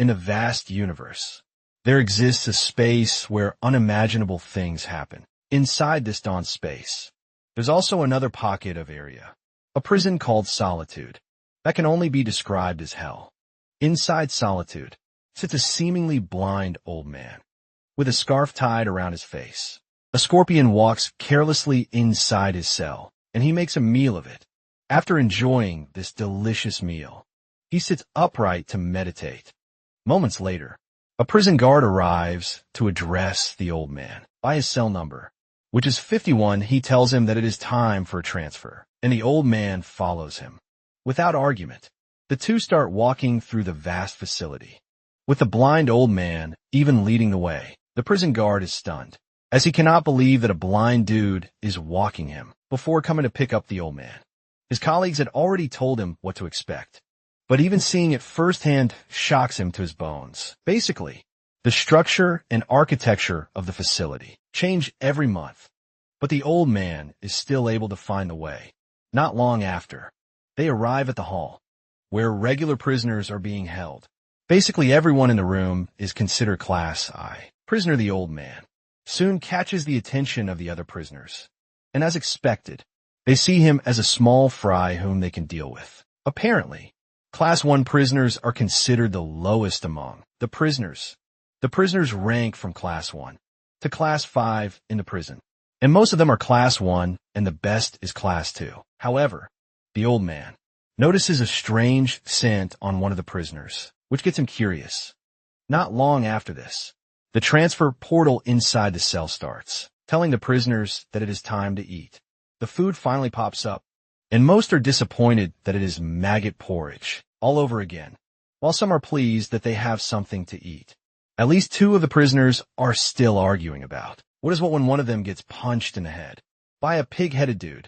In the vast universe, there exists a space where unimaginable things happen. Inside this dawn space, there's also another pocket of area, a prison called solitude, that can only be described as hell. Inside solitude sits a seemingly blind old man, with a scarf tied around his face. A scorpion walks carelessly inside his cell, and he makes a meal of it. After enjoying this delicious meal, he sits upright to meditate. Moments later, a prison guard arrives to address the old man by his cell number, which is 51. He tells him that it is time for a transfer, and the old man follows him. Without argument, the two start walking through the vast facility, with the blind old man even leading the way. The prison guard is stunned, as he cannot believe that a blind dude is walking him before coming to pick up the old man. His colleagues had already told him what to expect, but even seeing it firsthand shocks him to his bones. Basically, the structure and architecture of the facility change every month, but the old man is still able to find the way. Not long after, they arrive at the hall, where regular prisoners are being held. Basically, everyone in the room is considered Class I. Prisoner the old man soon catches the attention of the other prisoners, and as expected, they see him as a small fry whom they can deal with. Apparently, Class 1 prisoners are considered the lowest among the prisoners. The prisoners rank from Class 1 to Class 5 in the prison, and most of them are Class 1, and the best is Class 2. However, the old man notices a strange scent on one of the prisoners, which gets him curious. Not long after this, the transfer portal inside the cell starts, telling the prisoners that it is time to eat. The food finally pops up, and most are disappointed that it is maggot porridge all over again, while some are pleased that they have something to eat. At least two of the prisoners are still arguing about what is what when one of them gets punched in the head by a pig-headed dude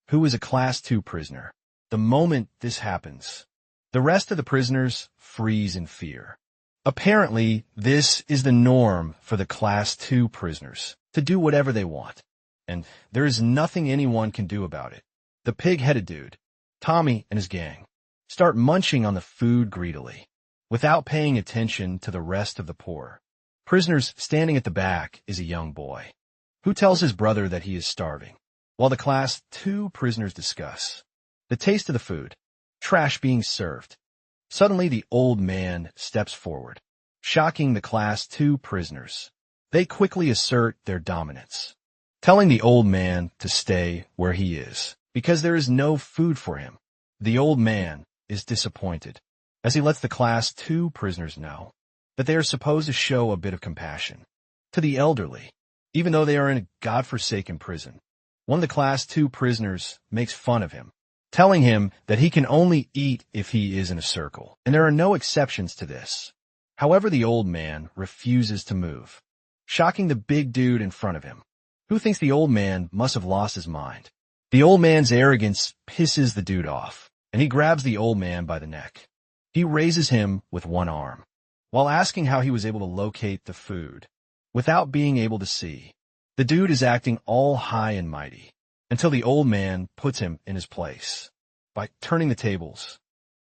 who is a Class 2 prisoner. The moment this happens, the rest of the prisoners freeze in fear. Apparently, this is the norm for the Class 2 prisoners, to do whatever they want, and there is nothing anyone can do about it. The pig-headed dude, Tommy and his gang, start munching on the food greedily, without paying attention to the rest of the poor. Prisoners standing at the back is a young boy, who tells his brother that he is starving, while the Class 2 prisoners discuss the taste of the food, trash being served. Suddenly, the old man steps forward, shocking the Class 2 prisoners. They quickly assert their dominance, telling the old man to stay where he is, because there is no food for him. The old man is disappointed, as he lets the Class 2 prisoners know that they are supposed to show a bit of compassion to the elderly, even though they are in a godforsaken prison. One of the Class 2 prisoners makes fun of him, telling him that he can only eat if he is in a circle, and there are no exceptions to this. However, the old man refuses to move, shocking the big dude in front of him, who thinks the old man must have lost his mind. The old man's arrogance pisses the dude off, and he grabs the old man by the neck. He raises him with one arm, while asking how he was able to locate the food without being able to see. The dude is acting all high and mighty, until the old man puts him in his place by turning the tables.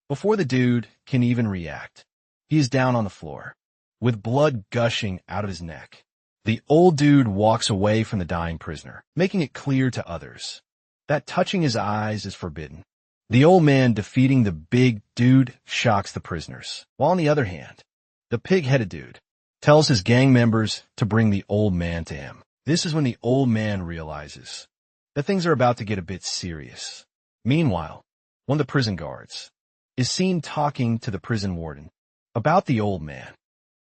Before the dude can even react, he is down on the floor, with blood gushing out of his neck. The old dude walks away from the dying prisoner, making it clear to others that touching his eyes is forbidden. The old man defeating the big dude shocks the prisoners, while on the other hand, the pig-headed dude tells his gang members to bring the old man to him. This is when the old man realizes that things are about to get a bit serious. Meanwhile, one of the prison guards is seen talking to the prison warden about the old man.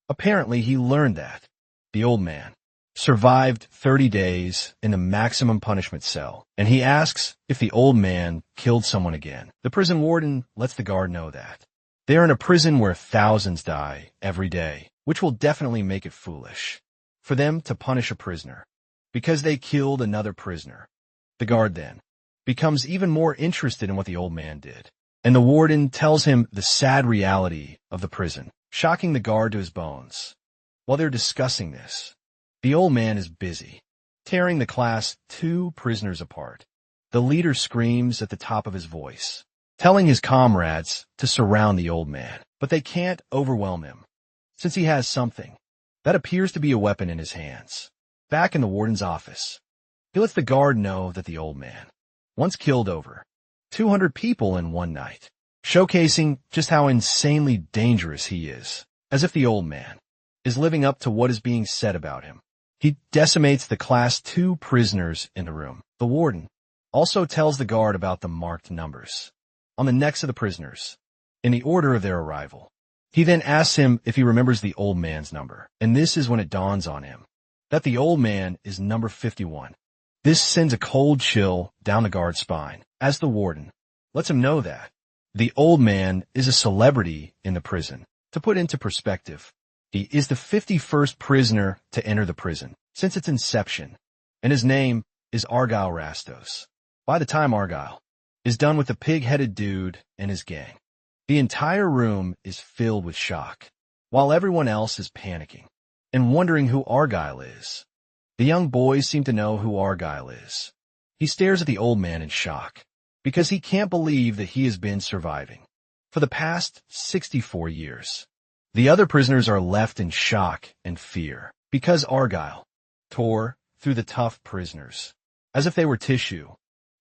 Apparently, he learned that the old man survived 30 days in the maximum punishment cell, and he asks if the old man killed someone again. The prison warden lets the guard know that they are in a prison where thousands die every day, which will definitely make it foolish for them to punish a prisoner because they killed another prisoner. The guard then becomes even more interested in what the old man did, and the warden tells him the sad reality of the prison, shocking the guard to his bones. While they're discussing this, the old man is busy tearing the Class 2 prisoners apart. The leader screams at the top of his voice, telling his comrades to surround the old man, but they can't overwhelm him. since he has something that appears to be a weapon in his hands. Back in the warden's office, he lets the guard know that the old man once killed over 200 people in one night, showcasing just how insanely dangerous he is, as if the old man is living up to what is being said about him. He decimates the Class 2 prisoners in the room. The warden also tells the guard about the marked numbers on the necks of the prisoners in the order of their arrival. He then asks him if he remembers the old man's number, and this is when it dawns on him that the old man is number 51. This sends a cold chill down the guard's spine, as the warden lets him know that the old man is a celebrity in the prison. To put into perspective, he is the 51st prisoner to enter the prison since its inception, and his name is Argyle Rastos. By the time Argyle is done with the pig-headed dude and his gang, the entire room is filled with shock, while everyone else is panicking and wondering who Argyle is. The young boys seem to know who Argyle is. He stares at the old man in shock, because he can't believe that he has been surviving for the past 64 years. The other prisoners are left in shock and fear, because Argyle tore through the tough prisoners as if they were tissue.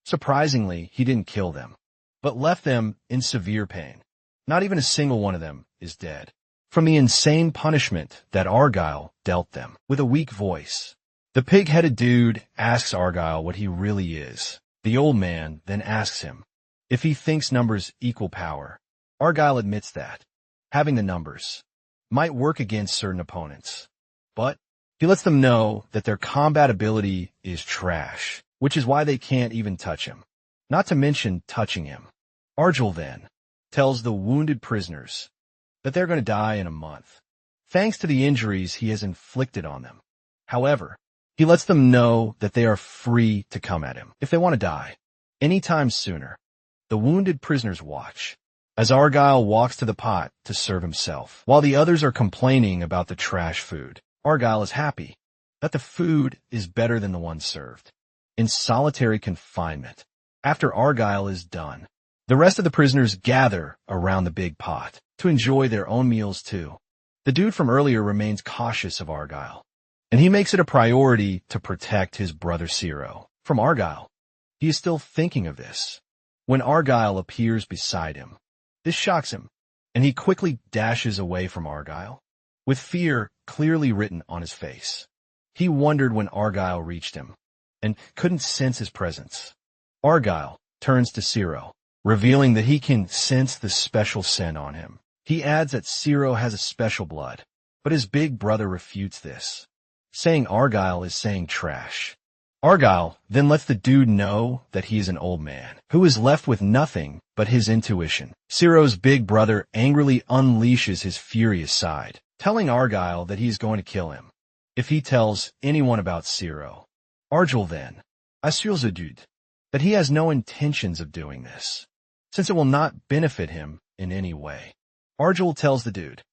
Surprisingly, he didn't kill them, but left them in severe pain. Not even a single one of them is dead from the insane punishment that Argyle dealt them. With a weak voice, the pig-headed dude asks Argyle what he really is. The old man then asks him if he thinks numbers equal power. Argyle admits that having the numbers might work against certain opponents, but he lets them know that their combat ability is trash, which is why they can't even touch him, not to mention touching him. Argyle then tells the wounded prisoners that they're going to die in a month, thanks to the injuries he has inflicted on them. However, he lets them know that they are free to come at him if they want to die anytime sooner. The wounded prisoners watch as Argyle walks to the pot to serve himself, while the others are complaining about the trash food. Argyle is happy that the food is better than the one served in solitary confinement. After Argyle is done, the rest of the prisoners gather around the big pot to enjoy their own meals too. The dude from earlier remains cautious of Argyle, and he makes it a priority to protect his brother Ciro from Argyle. He is still thinking of this when Argyle appears beside him. This shocks him, and he quickly dashes away from Argyle, with fear clearly written on his face. He wondered when Argyle reached him, and couldn't sense his presence. Argyle turns to Ciro, revealing that he can sense the special scent on him. He adds that Ciro has a special blood, but his big brother refutes this, saying Argyle is saying trash. Argyle then lets the dude know that he is an old man, who is left with nothing but his intuition. Ciro's big brother angrily unleashes his furious side, telling Argyle that he is going to kill him if he tells anyone about Ciro. Argyle then assures the dude that he has no intentions of doing this, since it will not benefit him in any way. Argyle tells the dude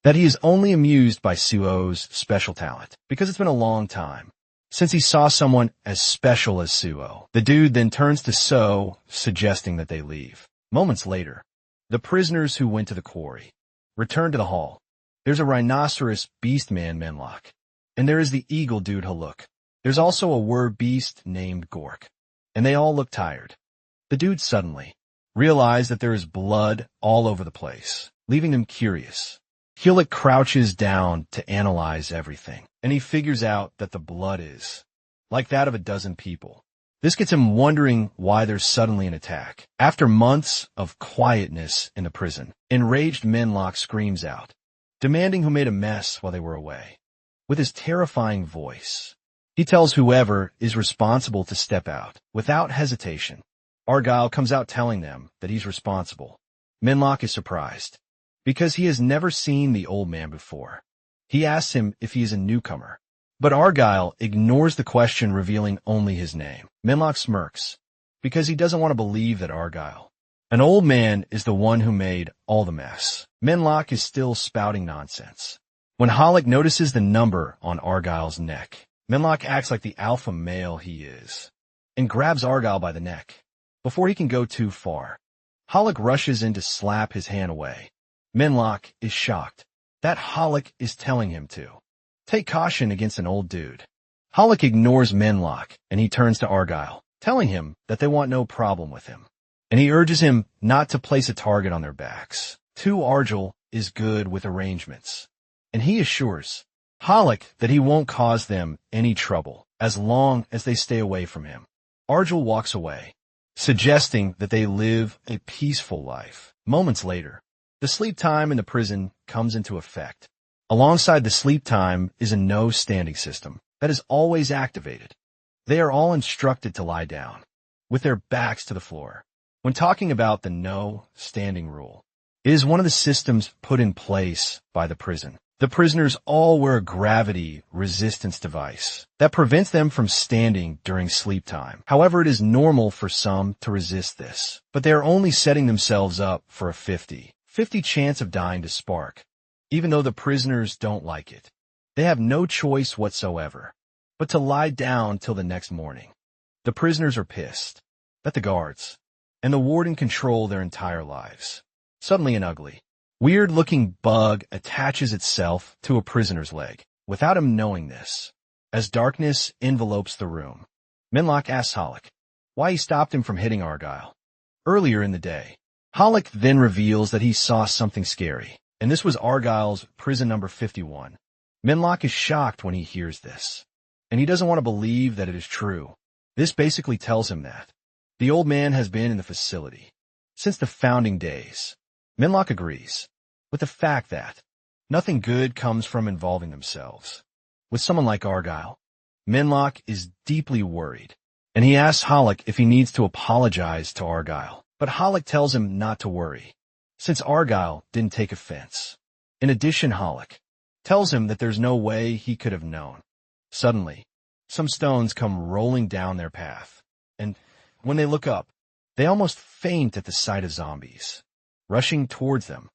that he is only amused by Suo's special talent, because it's been a long time since he saw someone as special as Suo. The dude then turns to So, suggesting that they leave. Moments later, the prisoners who went to the quarry return to the hall. There's a rhinoceros beast man Menlock, and there is the eagle dude Haluk. There's also a were beast named Gork, and they all look tired. The dude suddenly realizes that there is blood all over the place, leaving them curious. Haluk crouches down to analyze everything, and he figures out that the blood is like that of a dozen people. This gets him wondering why there's suddenly an attack. After months of quietness in the prison, enraged Menlock screams out, demanding who made a mess while they were away. With his terrifying voice, he tells whoever is responsible to step out. Without hesitation, Argyle comes out telling them that he's responsible. Menlock is surprised, because he has never seen the old man before. He asks him if he is a newcomer, but Argyle ignores the question, revealing only his name. Menlock smirks, because he doesn't want to believe that Argyle, an old man, is the one who made all the mess. Menlock is still spouting nonsense when Haluk notices the number on Argyle's neck. Menlock acts like the alpha male he is, and grabs Argyle by the neck. Before he can go too far, Haluk rushes in to slap his hand away. Menlock is shocked, that Hollick is telling him to. Take caution against an old dude. Hollick ignores Menlock, and he turns to Argyle, telling him that they want no problem with him. And he urges him not to place a target on their backs. Argyle is good with arrangements. And he assures Hollick that he won't cause them any trouble as long as they stay away from him. Argyle walks away, suggesting that they live a peaceful life. Moments later, the sleep time in the prison comes into effect. Alongside the sleep time is a no-standing system that is always activated. They are all instructed to lie down, with their backs to the floor. When talking about the no-standing rule, it is one of the systems put in place by the prison. The prisoners all wear a gravity resistance device that prevents them from standing during sleep time. However, it is normal for some to resist this, but they are only setting themselves up for a 50 chance of dying to spark. Even though the prisoners don't like it, they have no choice whatsoever but to lie down till the next morning. The prisoners are pissed that the guards and the warden control their entire lives. Suddenly an ugly, weird-looking bug attaches itself to a prisoner's leg, without him knowing this. As darkness envelopes the room, Menlock asks Hollick why he stopped him from hitting Argyle earlier in the day. Hollick then reveals that he saw something scary, and this was Argyle's prison number 51. Menlock is shocked when he hears this, and he doesn't want to believe that it is true. This basically tells him that the old man has been in the facility since the founding days. Menlock agrees with the fact that nothing good comes from involving themselves with someone like Argyle. Menlock is deeply worried, and he asks Hollick if he needs to apologize to Argyle. But Hollick tells him not to worry, since Argyle didn't take offense. In addition, Hollick tells him that there's no way he could have known. Suddenly, some stones come rolling down their path, and when they look up, they almost faint at the sight of zombies rushing towards them.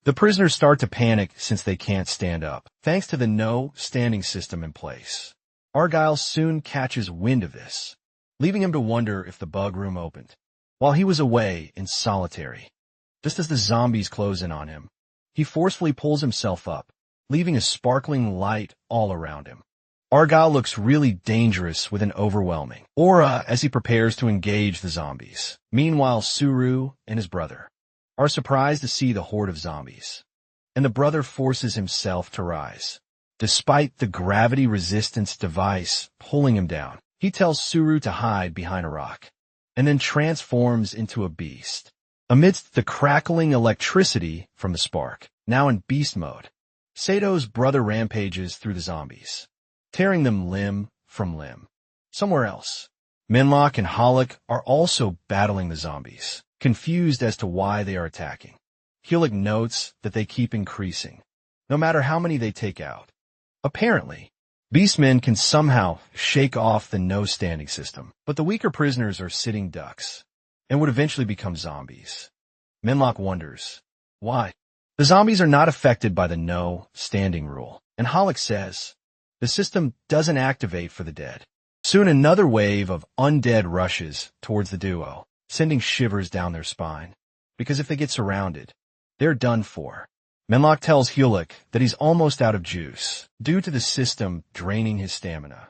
The prisoners start to panic since they can't stand up, thanks to the no-standing system in place. Argyle soon catches wind of this, leaving him to wonder if the bug room opened while he was away in solitary. Just as the zombies close in on him, he forcefully pulls himself up, leaving a sparkling light all around him. Argyle looks really dangerous with an overwhelming aura as he prepares to engage the zombies. Meanwhile, Suru and his brother are surprised to see the horde of zombies, and the brother forces himself to rise. Despite the gravity resistance device pulling him down, he tells Suru to hide behind a rock, and then transforms into a beast. Amidst the crackling electricity from the spark, now in beast mode, Sato's brother rampages through the zombies, tearing them limb from limb. Somewhere else, Menlock and Hollick are also battling the zombies, confused as to why they are attacking. Hollick notes that they keep increasing, no matter how many they take out. Apparently, beastmen can somehow shake off the no-standing system, but the weaker prisoners are sitting ducks and would eventually become zombies. Menlock wonders why. The zombies are not affected by the no-standing rule, and Hollick says the system doesn't activate for the dead. Soon another wave of undead rushes towards the duo, sending shivers down their spine, because if they get surrounded, they're done for. Menlock tells Hollick that he's almost out of juice, due to the system draining his stamina.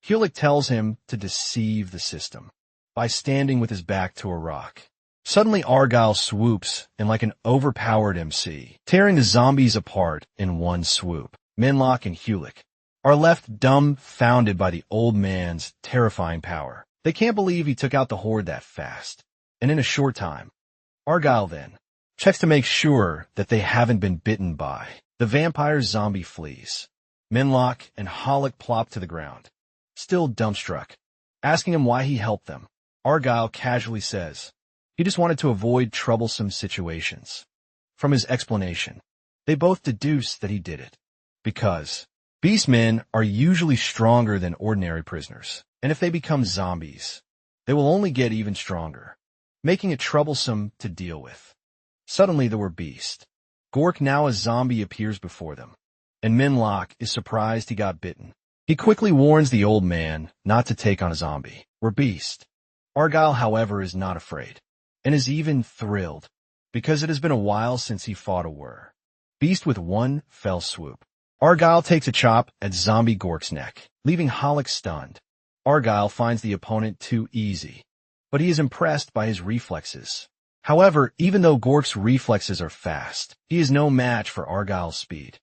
Hollick tells him to deceive the system by standing with his back to a rock. Suddenly Argyle swoops in like an overpowered MC, tearing the zombies apart in one swoop. Menlock and Hollick are left dumbfounded by the old man's terrifying power. They can't believe he took out the horde that fast, and in a short time. Argyle then checks to make sure that they haven't been bitten by the vampire zombie fleas. Menlock and Hollick plop to the ground, still dumbstruck, asking him why he helped them. Argyle casually says he just wanted to avoid troublesome situations. From his explanation, they both deduce that he did it because beastmen are usually stronger than ordinary prisoners, and if they become zombies, they will only get even stronger, making it troublesome to deal with. Suddenly the word beast. Gork, now a zombie, appears before them, and Menlock is surprised he got bitten. He quickly warns the old man not to take on a zombie or beast. Argyle, however, is not afraid, and is even thrilled, because it has been a while since he fought a were. Beast with one fell swoop. Argyle takes a chop at Zombie Gork's neck, leaving Halleck stunned. Argyle finds the opponent too easy, but he is impressed by his reflexes. However, even though Gork's reflexes are fast, he is no match for Argyle's speed.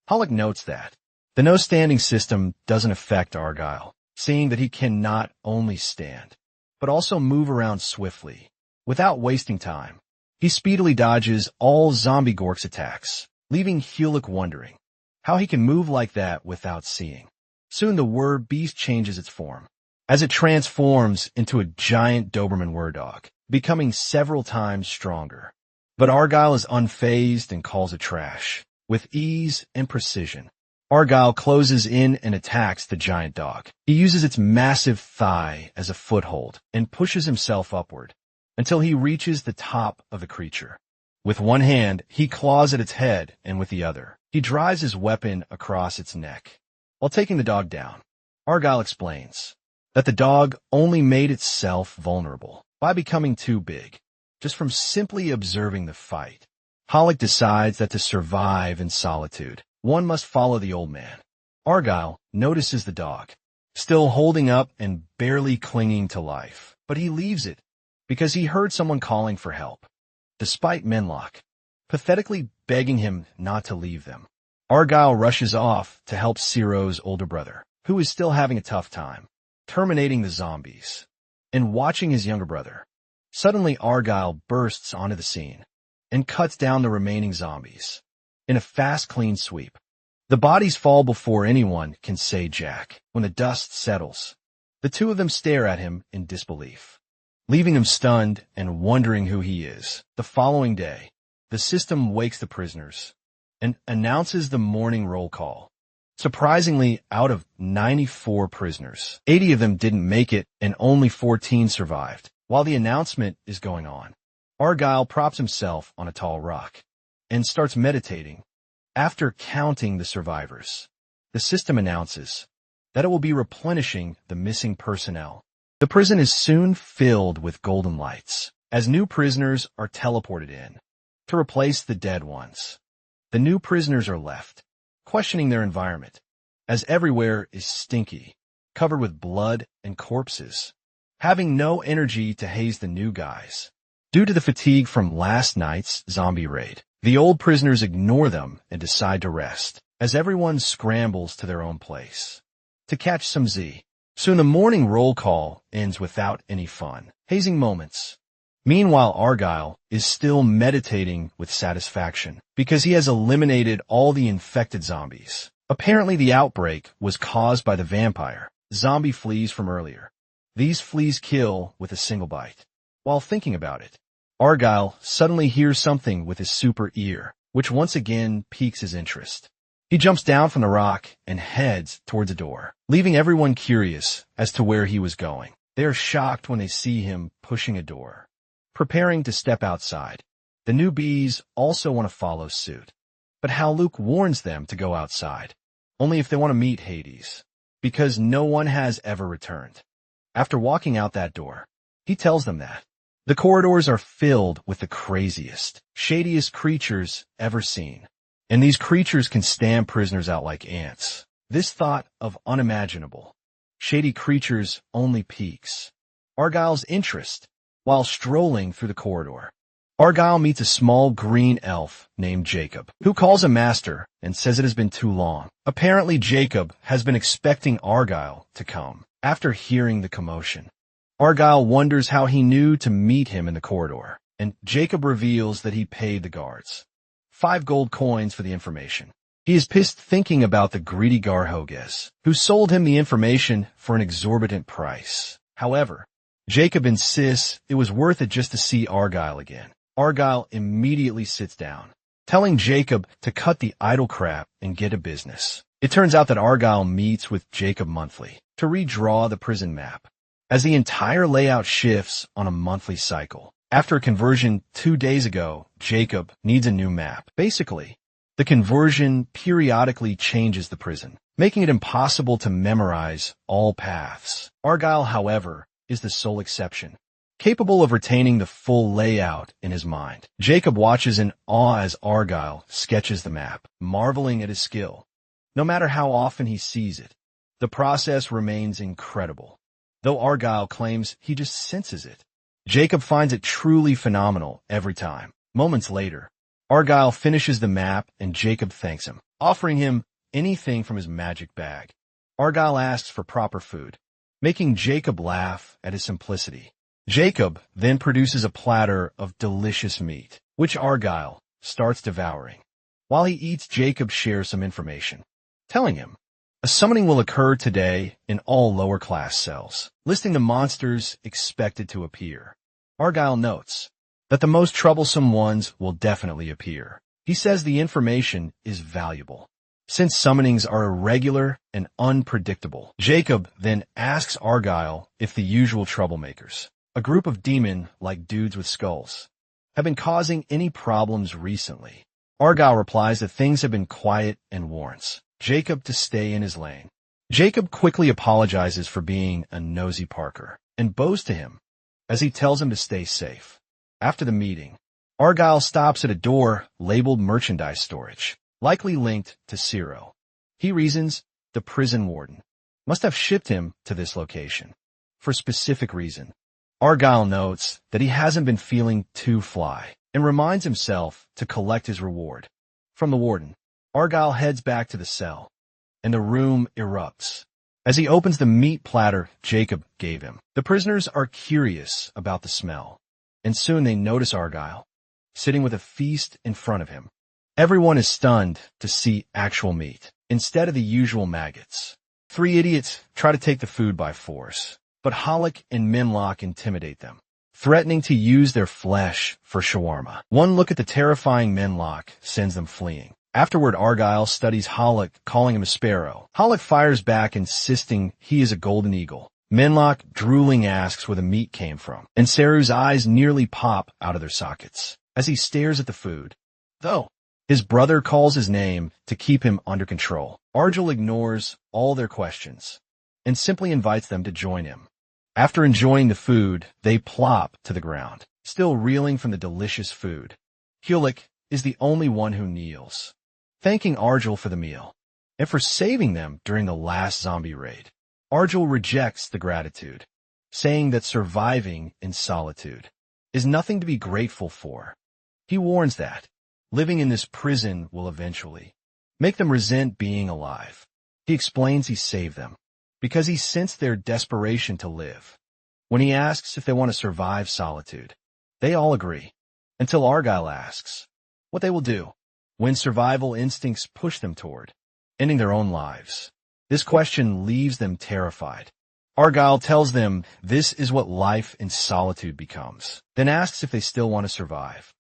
Halleck notes that the no-standing system doesn't affect Argyle, seeing that he can not only stand, but also move around swiftly, without wasting time. He speedily dodges all Zombie Gork's attacks, leaving Halleck wondering how he can move like that without seeing. Soon the Were-Beast changes its form, as it transforms into a giant Doberman Were-Dog, becoming several times stronger. But Argyle is unfazed and calls it trash, with ease and precision. Argyle closes in and attacks the giant dog. He uses its massive thigh as a foothold and pushes himself upward until he reaches the top of the creature. With one hand, he claws at its head, and with the other, he drives his weapon across its neck. While taking the dog down, Argyle explains that the dog only made itself vulnerable by becoming too big, just from simply observing the fight. Halleck decides that to survive in solitude, one must follow the old man. Argyle notices the dog, still holding up and barely clinging to life, but he leaves it because he heard someone calling for help. Despite Menlock pathetically begging him not to leave them, Argyle rushes off to help Ciro's older brother, who is still having a tough time, terminating the zombies, and watching his younger brother. Suddenly Argyle bursts onto the scene and cuts down the remaining zombies in a fast, clean sweep. The bodies fall before anyone can say jack. When the dust settles, the two of them stare at him in disbelief, leaving him stunned and wondering who he is. The following day, the system wakes the prisoners and announces the morning roll call. Surprisingly, out of 94 prisoners, 80 of them didn't make it and only 14 survived. While the announcement is going on, Argyle props himself on a tall rock and starts meditating. After counting the survivors, the system announces that it will be replenishing the missing personnel. The prison is soon filled with golden lights as new prisoners are teleported in to replace the dead ones. The new prisoners are left, questioning their environment, as everywhere is stinky, covered with blood and corpses, having no energy to haze the new guys. Due to the fatigue from last night's zombie raid, the old prisoners ignore them and decide to rest, as everyone scrambles to their own place to catch some Z. Soon the morning roll call ends without any fun, hazing moments. Meanwhile, Argyle is still meditating with satisfaction because he has eliminated all the infected zombies. Apparently the outbreak was caused by the vampire zombie fleas from earlier. These fleas kill with a single bite. While thinking about it, Argyle suddenly hears something with his super ear, which once again piques his interest. He jumps down from the rock and heads towards a door, leaving everyone curious as to where he was going. They are shocked when they see him pushing a door, preparing to step outside. The newbies also want to follow suit, but Halleck warns them to go outside, only if they want to meet Hades, because no one has ever returned. After walking out that door, he tells them that the corridors are filled with the craziest, shadiest creatures ever seen, and these creatures can stamp prisoners out like ants. This thought of unimaginable, shady creatures only piques Argyle's interest. While strolling through the corridor, Argyle meets a small green elf named Jacob, who calls him master and says it has been too long. Apparently Jacob has been expecting Argyle to come after hearing the commotion. Argyle wonders how he knew to meet him in the corridor, and Jacob reveals that he paid the guards 5 gold coins for the information. He is pissed thinking about the greedy Garhoges, who sold him the information for an exorbitant price. However, Jacob insists it was worth it just to see Argyle again. Argyle immediately sits down, telling Jacob to cut the idle crap and get a business. It turns out that Argyle meets with Jacob monthly to redraw the prison map, as the entire layout shifts on a monthly cycle. After a conversion 2 days ago, Jacob needs a new map. Basically, the conversion periodically changes the prison, making it impossible to memorize all paths. Argyle, however, is the sole exception. capable of retaining the full layout in his mind. Jacob watches in awe as Argyle sketches the map, marveling at his skill. No matter how often he sees it, the process remains incredible. Though Argyle claims he just senses it, Jacob finds it truly phenomenal every time. Moments later, Argyle finishes the map and Jacob thanks him, offering him anything from his magic bag. Argyle asks for proper food, making Jacob laugh at his simplicity. Jacob then produces a platter of delicious meat, which Argyle starts devouring. While he eats, Jacob shares some information, telling him a summoning will occur today in all lower-class cells, listing the monsters expected to appear. Argyle notes that the most troublesome ones will definitely appear. He says the information is valuable, since summonings are irregular and unpredictable. Jacob then asks Argyle if the usual troublemakers, a group of demon-like dudes with skulls, have been causing any problems recently. Argyle replies that things have been quiet and warns Jacob to stay in his lane. Jacob quickly apologizes for being a nosy Parker and bows to him as he tells him to stay safe. After the meeting, Argyle stops at a door labeled merchandise storage, likely linked to Ciro. He reasons the prison warden must have shipped him to this location for a specific reason. Argyle notes that he hasn't been feeling too fly and reminds himself to collect his reward from the warden. Argyle heads back to the cell, and the room erupts as he opens the meat platter Jacob gave him. The prisoners are curious about the smell, and soon they notice Argyle sitting with a feast in front of him. Everyone is stunned to see actual meat instead of the usual maggots. 3 idiots try to take the food by force, but Halleck and Minlock intimidate them, threatening to use their flesh for shawarma. One look at the terrifying Minlock sends them fleeing. Afterward, Argyle studies Halleck, calling him a sparrow. Halleck fires back, insisting he is a golden eagle. Minlock, drooling, asks where the meat came from, and Saru's eyes nearly pop out of their sockets as he stares at the food. Though his brother calls his name to keep him under control, Argyle ignores all their questions and simply invites them to join him. After enjoying the food, they plop to the ground, still reeling from the delicious food. Halleck is the only one who kneels, thanking Argyle for the meal and for saving them during the last zombie raid. Argyle rejects the gratitude, saying that surviving in solitude is nothing to be grateful for. He warns that living in this prison will eventually make them resent being alive. He explains he saved them because he sensed their desperation to live. When he asks if they want to survive solitude, they all agree, until Argyle asks what they will do when survival instincts push them toward ending their own lives. This question leaves them terrified. Argyle tells them this is what life in solitude becomes, then asks if they still want to survive.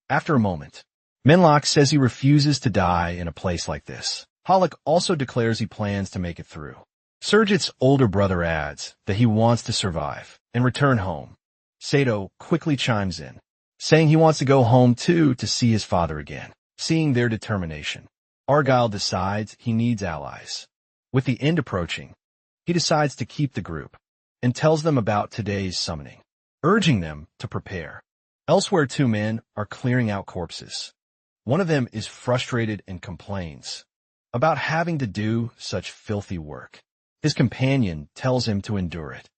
After a moment, Minlock says he refuses to die in a place like this. Halleck also declares he plans to make it through. Serget's older brother adds that he wants to survive and return home. Sato quickly chimes in, saying he wants to go home too to see his father again. Seeing their determination, Argyle decides he needs allies. With the end approaching, he decides to keep the group and tells them about today's summoning, urging them to prepare. Elsewhere, 2 men are clearing out corpses. One of them is frustrated and complains about having to do such filthy work. His companion tells him to endure it,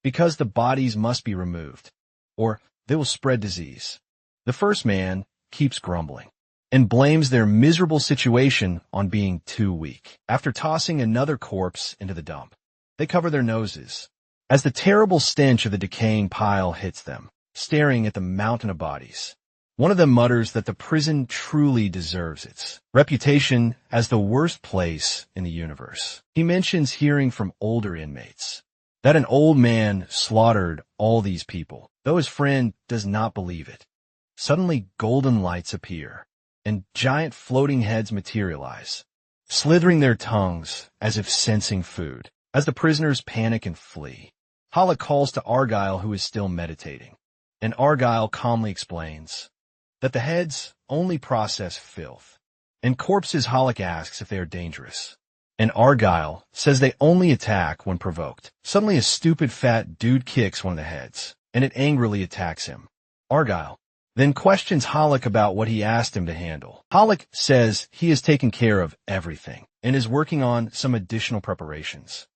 because the bodies must be removed, or they will spread disease. The first man keeps grumbling and blames their miserable situation on being too weak. After tossing another corpse into the dump, they cover their noses as the terrible stench of the decaying pile hits them, staring at the mountain of bodies. One of them mutters that the prison truly deserves its reputation as the worst place in the universe. He mentions hearing from older inmates that an old man slaughtered all these people, though his friend does not believe it. Suddenly, golden lights appear, and giant floating heads materialize, slithering their tongues as if sensing food. As the prisoners panic and flee, Halleck calls to Argyle, who is still meditating, and Argyle calmly explains that the heads only process filth, and corpses. Halleck asks if they are dangerous, and Argyle says they only attack when provoked. Suddenly, a stupid fat dude kicks one of the heads, and it angrily attacks him. Argyle then questions Halleck about what he asked him to handle. Halleck says he has taken care of everything and is working on some additional preparations.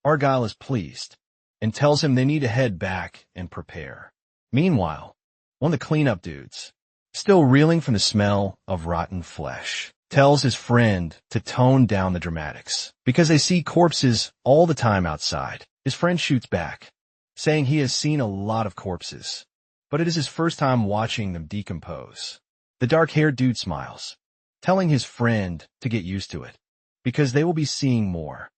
Argyle is pleased and tells him they need to head back and prepare. Meanwhile, one of the cleanup dudes, still reeling from the smell of rotten flesh, tells his friend to tone down the dramatics because they see corpses all the time outside. His friend shoots back, saying he has seen a lot of corpses, but it is his first time watching them decompose. The dark-haired dude smiles, telling his friend to get used to it, because they will be seeing more.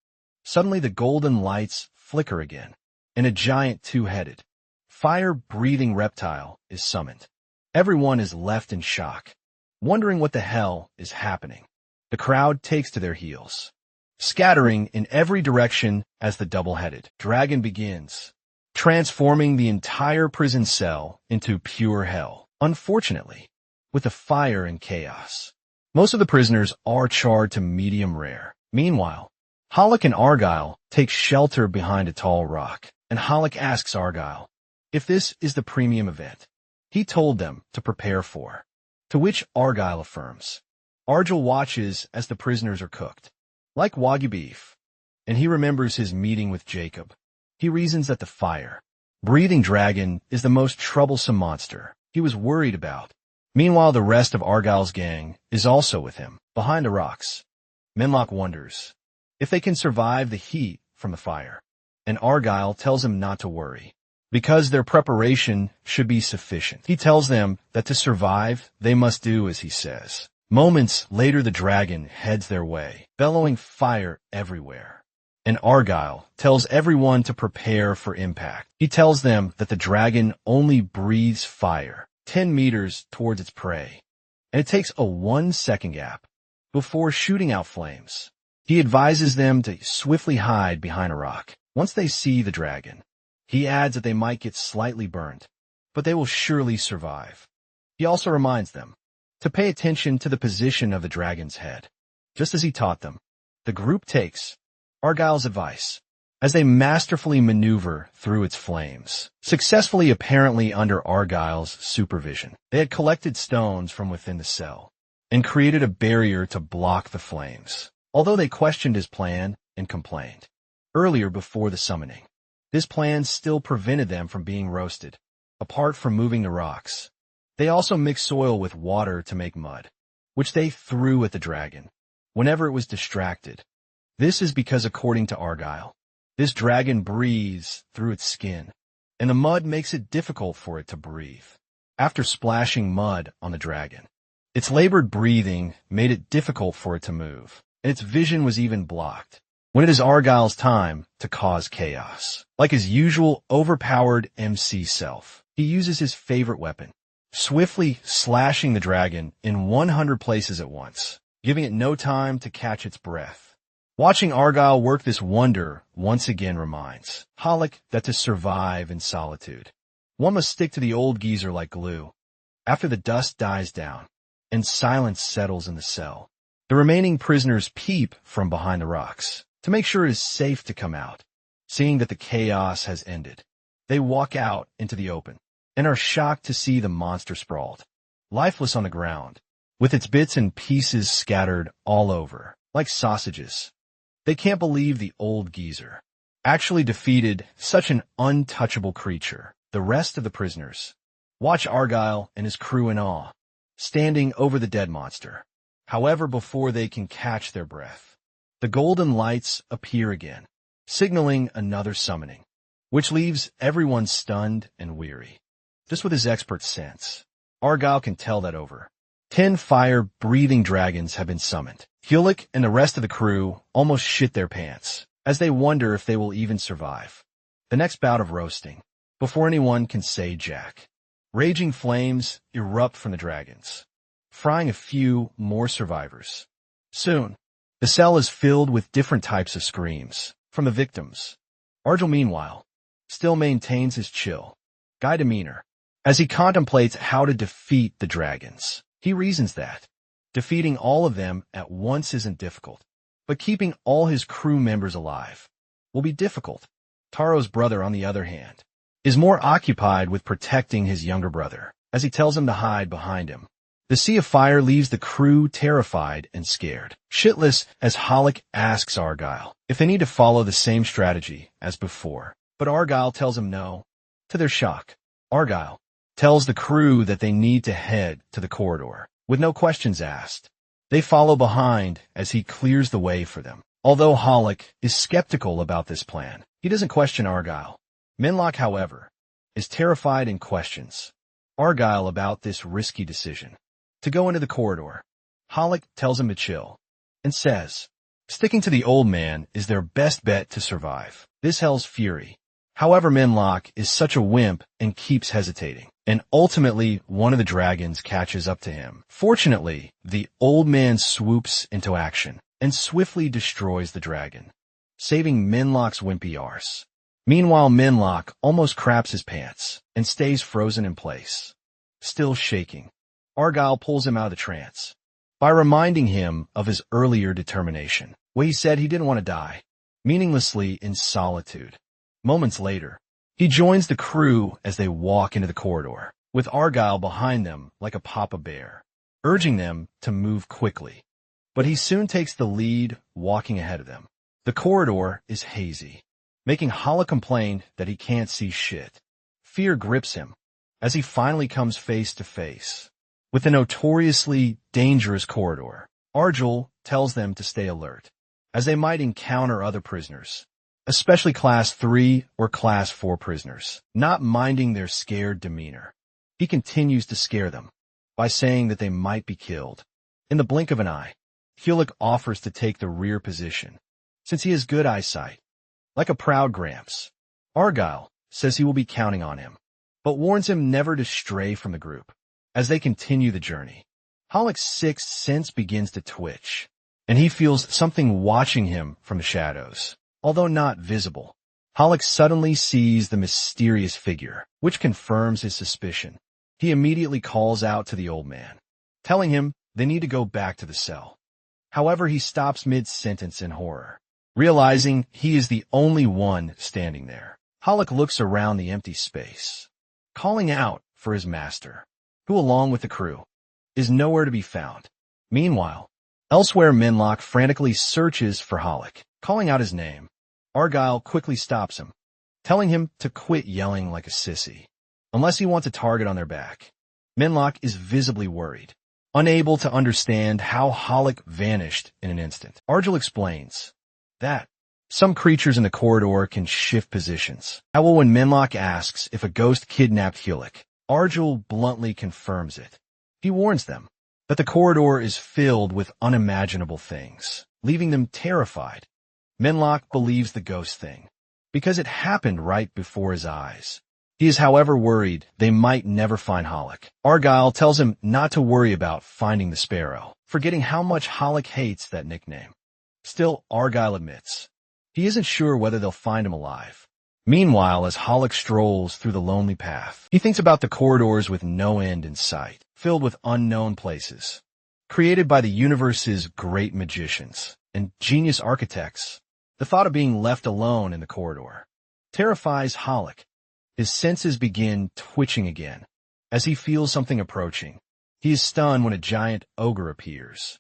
Suddenly the golden lights flicker again, and a giant two-headed, fire-breathing reptile is summoned. Everyone is left in shock, wondering what the hell is happening. The crowd takes to their heels, scattering in every direction as the double-headed dragon begins, transforming the entire prison cell into pure hell. Unfortunately, with the fire and chaos, most of the prisoners are charred to medium rare. Meanwhile, Halleck and Argyle take shelter behind a tall rock, and Halleck asks Argyle if this is the premium event he told them to prepare for, to which Argyle affirms. Argyle watches as the prisoners are cooked, like Wagyu beef, and he remembers his meeting with Jacob. He reasons that the fire-breathing dragon is the most troublesome monster he was worried about. Meanwhile, the rest of Argyle's gang is also with him, behind the rocks. Menlock wonders if they can survive the heat from the fire, and Argyle tells him not to worry, because their preparation should be sufficient. He tells them that to survive, they must do as he says. Moments later, the dragon heads their way, bellowing fire everywhere, and Argyle tells everyone to prepare for impact. He tells them that the dragon only breathes fire 10 meters towards its prey, and it takes a 1-second gap before shooting out flames. He advises them to swiftly hide behind a rock once they see the dragon. He adds that they might get slightly burned, but they will surely survive. He also reminds them to pay attention to the position of the dragon's head, just as he taught them. The group takes Argyle's advice as they masterfully maneuver through its flames, successfully apparently under Argyle's supervision. They had collected stones from within the cell and created a barrier to block the flames, although they questioned his plan and complained earlier before the summoning. This plan still prevented them from being roasted. Apart from moving the rocks, they also mixed soil with water to make mud, which they threw at the dragon whenever it was distracted. This is because, according to Argyle, this dragon breathes through its skin, and the mud makes it difficult for it to breathe. After splashing mud on the dragon, its labored breathing made it difficult for it to move, and its vision was even blocked. When it is Argyle's time to cause chaos, like his usual overpowered MC self, he uses his favorite weapon, swiftly slashing the dragon in 100 places at once, giving it no time to catch its breath. Watching Argyle work this wonder once again reminds Halleck that to survive in solitude, one must stick to the old geezer like glue. After the dust dies down and silence settles in the cell, the remaining prisoners peep from behind the rocks to make sure it is safe to come out. Seeing that the chaos has ended, they walk out into the open and are shocked to see the monster sprawled, lifeless on the ground, with its bits and pieces scattered all over, like sausages. They can't believe the old geezer actually defeated such an untouchable creature. The rest of the prisoners watch Argyle and his crew in awe, standing over the dead monster. However, before they can catch their breath, the golden lights appear again, signaling another summoning, which leaves everyone stunned and weary. Just with his expert sense, Argyle can tell that over 10 fire-breathing dragons have been summoned. Halleck and the rest of the crew almost shit their pants as they wonder if they will even survive the next bout of roasting before anyone can say jack. Raging flames erupt from the dragons, frying a few more survivors. Soon, the cell is filled with different types of screams from the victims. Argyle, meanwhile, still maintains his chill guy demeanor as he contemplates how to defeat the dragons. He reasons that defeating all of them at once isn't difficult, but keeping all his crew members alive will be difficult. Taro's brother, on the other hand, is more occupied with protecting his younger brother, as he tells him to hide behind him. The sea of fire leaves the crew terrified and scared, shitless as Hollick asks Argyle if they need to follow the same strategy as before. But Argyle tells him no. To their shock, Argyle tells the crew that they need to head to the corridor, with no questions asked. They follow behind as he clears the way for them. Although Hollick is skeptical about this plan, he doesn't question Argyle. Minlock, however, is terrified and questions Argyle about this risky decision to go into the corridor. Hollick tells him to chill and says, sticking to the old man is their best bet to survive this hell's fury. However, Minlock is such a wimp and keeps hesitating, and ultimately one of the dragons catches up to him. Fortunately, the old man swoops into action and swiftly destroys the dragon, saving Minlock's wimpy arse. Meanwhile, Minlock almost craps his pants and stays frozen in place, still shaking. Argyle pulls him out of the trance by reminding him of his earlier determination, where he said he didn't want to die meaninglessly in solitude. Moments later, he joins the crew as they walk into the corridor, with Argyle behind them like a papa bear, urging them to move quickly. But he soon takes the lead, walking ahead of them. The corridor is hazy, making Hollick complain that he can't see shit. Fear grips him as he finally comes face to face with the notoriously dangerous corridor. Argyle tells them to stay alert, as they might encounter other prisoners, especially Class 3 or Class 4 prisoners, not minding their scared demeanor. He continues to scare them by saying that they might be killed. In the blink of an eye, Hollick offers to take the rear position, since he has good eyesight. Like a proud Gramps, Argyle says he will be counting on him, but warns him never to stray from the group. As they continue the journey, Hollick's sixth sense begins to twitch, and he feels something watching him from the shadows. Although not visible, Hollick suddenly sees the mysterious figure, which confirms his suspicion. He immediately calls out to the old man, telling him they need to go back to the cell. However, he stops mid-sentence in horror, realizing he is the only one standing there. Hollick looks around the empty space, calling out for his master, who, along with the crew, is nowhere to be found. Meanwhile, elsewhere, Minlock frantically searches for Hollick, calling out his name. Argyle quickly stops him, telling him to quit yelling like a sissy, unless he wants a target on their back. Minlock is visibly worried, unable to understand how Hollick vanished in an instant. Argyle explains that some creatures in the corridor can shift positions. However, when Minlock asks if a ghost kidnapped Hollick, Argyle bluntly confirms it. He warns them that the corridor is filled with unimaginable things, leaving them terrified. Minlock believes the ghost thing, because it happened right before his eyes. He is, however, worried they might never find Hollick. Argyle tells him not to worry about finding the Sparrow, forgetting how much Hollick hates that nickname. Still, Argyle admits he isn't sure whether they'll find him alive. Meanwhile, as Hollick strolls through the lonely path, he thinks about the corridors with no end in sight, filled with unknown places, created by the universe's great magicians and genius architects. The thought of being left alone in the corridor terrifies Hollick. His senses begin twitching again as he feels something approaching. He is stunned when a giant ogre appears,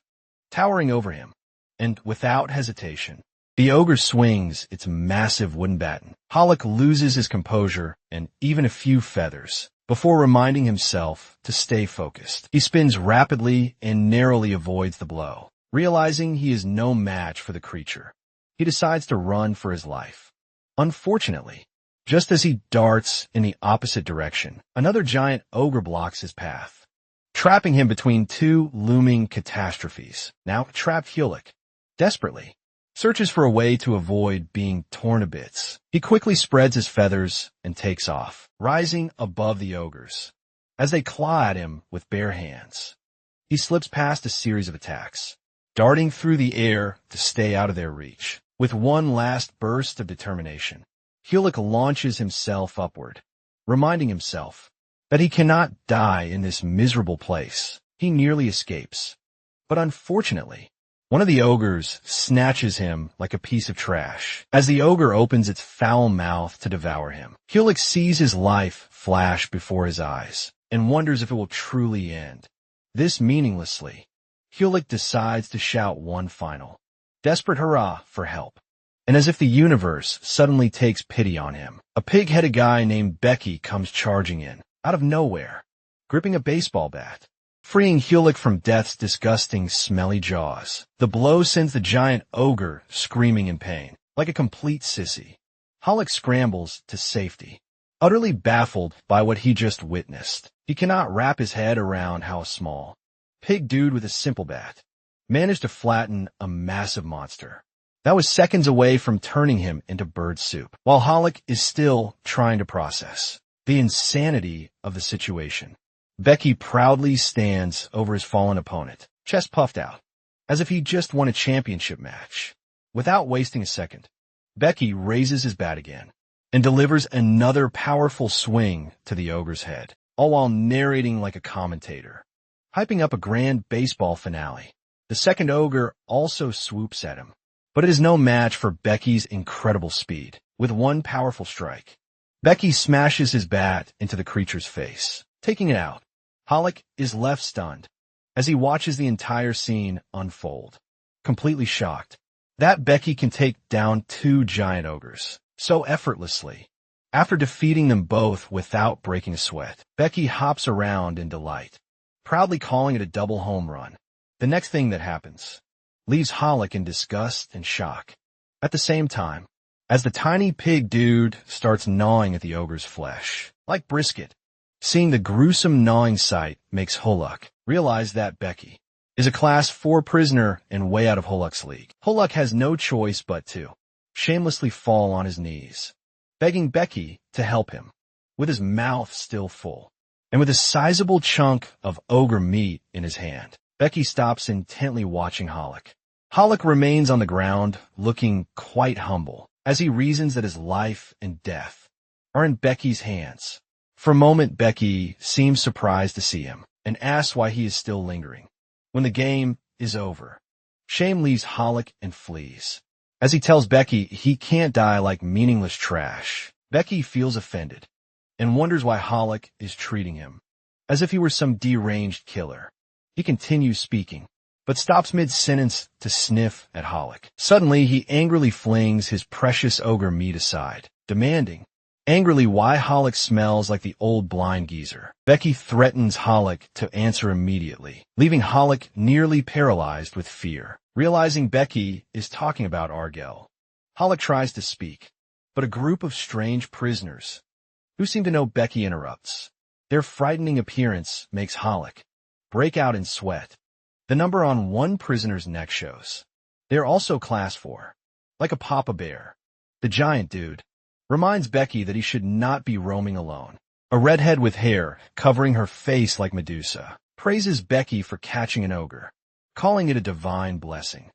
towering over him, and without hesitation, the ogre swings its massive wooden baton. Hollick loses his composure and even a few feathers before reminding himself to stay focused. He spins rapidly and narrowly avoids the blow. Realizing he is no match for the creature, he decides to run for his life. Unfortunately, just as he darts in the opposite direction, another giant ogre blocks his path, trapping him between two looming catastrophes. Now trapped, Hollick desperately searches for a way to avoid being torn to bits. He quickly spreads his feathers and takes off, rising above the ogres as they claw at him with bare hands. He slips past a series of attacks, darting through the air to stay out of their reach. With one last burst of determination, Hollick launches himself upward, reminding himself that he cannot die in this miserable place. He nearly escapes, but unfortunately, One of the ogres snatches him like a piece of trash as the ogre opens its foul mouth to devour him. Kulik sees his life flash before his eyes and wonders if it will truly end. This meaninglessly, Kulik decides to shout one final, desperate hurrah for help. And as if the universe suddenly takes pity on him, a pig-headed guy named Becky comes charging in, out of nowhere, gripping a baseball bat, freeing Kulik from death's disgusting, smelly jaws. The blow sends the giant ogre screaming in pain, like a complete sissy. Kulik scrambles to safety, utterly baffled by what he just witnessed. He cannot wrap his head around how a small, pig dude with a simple bat managed to flatten a massive monster that was seconds away from turning him into bird soup, while Kulik is still trying to process the insanity of the situation. Becky proudly stands over his fallen opponent, chest puffed out, as if he just won a championship match. Without wasting a second, Becky raises his bat again and delivers another powerful swing to the ogre's head, all while narrating like a commentator, hyping up a grand baseball finale. The second ogre also swoops at him, but it is no match for Becky's incredible speed. With one powerful strike, Becky smashes his bat into the creature's face, taking it out. Kulik is left stunned as he watches the entire scene unfold, completely shocked that Becky can take down two giant ogres so effortlessly. After defeating them both without breaking a sweat, Becky hops around in delight, proudly calling it a double home run. The next thing that happens leaves Kulik in disgust and shock. At the same time, as the tiny pig dude starts gnawing at the ogre's flesh, like brisket, seeing the gruesome gnawing sight makes Kulik realize that Becky is a Class 4 prisoner and way out of Kulik's league. Kulik has no choice but to shamelessly fall on his knees, begging Becky to help him, with his mouth still full, and with a sizable chunk of ogre meat in his hand. Becky stops intently watching Kulik. Kulik remains on the ground, looking quite humble, as he reasons that his life and death are in Becky's hands. For a moment, Becky seems surprised to see him, and asks why he is still lingering. When the game is over, Shame leaves Kulik and flees. As he tells Becky he can't die like meaningless trash, Becky feels offended, and wonders why Kulik is treating him as if he were some deranged killer. He continues speaking, but stops mid-sentence to sniff at Kulik. Suddenly, he angrily flings his precious ogre meat aside, demanding angrily why Kulik smells like the old blind geezer. Becky threatens Kulik to answer immediately, leaving Kulik nearly paralyzed with fear. Realizing Becky is talking about Argel, Kulik tries to speak, but a group of strange prisoners, who seem to know Becky, interrupts. Their frightening appearance makes Kulik break out in sweat. The number on one prisoner's neck shows they are also Class 4, like a papa bear. The giant dude reminds Becky that he should not be roaming alone. A redhead with hair covering her face like Medusa praises Becky for catching an ogre, calling it a divine blessing.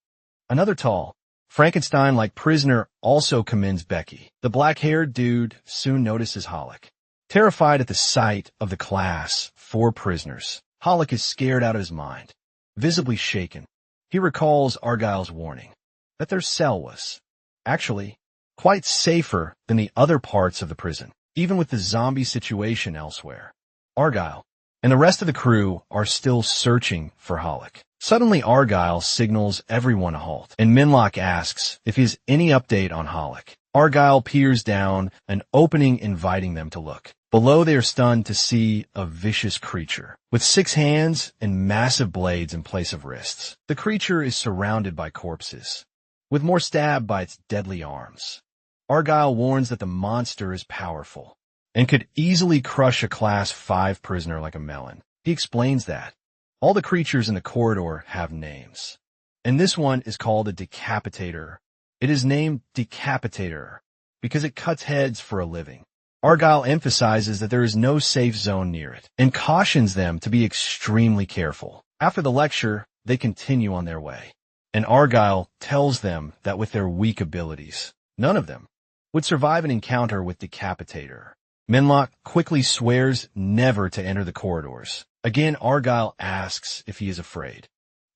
Another tall, Frankenstein-like prisoner also commends Becky. The black-haired dude soon notices Kulik. Terrified at the sight of the Class 4 prisoners, Kulik is scared out of his mind, visibly shaken. He recalls Argyle's warning that their cell was, actually, quite safer than the other parts of the prison, even with the zombie situation elsewhere. Argyle and the rest of the crew are still searching for Kulik. Suddenly, Argyle signals everyone a halt, and Minlock asks if he has any update on Kulik. Argyle peers down an opening inviting them to look. Below, they are stunned to see a vicious creature with 6 hands and massive blades in place of wrists. The creature is surrounded by corpses, with more stabbed by its deadly arms. Argyle warns that the monster is powerful and could easily crush a Class 5 prisoner like a melon. He explains that all the creatures in the corridor have names, and this one is called a decapitator. It is named Decapitator because it cuts heads for a living. Argyle emphasizes that there is no safe zone near it and cautions them to be extremely careful. After the lecture, they continue on their way, and Argyle tells them that with their weak abilities, none of them would survive an encounter with Decapitator. Minlock quickly swears never to enter the corridors. Again, Argyle asks if he is afraid,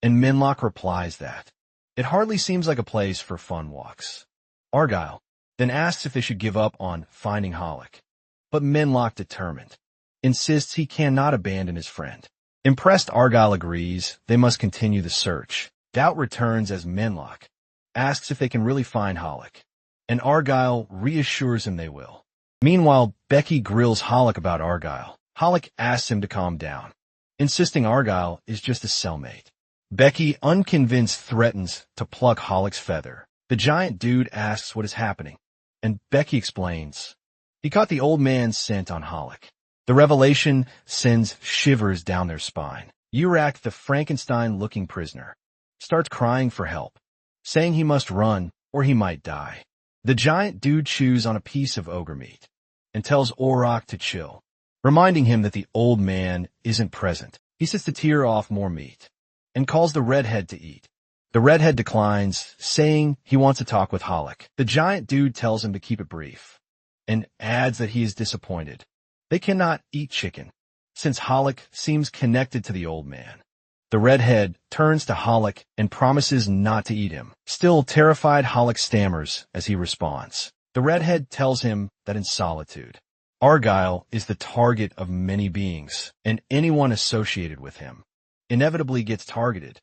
and Minlock replies that It hardly seems like a place for fun walks. Argyle then asks if they should give up on finding Hollick. But Menlock, determined, insists he cannot abandon his friend. Impressed, Argyle agrees they must continue the search. Doubt returns as Menlock asks if they can really find Hollick, and Argyle reassures him they will. Meanwhile, Becky grills Hollick about Argyle. Hollick asks him to calm down, insisting Argyle is just a cellmate. Becky, unconvinced, threatens to pluck Hollick's feather. The giant dude asks what is happening, and Becky explains he caught the old man's scent on Hollick. The revelation sends shivers down their spine. Urak, the Frankenstein-looking prisoner, starts crying for help, saying he must run or he might die. The giant dude chews on a piece of ogre meat and tells Auroch to chill, reminding him that the old man isn't present. He sits to tear off more meat and calls the redhead to eat. The redhead declines, saying he wants to talk with Hollick. The giant dude tells him to keep it brief and adds that he is disappointed. They cannot eat chicken, since Hollick seems connected to the old man. The redhead turns to Hollick and promises not to eat him. Still terrified, Hollick stammers as he responds. The redhead tells him that in solitude, Argyle is the target of many beings, and anyone associated with him inevitably gets targeted.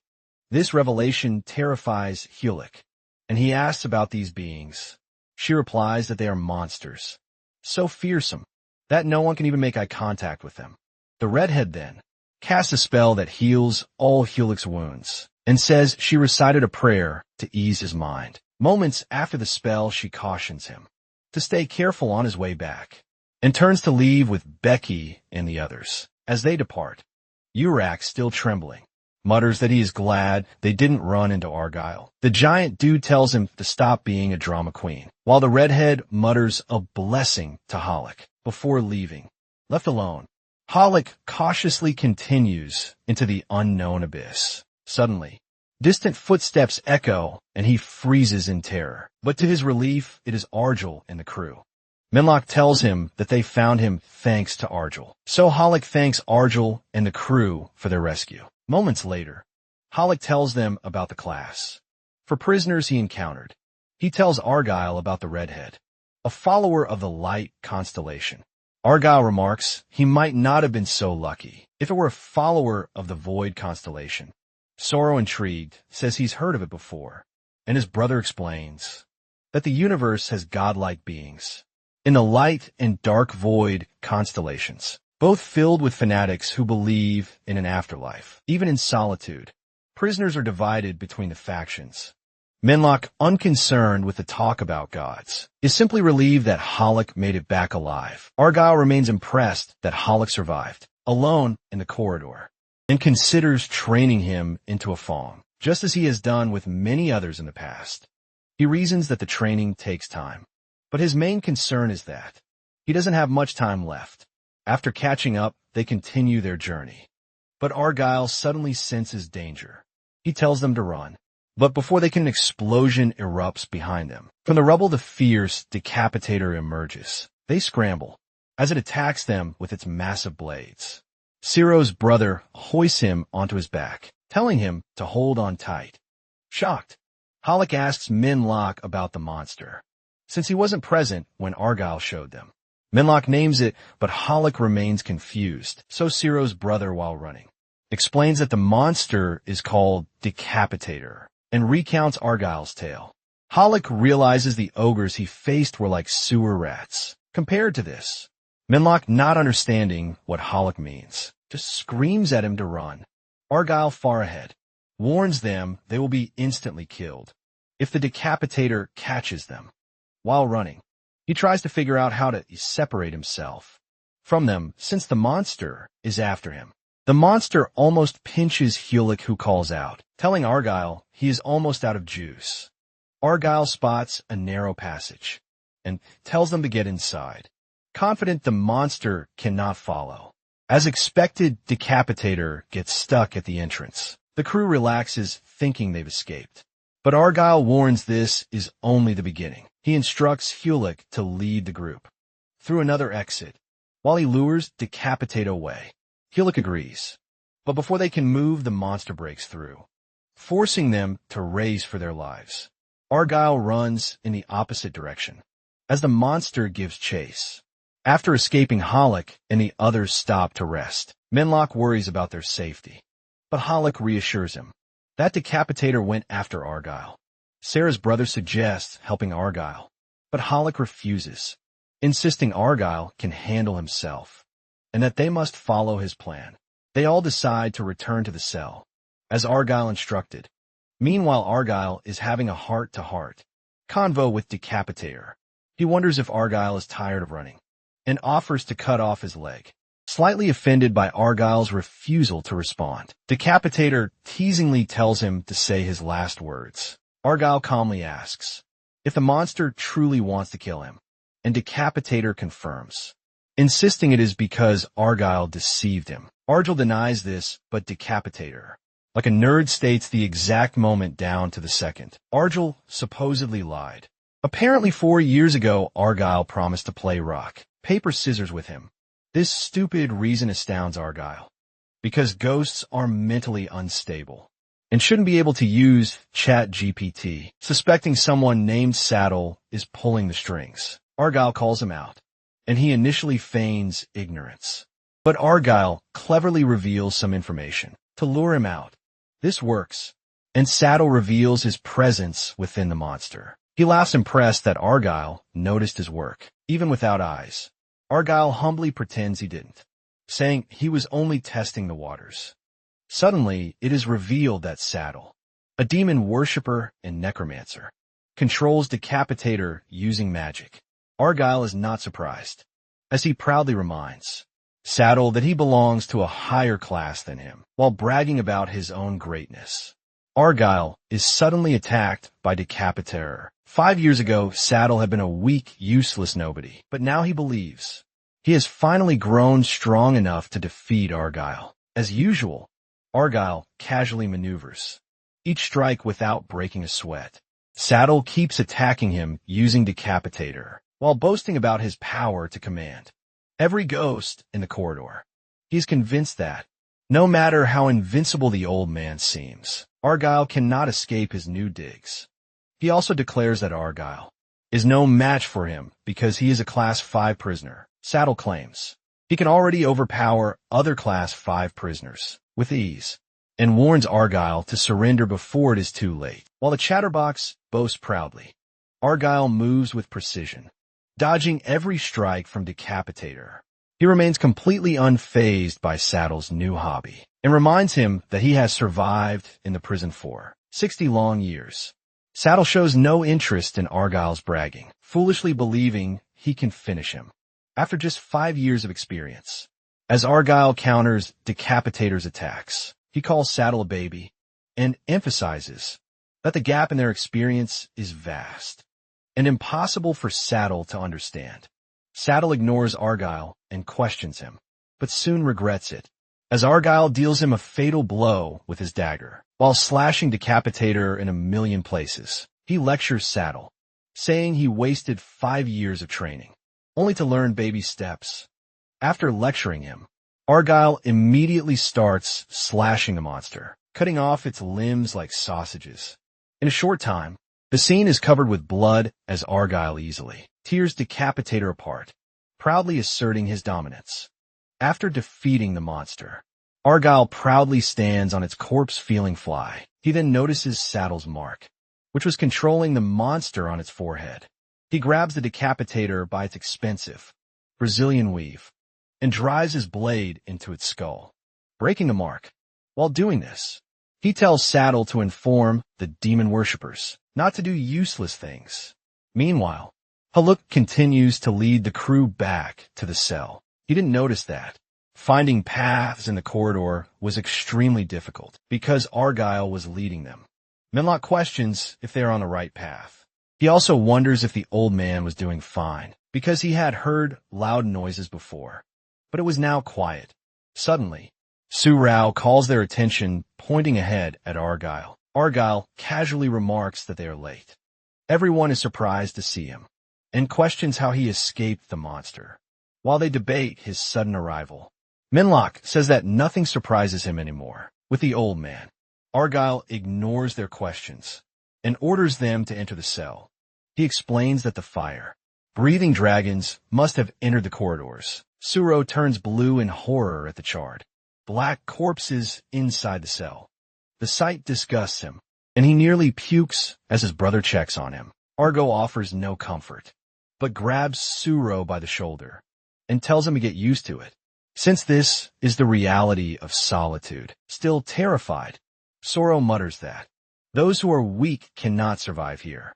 This revelation terrifies Hewlick, and he asks about these beings. She replies that they are monsters, so fearsome that no one can even make eye contact with them. The redhead then casts a spell that heals all Hewlick's wounds and says she recited a prayer to ease his mind. Moments after the spell, she cautions him to stay careful on his way back and turns to leave with Becky and the others. As they depart, Urak, still trembling, mutters that he is glad they didn't run into Argyle. The giant dude tells him to stop being a drama queen, while the redhead mutters a blessing to Hollick before leaving. Left alone, Hollick cautiously continues into the unknown abyss. Suddenly, distant footsteps echo, and he freezes in terror. But to his relief, it is Argyll and the crew. Menlock tells him that they found him thanks to Argyll. So Hollick thanks Argyll and the crew for their rescue. Moments later, Hollick tells them about the class for prisoners he encountered. He tells Argyle about the redhead, a follower of the light constellation. Argyle remarks he might not have been so lucky if it were a follower of the void constellation. Sorrow, intrigued, says he's heard of it before, and his brother explains that the universe has godlike beings in the light and dark void constellations, both filled with fanatics who believe in an afterlife. Even in solitude, prisoners are divided between the factions. Menlock, unconcerned with the talk about gods, is simply relieved that Hollick made it back alive. Argyle remains impressed that Hollick survived, alone in the corridor, and considers training him into a Fong, just as he has done with many others in the past. He reasons that the training takes time, but his main concern is that he doesn't have much time left. After catching up, they continue their journey. But Argyle suddenly senses danger. He tells them to run. But before they can, an explosion erupts behind them. From the rubble, the fierce decapitator emerges. They scramble as it attacks them with its massive blades. Ciro's brother hoists him onto his back, telling him to hold on tight. Shocked, Hollick asks Menlock about the monster, since he wasn't present when Argyle showed them. Menlock names it, but Hollick remains confused, so Ciro's brother, while running, explains that the monster is called Decapitator, and recounts Argyle's tale. Hollick realizes the ogres he faced were like sewer rats compared to this. Menlock, not understanding what Hollick means, just screams at him to run. Argyle, far ahead, warns them they will be instantly killed if the Decapitator catches them. While running, he tries to figure out how to separate himself from them since the monster is after him. The monster almost pinches Hewlick, who calls out, telling Argyle he is almost out of juice. Argyle spots a narrow passage and tells them to get inside, confident the monster cannot follow. As expected, Decapitator gets stuck at the entrance. The crew relaxes, thinking they've escaped. But Argyle warns this is only the beginning. He instructs Hewlick to lead the group through another exit, while he lures Decapitator away. Hewlick agrees, but before they can move, the monster breaks through. forcing them to race for their lives. Argyle runs in the opposite direction, as the monster gives chase. After escaping Hollick and the others stop to rest, Menlock worries about their safety. But Hollick reassures him. That decapitator went after Argyle. Sarah's brother suggests helping Argyle, but Hollick refuses, insisting Argyle can handle himself, and that they must follow his plan. They all decide to return to the cell, as Argyle instructed. Meanwhile, Argyle is having a heart-to-heart convo with Decapitator. He wonders if Argyle is tired of running, and offers to cut off his leg. Slightly offended by Argyle's refusal to respond, Decapitator teasingly tells him to say his last words. Argyle calmly asks if the monster truly wants to kill him, and Decapitator confirms, insisting it is because Argyle deceived him. Argyle denies this, but Decapitator, like a nerd, states the exact moment down to the second. Argyle supposedly lied. Apparently 4 years ago, Argyle promised to play rock, paper, scissors with him. This stupid reason astounds Argyle, because ghosts are mentally unstable and shouldn't be able to use ChatGPT. Suspecting someone named Saddle is pulling the strings, Argyle calls him out, and he initially feigns ignorance. But Argyle cleverly reveals some information to lure him out. This works, and Saddle reveals his presence within the monster. He laughs, impressed that Argyle noticed his work, even without eyes. Argyle humbly pretends he didn't, saying he was only testing the waters. Suddenly, it is revealed that Saddle, a demon worshipper and necromancer, controls Decapitator using magic. Argyle is not surprised, as he proudly reminds Saddle that he belongs to a higher class than him, while bragging about his own greatness. Argyle is suddenly attacked by Decapitator. 5 years ago, Saddle had been a weak, useless nobody, but now he believes he has finally grown strong enough to defeat Argyle. As usual, Argyle casually maneuvers each strike without breaking a sweat. Saddle keeps attacking him using Decapitator, while boasting about his power to command every ghost in the corridor. He's convinced that, no matter how invincible the old man seems, Argyle cannot escape his new digs. He also declares that Argyle is no match for him because he is a Class 5 prisoner. Saddle claims he can already overpower other Class 5 prisoners with ease, and warns Argyle to surrender before it is too late. While the chatterbox boasts proudly, Argyle moves with precision, dodging every strike from Decapitator. He remains completely unfazed by Saddle's new hobby, and reminds him that he has survived in the prison for 60 long years. Saddle shows no interest in Argyle's bragging, foolishly believing he can finish him after just 5 years of experience. As Argyle counters Decapitator's attacks, he calls Saddle a baby and emphasizes that the gap in their experience is vast and impossible for Saddle to understand. Saddle ignores Argyle and questions him, but soon regrets it, as Argyle deals him a fatal blow with his dagger. While slashing Decapitator in a million places, he lectures Saddle, saying he wasted 5 years of training, only to learn baby steps. After lecturing him, Argyle immediately starts slashing the monster, cutting off its limbs like sausages. In a short time, the scene is covered with blood as Argyle easily tears Decapitator apart, proudly asserting his dominance. After defeating the monster, Argyle proudly stands on its corpse-feeling fly. He then notices Saddle's mark, which was controlling the monster on its forehead. He grabs the Decapitator by its expensive Brazilian weave and drives his blade into its skull, breaking the mark. While doing this, he tells Saddle to inform the demon worshippers not to do useless things. Meanwhile, Haluk continues to lead the crew back to the cell. He didn't notice that finding paths in the corridor was extremely difficult because Argyle was leading them. Menlock questions if they are on the right path. He also wonders if the old man was doing fine because he had heard loud noises before, but it was now quiet. Suddenly, Su Rao calls their attention, pointing ahead at Argyle. Argyle casually remarks that they are late. Everyone is surprised to see him and questions how he escaped the monster, while they debate his sudden arrival. Menlock says that nothing surprises him anymore with the old man, Argyle ignores their questions and orders them to enter the cell. He explains that the fire, breathing dragons must have entered the corridors. Suro turns blue in horror at the charred, black corpses inside the cell. The sight disgusts him, and he nearly pukes as his brother checks on him. Argo offers no comfort, but grabs Suro by the shoulder and tells him to get used to it. Since this is the reality of solitude, still terrified, Suro mutters that those who are weak cannot survive here.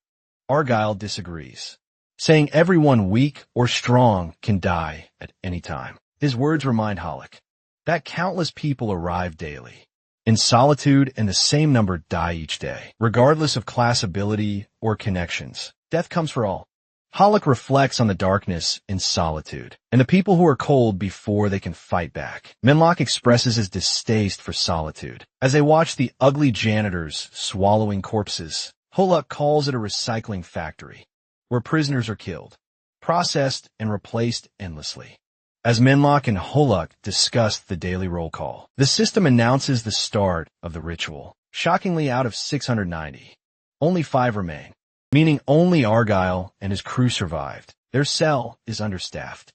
Argyle disagrees, saying everyone weak or strong can die at any time. His words remind Halleck that countless people arrive daily in solitude and the same number die each day, regardless of class ability or connections. Death comes for all. Halleck reflects on the darkness in solitude and the people who are cold before they can fight back. Menlock expresses his distaste for solitude as they watch the ugly janitors swallowing corpses. Halleck calls it a recycling factory where prisoners are killed, processed, and replaced endlessly. As Menlock and Halleck discuss the daily roll call, the system announces the start of the ritual. Shockingly, out of 690, only 5 remain, meaning only Argyle and his crew survived. Their cell is understaffed,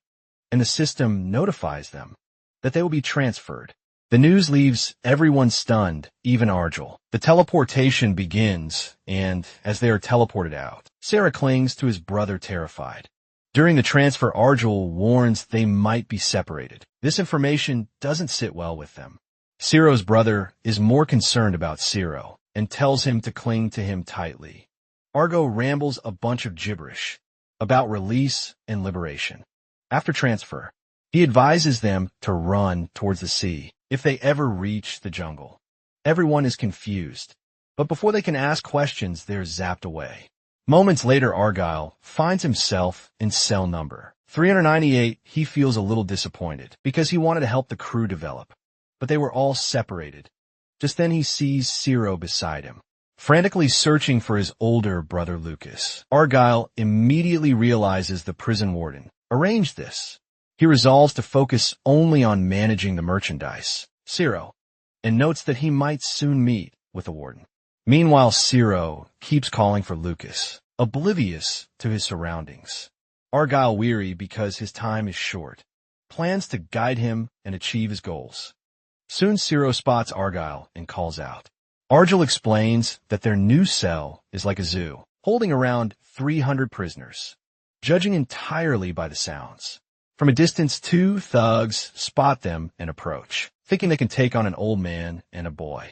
and the system notifies them that they will be transferred. The news leaves everyone stunned, even Argyle. The teleportation begins, and as they are teleported out, Sarah clings to his brother terrified. During the transfer, Argyle warns they might be separated. This information doesn't sit well with them. Ciro's brother is more concerned about Ciro and tells him to cling to him tightly. Argo rambles a bunch of gibberish about release and liberation. After transfer, he advises them to run towards the sea if they ever reach the jungle. Everyone is confused, but before they can ask questions, they're zapped away. Moments later, Argyle finds himself in cell number 398. He feels a little disappointed because he wanted to help the crew develop, but they were all separated. Just then he sees Ciro beside him, frantically searching for his older brother Lucas. Argyle immediately realizes the prison warden arranged this. He resolves to focus only on managing the merchandise, Ciro, and notes that he might soon meet with the warden. Meanwhile, Ciro keeps calling for Lucas, oblivious to his surroundings. Argyle, weary because his time is short, plans to guide him and achieve his goals. Soon Ciro spots Argyle and calls out. Argyle explains that their new cell is like a zoo, holding around 300 prisoners, judging entirely by the sounds. From a distance, 2 thugs spot them and approach, thinking they can take on an old man and a boy.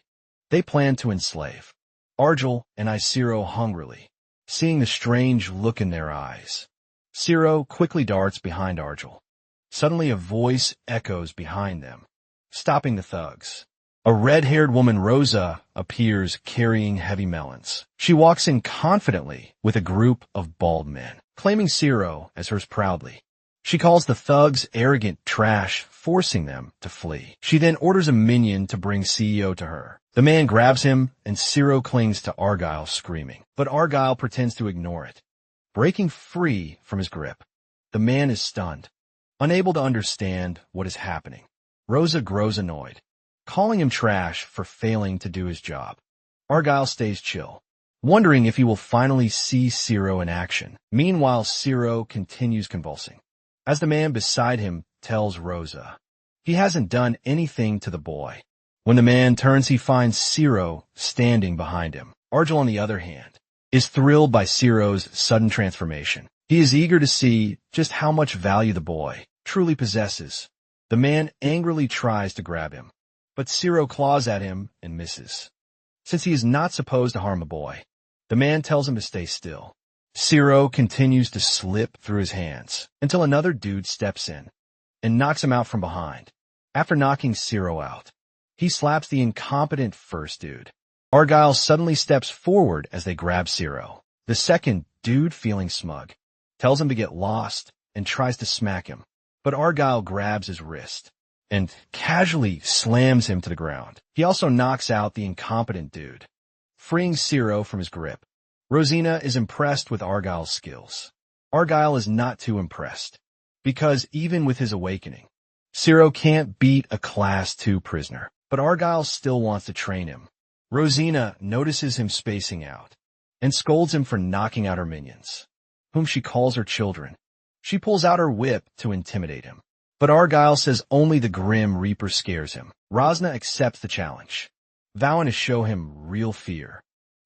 They plan to enslave. Argyle and eyes Ciro hungrily, seeing the strange look in their eyes. Ciro quickly darts behind Argyle. Suddenly a voice echoes behind them, stopping the thugs. A red-haired woman, Rosa, appears carrying heavy melons. She walks in confidently with a group of bald men, claiming Ciro as hers proudly. She calls the thugs arrogant trash, forcing them to flee. She then orders a minion to bring CEO to her. The man grabs him, and Ciro clings to Argyle, screaming. But Argyle pretends to ignore it, breaking free from his grip. The man is stunned, unable to understand what is happening. Rosa grows annoyed, calling him trash for failing to do his job. Argyle stays chill, wondering if he will finally see Ciro in action. Meanwhile, Ciro continues convulsing, as the man beside him tells Rosa he hasn't done anything to the boy. When the man turns, he finds Ciro standing behind him. Argyle, on the other hand, is thrilled by Ciro's sudden transformation. He is eager to see just how much value the boy truly possesses. The man angrily tries to grab him, but Ciro claws at him and misses. Since he is not supposed to harm a boy, the man tells him to stay still. Ciro continues to slip through his hands until another dude steps in and knocks him out from behind. After knocking Ciro out, he slaps the incompetent first dude. Argyle suddenly steps forward as they grab Ciro. The second dude, feeling smug, tells him to get lost and tries to smack him, but Argyle grabs his wrist and casually slams him to the ground. He also knocks out the incompetent dude, freeing Ciro from his grip. Rosina is impressed with Argyle's skills. Argyle is not too impressed, because even with his awakening, Ciro can't beat a Class 2 prisoner. But Argyle still wants to train him. Rosina notices him spacing out and scolds him for knocking out her minions, whom she calls her children. She pulls out her whip to intimidate him, but Argyle says only the Grim Reaper scares him. Rosna accepts the challenge, vowing to show him real fear.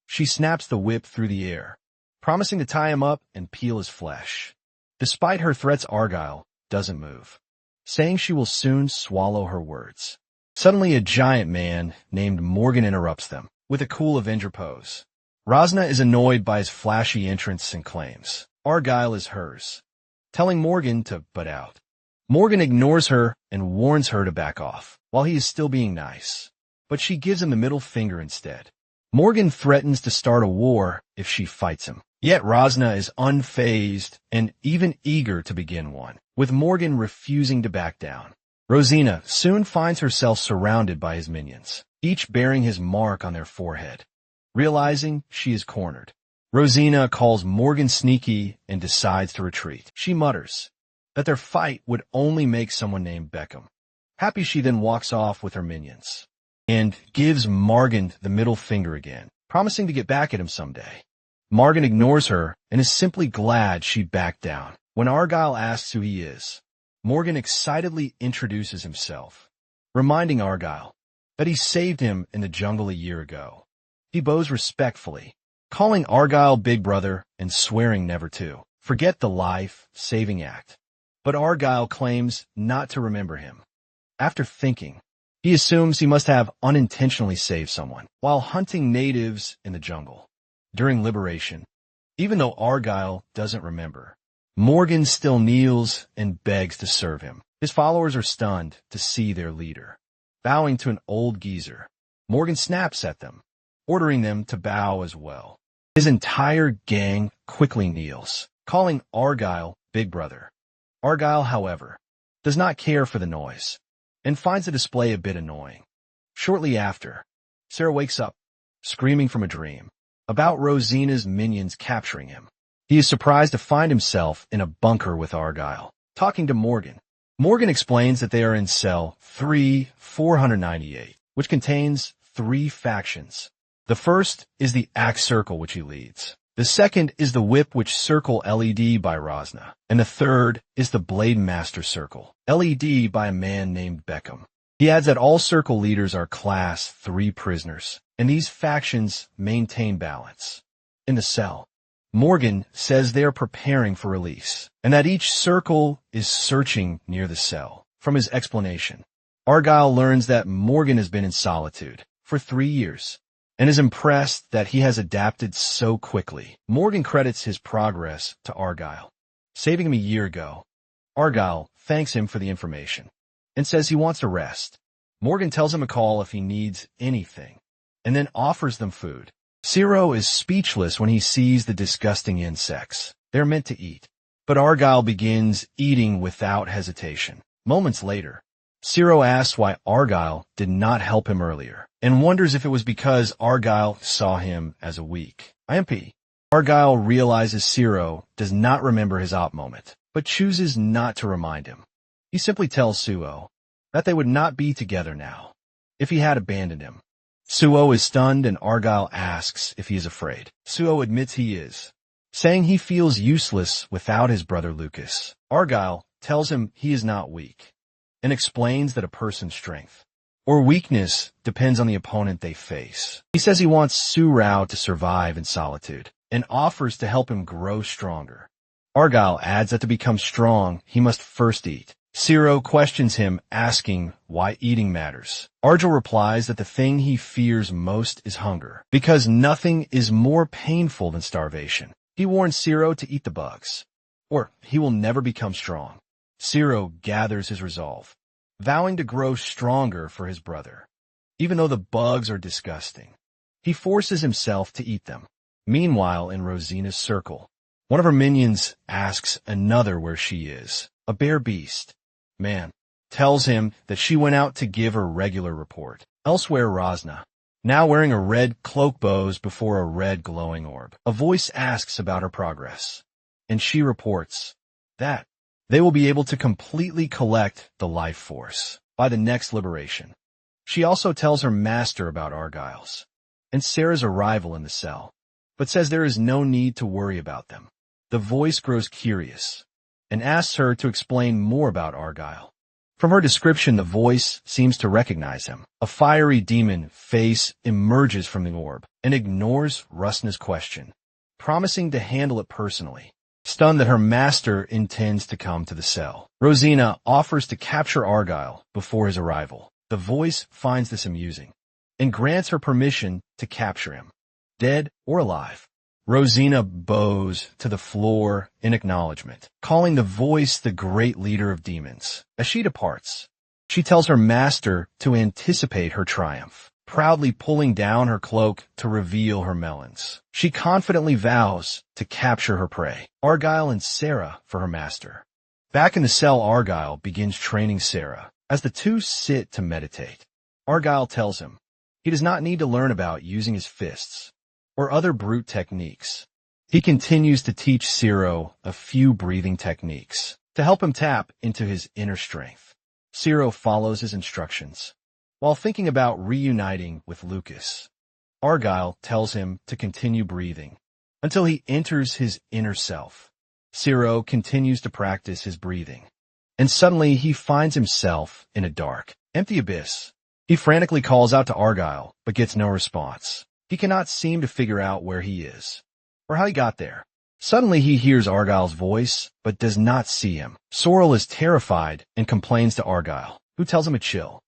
She snaps the whip through the air, promising to tie him up and peel his flesh. Despite her threats, Argyle doesn't move, saying she will soon swallow her words. Suddenly, a giant man named Morgan interrupts them with a cool Avenger pose. Rosna is annoyed by his flashy entrance and claims Argyle is hers, telling Morgan to butt out. Morgan ignores her and warns her to back off, while he is still being nice. But she gives him the middle finger instead. Morgan threatens to start a war if she fights him. Yet Rosna is unfazed and even eager to begin one, with Morgan refusing to back down. Rosina soon finds herself surrounded by his minions, each bearing his mark on their forehead. Realizing she is cornered, Rosina calls Morgan sneaky and decides to retreat. She mutters that their fight would only make someone named Beckham happy. She then walks off with her minions and gives Morgan the middle finger again, promising to get back at him someday. Morgan ignores her and is simply glad she backed down. When Argyle asks who he is, Morgan excitedly introduces himself, reminding Argyle that he saved him in the jungle a year ago. He bows respectfully, calling Argyle Big Brother and swearing never to forget the life-saving act. But Argyle claims not to remember him. After thinking, he assumes he must have unintentionally saved someone while hunting natives in the jungle during liberation. Even though Argyle doesn't remember, Morgan still kneels and begs to serve him. His followers are stunned to see their leader bowing to an old geezer. Morgan snaps at them, ordering them to bow as well. His entire gang quickly kneels, calling Argyle Big Brother. Argyle, however, does not care for the noise and finds the display a bit annoying. Shortly after, Sarah wakes up, screaming from a dream about Rosina's minions capturing him. He is surprised to find himself in a bunker with Argyle, talking to Morgan. Morgan explains that they are in cell 3-498, which contains 3 factions. The first is the Axe Circle, which he leads. The second is the Whip Which Circle LED by Rosna. And the third is the Blade Master Circle, LED by a man named Beckham. He adds that all circle leaders are Class 3 prisoners, and these factions maintain balance. In the cell, Morgan says they are preparing for release, and that each circle is searching near the cell. From his explanation, Argyle learns that Morgan has been in solitude for 3 years, and is impressed that he has adapted so quickly. Morgan credits his progress to Argyle, saving him a year ago. Argyle thanks him for the information and says he wants to rest. Morgan tells him to call if he needs anything, and then offers them food. Ciro is speechless when he sees the disgusting insects. They're meant to eat, but Argyle begins eating without hesitation. Moments later, Ciro asks why Argyle did not help him earlier, and wonders if it was because Argyle saw him as a weak IMP. Argyle realizes Ciro does not remember his op moment, but chooses not to remind him. He simply tells Suo that they would not be together now if he had abandoned him. Suo is stunned and Argyle asks if he is afraid. Suo admits he is, saying he feels useless without his brother Lucas. Argyle tells him he is not weak, and explains that a person's strength or weakness depends on the opponent they face. He says he wants Surao to survive in solitude and offers to help him grow stronger. Argyle adds that to become strong, he must first eat. Ciro questions him, asking why eating matters. Argyle replies that the thing he fears most is hunger, because nothing is more painful than starvation. He warns Ciro to eat the bugs, or he will never become strong. Ciro gathers his resolve, vowing to grow stronger for his brother. Even though the bugs are disgusting, he forces himself to eat them. Meanwhile, in Rosina's circle, one of her minions asks another where she is. A bare beast man tells him that she went out to give her regular report. Elsewhere, Rosna, now wearing a red cloak, bows before a red glowing orb. A voice asks about her progress, and she reports that they will be able to completely collect the life force by the next liberation. She also tells her master about Argyle's and Sarah's arrival in the cell, but says there is no need to worry about them. The voice grows curious and asks her to explain more about Argyle. From her description, the voice seems to recognize him. A fiery demon face emerges from the orb and ignores Rusna's question, promising to handle it personally. Stunned that her master intends to come to the cell, Rosina offers to capture Argyle before his arrival. The voice finds this amusing and grants her permission to capture him, dead or alive. Rosina bows to the floor in acknowledgement, calling the voice the great leader of demons. As she departs, she tells her master to anticipate her triumph, proudly pulling down her cloak to reveal her melons. She confidently vows to capture her prey, Argyle and Sarah, for her master. Back in the cell, Argyle begins training Sarah. As the two sit to meditate, Argyle tells him he does not need to learn about using his fists or other brute techniques. He continues to teach Ciro a few breathing techniques to help him tap into his inner strength. Ciro follows his instructions. While thinking about reuniting with Lucas, Argyle tells him to continue breathing until he enters his inner self. Ciro continues to practice his breathing, and suddenly he finds himself in a dark, empty abyss. He frantically calls out to Argyle, but gets no response. He cannot seem to figure out where he is, or how he got there. Suddenly he hears Argyle's voice, but does not see him. Sorrel is terrified and complains to Argyle, who tells him to chill,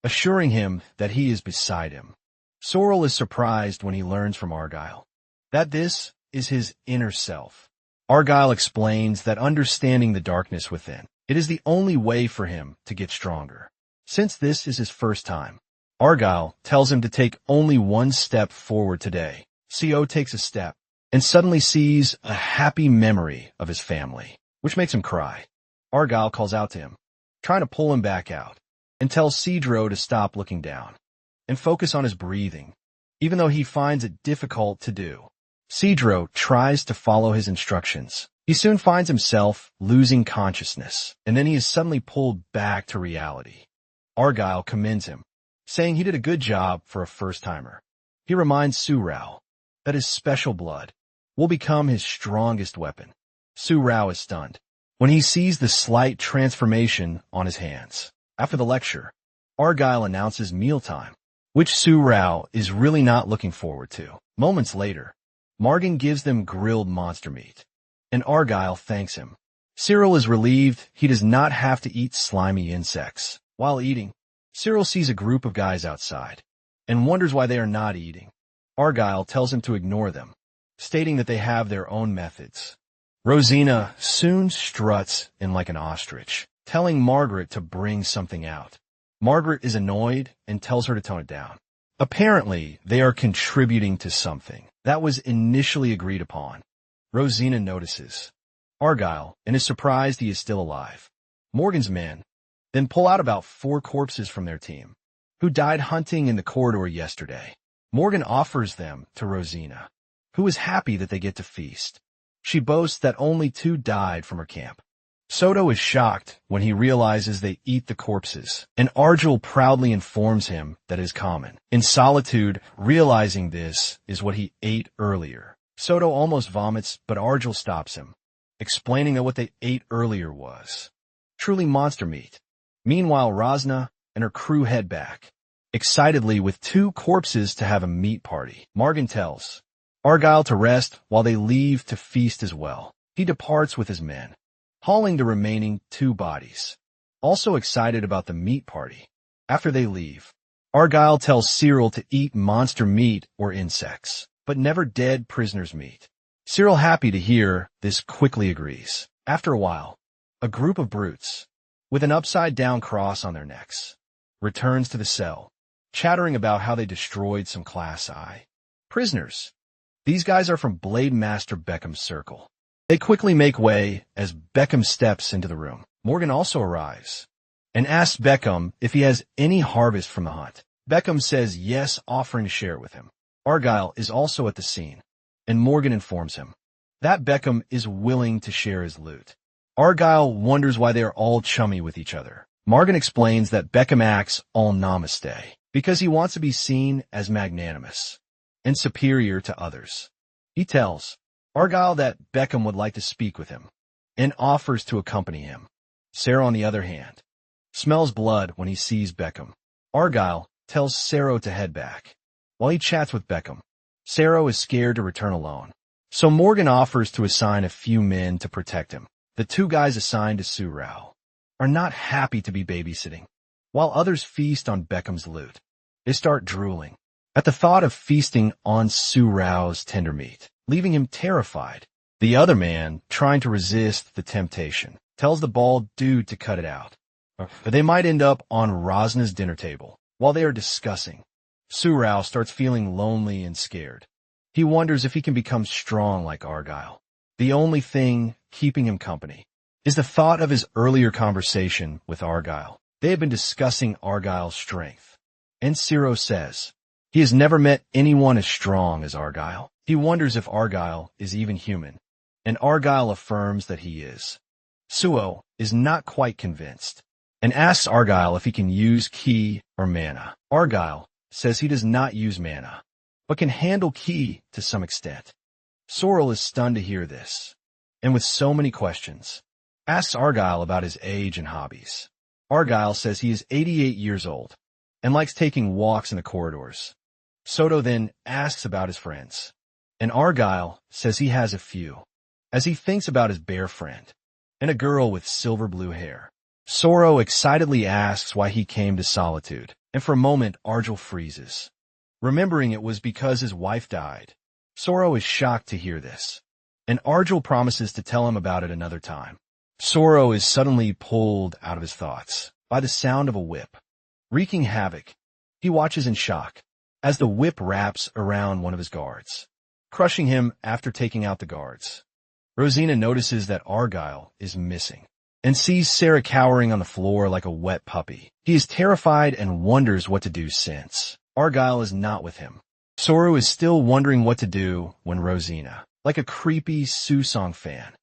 assuring him that he is beside him. Sorrel is surprised when he learns from Argyle that this is his inner self. Argyle explains that understanding the darkness within, it is the only way for him to get stronger. Since this is his first time, Argyle tells him to take only one step forward today. Co takes a step and suddenly sees a happy memory of his family, which makes him cry. Argyle calls out to him, trying to pull him back out, and tells Cedro to stop looking down and focus on his breathing, even though he finds it difficult to do. Cedro tries to follow his instructions. He soon finds himself losing consciousness, and then he is suddenly pulled back to reality. Argyle commends him, saying he did a good job for a first-timer. He reminds Surao that his special blood will become his strongest weapon. Surao is stunned when he sees the slight transformation on his hands. After the lecture, Argyle announces mealtime, which Surao is really not looking forward to. Moments later, Morgan gives them grilled monster meat, and Argyle thanks him. Cyril is relieved he does not have to eat slimy insects. While eating, Cyril sees a group of guys outside and wonders why they are not eating. Argyle tells him to ignore them, stating that they have their own methods. Rosina soon struts in like an ostrich, telling Margaret to bring something out. Margaret is annoyed and tells her to tone it down. Apparently, they are contributing to something that was initially agreed upon. Rosina notices Argyle and is surprised he is still alive. Morgan's men then pull out about 4 corpses from their team, who died hunting in the corridor yesterday. Morgan offers them to Rosina, who is happy that they get to feast. She boasts that only 2 died from her camp. Soto is shocked when he realizes they eat the corpses, and Argyle proudly informs him that it is common. In solitude, realizing this is what he ate earlier, Soto almost vomits, but Argyle stops him, explaining that what they ate earlier was truly monster meat. Meanwhile, Rosna and her crew head back, excitedly with 2 corpses to have a meat party. Morgan tells Argyle to rest while they leave to feast as well. He departs with his men, hauling the remaining 2 bodies, also excited about the meat party. After they leave, Argyle tells Cyril to eat monster meat or insects, but never dead prisoners' meat. Cyril, happy to hear this, quickly agrees. After a while, a group of brutes, with an upside-down cross on their necks, returns to the cell, chattering about how they destroyed some Class I prisoners. These guys are from Blade Master Beckham's circle. They quickly make way as Beckham steps into the room. Morgan also arrives and asks Beckham if he has any harvest from the hunt. Beckham says yes, offering to share it with him. Argyle is also at the scene, and Morgan informs him that Beckham is willing to share his loot. Argyle wonders why they are all chummy with each other. Morgan explains that Beckham acts all namaste because he wants to be seen as magnanimous. and superior to others. He tells Argyle that Beckham would like to speak with him and offers to accompany him. Sarah, on the other hand, smells blood when he sees Beckham. Argyle tells Sarah to head back. While he chats with Beckham, Sarah is scared to return alone. So Morgan offers to assign a few men to protect him. The two guys assigned to Surao are not happy to be babysitting, while others feast on Beckham's loot. They start drooling at the thought of feasting on Surao's tender meat, leaving him terrified. The other man, trying to resist the temptation, tells the bald dude to cut it out. But they might end up on Rosna's dinner table. While they are discussing, Surao starts feeling lonely and scared. He wonders if he can become strong like Argyle. The only thing keeping him company is the thought of his earlier conversation with Argyle. They have been discussing Argyle's strength, and Ciro says he has never met anyone as strong as Argyle. He wonders if Argyle is even human, and Argyle affirms that he is. Suo is not quite convinced and asks Argyle if he can use ki or mana. Argyle says he does not use mana, but can handle ki to some extent. Sorrel is stunned to hear this, and with so many questions, asks Argyle about his age and hobbies. Argyle says he is 88 years old and likes taking walks in the corridors. Soto then asks about his friends, and Argyle says he has a few, as he thinks about his bear friend and a girl with silver blue hair. Soro excitedly asks why he came to Solitude, and for a moment Argyle freezes, remembering it was because his wife died. Soro is shocked to hear this, and Argyle promises to tell him about it another time. Soro is suddenly pulled out of his thoughts by the sound of a whip. Wreaking havoc, he watches in shock as the whip wraps around one of his guards, crushing him after taking out the guards. Rosina notices that Argyle is missing and sees Sarah cowering on the floor like a wet puppy. He is terrified and wonders what to do since Argyle is not with him. Soru is still wondering what to do when Rosina, like a creepy Susong fan,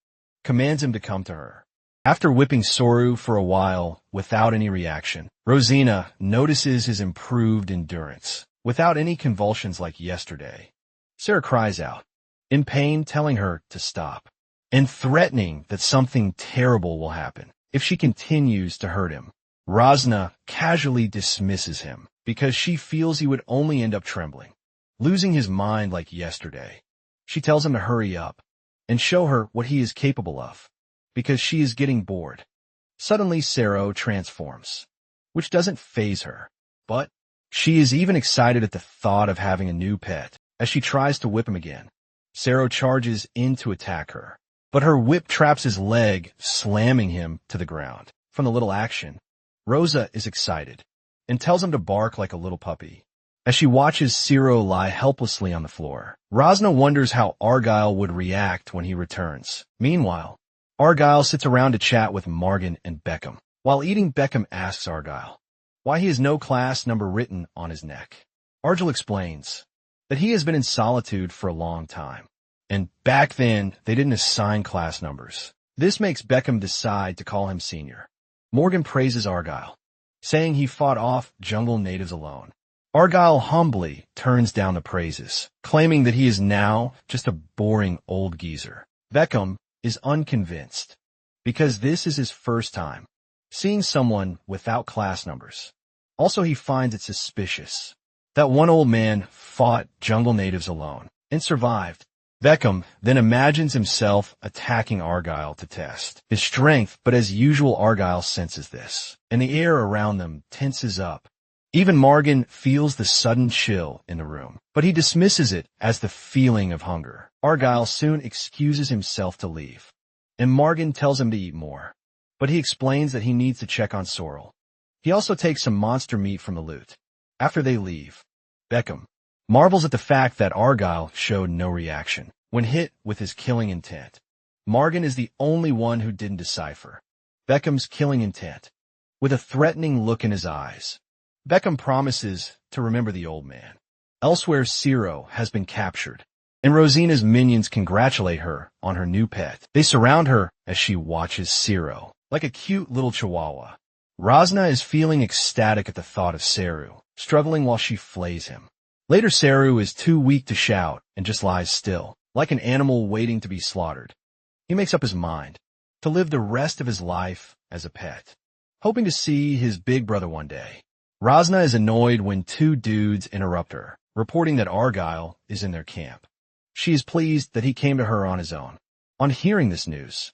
commands him to come to her. After whipping Soru for a while without any reaction, Rosina notices his improved endurance, without any convulsions like yesterday. Sarah cries out, in pain, telling her to stop, and threatening that something terrible will happen if she continues to hurt him. Rosna casually dismisses him because she feels he would only end up trembling, losing his mind like yesterday. She tells him to hurry up and show her what he is capable of, because she is getting bored. Suddenly, Sero transforms, which doesn't faze her, but she is even excited at the thought of having a new pet as she tries to whip him again. Sero charges in to attack her, but her whip traps his leg, slamming him to the ground. From the little action, Rosa is excited and tells him to bark like a little puppy. As she watches Ciro lie helplessly on the floor, Rosna wonders how Argyle would react when he returns. Meanwhile, Argyle sits around to chat with Morgan and Beckham. While eating, Beckham asks Argyle why he has no class number written on his neck. Argyle explains that he has been in Solitude for a long time, and back then they didn't assign class numbers. This makes Beckham decide to call him senior. Morgan praises Argyle, saying he fought off jungle natives alone. Argyle humbly turns down the praises, claiming that he is now just a boring old geezer. Beckham is unconvinced, because this is his first time seeing someone without class numbers. Also, he finds it suspicious that one old man fought jungle natives alone and survived. Beckham then imagines himself attacking Argyle to test his strength, but as usual, Argyle senses this, and the air around them tenses up. Even Morgan feels the sudden chill in the room, but he dismisses it as the feeling of hunger. Argyle soon excuses himself to leave, and Morgan tells him to eat more, but he explains that he needs to check on Sorrel. He also takes some monster meat from the loot. After they leave, Beckham marvels at the fact that Argyle showed no reaction when hit with his killing intent. Morgan is the only one who didn't decipher Beckham's killing intent, with a threatening look in his eyes. Beckham promises to remember the old man. Elsewhere, Ciro has been captured, and Rosina's minions congratulate her on her new pet. They surround her as she watches Ciro, like a cute little chihuahua. Rosna is feeling ecstatic at the thought of Seru, struggling while she flays him. Later, Saru is too weak to shout and just lies still, like an animal waiting to be slaughtered. He makes up his mind to live the rest of his life as a pet, hoping to see his big brother one day. Rosna is annoyed when two dudes interrupt her, reporting that Argyle is in their camp. She is pleased that he came to her on his own. On hearing this news,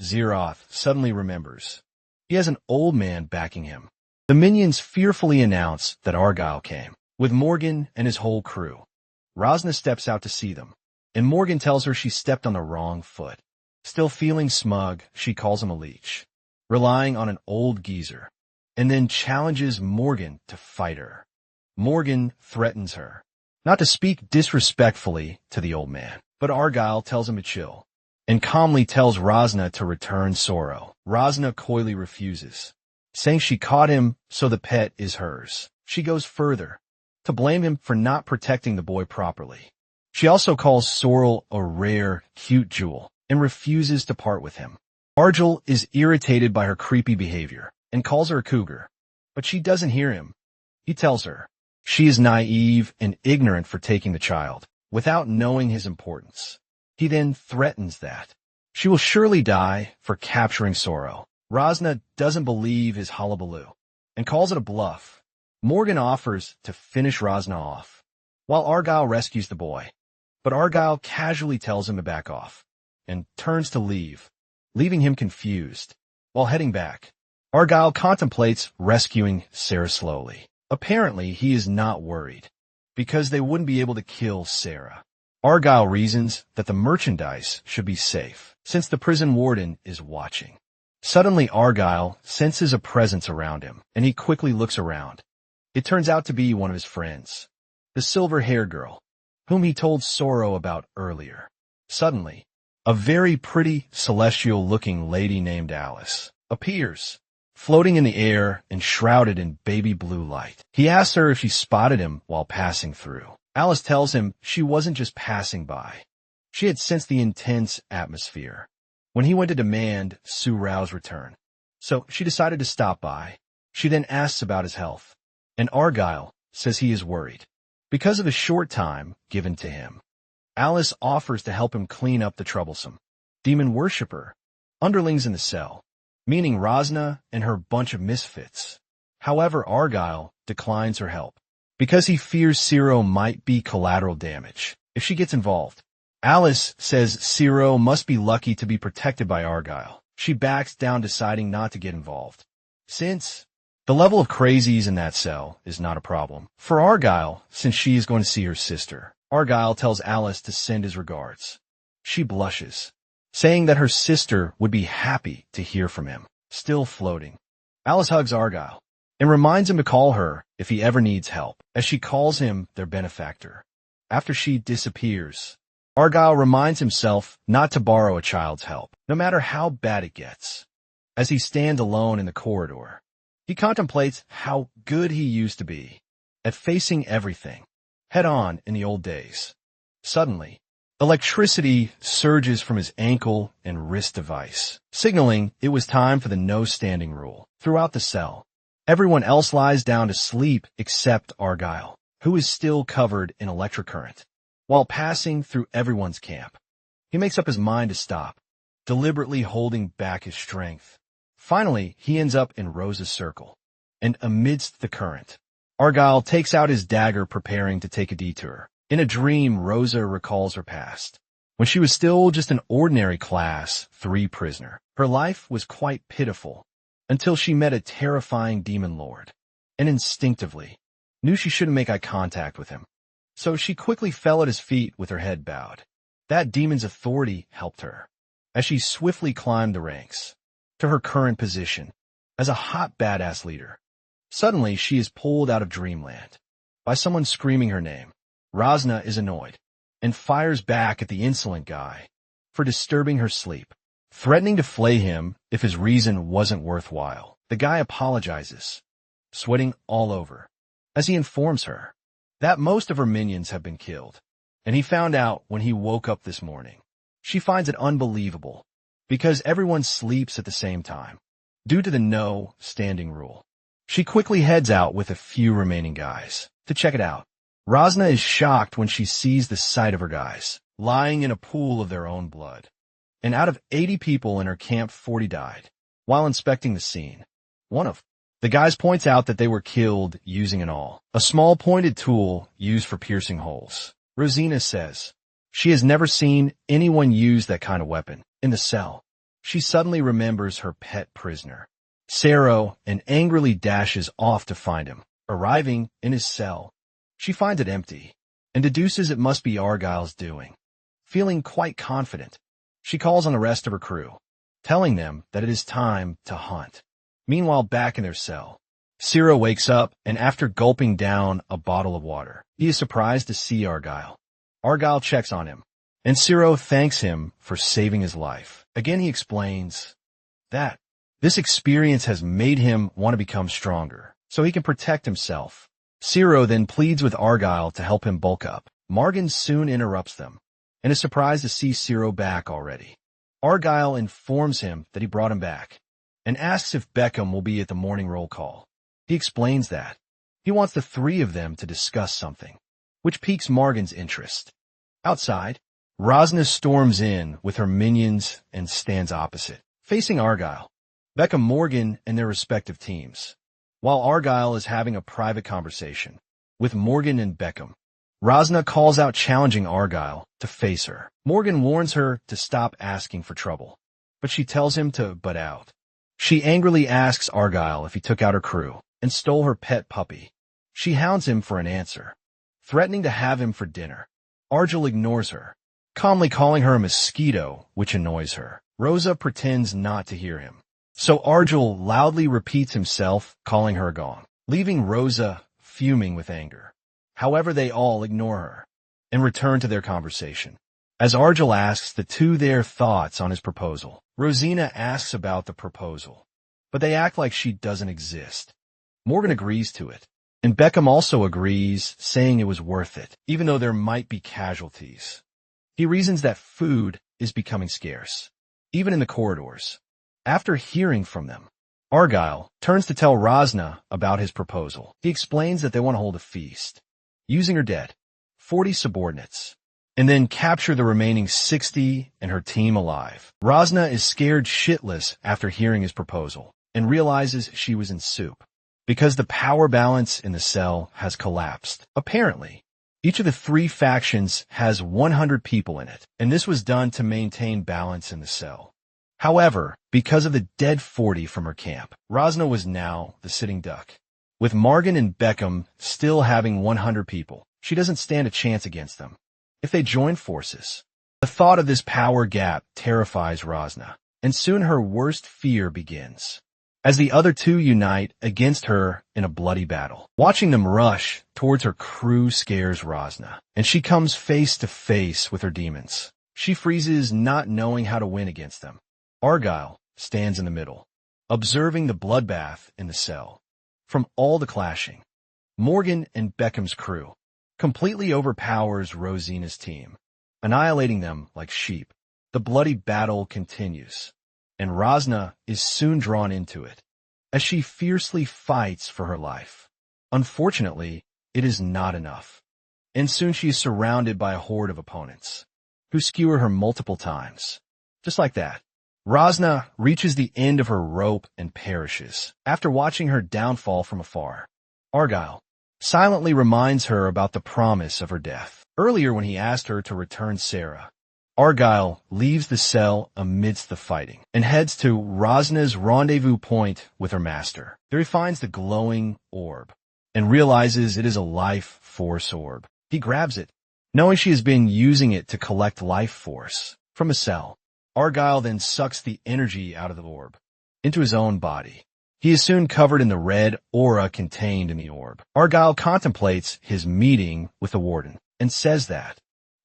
Zeroth suddenly remembers he has an old man backing him. The minions fearfully announce that Argyle came, with Morgan and his whole crew. Rosna steps out to see them, and Morgan tells her she stepped on the wrong foot. Still feeling smug, she calls him a leech, relying on an old geezer, and then challenges Morgan to fight her. Morgan threatens her not to speak disrespectfully to the old man, but Argyle tells him to chill, and calmly tells Rosna to return Sorrow. Rosna coyly refuses, saying she caught him so the pet is hers. She goes further, to blame him for not protecting the boy properly. She also calls Sorrel a rare, cute jewel, and refuses to part with him. Argyle is irritated by her creepy behavior, and calls her a cougar, but she doesn't hear him. He tells her she is naive and ignorant for taking the child, without knowing his importance. He then threatens that she will surely die for capturing Sorrow. Rosna doesn't believe his hullabaloo, and calls it a bluff. Morgan offers to finish Rosna off, while Argyle rescues the boy, but Argyle casually tells him to back off, and turns to leave, leaving him confused. While heading back, Argyle contemplates rescuing Sarah slowly. Apparently, he is not worried, because they wouldn't be able to kill Sarah. Argyle reasons that the merchandise should be safe, since the prison warden is watching. Suddenly, Argyle senses a presence around him, and he quickly looks around. It turns out to be one of his friends, the silver-haired girl, whom he told Sorrow about earlier. Suddenly, a very pretty, celestial-looking lady named Alice appears, floating in the air and shrouded in baby blue light. He asks her if she spotted him while passing through. Alice tells him she wasn't just passing by. She had sensed the intense atmosphere when he went to demand Su Rao's return, so she decided to stop by. She then asks about his health, and Argyle says he is worried because of the short time given to him. Alice offers to help him clean up the troublesome demon worshipper underlings in the cell, meaning Rosna and her bunch of misfits. However, Argyle declines her help because he fears Ciro might be collateral damage if she gets involved. Alice says Ciro must be lucky to be protected by Argyle. She backs down, deciding not to get involved, since the level of crazies in that cell is not a problem for Argyle, since she is going to see her sister. Argyle tells Alice to send his regards. She blushes, saying that her sister would be happy to hear from him. Still floating, Alice hugs Argyle and reminds him to call her if he ever needs help, as she calls him their benefactor. After she disappears, Argyle reminds himself not to borrow a child's help, no matter how bad it gets. As he stands alone in the corridor, he contemplates how good he used to be at facing everything head-on in the old days. Suddenly, electricity surges from his ankle and wrist device, signaling it was time for the no-standing rule. Throughout the cell, everyone else lies down to sleep except Argyle, who is still covered in electric current. While passing through everyone's camp, he makes up his mind to stop, deliberately holding back his strength. Finally, he ends up in Rosa's circle, and amidst the current, Argyle takes out his dagger, preparing to take a detour. In a dream, Rosa recalls her past, when she was still just an ordinary Class 3 prisoner. Her life was quite pitiful, until she met a terrifying demon lord, and instinctively knew she shouldn't make eye contact with him. So she quickly fell at his feet with her head bowed. That demon's authority helped her, as she swiftly climbed the ranks to her current position as a hot badass leader. Suddenly, she is pulled out of dreamland by someone screaming her name. Rosna is annoyed and fires back at the insolent guy for disturbing her sleep, threatening to flay him if his reason wasn't worthwhile. The guy apologizes, sweating all over, as he informs her that most of her minions have been killed, and he found out when he woke up this morning. She finds it unbelievable, because everyone sleeps at the same time, due to the no-standing rule. She quickly heads out with a few remaining guys to check it out. Rosna is shocked when she sees the sight of her guys, lying in a pool of their own blood. And out of 80 people in her camp, 40 died. While inspecting the scene, one of the guys points out that they were killed using an awl, a small pointed tool used for piercing holes. Rosina says she has never seen anyone use that kind of weapon. In the cell, she suddenly remembers her pet prisoner, Sero, and angrily dashes off to find him. Arriving in his cell, she finds it empty and deduces it must be Argyle's doing. Feeling quite confident, she calls on the rest of her crew, telling them that it is time to hunt. Meanwhile, back in their cell, Sero wakes up, and after gulping down a bottle of water, he is surprised to see Argyle. Argyle checks on him, and Sero thanks him for saving his life. Again, he explains that this experience has made him want to become stronger, so he can protect himself. Sero then pleads with Argyle to help him bulk up. Morgan soon interrupts them, and is surprised to see Sero back already. Argyle informs him that he brought him back, and asks if Beckham will be at the morning roll call. He explains that he wants the three of them to discuss something, which piques Morgan's interest. Outside, Rosna storms in with her minions and stands opposite, facing Argyle, Beckham, Morgan, and their respective teams. While Argyle is having a private conversation with Morgan and Beckham, Rosna calls out challenging Argyle to face her. Morgan warns her to stop asking for trouble, but she tells him to butt out. She angrily asks Argyle if he took out her crew and stole her pet puppy. She hounds him for an answer, threatening to have him for dinner. Argyle ignores her, calmly calling her a mosquito, which annoys her. Rosa pretends not to hear him, so Argyle loudly repeats himself, calling her a gong, leaving Rosa fuming with anger. However, they all ignore her and return to their conversation. As Argyle asks the two their thoughts on his proposal, Rosina asks about the proposal, but they act like she doesn't exist. Morgan agrees to it, and Beckham also agrees, saying it was worth it, even though there might be casualties. He reasons that food is becoming scarce, even in the corridors. After hearing from them, Argyle turns to tell Rosna about his proposal. He explains that they want to hold a feast, using her dead 40 subordinates, and then capture the remaining 60 and her team alive. Rosna is scared shitless after hearing his proposal and realizes she was in soup because the power balance in the cell has collapsed. Apparently, each of the three factions has 100 people in it, and this was done to maintain balance in the cell. However, because of the dead 40 from her camp, Rosna was now the sitting duck. With Morgan and Beckham still having 100 people, she doesn't stand a chance against them if they join forces. The thought of this power gap terrifies Rosna, and soon her worst fear begins, as the other two unite against her in a bloody battle. Watching them rush towards her crew scares Rosna, and she comes face to face with her demons. She freezes, not knowing how to win against them. Argyle stands in the middle, observing the bloodbath in the cell. From all the clashing, Morgan and Beckham's crew completely overpowers Rosina's team, annihilating them like sheep. The bloody battle continues, and Rosna is soon drawn into it, as she fiercely fights for her life. Unfortunately, it is not enough, and soon she is surrounded by a horde of opponents, who skewer her multiple times. Just like that, Rosna reaches the end of her rope and perishes. After watching her downfall from afar, Argyle silently reminds her about the promise of her death. Earlier, when he asked her to return Sarah, Argyle leaves the cell amidst the fighting and heads to Rosna's rendezvous point with her master. There he finds the glowing orb and realizes it is a life force orb. He grabs it, knowing she has been using it to collect life force from a cell. Argyle then sucks the energy out of the orb into his own body. He is soon covered in the red aura contained in the orb. Argyle contemplates his meeting with the warden and says that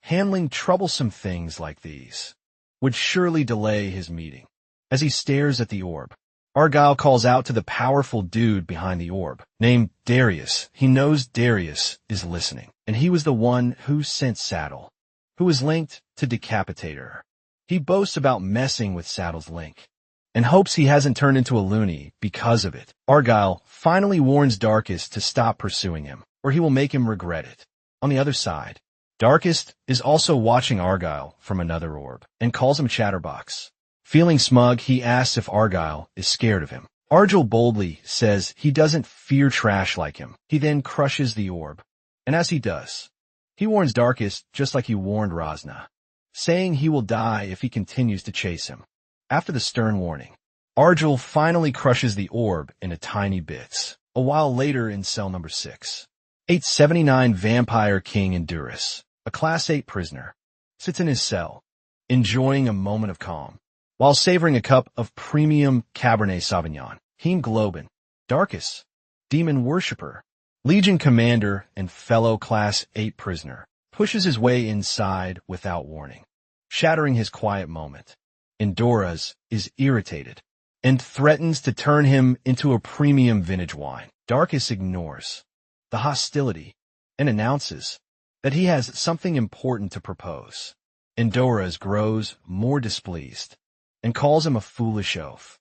handling troublesome things like these would surely delay his meeting. As he stares at the orb, Argyle calls out to the powerful dude behind the orb, named Darius. He knows Darius is listening, and he was the one who sent Saddle, who was linked to decapitate her. He boasts about messing with Saddle's link, and hopes he hasn't turned into a loony because of it. Argyle finally warns Darkus to stop pursuing him, or he will make him regret it. On the other side, Darkest is also watching Argyle from another orb and calls him Chatterbox. Feeling smug, he asks if Argyle is scared of him. Argyle boldly says he doesn't fear trash like him. He then crushes the orb, and as he does, he warns Darkest just like he warned Rosna, saying he will die if he continues to chase him. After the stern warning, Argyle finally crushes the orb into tiny bits. A while later in cell number 6, 879 Vampire King Endurus, a Class 8 prisoner, sits in his cell, enjoying a moment of calm, while savoring a cup of premium Cabernet Sauvignon. Hemoglobin, Darkest, demon worshipper, Legion commander and fellow Class 8 prisoner, pushes his way inside without warning, shattering his quiet moment. Endurus is irritated and threatens to turn him into a premium vintage wine. Darkest ignores the hostility and announces that he has something important to propose. Endurus grows more displeased and calls him a foolish oaf.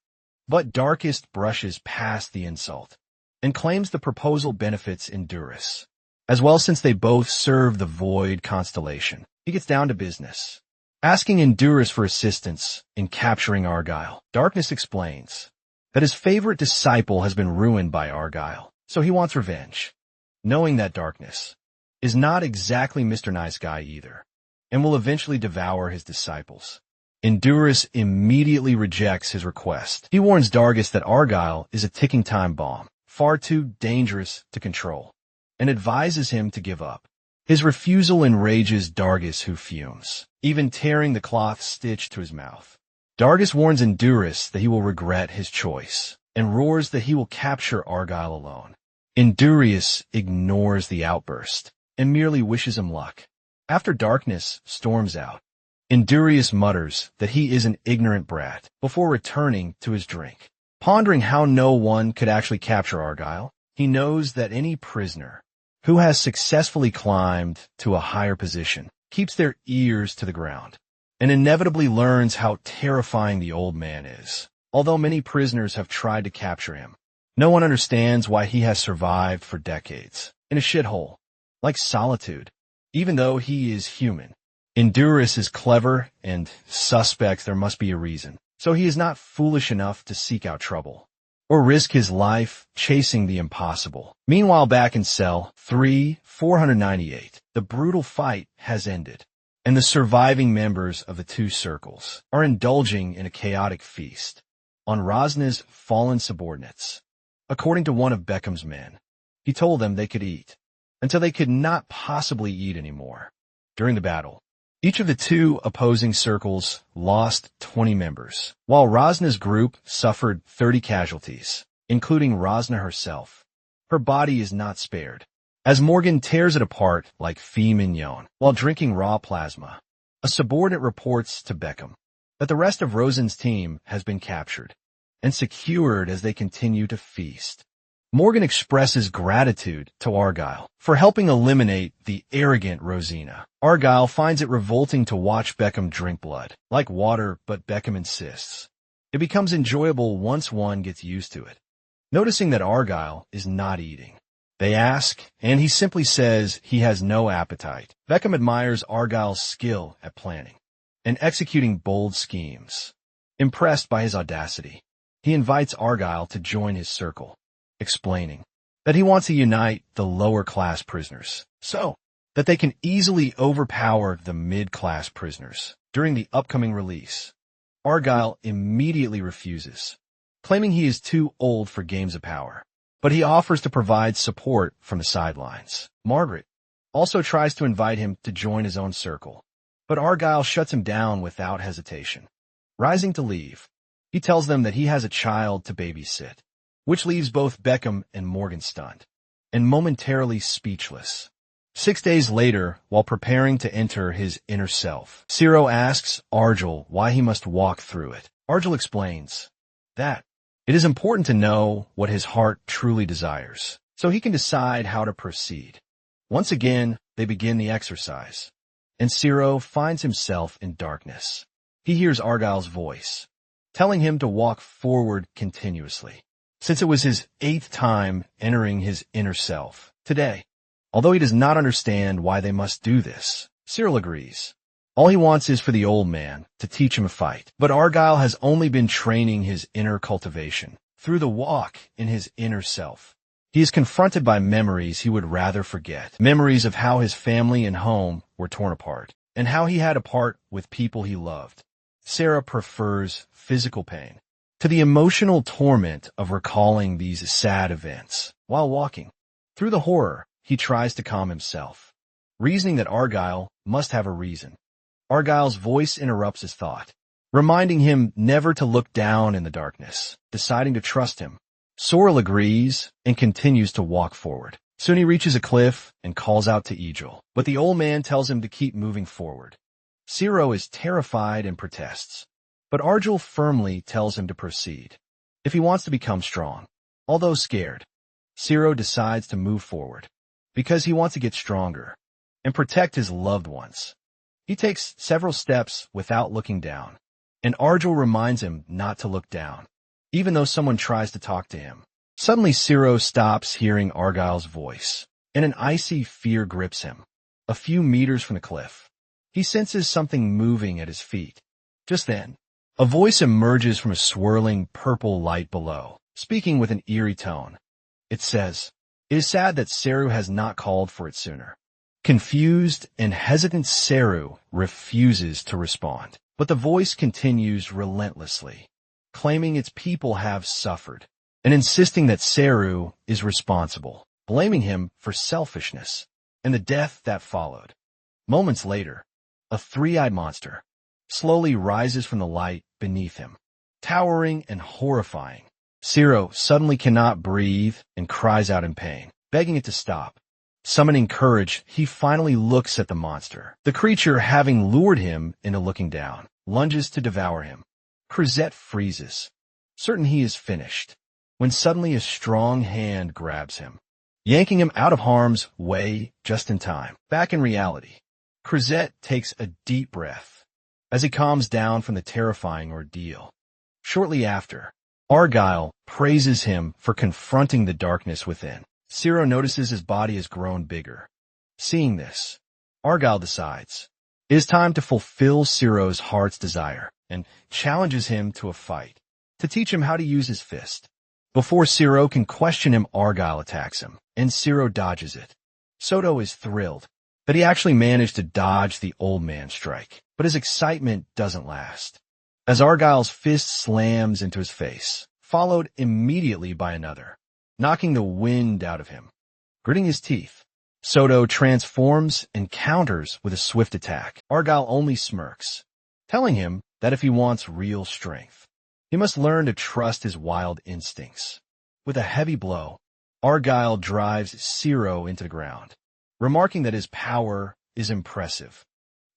But Darkest brushes past the insult and claims the proposal benefits Endurus as well, since they both serve the Void constellation. He gets down to business, asking Endurus for assistance in capturing Argyle. Darkness explains that his favorite disciple has been ruined by Argyle, so he wants revenge, knowing that Darkness is not exactly Mr. Nice Guy either, and will eventually devour his disciples. Endurus immediately rejects his request. He warns Darkest that Argyle is a ticking time bomb, far too dangerous to control, and advises him to give up. His refusal enrages Darkest, who fumes, even tearing the cloth stitch to his mouth. Darkest warns Endurus that he will regret his choice, and roars that he will capture Argyle alone. Endurus ignores the outburst and merely wishes him luck. After Darkness storms out, Endurus mutters that he is an ignorant brat before returning to his drink. Pondering how no one could actually capture Argyle, he knows that any prisoner who has successfully climbed to a higher position keeps their ears to the ground and inevitably learns how terrifying the old man is. Although many prisoners have tried to capture him, no one understands why he has survived for decades in a shithole like Solitude, even though he is human. Endurus is clever and suspects there must be a reason, so he is not foolish enough to seek out trouble or risk his life chasing the impossible. Meanwhile, back in cell 498, the brutal fight has ended, and the surviving members of the two circles are indulging in a chaotic feast on Rosna's fallen subordinates. According to one of Beckham's men, he told them they could eat until they could not possibly eat anymore. During the battle, each of the two opposing circles lost 20 members, while Rosna's group suffered 30 casualties, including Rosna herself. Her body is not spared, as Morgan tears it apart like filet mignon while drinking raw plasma. A subordinate reports to Beckham that the rest of Rosen's team has been captured and secured as they continue to feast. Morgan expresses gratitude to Argyle for helping eliminate the arrogant Rosina. Argyle finds it revolting to watch Beckham drink blood like water, but Beckham insists it becomes enjoyable once one gets used to it. Noticing that Argyle is not eating, they ask, and he simply says he has no appetite. Beckham admires Argyle's skill at planning and executing bold schemes. Impressed by his audacity, he invites Argyle to join his circle, explaining that he wants to unite the lower-class prisoners so that they can easily overpower the mid-class prisoners during the upcoming release. Argyle immediately refuses, claiming he is too old for games of power, but he offers to provide support from the sidelines. Margaret also tries to invite him to join his own circle, but Argyle shuts him down without hesitation. Rising to leave, he tells them that he has a child to babysit, which leaves both Beckham and Morgan stunned and momentarily speechless. 6 days later, while preparing to enter his inner self, Ciro asks Argyle why he must walk through it. Argyle explains that it is important to know what his heart truly desires, so he can decide how to proceed. Once again, they begin the exercise, and Ciro finds himself in darkness. He hears Argyle's voice, telling him to walk forward continuously, since it was his 8th time entering his inner self. Today, Although he does not understand why they must do this, Cyril agrees. All he wants is for the old man to teach him a fight. But Argyle has only been training his inner cultivation through the walk in his inner self. He is confronted by memories he would rather forget. Memories of how his family and home were torn apart, and how he had a part with people he loved. Sarah prefers physical pain to the emotional torment of recalling these sad events. While walking through the horror, he tries to calm himself, reasoning that Argyle must have a reason. Argyle's voice interrupts his thought, reminding him never to look down in the darkness. Deciding to trust him, Sorrel agrees and continues to walk forward. Soon he reaches a cliff and calls out to Egil, but the old man tells him to keep moving forward. Ciro is terrified and protests, but Argyle firmly tells him to proceed if he wants to become strong. Although scared, Ciro decides to move forward because he wants to get stronger and protect his loved ones. He takes several steps without looking down, and Argyle reminds him not to look down, even though someone tries to talk to him. Suddenly, Ciro stops hearing Argyle's voice, and an icy fear grips him. A few meters from the cliff, he senses something moving at his feet. Just then, a voice emerges from a swirling purple light below, speaking with an eerie tone. It says, "It is sad that Seru has not called for it sooner." Confused and hesitant, Seru refuses to respond, but the voice continues relentlessly, claiming its people have suffered, and insisting that Seru is responsible, blaming him for selfishness and the death that followed. Moments later, a three-eyed monster slowly rises from the light beneath him, towering and horrifying. Ciro suddenly cannot breathe and cries out in pain, begging it to stop. Summoning courage, he finally looks at the monster. The creature, having lured him into looking down, lunges to devour him. Crisette freezes, certain he is finished, when suddenly a strong hand grabs him, yanking him out of harm's way just in time. Back in reality, Crisette takes a deep breath as he calms down from the terrifying ordeal. Shortly after, Argyle praises him for confronting the darkness within. Ciro notices his body has grown bigger. Seeing this, Argyle decides it is time to fulfill Ciro's heart's desire and challenges him to a fight to teach him how to use his fist. Before Ciro can question him, Argyle attacks him, and Ciro dodges it. Soto is thrilled that he actually managed to dodge the old man's strike, but his excitement doesn't last, as Argyle's fist slams into his face, followed immediately by another, knocking the wind out of him. Gritting his teeth, Soto transforms and counters with a swift attack. Argyle only smirks, telling him that if he wants real strength, he must learn to trust his wild instincts. With a heavy blow, Argyle drives Ciro into the ground, remarking that his power is impressive,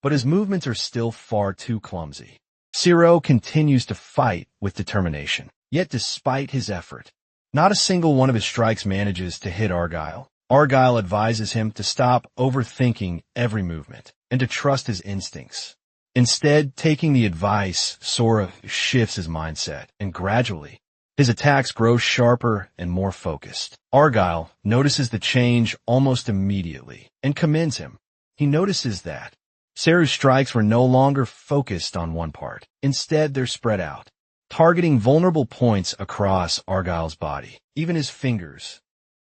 but his movements are still far too clumsy. Ciro continues to fight with determination, yet despite his effort, not a single one of his strikes manages to hit Argyle. Argyle advises him to stop overthinking every movement and to trust his instincts. Instead, taking the advice, Sora shifts his mindset, and gradually, his attacks grow sharper and more focused. Argyle notices the change almost immediately and commends him. He notices that Seru's strikes were no longer focused on one part. Instead, they're spread out, targeting vulnerable points across Argyle's body, even his fingers.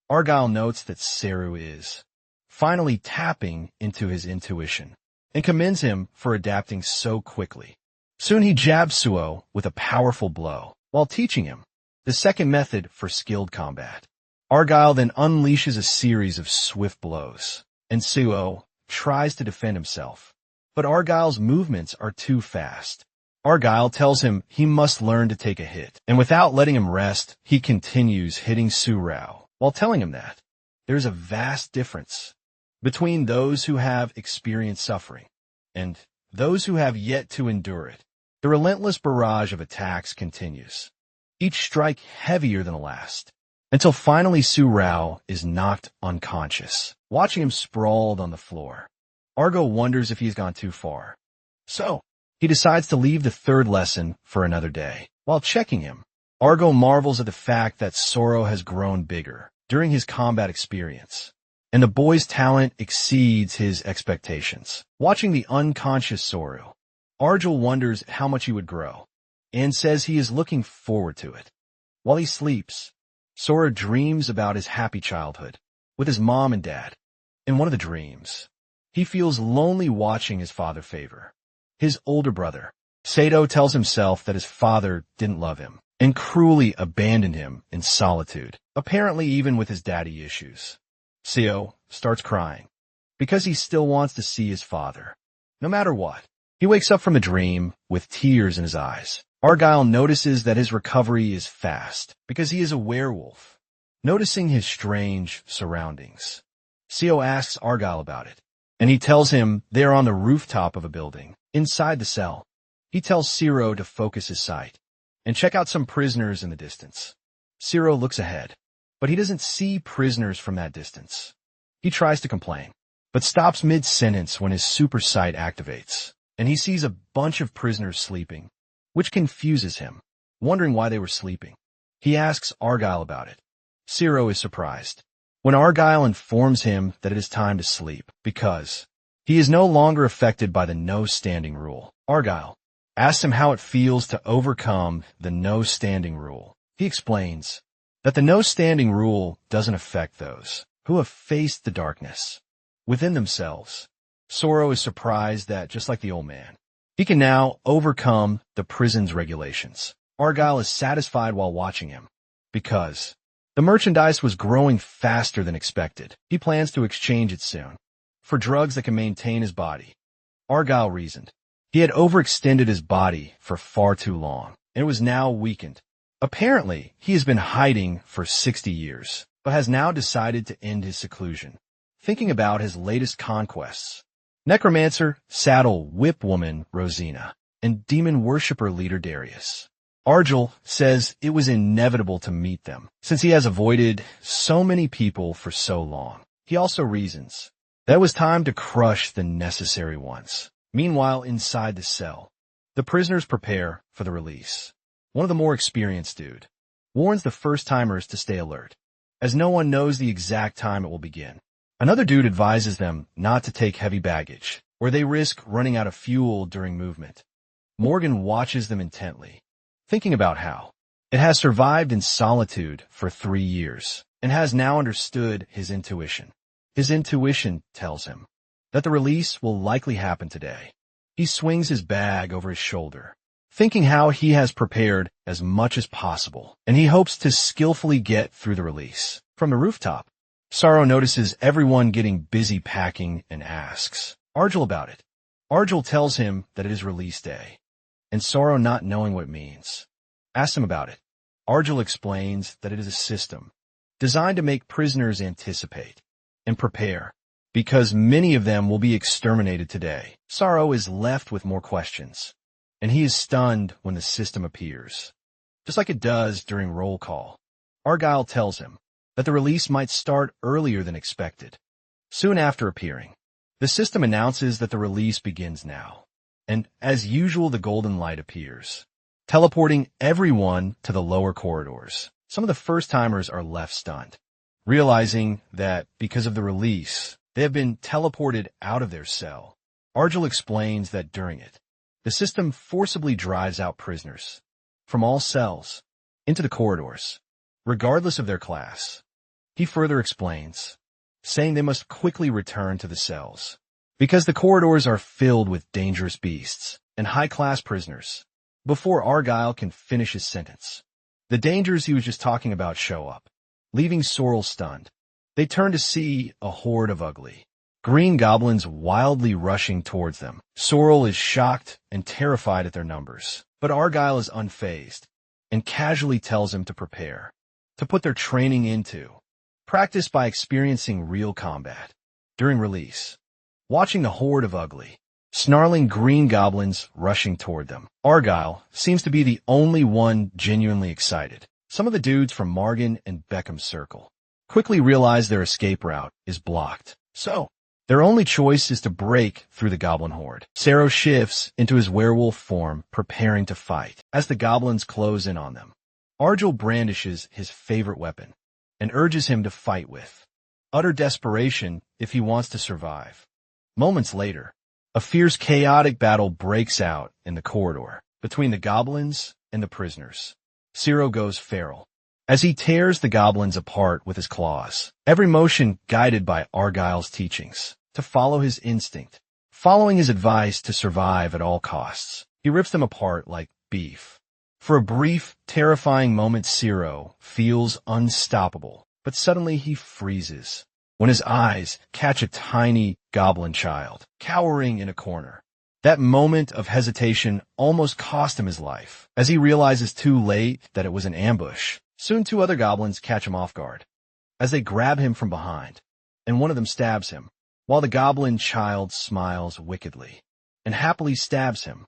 Argyle notes that Seru is finally tapping into his intuition and commends him for adapting so quickly. Soon he jabs Suo with a powerful blow while teaching him the second method for skilled combat. Argyle then unleashes a series of swift blows, and Suo tries to defend himself, but Argyle's movements are too fast. Argyle tells him he must learn to take a hit, and without letting him rest, he continues hitting Surao, while telling him that there's a vast difference between those who have experienced suffering and those who have yet to endure it. The relentless barrage of attacks continues, each strike heavier than the last, until finally Surao is knocked unconscious. Watching him sprawled on the floor, Argo wonders if he's gone too far. So, he decides to leave the third lesson for another day. While checking him, Argo marvels at the fact that Soro has grown bigger during his combat experience. and the boy's talent exceeds his expectations. Watching the unconscious Sora, Argyle wonders how much he would grow, and says he is looking forward to it. While he sleeps, Sora dreams about his happy childhood, with his mom and dad. In one of the dreams, he feels lonely watching his father favor his older brother. Sato tells himself that his father didn't love him and cruelly abandoned him in solitude, apparently even with his daddy issues. Seo starts crying because he still wants to see his father, no matter what. He wakes up from a dream with tears in his eyes. Argyle notices that his recovery is fast because he is a werewolf. Noticing his strange surroundings, Seo asks Argyle about it, and he tells him they are on the rooftop of a building, inside the cell. He tells Sero to focus his sight and check out some prisoners in the distance. Sero looks ahead, but he doesn't see prisoners from that distance. He tries to complain, but stops mid-sentence when his super sight activates, and he sees a bunch of prisoners sleeping, which confuses him, wondering why they were sleeping. He asks Argyle about it. Sero is surprised when Argyle informs him that it is time to sleep because he is no longer affected by the no-standing rule. Argyle asks him how it feels to overcome the no-standing rule. He explains that the no-standing rule doesn't affect those who have faced the darkness within themselves. Sora is surprised that, just like the old man, he can now overcome the prison's regulations. Argyle is satisfied while watching him because the merchandise was growing faster than expected. He plans to exchange it soon for drugs that can maintain his body. Argyle reasoned he had overextended his body for far too long, and it was now weakened. Apparently, he has been hiding for 60 years, but has now decided to end his seclusion, thinking about his latest conquests. Necromancer, Saddle, Whip Woman, Rosina, and Demon Worshipper leader Darius. Argyle says it was inevitable to meet them, since he has avoided so many people for so long. He also reasons that it was time to crush the necessary ones. Meanwhile, inside the cell, the prisoners prepare for the release. One of the more experienced dude warns the first-timers to stay alert, as no one knows the exact time it will begin. Another dude advises them not to take heavy baggage, or they risk running out of fuel during movement. Morgan watches them intently, thinking about how it has survived in solitude for 3 years, and has now understood his intuition. His intuition tells him that the release will likely happen today. He swings his bag over his shoulder, thinking how he has prepared as much as possible, and he hopes to skillfully get through the release. From the rooftop, Saro notices everyone getting busy packing and asks Argyle about it. Argyle tells him that it is release day, and Saro, not knowing what it means, asks him about it. Argyle explains that it is a system designed to make prisoners anticipate and prepare, because many of them will be exterminated today. Saro is left with more questions, and he is stunned when the system appears, just like it does during roll call. Argyle tells him that the release might start earlier than expected. Soon after appearing, the system announces that the release begins now, and as usual the golden light appears, teleporting everyone to the lower corridors. Some of the first-timers are left stunned, realizing that because of the release, they have been teleported out of their cell. Argyle explains that during it, the system forcibly drives out prisoners from all cells into the corridors, regardless of their class. He further explains, saying they must quickly return to the cells, because the corridors are filled with dangerous beasts and high-class prisoners. Before Argyle can finish his sentence, the dangers he was just talking about show up, leaving Sorrel stunned. They turn to see a horde of ugly green goblins wildly rushing towards them. Sorrel is shocked and terrified at their numbers, but Argyle is unfazed and casually tells him to prepare, to put their training into practice by experiencing real combat. During release, watching the horde of ugly, snarling green goblins rushing toward them, Argyle seems to be the only one genuinely excited. Some of the dudes from Morgan and Beckham's circle quickly realize their escape route is blocked, so their only choice is to break through the goblin horde. Saro shifts into his werewolf form, preparing to fight. As the goblins close in on them, Argyle brandishes his favorite weapon and urges him to fight with. utter desperation if he wants to survive. Moments later, a fierce, chaotic battle breaks out in the corridor between the goblins and the prisoners. Zero goes feral as he tears the goblins apart with his claws, every motion guided by Argyle's teachings to follow his instinct. Following his advice to survive at all costs, he rips them apart like beef. For a brief, terrifying moment, Zero feels unstoppable, but suddenly he freezes when his eyes catch a tiny goblin child cowering in a corner. That moment of hesitation almost cost him his life, as he realizes too late that it was an ambush. Soon 2 other goblins catch him off guard as they grab him from behind, and one of them stabs him, while the goblin child smiles wickedly and happily stabs him.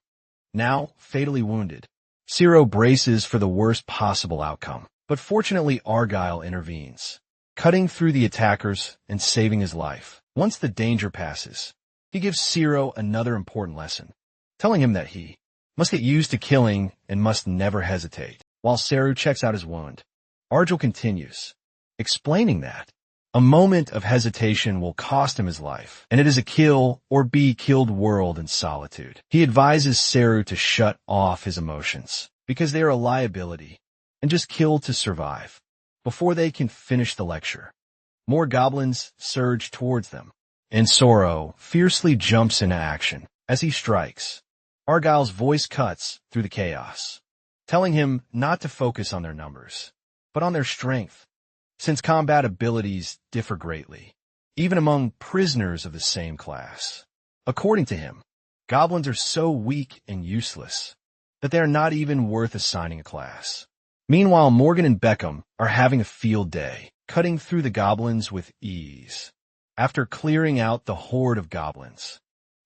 Now fatally wounded, Zero braces for the worst possible outcome, but fortunately Argyle intervenes, cutting through the attackers and saving his life. Once the danger passes, he gives Zero another important lesson, telling him that he must get used to killing and must never hesitate. While Zero checks out his wound, Argyll continues, explaining that a moment of hesitation will cost him his life, and it is a kill or be killed world in solitude. He advises Zero to shut off his emotions, because they are a liability, and just kill to survive. Before they can finish the lecture, more goblins surge towards them, and Zero fiercely jumps into action as he strikes. Argyle's voice cuts through the chaos, telling him not to focus on their numbers, but on their strength, since combat abilities differ greatly, even among prisoners of the same class. According to him, goblins are so weak and useless that they are not even worth assigning a class. Meanwhile, Morgan and Beckham are having a field day, cutting through the goblins with ease. After clearing out the horde of goblins,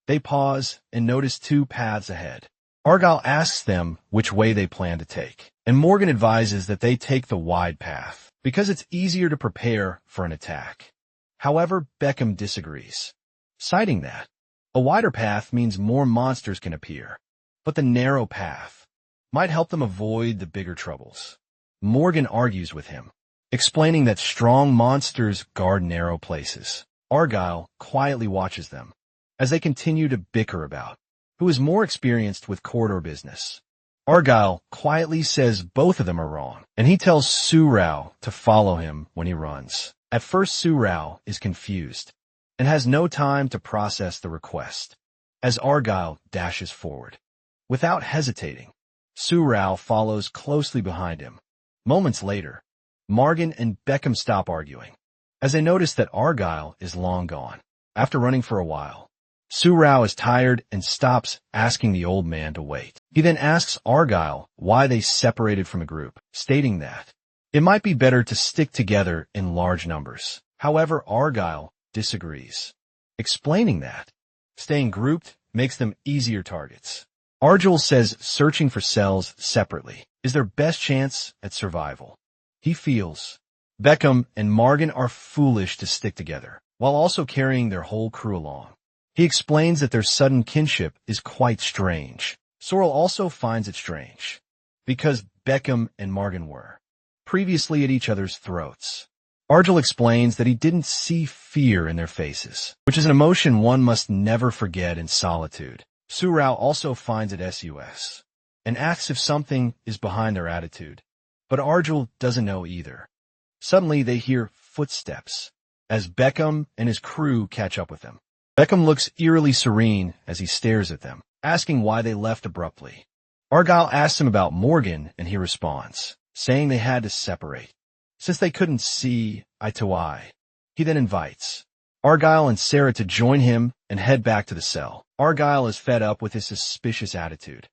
they pause and notice 2 paths ahead. Argyle asks them which way they plan to take, and Morgan advises that they take the wide path, because it's easier to prepare for an attack. However, Beckham disagrees, citing that a wider path means more monsters can appear, but the narrow path might help them avoid the bigger troubles. Morgan argues with him, explaining that strong monsters guard narrow places. Argyle quietly watches them as they continue to bicker about who is more experienced with corridor business. Argyle quietly says both of them are wrong, and he tells Surao to follow him when he runs. At first, Surao is confused and has no time to process the request as Argyle dashes forward. Without hesitating, Surao follows closely behind him. Moments later, Morgan and Beckham stop arguing as they notice that Argyle is long gone. After running for a while, Surao is tired and stops asking the old man to wait. He then asks Argyle why they separated from the group, stating that it might be better to stick together in large numbers. However, Argyle disagrees, explaining that staying grouped makes them easier targets. Argyll says searching for cells separately is their best chance at survival. He feels Beckham and Morgan are foolish to stick together, while also carrying their whole crew along. He explains that their sudden kinship is quite strange. Sorrel also finds it strange, because Beckham and Morgan were previously at each other's throats. Argyll explains that he didn't see fear in their faces, which is an emotion one must never forget in solitude. Surao also finds it sus, and asks if something is behind their attitude, but Argyll doesn't know either. Suddenly they hear footsteps as Beckham and his crew catch up with them. Beckham looks eerily serene as he stares at them, asking why they left abruptly. Argyle asks him about Morgan, and he responds, saying they had to separate, since they couldn't see eye to eye. He then invites Argyle and Sarah to join him and head back to the cell. Argyle is fed up with his suspicious attitude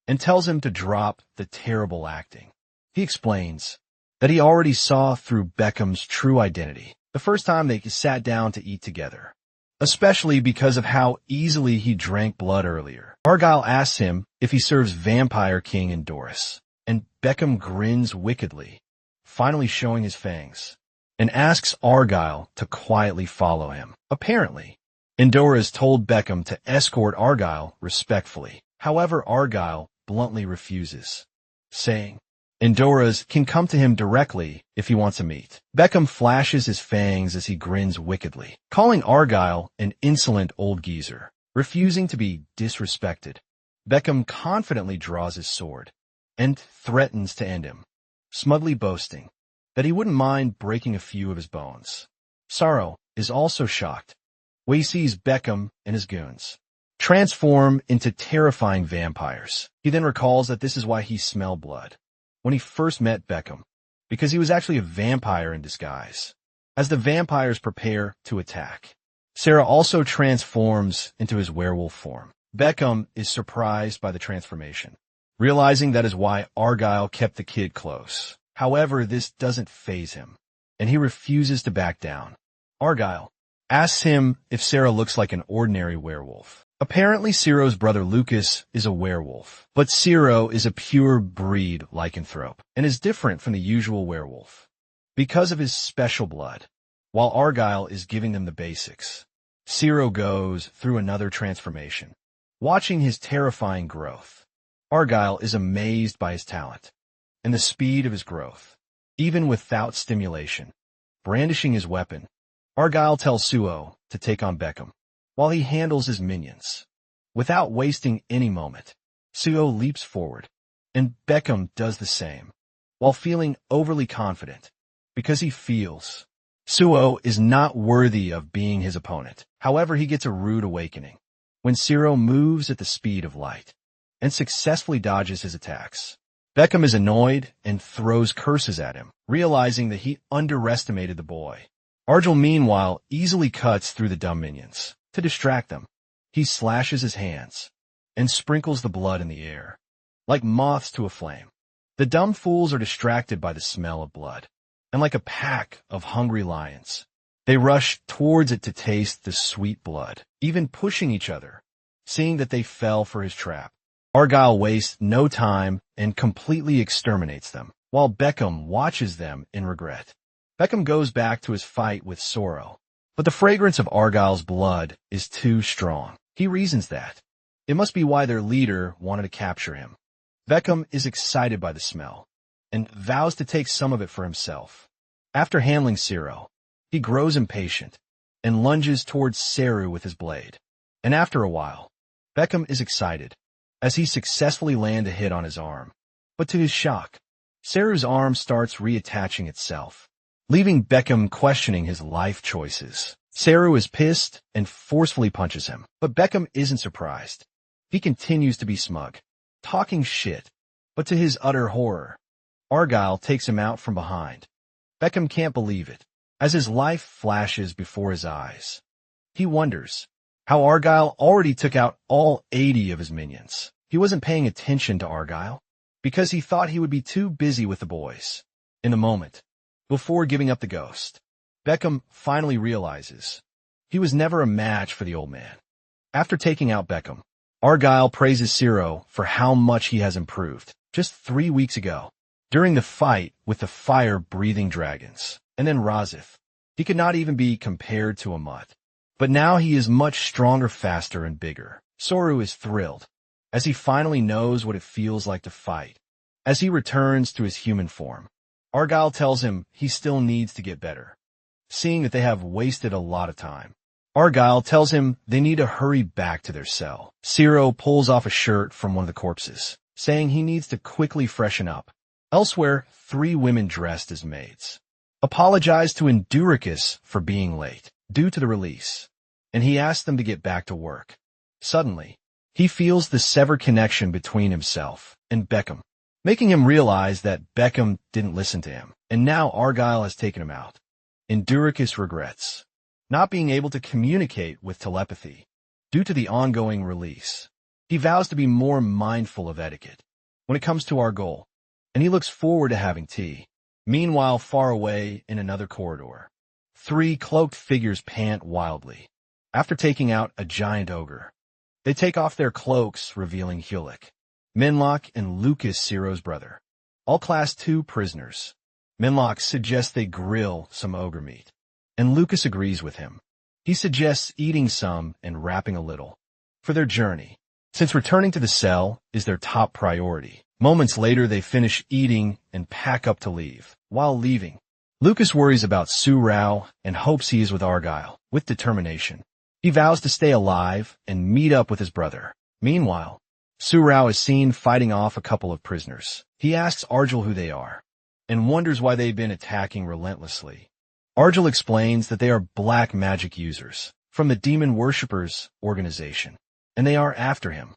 and tells him to drop the terrible acting. He explains that he already saw through Beckham's true identity the first time they sat down to eat together, especially because of how easily he drank blood earlier. Argyle asks him if he serves Vampire King and Doris, and Beckham grins wickedly, finally showing his fangs, and asks Argyle to quietly follow him. Apparently, Endora told Beckham to escort Argyle respectfully. However, Argyle bluntly refuses, saying Endora's can come to him directly if he wants a meet. Beckham flashes his fangs as he grins wickedly, calling Argyle an insolent old geezer, refusing to be disrespected. Beckham confidently draws his sword and threatens to end him, smugly boasting that he wouldn't mind breaking a few of his bones. Sorrow is also shocked when he sees Beckham and his goons transform into terrifying vampires. He then recalls that this is why he smelled blood when he first met Beckham, because he was actually a vampire in disguise. As the vampires prepare to attack, Sarah also transforms into his werewolf form. Beckham is surprised by the transformation, realizing that is why Argyle kept the kid close. However, this doesn't faze him, and he refuses to back down. Argyle asks him if Sarah looks like an ordinary werewolf. Apparently, Ciro's brother Lucas is a werewolf, but Ciro is a pure breed lycanthrope and is different from the usual werewolf because of his special blood. While Argyle is giving them the basics, Ciro goes through another transformation. Watching his terrifying growth, Argyle is amazed by his talent and the speed of his growth, even without stimulation. Brandishing his weapon, Argyle tells Suo to take on Beckham while he handles his minions. Without wasting any moment, Suo leaps forward, and Beckham does the same, while feeling overly confident, because he feels Suo is not worthy of being his opponent. However, he gets a rude awakening when Ciro moves at the speed of light and successfully dodges his attacks. Beckham is annoyed and throws curses at him, realizing that he underestimated the boy. Argyle, meanwhile, easily cuts through the dumb minions. To distract them, he slashes his hands and sprinkles the blood in the air, like moths to a flame. The dumb fools are distracted by the smell of blood, and like a pack of hungry lions, they rush towards it to taste the sweet blood, even pushing each other, seeing that they fell for his trap. Argyle wastes no time and completely exterminates them, while Beckham watches them in regret. Beckham goes back to his fight with Sorrow, but the fragrance of Argyle's blood is too strong. He reasons that it must be why their leader wanted to capture him. Beckham is excited by the smell and vows to take some of it for himself. After handling Ciro, he grows impatient and lunges towards Seru with his blade. And after a while, Beckham is excited as he successfully lands a hit on his arm. But to his shock, Seru's arm starts reattaching itself, leaving Beckham questioning his life choices. Seru is pissed and forcefully punches him, but Beckham isn't surprised. He continues to be smug, talking shit, but to his utter horror, Argyle takes him out from behind. Beckham can't believe it, as his life flashes before his eyes. He wonders how Argyle already took out all 80 of his minions. He wasn't paying attention to Argyle, because he thought he would be too busy with the boys. In the moment, before giving up the ghost, Beckham finally realizes he was never a match for the old man. After taking out Beckham, Argyle praises Ciro for how much he has improved just 3 weeks ago, during the fight with the fire-breathing dragons, and then Razith. He could not even be compared to a mutt. But now he is much stronger, faster, and bigger. Soru is thrilled, as he finally knows what it feels like to fight. As he returns to his human form, Argyle tells him he still needs to get better, seeing that they have wasted a lot of time. Argyle tells him they need to hurry back to their cell. Ciro pulls off a shirt from one of the corpses, saying he needs to quickly freshen up. Elsewhere, 3 women dressed as maids apologize to Enduricus for being late due to the release, and he asks them to get back to work. Suddenly, he feels the severed connection between himself and Beckham, making him realize that Beckham didn't listen to him, and now Argyle has taken him out. Enduricus regrets not being able to communicate with telepathy due to the ongoing release. He vows to be more mindful of etiquette when it comes to our goal, and he looks forward to having tea. Meanwhile, far away in another corridor, 3 cloaked figures pant wildly. After taking out a giant ogre, they take off their cloaks, revealing Hulick, Minlock, and Lucas, Ciro's brother, all Class 2 prisoners. Minlock suggests they grill some ogre meat, and Lucas agrees with him. He suggests eating some and wrapping a little for their journey, since returning to the cell is their top priority. Moments later, they finish eating and pack up to leave. While leaving, Lucas worries about Su Rao and hopes he is with Argyle, with determination. He vows to stay alive and meet up with his brother. Meanwhile, Su Rao is seen fighting off a couple of prisoners. He asks Argyle who they are, and wonders why they've been attacking relentlessly. Argyle explains that they are black magic users from the Demon Worshippers organization, and they are after him.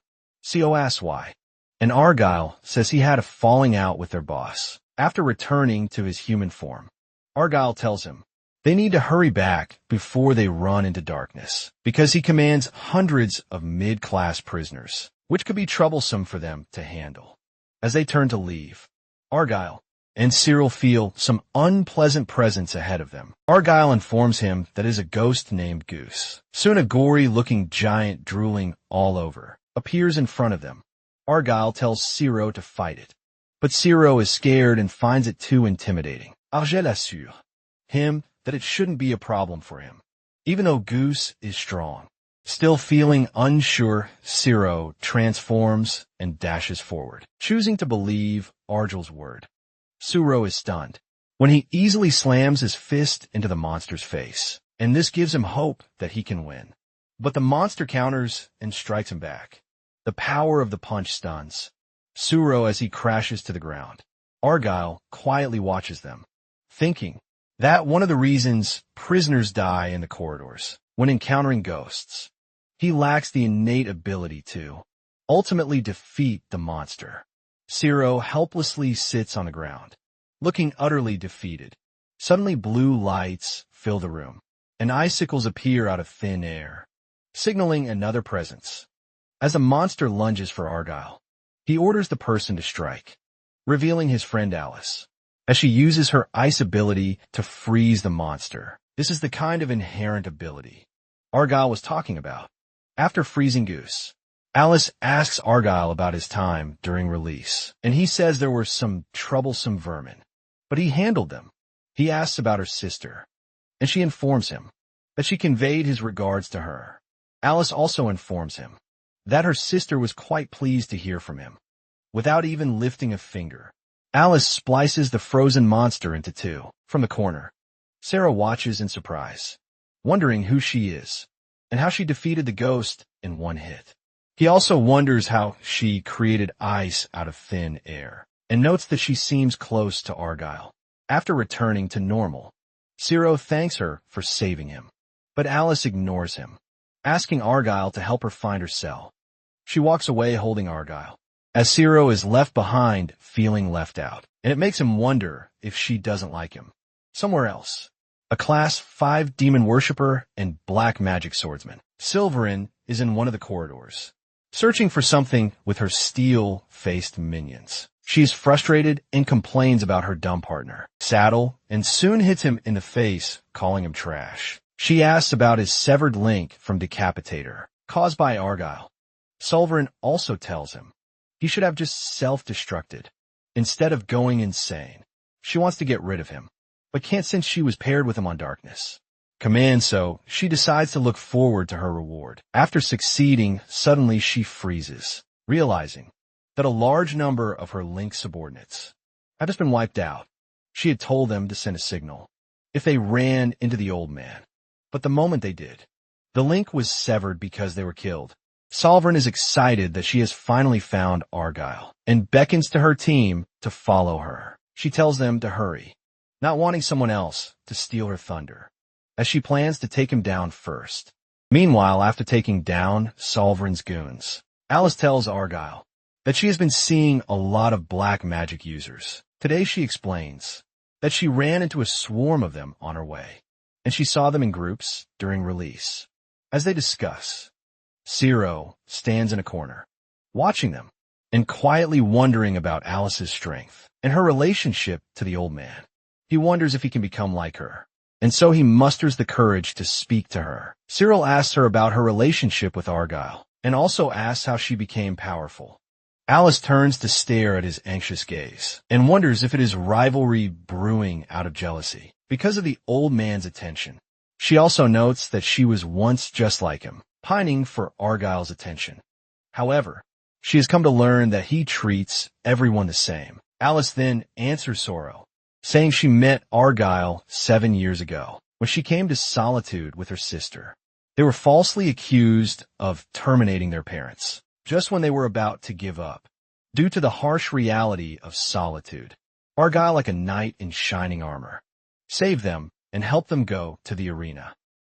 Co asks why, and Argyle says he had a falling out with their boss. After returning to his human form, Argyle tells him they need to hurry back before they run into darkness, because he commands hundreds of mid-class prisoners, which could be troublesome for them to handle. As they turn to leave, Argyle and Cyril feel some unpleasant presence ahead of them. Argyle informs him that it is a ghost named Goose. Soon a gory-looking giant drooling all over appears in front of them. Argyle tells Cyril to fight it, but Cyril is scared and finds it too intimidating. Argyle assure him that it shouldn't be a problem for him, even though Goose is strong. Still feeling unsure, Cyril transforms and dashes forward, choosing to believe Argyle's word. Cyril is stunned when he easily slams his fist into the monster's face, and this gives him hope that he can win. But the monster counters and strikes him back. The power of the punch stuns Cyril as he crashes to the ground. Argyle quietly watches them, thinking that one of the reasons prisoners die in the corridors when encountering ghosts. He lacks the innate ability to ultimately defeat the monster. Cyril helplessly sits on the ground, looking utterly defeated. Suddenly blue lights fill the room, and icicles appear out of thin air, signaling another presence. As the monster lunges for Argyle, he orders the person to strike, revealing his friend Alice, as she uses her ice ability to freeze the monster. This is the kind of inherent ability Argyle was talking about. After freezing Goose, Alice asks Argyle about his time during release, and he says there were some troublesome vermin, but he handled them. He asks about her sister, and she informs him that she conveyed his regards to her. Alice also informs him that her sister was quite pleased to hear from him. Without even lifting a finger, Alice splices the frozen monster into two from the corner. Sarah watches in surprise, wondering who she is and how she defeated the ghost in one hit. He also wonders how she created ice out of thin air, and notes that she seems close to Argyle. After returning to normal, Cyril thanks her for saving him, but Alice ignores him, asking Argyle to help her find her cell. She walks away holding Argyle, as Cyril is left behind feeling left out, and it makes him wonder if she doesn't like him. Somewhere else, a Class 5 demon worshipper and black magic swordsman, Silverin, is in one of the corridors, searching for something with her steel-faced minions. She is frustrated and complains about her dumb partner, Saddle, and soon hits him in the face, calling him trash. She asks about his severed link from Decapitator, caused by Argyle. Silverin also tells him he should have just self-destructed instead of going insane. She wants to get rid of him, but can't since she was paired with him on Darkness. So she decides to look forward to her reward. After succeeding, suddenly she freezes, realizing that a large number of her Link subordinates have just been wiped out. She had told them to send a signal if they ran into the old man, but the moment they did, the link was severed because they were killed. Silverin is excited that she has finally found Argyle and beckons to her team to follow her. She tells them to hurry, not wanting someone else to steal her thunder, as she plans to take him down first. Meanwhile, after taking down Silverin's goons, Alice tells Argyle that she has been seeing a lot of black magic users. Today she explains that she ran into a swarm of them on her way, and she saw them in groups during release. As they discuss, Cyril stands in a corner, watching them, and quietly wondering about Alice's strength and her relationship to the old man. He wonders if he can become like her, and so he musters the courage to speak to her. Cyril asks her about her relationship with Argyle, and also asks how she became powerful. Alice turns to stare at his anxious gaze, and wonders if it is rivalry brewing out of jealousy because of the old man's attention. She also notes that she was once just like him, pining for Argyle's attention. However, She has come to learn that he treats everyone the same. Alice then answers Soro, saying she met Argyle 7 years ago when she came to Solitude with her sister. They were falsely accused of terminating their parents just when they were about to give up, due to the harsh reality of solitude. Argyle, like a knight in shining armor, saved them and helped them go to the arena.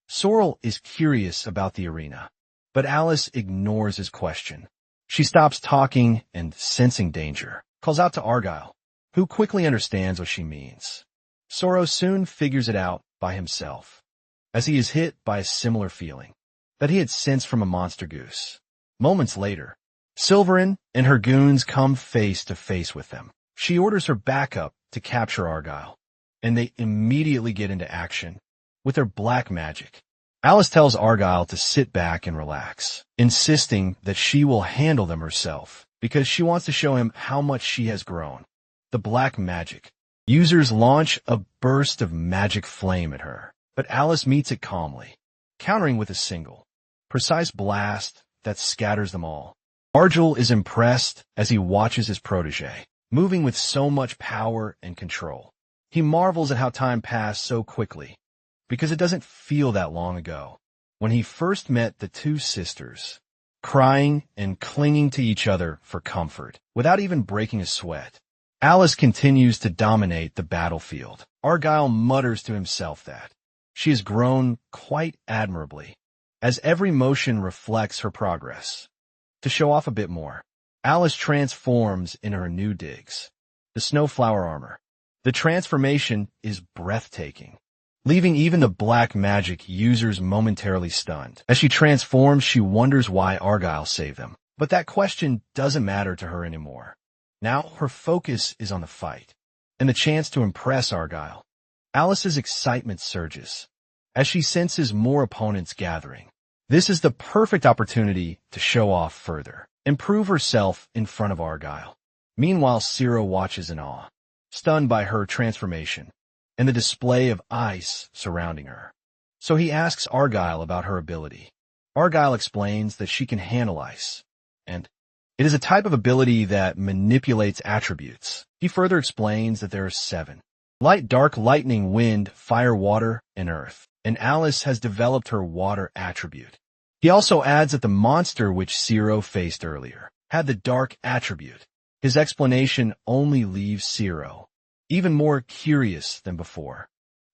Sorrel is curious about the arena, but Alice ignores his question. She stops talking and, sensing danger, calls out to Argyle, who quickly understands what she means. Sorrow soon figures it out by himself, as he is hit by a similar feeling that he had sensed from a monster goose. Moments later, Silverin and her goons come face to face with them. She orders her backup to capture Argyle, and they immediately get into action with their black magic. Alice tells Argyle to sit back and relax, insisting that she will handle them herself because she wants to show him how much she has grown. The black magic users launch a burst of magic flame at her, but Alice meets it calmly, countering with a single, precise blast that scatters them all. Argyle is impressed as he watches his protege, moving with so much power and control. He marvels at how time passed so quickly, because it doesn't feel that long ago when he first met the two sisters, crying and clinging to each other for comfort without even breaking a sweat. Alice continues to dominate the battlefield. Argyle mutters to himself that she has grown quite admirably, as every motion reflects her progress. To show off a bit more, Alice transforms in her new digs, the Snowflower armor. The transformation is breathtaking, leaving even the black magic users momentarily stunned. As she transforms, she wonders why Argyle saved them. But that question doesn't matter to her anymore. Now her focus is on the fight, and the chance to impress Argyle. Alice's excitement surges as she senses more opponents gathering. This is the perfect opportunity to show off further and prove herself in front of Argyle. Meanwhile, Ciro watches in awe, stunned by her transformation and the display of ice surrounding her. So he asks Argyle about her ability. Argyle explains that she can handle ice, and it is a type of ability that manipulates attributes. He further explains that there are 7: light, dark, lightning, wind, fire, water, and earth, and Alice has developed her water attribute. He also adds that the monster which Ciro faced earlier had the dark attribute. His explanation only leaves Ciro even more curious than before.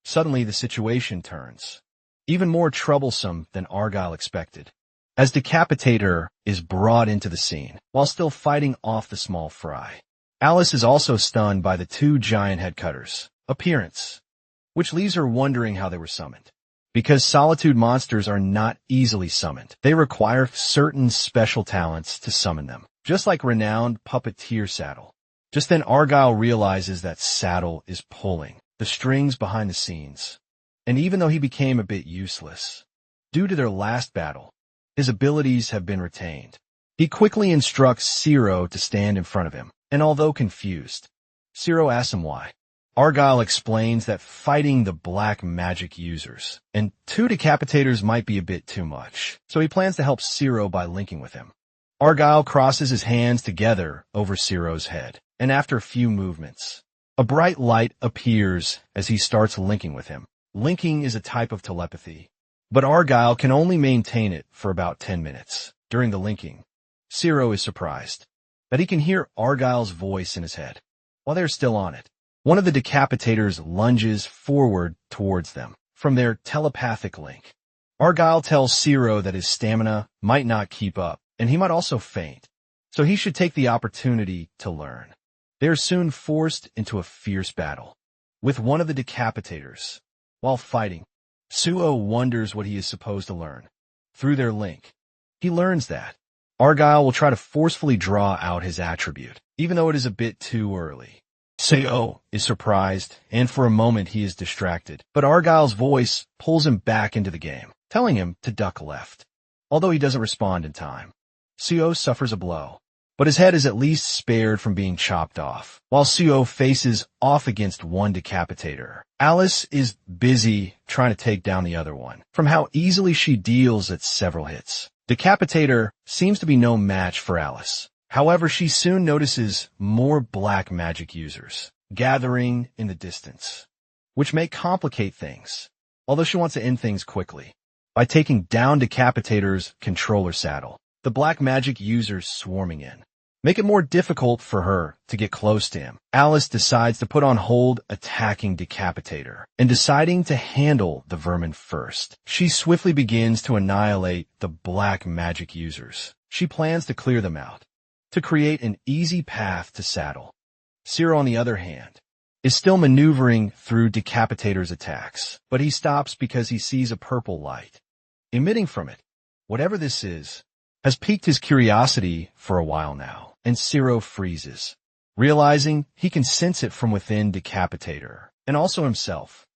Suddenly the situation turns even more troublesome than Argyle expected, as Decapitator is brought into the scene while still fighting off the small fry. Alice is also stunned by the 2 giant headcutters' appearance, which leaves her wondering how they were summoned. Because Solitude monsters are not easily summoned, they require certain special talents to summon them, just like renowned puppeteer Saddle. Just then Argyle realizes that Saddle is pulling the strings behind the scenes, and even though he became a bit useless due to their last battle, his abilities have been retained. He quickly instructs Ciro to stand in front of him, and although confused, Ciro asks him why. Argyle explains that fighting the black magic users and 2 decapitators might be a bit too much, so he plans to help Ciro by linking with him. Argyle crosses his hands together over Ciro's head, and after a few movements, a bright light appears as he starts linking with him. Linking is a type of telepathy, but Argyle can only maintain it for about 10 minutes. During the linking, Ciro is surprised that he can hear Argyle's voice in his head while they're still on it. One of the decapitators lunges forward towards them from their telepathic link. Argyle tells Ciro that his stamina might not keep up, and he might also faint, so he should take the opportunity to learn. They are soon forced into a fierce battle with one of the decapitators. While fighting, Suo wonders what he is supposed to learn. Through their link, he learns that Argyle will try to forcefully draw out his attribute, even though it is a bit too early. Suo is surprised, and for a moment he is distracted, but Argyle's voice pulls him back into the game, telling him to duck left. Although he doesn't respond in time, Suo suffers a blow, but his head is at least spared from being chopped off. While Suo faces off against one decapitator, Alice is busy trying to take down the other one, from how easily she deals at several hits. Decapitator seems to be no match for Alice, However, she soon notices more black magic users gathering in the distance, which may complicate things, although she wants to end things quickly. By taking down Decapitator's controller saddle, the black magic users swarming in make it more difficult for her to get close to him. Alice decides to put on hold attacking Decapitator and deciding to handle the vermin first. She swiftly begins to annihilate the black magic users. She plans to clear them out to create an easy path to Saddle. Zero, on the other hand, is still maneuvering through Decapitator's attacks, but he stops because he sees a purple light emitting from it. Whatever this is has piqued his curiosity for a while now, and Zero freezes, realizing he can sense it from within Decapitator, and also himself.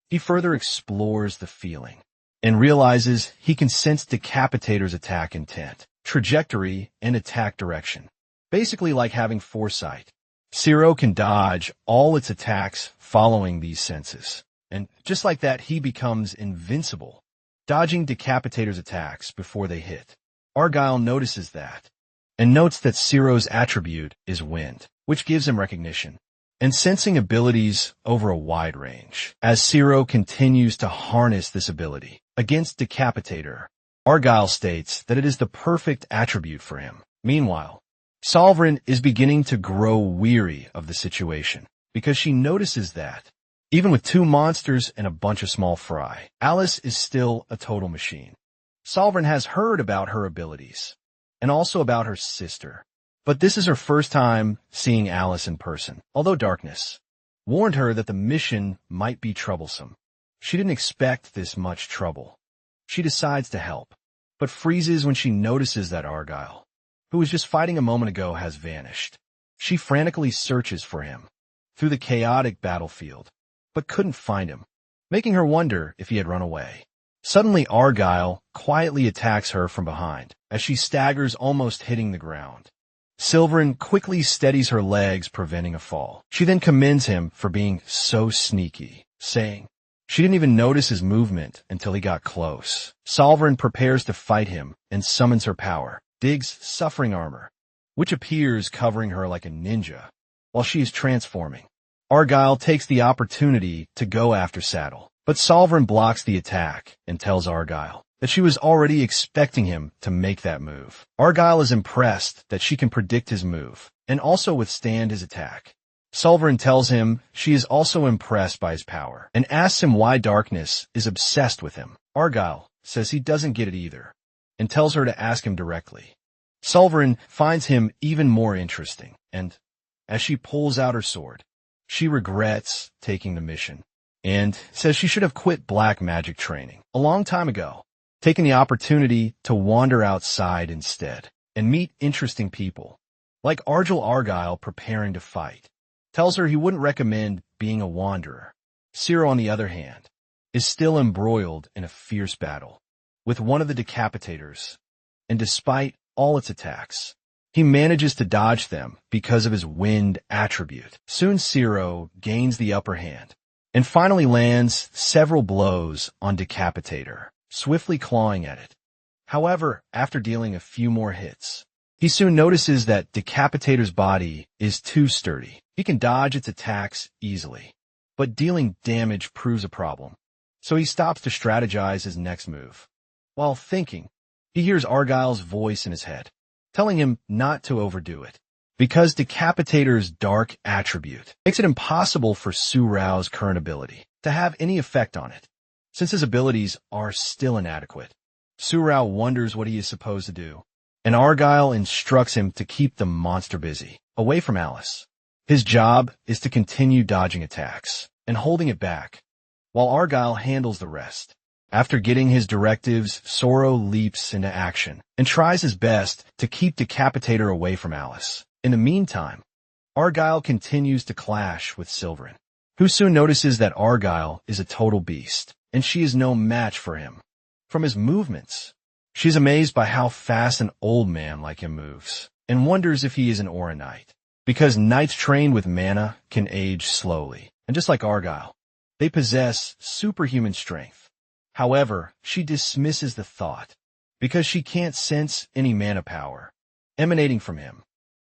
He further explores the feeling, and realizes he can sense Decapitator's attack intent, trajectory, and attack direction. Basically like having foresight. Zero can dodge all its attacks following these senses, and just like that he becomes invincible, dodging Decapitator's attacks before they hit. Argyle notices that, and notes that Zero's attribute is wind, which gives him recognition and sensing abilities over a wide range. As Zero continues to harness this ability against Decapitator, Argyle states that it is the perfect attribute for him. Meanwhile, Sovereign is beginning to grow weary of the situation because she notices that, even with 2 monsters and a bunch of small fry, Alice is still a total machine. Sovereign has heard about her abilities, and also about her sister, but this is her first time seeing Alice in person, although Darkness warned her that the mission might be troublesome. She didn't expect this much trouble. She decides to help, but freezes when she notices that Argyle, who was just fighting a moment ago, has vanished. She frantically searches for him through the chaotic battlefield, but couldn't find him, making her wonder if he had run away. Suddenly, Argyle quietly attacks her from behind as she staggers, almost hitting the ground. Silverin quickly steadies her legs, preventing a fall. She then commends him for being so sneaky, saying she didn't even notice his movement until he got close. Sovereign prepares to fight him and summons her power, Dig's suffering armor, which appears covering her like a ninja while she is transforming. Argyle takes the opportunity to go after Saddle, but Sovereign blocks the attack and tells Argyle that she was already expecting him to make that move. Argyle is impressed that she can predict his move and also withstand his attack. Sovereign tells him she is also impressed by his power and asks him why Darkness is obsessed with him. Argyle says he doesn't get it either and tells her to ask him directly. Sovereign finds him even more interesting, and as she pulls out her sword, she regrets taking the mission and says she should have quit black magic training a long time ago, taking the opportunity to wander outside instead and meet interesting people, like Argyle preparing to fight. Tells her he wouldn't recommend being a wanderer. Zero, on the other hand, is still embroiled in a fierce battle with one of the Decapitators, and despite all its attacks, he manages to dodge them because of his wind attribute. Soon Zero gains the upper hand and finally lands several blows on Decapitator, swiftly clawing at it. However, after dealing a few more hits, he soon notices that Decapitator's body is too sturdy. He can dodge its attacks easily, but dealing damage proves a problem, so he stops to strategize his next move. While thinking, he hears Argyle's voice in his head, telling him not to overdo it, because Decapitator's dark attribute makes it impossible for Su Rao's current ability to have any effect on it, since his abilities are still inadequate. Su Rao wonders what he is supposed to do, and Argyle instructs him to keep the monster busy, away from Alice. His job is to continue dodging attacks and holding it back, while Argyle handles the rest. After getting his directives, Zoro leaps into action and tries his best to keep Decapitator away from Alice. In the meantime, Argyle continues to clash with Silverin, who soon notices that Argyle is a total beast, and she is no match for him. From his movements, she is amazed by how fast an old man like him moves, and wonders if he is an Oronite, because knights trained with mana can age slowly, and just like Argyle, they possess superhuman strength. However, she dismisses the thought, because she can't sense any mana power emanating from him.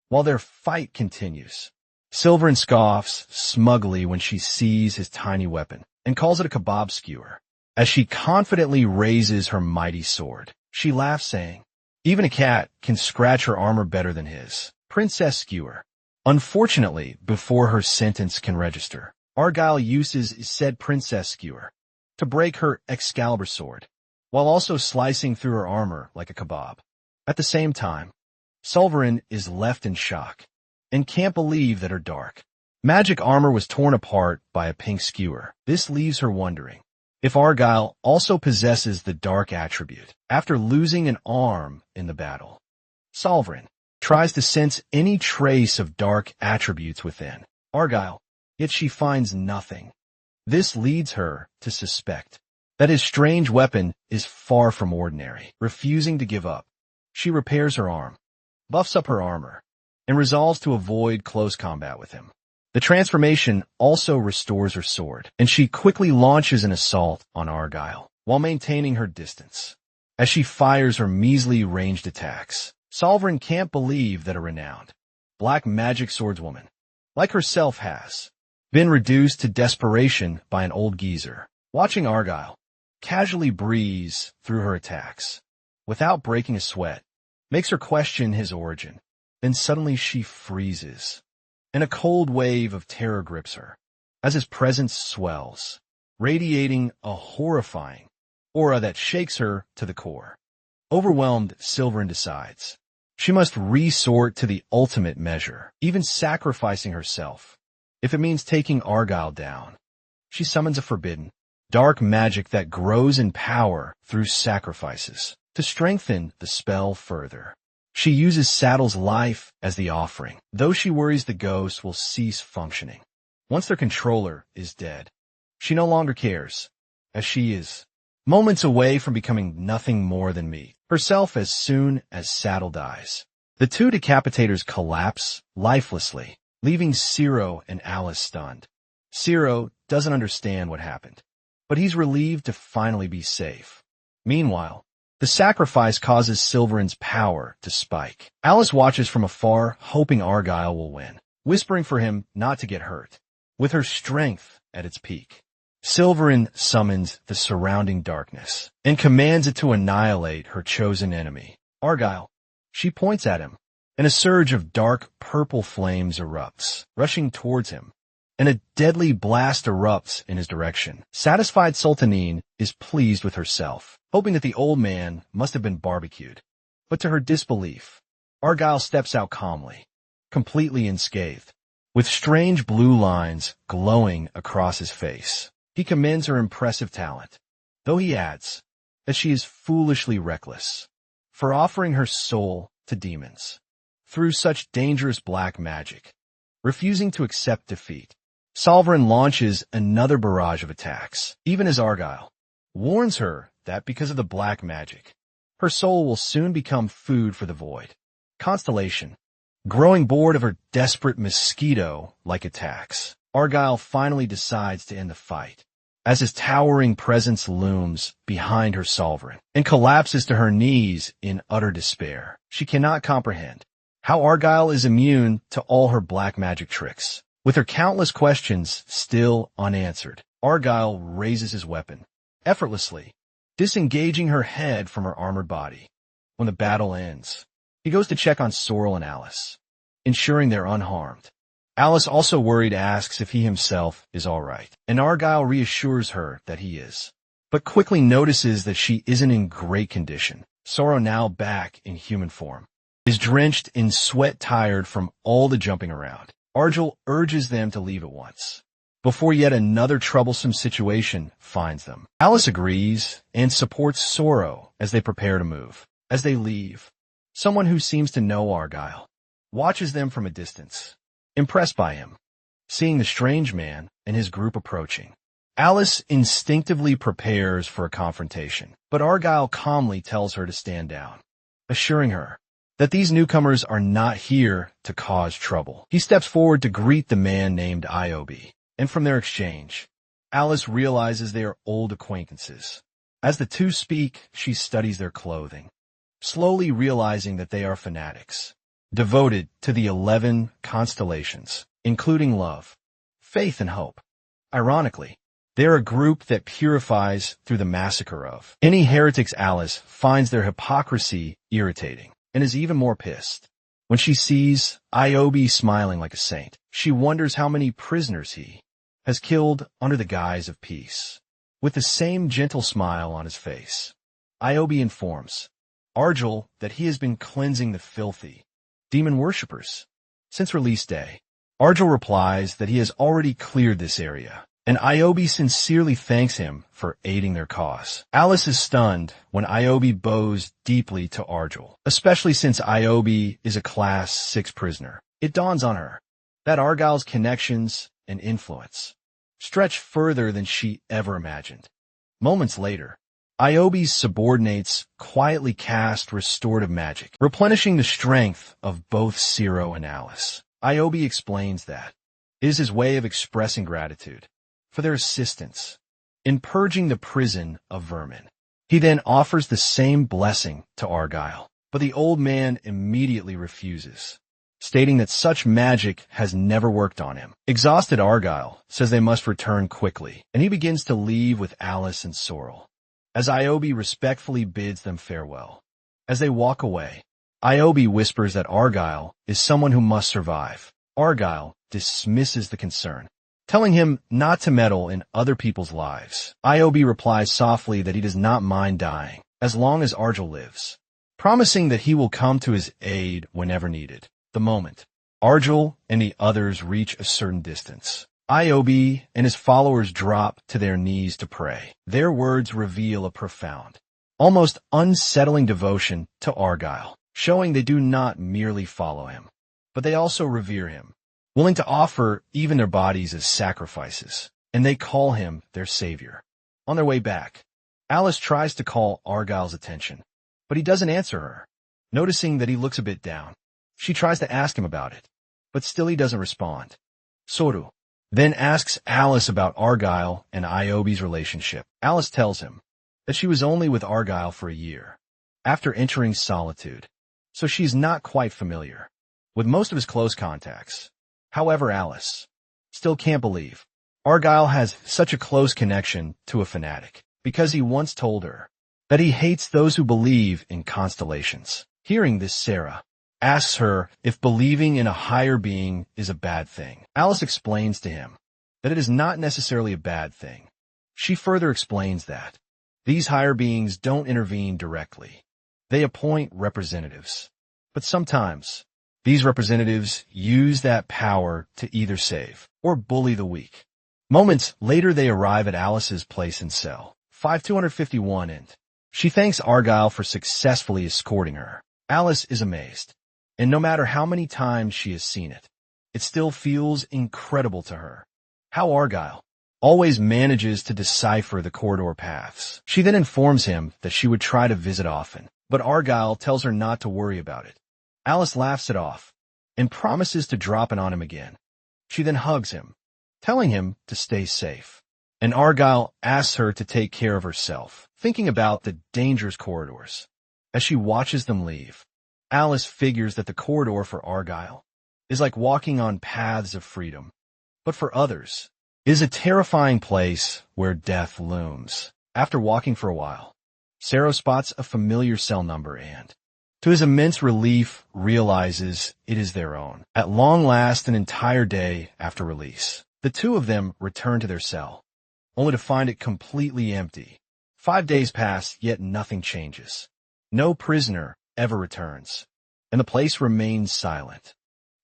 while their fight continues. Silverin scoffs smugly when she sees his tiny weapon and calls it a kebab skewer. As she confidently raises her mighty sword, she laughs, saying, "Even a cat can scratch her armor better than his." Princess Skewer. Unfortunately, before her sentence can register, Argyle uses said Princess Skewer to break her Excalibur sword, while also slicing through her armor like a kebab. At the same time, Sulverin is left in shock and can't believe that her dark magic armor was torn apart by a pink skewer. This leaves her wondering if Argyle also possesses the dark attribute. After losing an arm in the battle, Sulverin tries to sense any trace of dark attributes within Argyle, yet she finds nothing. This leads her to suspect that his strange weapon is far from ordinary. Refusing to give up, she repairs her arm, buffs up her armor, and resolves to avoid close combat with him. The transformation also restores her sword, and she quickly launches an assault on Argyle while maintaining her distance. As she fires her measly ranged attacks, Sulverin can't believe that a renowned black magic swordswoman like herself has been reduced to desperation by an old geezer. Watching Argyle casually breeze through her attacks without breaking a sweat makes her question his origin. Then suddenly she freezes, and a cold wave of terror grips her as his presence swells, radiating a horrifying aura that shakes her to the core. Overwhelmed, Silverin decides she must resort to the ultimate measure, even sacrificing herself, if it means taking Argyle down. She summons a forbidden, dark magic that grows in power through sacrifices to strengthen the spell further. She uses Saddle's life as the offering, though she worries the ghost will cease functioning once their controller is dead. She no longer cares, as she is moments away from becoming nothing more than meat herself as soon as Saddle dies. The two decapitators collapse lifelessly, leaving Ciro and Alice stunned. Ciro doesn't understand what happened, but he's relieved to finally be safe. Meanwhile, the sacrifice causes Silverin's power to spike. Alice watches from afar, hoping Argyle will win, whispering for him not to get hurt. With her strength at its peak, Silverin summons the surrounding darkness and commands it to annihilate her chosen enemy, Argyle. She points at him, and a surge of dark purple flames erupts, rushing towards him, and a deadly blast erupts in his direction. Satisfied Sultanine is pleased with herself, hoping that the old man must have been barbecued. But to her disbelief, Argyle steps out calmly, completely unscathed, with strange blue lines glowing across his face. He commends her impressive talent, though he adds that she is foolishly reckless for offering her soul to demons through such dangerous black magic. Refusing to accept defeat, Sulverin launches another barrage of attacks, even as Argyle warns her that because of the black magic, her soul will soon become food for the void. Constellation, growing bored of her desperate mosquito-like attacks, Argyle finally decides to end the fight, as his towering presence looms behind her Sulverin and collapses to her knees in utter despair. She cannot comprehend how Argyle is immune to all her black magic tricks. With her countless questions still unanswered, Argyle raises his weapon, effortlessly, disengaging her head from her armored body. When the battle ends, he goes to check on Sorrel and Alice, ensuring they're unharmed. Alice, also worried, asks if he himself is all right, and Argyle reassures her that he is, but quickly notices that she isn't in great condition. Sorrow, now back in human form, is drenched in sweat, tired from all the jumping around. Argyle urges them to leave at once, before yet another troublesome situation finds them. Alice agrees and supports Sorrow as they prepare to move. As they leave, someone who seems to know Argyle watches them from a distance, impressed by him, seeing the strange man and his group approaching. Alice instinctively prepares for a confrontation, but Argyle calmly tells her to stand down, assuring her that these newcomers are not here to cause trouble. He steps forward to greet the man named Iobe, and from their exchange, Alice realizes they are old acquaintances. As the two speak, she studies their clothing, slowly realizing that they are fanatics devoted to the 11 constellations, including love, faith, and hope. Ironically, they're a group that purifies through the massacre of any heretics. Alice finds their hypocrisy irritating and is even more pissed. When she sees Iobi smiling like a saint, she wonders how many prisoners he has killed under the guise of peace. With the same gentle smile on his face, Iobi informs Argel that he has been cleansing the filthy demon worshippers since release day. Argel replies that he has already cleared this area, and Iobi sincerely thanks him for aiding their cause. Alice is stunned when Iobi bows deeply to Argel, especially since Iobi is a Class 6 prisoner. It dawns on her that Argyle's connections and influence stretch further than she ever imagined. Moments later, Iobi's subordinates quietly cast restorative magic, replenishing the strength of both Ciro and Alice. Iobi explains that it is his way of expressing gratitude for their assistance in purging the prison of vermin. He then offers the same blessing to Argyle, but the old man immediately refuses, stating that such magic has never worked on him. Exhausted, Argyle says they must return quickly, and he begins to leave with Alice and Sorrel, as Iobi respectfully bids them farewell. As they walk away, Iobi whispers that Argyle is someone who must survive. Argyle dismisses the concern, telling him not to meddle in other people's lives. Iobi replies softly that he does not mind dying as long as Argyle lives, promising that he will come to his aid whenever needed. The moment Argyle and the others reach a certain distance, Iobi and his followers drop to their knees to pray. Their words reveal a profound, almost unsettling devotion to Argyle, showing they do not merely follow him, but they also revere him, willing to offer even their bodies as sacrifices, and they call him their savior. On their way back, Alice tries to call Argyle's attention, but he doesn't answer her. Noticing that he looks a bit down, she tries to ask him about it, but still he doesn't respond. Soru then asks Alice about Argyle and Iobi's relationship. Alice tells him that she was only with Argyle for a year after entering solitude, so she is not quite familiar with most of his close contacts. However, Alice still can't believe Argyle has such a close connection to a fanatic, because he once told her that he hates those who believe in constellations. Hearing this, Sarah asks her if believing in a higher being is a bad thing. Alice explains to him that it is not necessarily a bad thing. She further explains that these higher beings don't intervene directly. They appoint representatives, but sometimes these representatives use that power to either save or bully the weak. Moments later, they arrive at Alice's place in cell 5251, and she thanks Argyle for successfully escorting her. Alice is amazed, and no matter how many times she has seen it, it still feels incredible to her how Argyle always manages to decipher the corridor paths. She then informs him that she would try to visit often, but Argyle tells her not to worry about it. Alice laughs it off and promises to drop in on him again. She then hugs him, telling him to stay safe, and Argyle asks her to take care of herself, thinking about the dangerous corridors. As she watches them leave, Alice figures that the corridor for Argyle is like walking on paths of freedom, but for others is a terrifying place where death looms. After walking for a while, Sarah spots a familiar cell number and, to his immense relief, realizes it is their own. At long last, an entire day after release, the two of them return to their cell, only to find it completely empty. 5 days pass, yet nothing changes. No prisoner ever returns, and the place remains silent.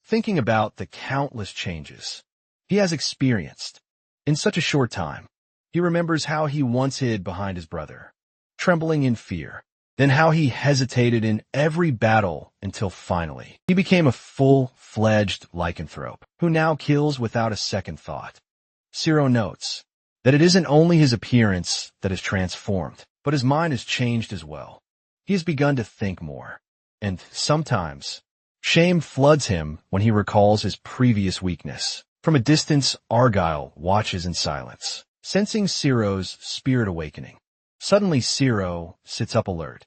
Thinking about the countless changes he has experienced in such a short time, he remembers how he once hid behind his brother, trembling in fear, then how he hesitated in every battle until finally he became a full-fledged lycanthrope who now kills without a second thought. Ciro notes that it isn't only his appearance that is transformed, but his mind has changed as well. He has begun to think more, and sometimes shame floods him when he recalls his previous weakness. From a distance, Argyle watches in silence, sensing Ciro's spirit awakening. Suddenly, Ciro sits up alert,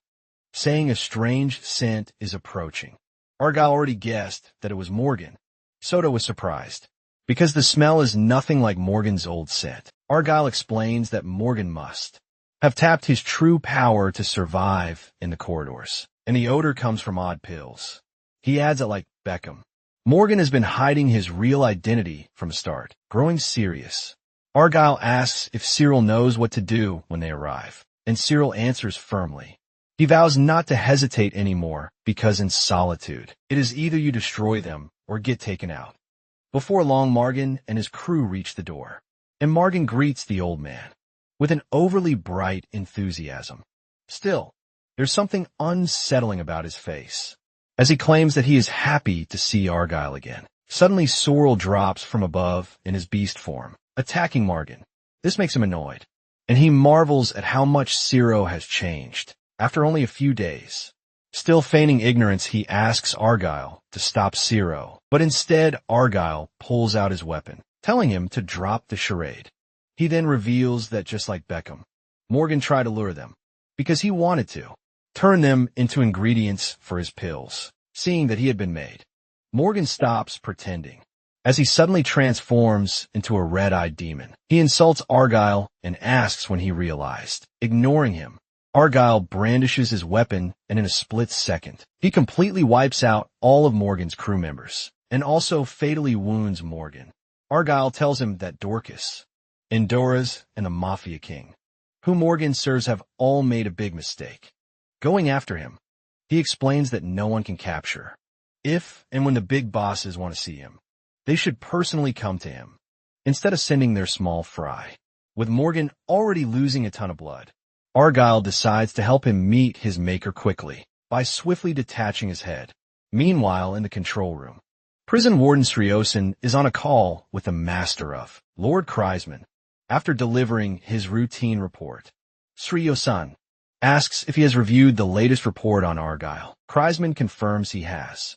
saying a strange scent is approaching. Argyle already guessed that it was Morgan. Soto was surprised, because the smell is nothing like Morgan's old scent. Argyle explains that Morgan must have tapped his true power to survive in the corridors, and the odor comes from odd pills. He adds it like Beckham. Morgan has been hiding his real identity from the start, growing serious. Argyle asks if Cyril knows what to do when they arrive, and Cyril answers firmly. He vows not to hesitate anymore, because in solitude, it is either you destroy them or get taken out. Before long, Morgan and his crew reach the door, and Morgan greets the old man with an overly bright enthusiasm. Still, there's something unsettling about his face, as he claims that he is happy to see Argyle again. Suddenly, Sorrel drops from above in his beast form, attacking Morgan. This makes him annoyed, and he marvels at how much Ciro has changed after only a few days. Still feigning ignorance, he asks Argyle to stop Ciro, but instead Argyle pulls out his weapon, telling him to drop the charade. He then reveals that just like Beckham, Morgan tried to lure them, because he wanted to turn them into ingredients for his pills. Seeing that he had been made, Morgan stops pretending, as he suddenly transforms into a red-eyed demon. He insults Argyle and asks when he realized. Ignoring him, Argyle brandishes his weapon, and in a split second, he completely wipes out all of Morgan's crew members, and also fatally wounds Morgan. Argyle tells him that Dorcas, Endora's, and the Mafia King, whom Morgan serves, have all made a big mistake. Going after him, he explains that no one can capture. If and when the big bosses want to see him, they should personally come to him, instead of sending their small fry. With Morgan already losing a ton of blood, Argyle decides to help him meet his maker quickly by swiftly detaching his head. Meanwhile, in the control room, Prison Warden Sriosan is on a call with the master of Lord Kreisman. After delivering his routine report, Sriosan asks if he has reviewed the latest report on Argyle. Kreisman confirms he has,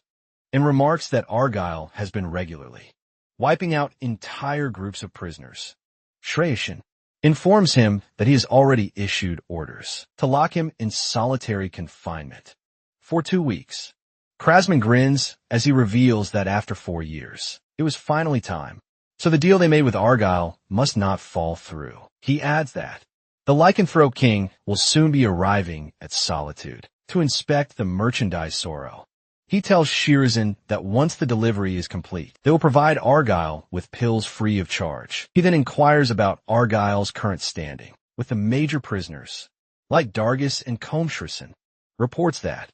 and remarks that Argyle has been regularly wiping out entire groups of prisoners. Sriosan informs him that he has already issued orders to lock him in solitary confinement for 2 weeks. Kreisman grins as he reveals that after 4 years, it was finally time, so the deal they made with Argyle must not fall through. He adds that the Lycanthrope King will soon be arriving at Solitude to inspect the merchandise Sorrow. He tells Shirazan that once the delivery is complete, they will provide Argyle with pills free of charge. He then inquires about Argyle's current standing with the major prisoners, like Dargis and Comshrasan. Reports that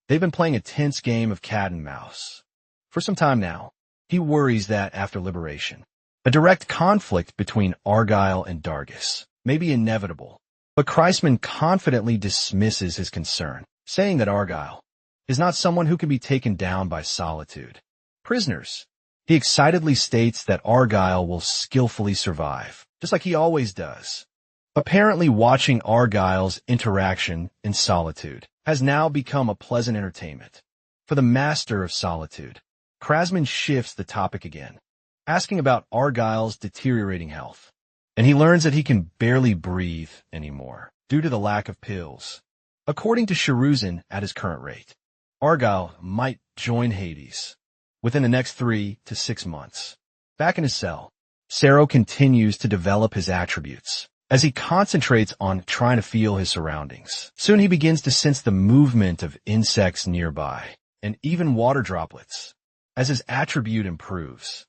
they've been playing a tense game of cat and mouse for some time now. He worries that after liberation, a direct conflict between Argyle and Dargis may be inevitable, but Kreisman confidently dismisses his concern, saying that Argyle is not someone who can be taken down by solitude. Prisoners. He excitedly states that Argyle will skillfully survive, just like he always does. Apparently, watching Argyle's interaction in Solitude has now become a pleasant entertainment. For the master of Solitude, Kreisman shifts the topic again, asking about Argyle's deteriorating health, and he learns that he can barely breathe anymore due to the lack of pills. According to Shirazan, at his current rate, Argyle might join Hades within the next 3 to 6 months. Back in his cell, Sero continues to develop his attributes as he concentrates on trying to feel his surroundings. Soon he begins to sense the movement of insects nearby and even water droplets. As his attribute improves,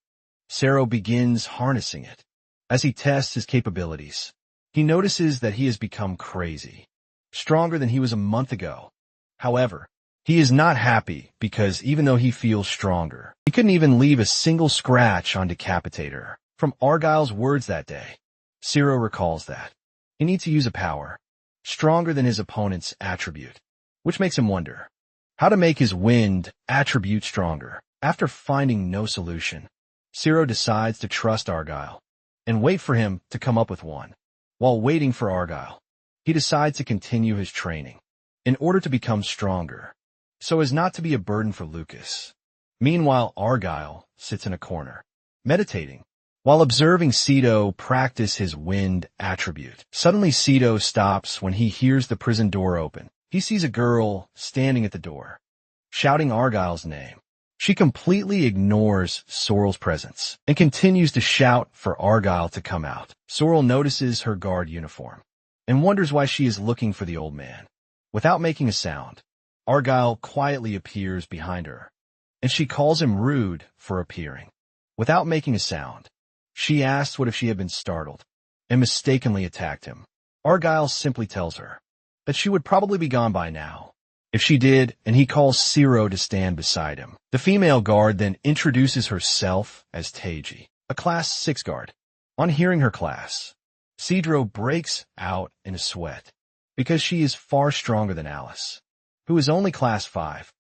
Sero begins harnessing it. As he tests his capabilities, he notices that he has become crazy, stronger than he was a month ago. However, he is not happy because even though he feels stronger, he couldn't even leave a single scratch on Decapitator from Argyle's words that day. Ciro recalls that he needs to use a power stronger than his opponent's attribute, which makes him wonder how to make his wind attribute stronger. After finding no solution, Ciro decides to trust Argyle and wait for him to come up with one. While waiting for Argyle, he decides to continue his training in order to become stronger, so as not to be a burden for Lucas. Meanwhile, Argyle sits in a corner, meditating, while observing Cedo practice his wind attribute. Suddenly, Cedo stops when he hears the prison door open. He sees a girl standing at the door. shouting Argyle's name. She completely ignores Sorrel's presence and continues to shout for Argyle to come out. Sorrel notices her guard uniform and wonders why she is looking for the old man. Without making a sound, Argyle quietly appears behind her, and she calls him rude for appearing. Without making a sound, she asks what if she had been startled and mistakenly attacked him. Argyle simply tells her that she would probably be gone by now if she did, and he calls Ciro to stand beside him. The female guard then introduces herself as Teiji, a Class 6 guard. On hearing her class, Cedro breaks out in a sweat because she is far stronger than Alice, who is only Class 5.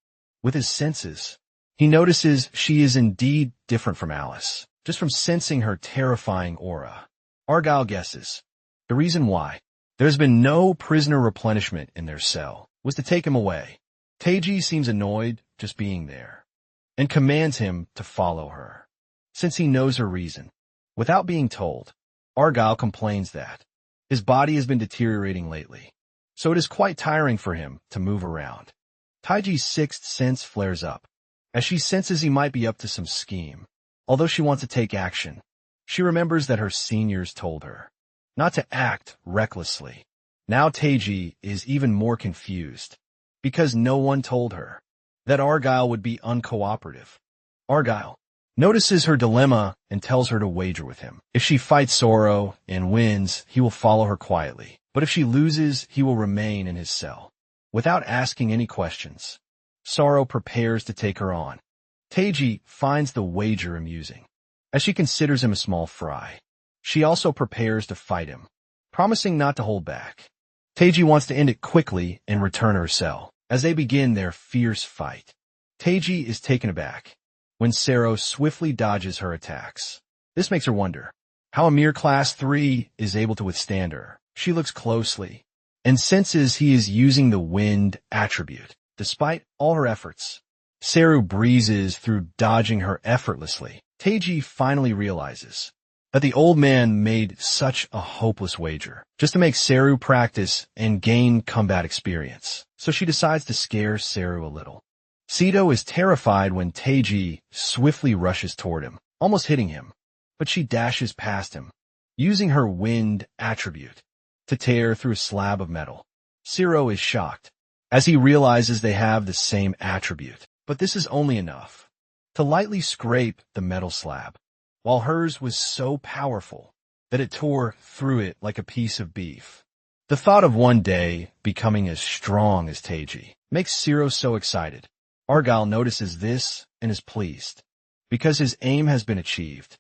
With his senses, he notices she is indeed different from Alice, just from sensing her terrifying aura. Argyle guesses the reason why there's been no prisoner replenishment in their cell was to take him away. Teiji seems annoyed just being there and commands him to follow her, since he knows her reason. Without being told, Argyle complains that his body has been deteriorating lately, so it is quite tiring for him to move around. Taiji's sixth sense flares up, as she senses he might be up to some scheme. Although she wants to take action, she remembers that her seniors told her not to act recklessly. Now Teiji is even more confused, because no one told her that Argyle would be uncooperative. Argyle notices her dilemma and tells her to wager with him. If she fights Sorrow and wins, he will follow her quietly, but if she loses, he will remain in his cell. Without asking any questions, Sorrow prepares to take her on. Teiji finds the wager amusing, as she considers him a small fry. She also prepares to fight him, promising not to hold back. Teiji wants to end it quickly and return her cell. As they begin their fierce fight, Teiji is taken aback when Sorrow swiftly dodges her attacks. This makes her wonder how a mere Class 3 is able to withstand her. She looks closely and senses he is using the wind attribute. Despite all her efforts, Saru breezes through dodging her effortlessly. Teiji finally realizes that the old man made such a hopeless wager just to make Saru practice and gain combat experience. So she decides to scare Saru a little. Sito is terrified when Teiji swiftly rushes toward him, almost hitting him, but she dashes past him, using her wind attribute to tear through a slab of metal. Ciro is shocked as he realizes they have the same attribute, but this is only enough to lightly scrape the metal slab, while hers was so powerful that it tore through it like a piece of beef. The thought of one day becoming as strong as Teiji makes Ciro so excited. Argyle notices this and is pleased, because his aim has been achieved.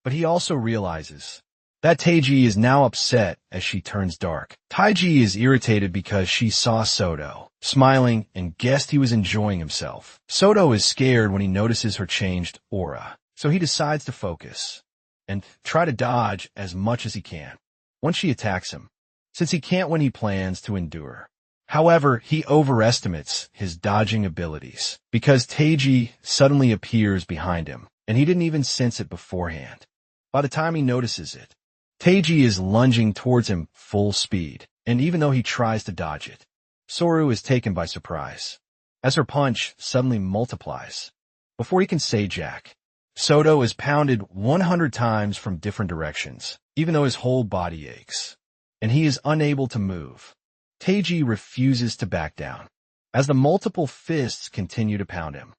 But he also realizes that Teiji is now upset as she turns dark. Taiji is irritated because she saw Soto smiling and guessed he was enjoying himself. Soto is scared when he notices her changed aura, so he decides to focus and try to dodge as much as he can. Once she attacks him, since he can't win, he plans to endure. However, he overestimates his dodging abilities because Teiji suddenly appears behind him, and he didn't even sense it beforehand. By the time he notices it, Teiji is lunging towards him full speed, and even though he tries to dodge it, Soru is taken by surprise, as her punch suddenly multiplies. Before he can say jack, Soto is pounded 100 times from different directions, even though his whole body aches, and he is unable to move. Teiji refuses to back down, as the multiple fists continue to pound him.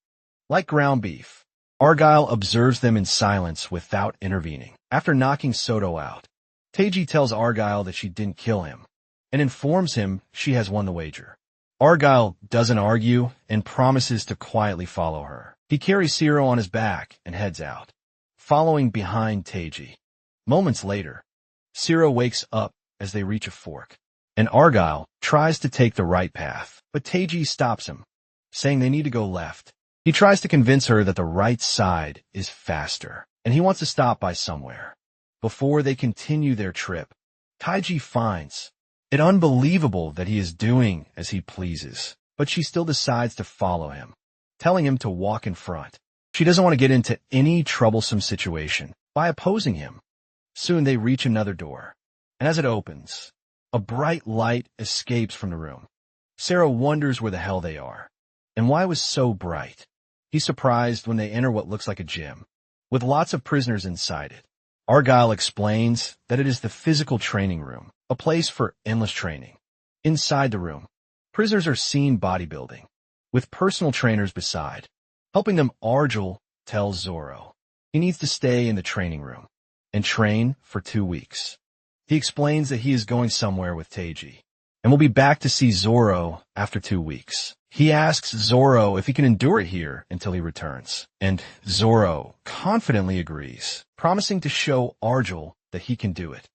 Like ground beef, Argyle observes them in silence without intervening. After knocking Soto out, Teiji tells Argyle that she didn't kill him, and informs him she has won the wager. Argyle doesn't argue and promises to quietly follow her. He carries Ciro on his back and heads out, following behind Teiji. Moments later, Ciro wakes up as they reach a fork, and Argyle tries to take the right path, but Teiji stops him, saying they need to go left. He tries to convince her that the right side is faster, and he wants to stop by somewhere. Before they continue their trip, Taiji finds it unbelievable that he is doing as he pleases, but she still decides to follow him, telling him to walk in front. She doesn't want to get into any troublesome situation by opposing him. Soon they reach another door, and as it opens, a bright light escapes from the room. Sarah wonders where the hell they are, and why it was so bright. He's surprised when they enter what looks like a gym, with lots of prisoners inside it. Argyle explains that it is the physical training room, a place for endless training. Inside the room, prisoners are seen bodybuilding, with personal trainers beside, helping them. Argyle tells Zoro he needs to stay in the training room and train for 2 weeks. He explains that he is going somewhere with Teiji, and will be back to see Zoro after 2 weeks. He asks Zoro if he can endure it here until he returns, and Zoro confidently agrees, promising to show Argyle that he can do it.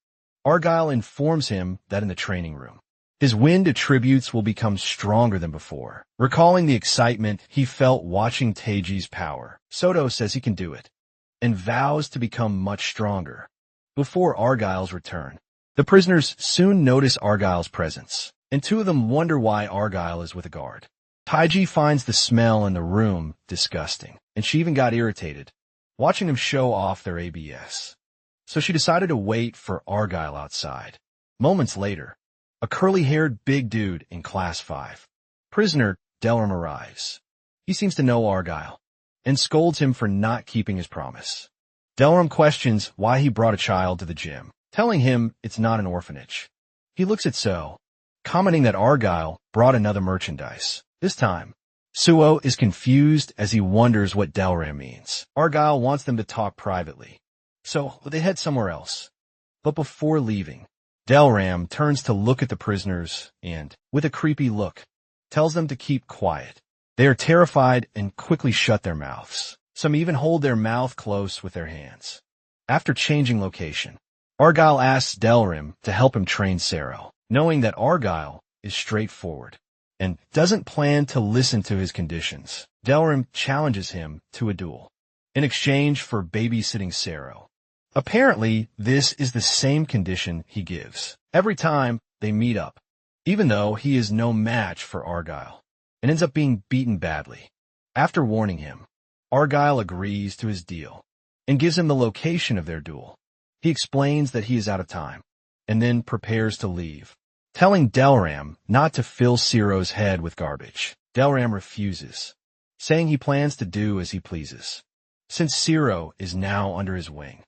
Argyle informs him that in the training room, his wind attributes will become stronger than before. Recalling the excitement he felt watching Teiji's power, Soto says he can do it, and vows to become much stronger. Before Argyle's return, the prisoners soon notice Argyle's presence, and 2 of them wonder why Argyle is with a guard. Teiji finds the smell in the room disgusting, and she even got irritated, watching them show off their ABS. So she decided to wait for Argyle outside. Moments later, a curly-haired big dude in Class 5, prisoner Delram, arrives. He seems to know Argyle, and scolds him for not keeping his promise. Delram questions why he brought a child to the gym, telling him it's not an orphanage. He looks at So, commenting that Argyle brought another merchandise. This time, Suo is confused as he wonders what Delram means. Argyle wants them to talk privately, so they head somewhere else. But before leaving, Delram turns to look at the prisoners and, with a creepy look, tells them to keep quiet. They are terrified and quickly shut their mouths. Some even hold their mouth close with their hands. After changing location, Argyle asks Delram to help him train Sero, knowing that Argyle is straightforward and doesn't plan to listen to his conditions. Delram challenges him to a duel in exchange for babysitting Sero. Apparently, this is the same condition he gives every time they meet up, even though he is no match for Argyle, and ends up being beaten badly. After warning him, Argyle agrees to his deal and gives him the location of their duel. He explains that he is out of time, and then prepares to leave, telling Delram not to fill Sero's head with garbage. Delram refuses, saying he plans to do as he pleases, since Sero is now under his wing.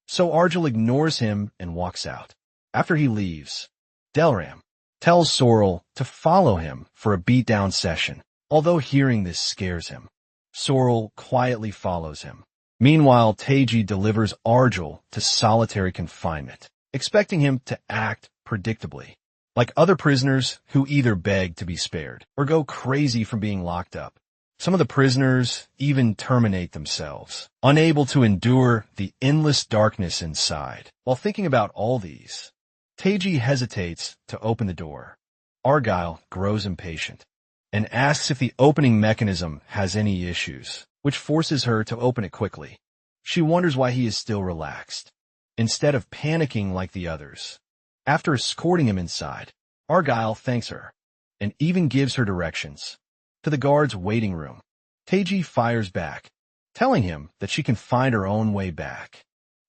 So Argyle ignores him and walks out. After he leaves, Delram tells Sorrel to follow him for a beatdown session, although hearing this scares him. Sorrel quietly follows him. Meanwhile, Teiji delivers Argyle to solitary confinement, expecting him to act predictably, like other prisoners who either beg to be spared or go crazy from being locked up. Some of the prisoners even terminate themselves, unable to endure the endless darkness inside. While thinking about all these, Teiji hesitates to open the door. Argyle grows impatient and asks if the opening mechanism has any issues, which forces her to open it quickly. She wonders why he is still relaxed, instead of panicking like the others. After escorting him inside, Argyle thanks her and even gives her directions to the guard's waiting room. Teiji fires back, telling him that she can find her own way back.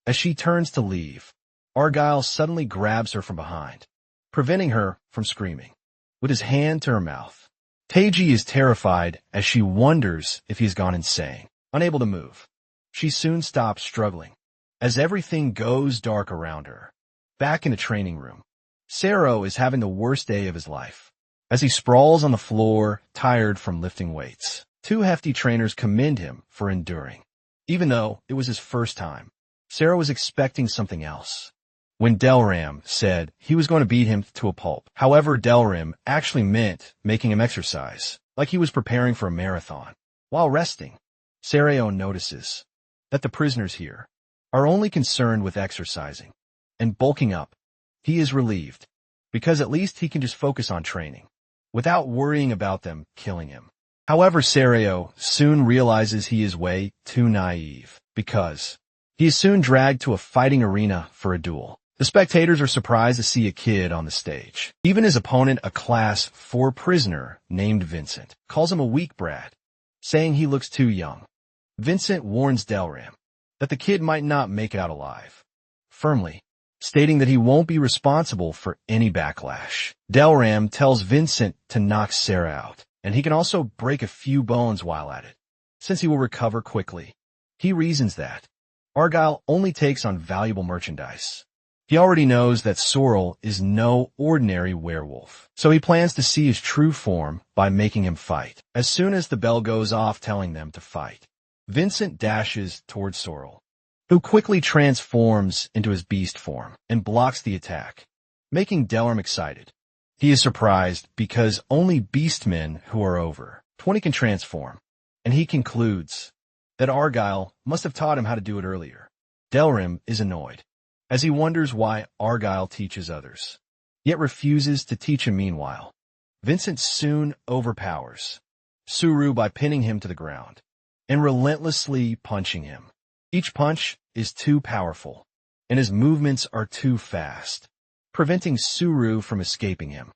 As she turns to leave, Argyle suddenly grabs her from behind, preventing her from screaming, with his hand to her mouth. Teiji is terrified as she wonders if he's gone insane. Unable to move, she soon stops struggling, as everything goes dark around her. Back in the training room, Sero is having the worst day of his life. As he sprawls on the floor, tired from lifting weights, 2 hefty trainers commend him for enduring. Even though it was his first time, Sero was expecting something else. When Delram said he was going to beat him to a pulp, however, Delram actually meant making him exercise, like he was preparing for a marathon. While resting, Sero notices that the prisoners here are only concerned with exercising and bulking up. He is relieved, because at least he can just focus on training, without worrying about them killing him. However, Sero soon realizes he is way too naive, because he is soon dragged to a fighting arena for a duel. The spectators are surprised to see a kid on the stage. Even his opponent, a Class 4 prisoner named Vincent, calls him a weak brat, saying he looks too young. Vincent warns Delram that the kid might not make it out alive, firmly stating that he won't be responsible for any backlash. Delram tells Vincent to knock Sarah out and he can also break a few bones while at it, since he will recover quickly. He reasons that Argyle only takes on valuable merchandise. He already knows that Sorrel is no ordinary werewolf, so he plans to see his true form by making him fight. As soon as the bell goes off telling them to fight, Vincent dashes towards Sorrel, who quickly transforms into his beast form and blocks the attack, making Delrim excited. He is surprised because only beastmen who are over 20 can transform, and he concludes that Argyle must have taught him how to do it earlier. Delrim is annoyed, as he wonders why Argyle teaches others, yet refuses to teach him meanwhile. Vincent soon overpowers Suru by pinning him to the ground and relentlessly punching him. Each punch is too powerful, and his movements are too fast, preventing Suru from escaping him.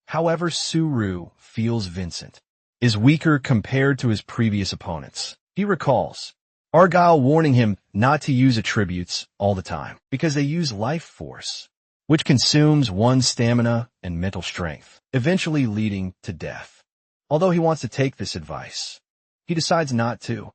However, Suru feels Vincent is weaker compared to his previous opponents. He recalls Argyle warning him not to use attributes all the time, because they use life force, which consumes one's stamina and mental strength, eventually leading to death. Although he wants to take this advice, he decides not to,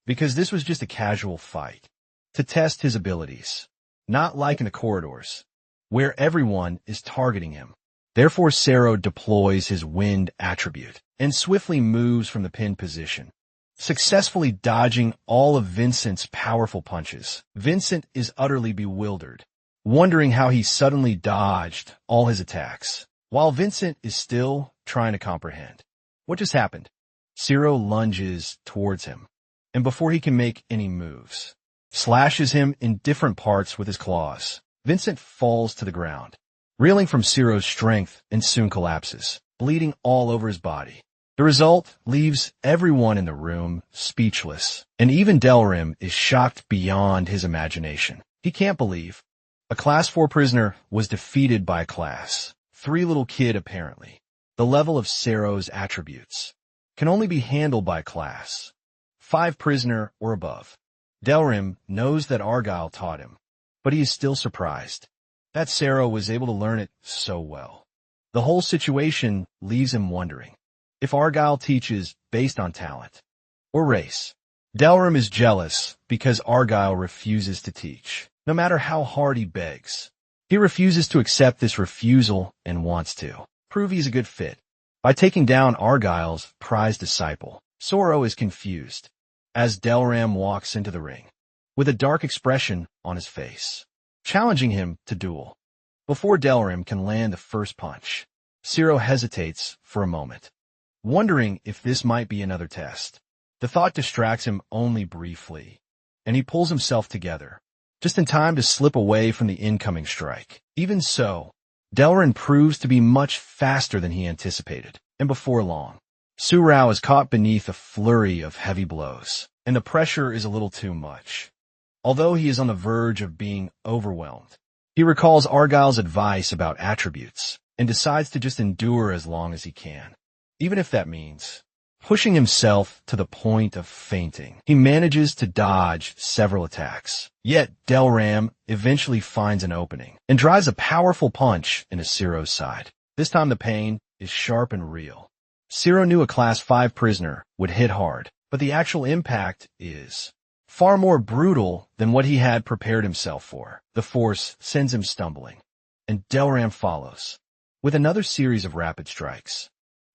because this was just a casual fight, to test his abilities, not like in the corridors, where everyone is targeting him. Therefore, Sero deploys his wind attribute and swiftly moves from the pinned position, successfully dodging all of Vincent's powerful punches. Vincent is utterly bewildered, wondering how he suddenly dodged all his attacks, while Vincent is still trying to comprehend what just happened. Sero lunges towards him, and before he can make any moves, slashes him in different parts with his claws. Vincent falls to the ground, reeling from Sero's strength, and soon collapses, bleeding all over his body. The result leaves everyone in the room speechless, and even Delrim is shocked beyond his imagination. He can't believe a Class 4 prisoner was defeated by a Class 3 little kid apparently. The level of Sero's attributes can only be handled by a Class 5 prisoner or above. Delrim knows that Argyle taught him, but he is still surprised that Sero was able to learn it so well. The whole situation leaves him wondering if Argyle teaches based on talent or race. Delrim is jealous because Argyle refuses to teach, no matter how hard he begs. He refuses to accept this refusal and wants to prove he's a good fit by taking down Argyle's prized disciple. Soro is confused as Delrim walks into the ring with a dark expression on his face, challenging him to duel. Before Delrim can land the first punch, Sero hesitates for a moment, wondering if this might be another test. The thought distracts him only briefly, and he pulls himself together, just in time to slip away from the incoming strike. Even so, Delrim proves to be much faster than he anticipated, and before long, Surao is caught beneath a flurry of heavy blows, and the pressure is a little too much. Although he is on the verge of being overwhelmed, he recalls Argyle's advice about attributes and decides to just endure as long as he can, even if that means pushing himself to the point of fainting. He manages to dodge several attacks, yet Delrim eventually finds an opening and drives a powerful punch into Sero's side. This time the pain is sharp and real. Sero knew a Class 5 prisoner would hit hard, but the actual impact is far more brutal than what he had prepared himself for. The force sends him stumbling, and Delrim follows with another series of rapid strikes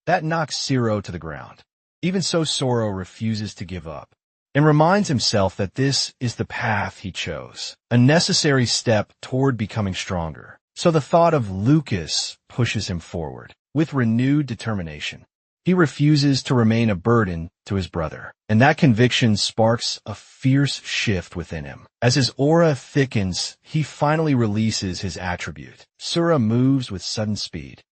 that knocks Sero to the ground. Even so, Soro refuses to give up and reminds himself that this is the path he chose, a necessary step toward becoming stronger. So the thought of Lucas pushes him forward with renewed determination. He refuses to remain a burden to his brother, and that conviction sparks a fierce shift within him. As his aura thickens, he finally releases his attribute. Sura moves with sudden speed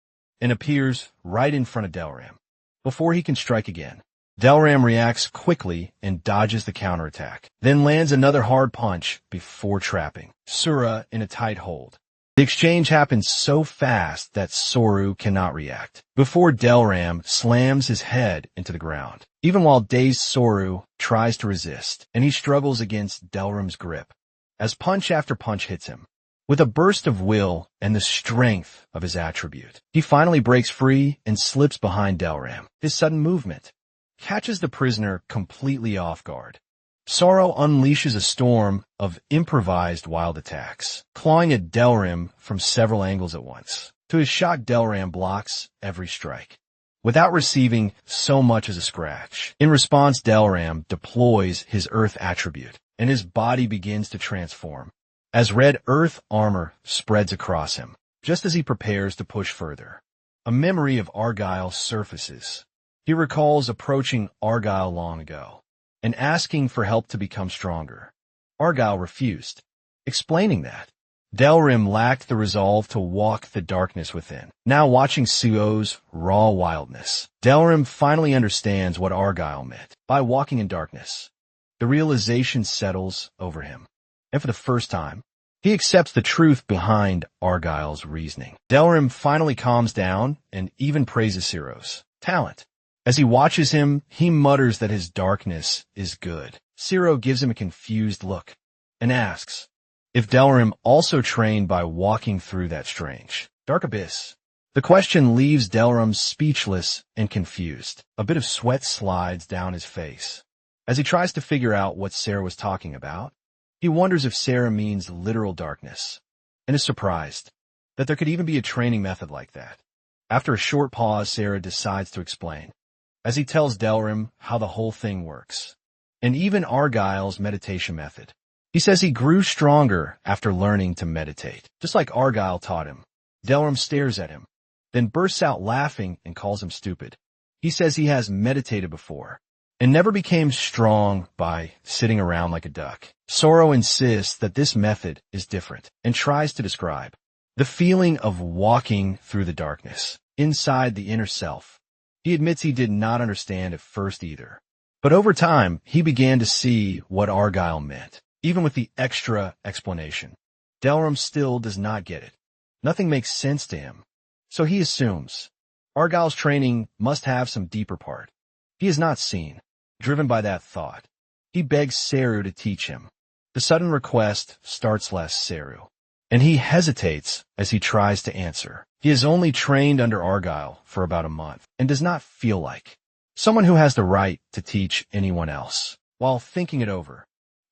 and appears right in front of Delrim before he can strike again. Delrim reacts quickly and dodges the counterattack, then lands another hard punch before trapping Sura in a tight hold. The exchange happens so fast that Soru cannot react before Delrim slams his head into the ground. Even while dazed, Soru tries to resist, and he struggles against Delrim's grip as punch after punch hits him. With a burst of will and the strength of his attribute, he finally breaks free and slips behind Delram. His sudden movement catches the prisoner completely off guard. Sorrow unleashes a storm of improvised wild attacks, clawing at Delram from several angles at once. To his shock, Delram blocks every strike, without receiving so much as a scratch. In response, Delram deploys his earth attribute, and his body begins to transform, as red earth armor spreads across him. Just as he prepares to push further, a memory of Argyle surfaces. He recalls approaching Argyle long ago and asking for help to become stronger. Argyle refused, explaining that Delrim lacked the resolve to walk the darkness within. Now watching Suo's raw wildness, Delrim finally understands what Argyle meant by walking in darkness. The realization settles over him, and for the first time, he accepts the truth behind Argyle's reasoning. Delrim finally calms down and even praises Ciro's talent. As he watches him, he mutters that his darkness is good. Ciro gives him a confused look and asks if Delrim also trained by walking through that strange, dark abyss. The question leaves Delrim speechless and confused. A bit of sweat slides down his face. As he tries to figure out what Sarah was talking about, he wonders if Sarah means literal darkness, and is surprised that there could even be a training method like that. After a short pause, Sarah decides to explain, as he tells Delrim how the whole thing works, and even Argyle's meditation method. He says he grew stronger after learning to meditate, just like Argyle taught him. Delrim stares at him, then bursts out laughing and calls him stupid. He says he has meditated before, and never became strong by sitting around like a duck. Sorrow insists that this method is different, and tries to describe the feeling of walking through the darkness, inside the inner self. He admits he did not understand at first either, but over time, he began to see what Argyle meant. Even with the extra explanation, Delrim still does not get it. Nothing makes sense to him, so he assumes Argyle's training must have some deeper part he has not seen. Driven by that thought, he begs Seru to teach him. The sudden request starts Seru, and he hesitates as he tries to answer. He has only trained under Argyle for about a month, and does not feel like someone who has the right to teach anyone else. While thinking it over,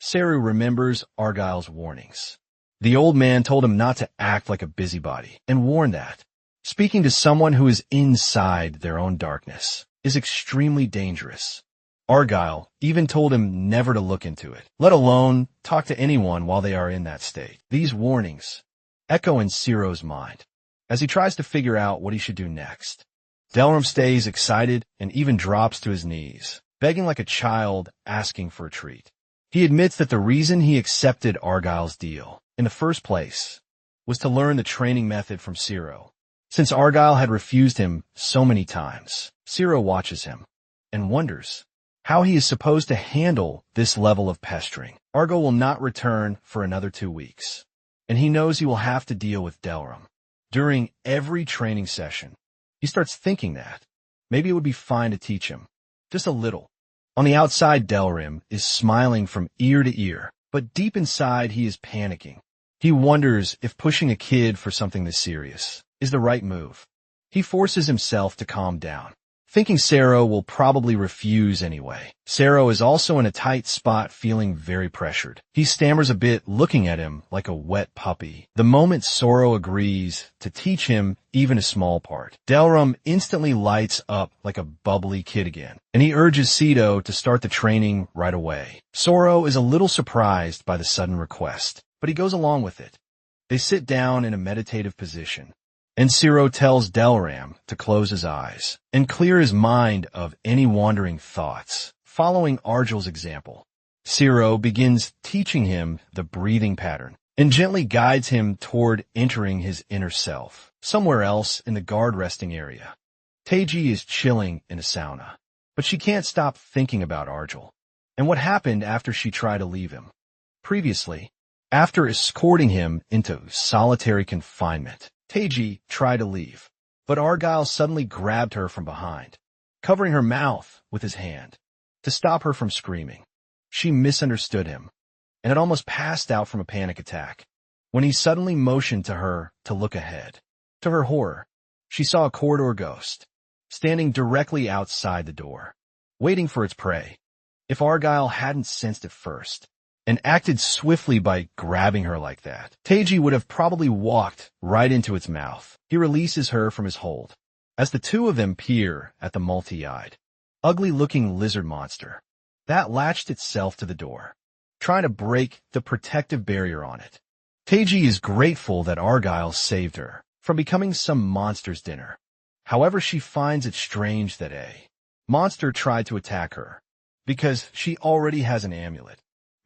Seru remembers Argyle's warnings. The old man told him not to act like a busybody, and warned that speaking to someone who is inside their own darkness is extremely dangerous. Argyle even told him never to look into it, let alone talk to anyone while they are in that state. These warnings echo in Ciro's mind as he tries to figure out what he should do next. Delrim stays excited and even drops to his knees, begging like a child asking for a treat. He admits that the reason he accepted Argyle's deal in the first place was to learn the training method from Ciro. Since Argyle had refused him so many times, Ciro watches him and wonders how he is supposed to handle this level of pestering. Argo will not return for another 2 weeks, and he knows he will have to deal with Delrim. During every training session, he starts thinking that maybe it would be fine to teach him, just a little. On the outside, Delrim is smiling from ear to ear, but deep inside he is panicking. He wonders if pushing a kid for something this serious is the right move. He forces himself to calm down, thinking Sero will probably refuse anyway. Sero is also in a tight spot, feeling very pressured. He stammers a bit, looking at him like a wet puppy. The moment Soro agrees to teach him even a small part, Delrim instantly lights up like a bubbly kid again, and he urges Cedo to start the training right away. Soro is a little surprised by the sudden request, but he goes along with it. They sit down in a meditative position, and Ciro tells Delram to close his eyes and clear his mind of any wandering thoughts. Following Argel's example, Ciro begins teaching him the breathing pattern and gently guides him toward entering his inner self. Somewhere else in the guard resting area, Teiji is chilling in a sauna, but she can't stop thinking about Argel and what happened after she tried to leave him. Previously, after escorting him into solitary confinement, Teiji tried to leave, but Argyle suddenly grabbed her from behind, covering her mouth with his hand to stop her from screaming. She misunderstood him and had almost passed out from a panic attack. when he suddenly motioned to her to look ahead. To her horror, she saw a corridor ghost, standing directly outside the door, waiting for its prey. If Argyle hadn't sensed it first, and acted swiftly by grabbing her like that, Teiji would have probably walked right into its mouth. He releases her from his hold, as the two of them peer at the multi-eyed, ugly-looking lizard monster that latched itself to the door, trying to break the protective barrier on it. Teiji is grateful that Argyle saved her from becoming some monster's dinner. However, she finds it strange that a monster tried to attack her, because she already has an amulet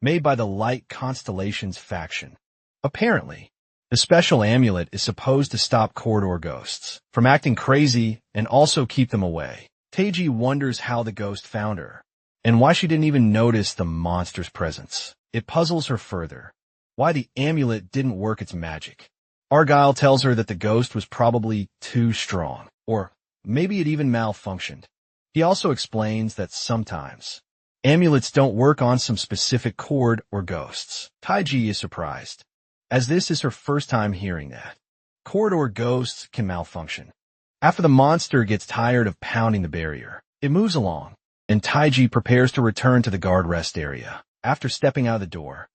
made by the Light Constellations faction. Apparently, the special amulet is supposed to stop corridor ghosts from acting crazy and also keep them away. Teiji wonders how the ghost found her, and why she didn't even notice the monster's presence. It puzzles her further why the amulet didn't work its magic. Argyle tells her that the ghost was probably too strong, or maybe it even malfunctioned. He also explains that sometimes amulets don't work on some specific chord or ghosts. Teiji is surprised, as this is her first time hearing that corridor ghosts can malfunction. After the monster gets tired of pounding the barrier, it moves along, and Teiji prepares to return to the guard rest area. After stepping out of the door,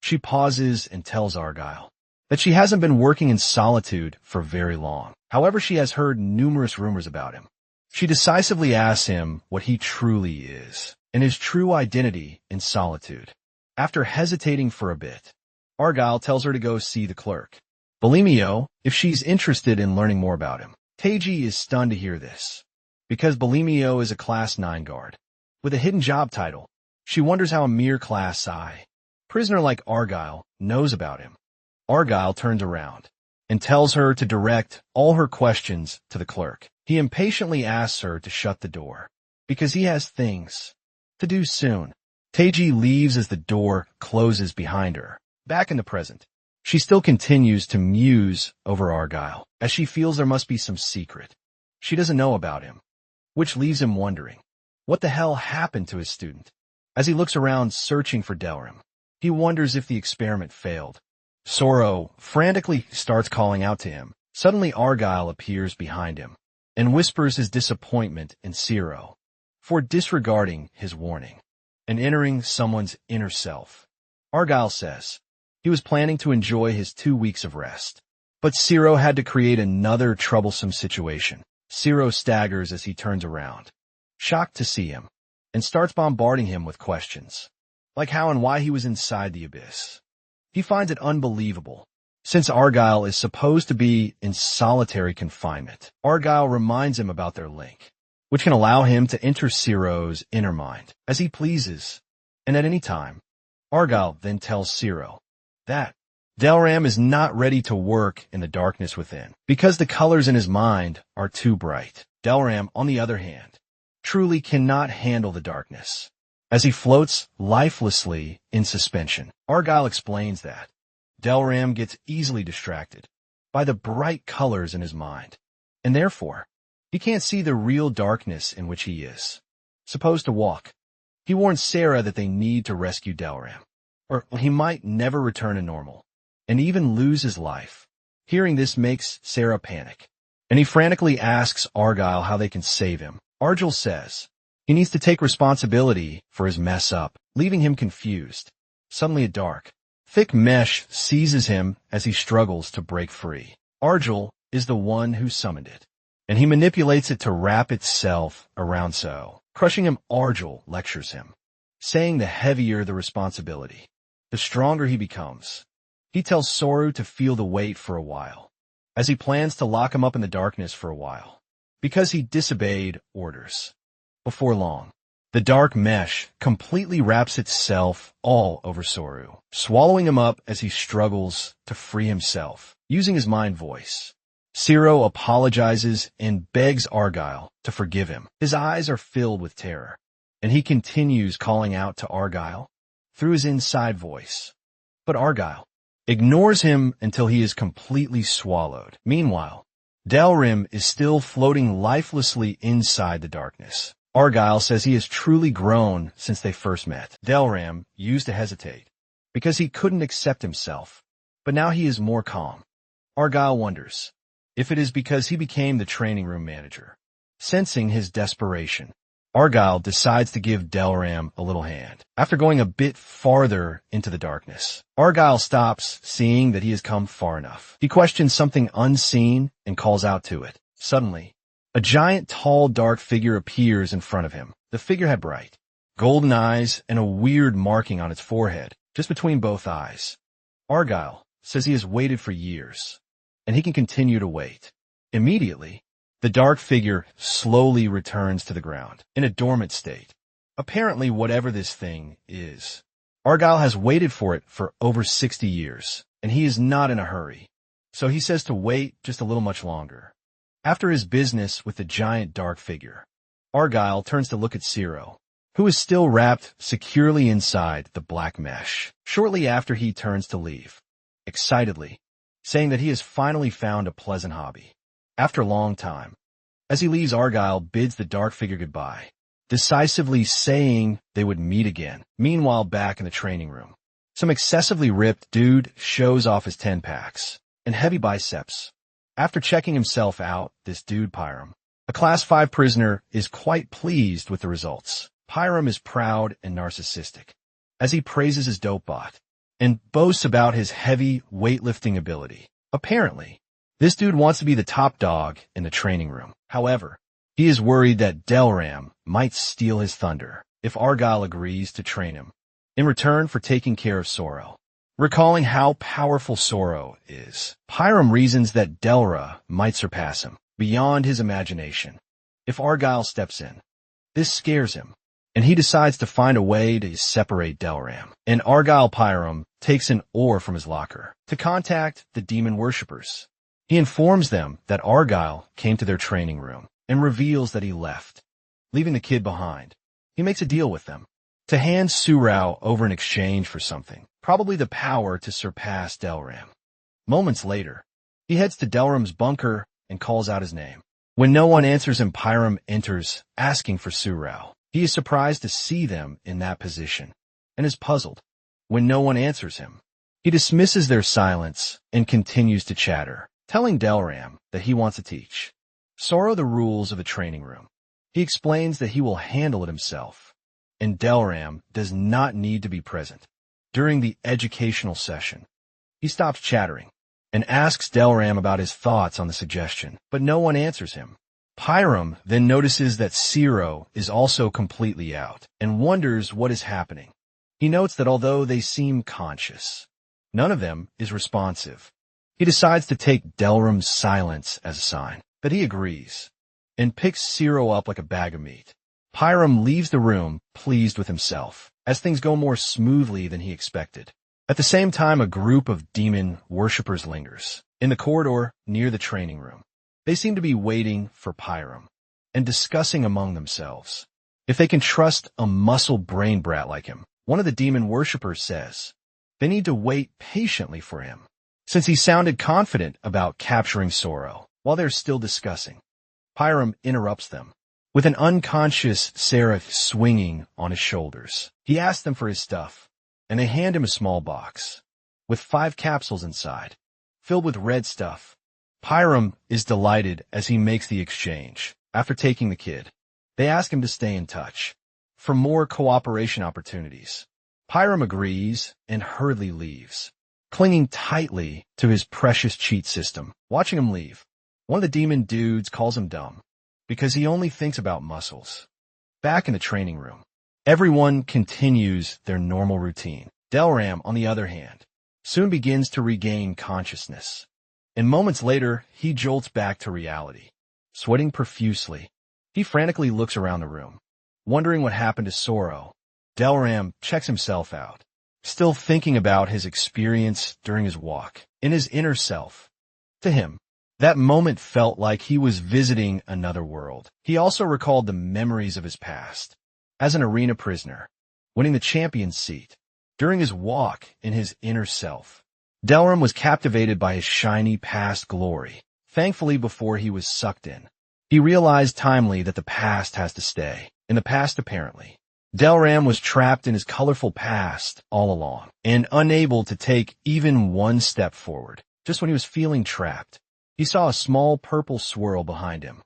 she pauses and tells Argyle that she hasn't been working in solitude for very long. However, she has heard numerous rumors about him. She decisively asks him what he truly is, and his true identity in solitude. After hesitating for a bit, Argyle tells her to go see the clerk, Bulimio, if she's interested in learning more about him. Teiji is stunned to hear this, because Bulimio is a Class 9 guard with a hidden job title. She wonders how a mere Class I prisoner like Argyle knows about him. Argyle turns around and tells her to direct all her questions to the clerk. He impatiently asks her to shut the door, because he has things to do soon. Teiji leaves as the door closes behind her. Back in the present, she still continues to muse over Argyle, as she feels there must be some secret she doesn't know about him, which leaves him wondering what the hell happened to his student. As he looks around searching for Delrim, he wonders if the experiment failed. Soro frantically starts calling out to him. Suddenly Argyle appears behind him and whispers his disappointment in Siro for disregarding his warning and entering someone's inner self. Argyle says he was planning to enjoy his 2 weeks of rest, but Siro had to create another troublesome situation. Siro staggers as he turns around, shocked to see him, and starts bombarding him with questions, like how and why he was inside the abyss. He finds it unbelievable, since Argyle is supposed to be in solitary confinement. Argyle reminds him about their link, which can allow him to enter Siro's inner mind as he pleases, and at any time. Argyle then tells Siro that Delram is not ready to work in the darkness within, because the colors in his mind are too bright. Delram, on the other hand, truly cannot handle the darkness, as he floats lifelessly in suspension. Argyle explains that Delram gets easily distracted by the bright colors in his mind, and therefore, he can't see the real darkness in which he is supposed to walk. He warns Sarah that they need to rescue Delram, or he might never return to normal, and even lose his life. Hearing this makes Sarah panic, and he frantically asks Argyle how they can save him. Argyle says he needs to take responsibility for his mess up, leaving him confused. Suddenly a dark, thick mesh seizes him as he struggles to break free. Argyle is the one who summoned it, and he manipulates it to wrap itself around So. Crushing him, Argyle lectures him, saying the heavier the responsibility, the stronger he becomes. He tells Soru to feel the weight for a while, as he plans to lock him up in the darkness for a while, because he disobeyed orders. Before long, the dark mesh completely wraps itself all over Soru, swallowing him up as he struggles to free himself, using his mind voice. Siro apologizes and begs Argyle to forgive him. His eyes are filled with terror, and he continues calling out to Argyle through his inside voice. But Argyle ignores him until he is completely swallowed. Meanwhile, Delrim is still floating lifelessly inside the darkness. Argyle says he has truly grown since they first met. Delrim used to hesitate, because he couldn't accept himself but now he is more calm. Argyle wonders if it is because he became the training room manager. Sensing his desperation, Argyle decides to give Delram a little hand. After going a bit farther into the darkness, Argyle stops, seeing that he has come far enough. He questions something unseen and calls out to it. Suddenly, a giant, tall, dark figure appears in front of him. The figure had bright, golden eyes and a weird marking on its forehead, just between both eyes. Argyle says he has waited for years, and he can continue to wait. Immediately, the dark figure slowly returns to the ground, in a dormant state. Apparently, whatever this thing is, Argyle has waited for it for over 60 years, and he is not in a hurry. So he says to wait just a little much longer. After his business with the giant dark figure, Argyle turns to look at Ciro, who is still wrapped securely inside the black mesh. Shortly after, he turns to leave, excitedly, saying that he has finally found a pleasant hobby. After a long time, as he leaves, Argyle bids the dark figure goodbye, decisively saying they would meet again. Meanwhile, back in the training room, some excessively ripped dude shows off his 10-packs and heavy biceps. After checking himself out, this dude Pyram, a Class 5 prisoner, is quite pleased with the results. Pyram is proud and narcissistic, as he praises his dope bot and boasts about his heavy weightlifting ability. Apparently, this dude wants to be the top dog in the training room. However, he is worried that Delram might steal his thunder if Argyle agrees to train him in return for taking care of Soro. Recalling how powerful Soro is, Pyram reasons that Delra might surpass him beyond his imagination if Argyle steps in. This scares him, and he decides to find a way to separate Delram. And Argyle Pyram takes an ore from his locker to contact the demon worshippers. He informs them that Argyle came to their training room and reveals that he left, leaving the kid behind. He makes a deal with them to hand Surao over in exchange for something, probably the power to surpass Delram. Moments later, he heads to Delram's bunker and calls out his name. When no one answers him, Pyram enters, asking for Surao. He is surprised to see them in that position and is puzzled. When no one answers him, he dismisses their silence and continues to chatter, telling Delram that he wants to teach Soro the rules of a training room. He explains that he will handle it himself, and Delram does not need to be present. During the educational session, he stops chattering and asks Delram about his thoughts on the suggestion, but no one answers him. Pyram then notices that Ciro is also completely out and wonders what is happening. He notes that although they seem conscious, none of them is responsive. He decides to take Delram's silence as a sign that he agrees and picks Ciro up like a bag of meat. Pyram leaves the room pleased with himself as things go more smoothly than he expected. At the same time, a group of demon worshippers lingers in the corridor near the training room. They seem to be waiting for Pyram and discussing among themselves if they can trust a muscle brain brat like him. One of the demon worshippers says they need to wait patiently for him, since he sounded confident about capturing Soro. While they're still discussing, Pyram interrupts them with an unconscious Seraph swinging on his shoulders. He asks them for his stuff, and they hand him a small box with 5 capsules inside, filled with red stuff. Pyram is delighted as he makes the exchange. After taking the kid, they ask him to stay in touch for more cooperation opportunities. Pyram agrees and hurriedly leaves, clinging tightly to his precious cheat system. Watching him leave, one of the demon dudes calls him dumb because he only thinks about muscles. Back in the training room, everyone continues their normal routine. Delram, on the other hand, soon begins to regain consciousness, and moments later, he jolts back to reality. Sweating profusely, he frantically looks around the room, wondering what happened to Soro. Delram checks himself out, still thinking about his experience during his walk in his inner self. To him, that moment felt like he was visiting another world. He also recalled the memories of his past as an arena prisoner, winning the champion's seat. During his walk in his inner self, Delram was captivated by his shiny past glory. Thankfully, before he was sucked in, he realized timely that the past has to stay in the past apparently. Delram was trapped in his colorful past all along, and unable to take even one step forward. Just when he was feeling trapped, he saw a small purple swirl behind him.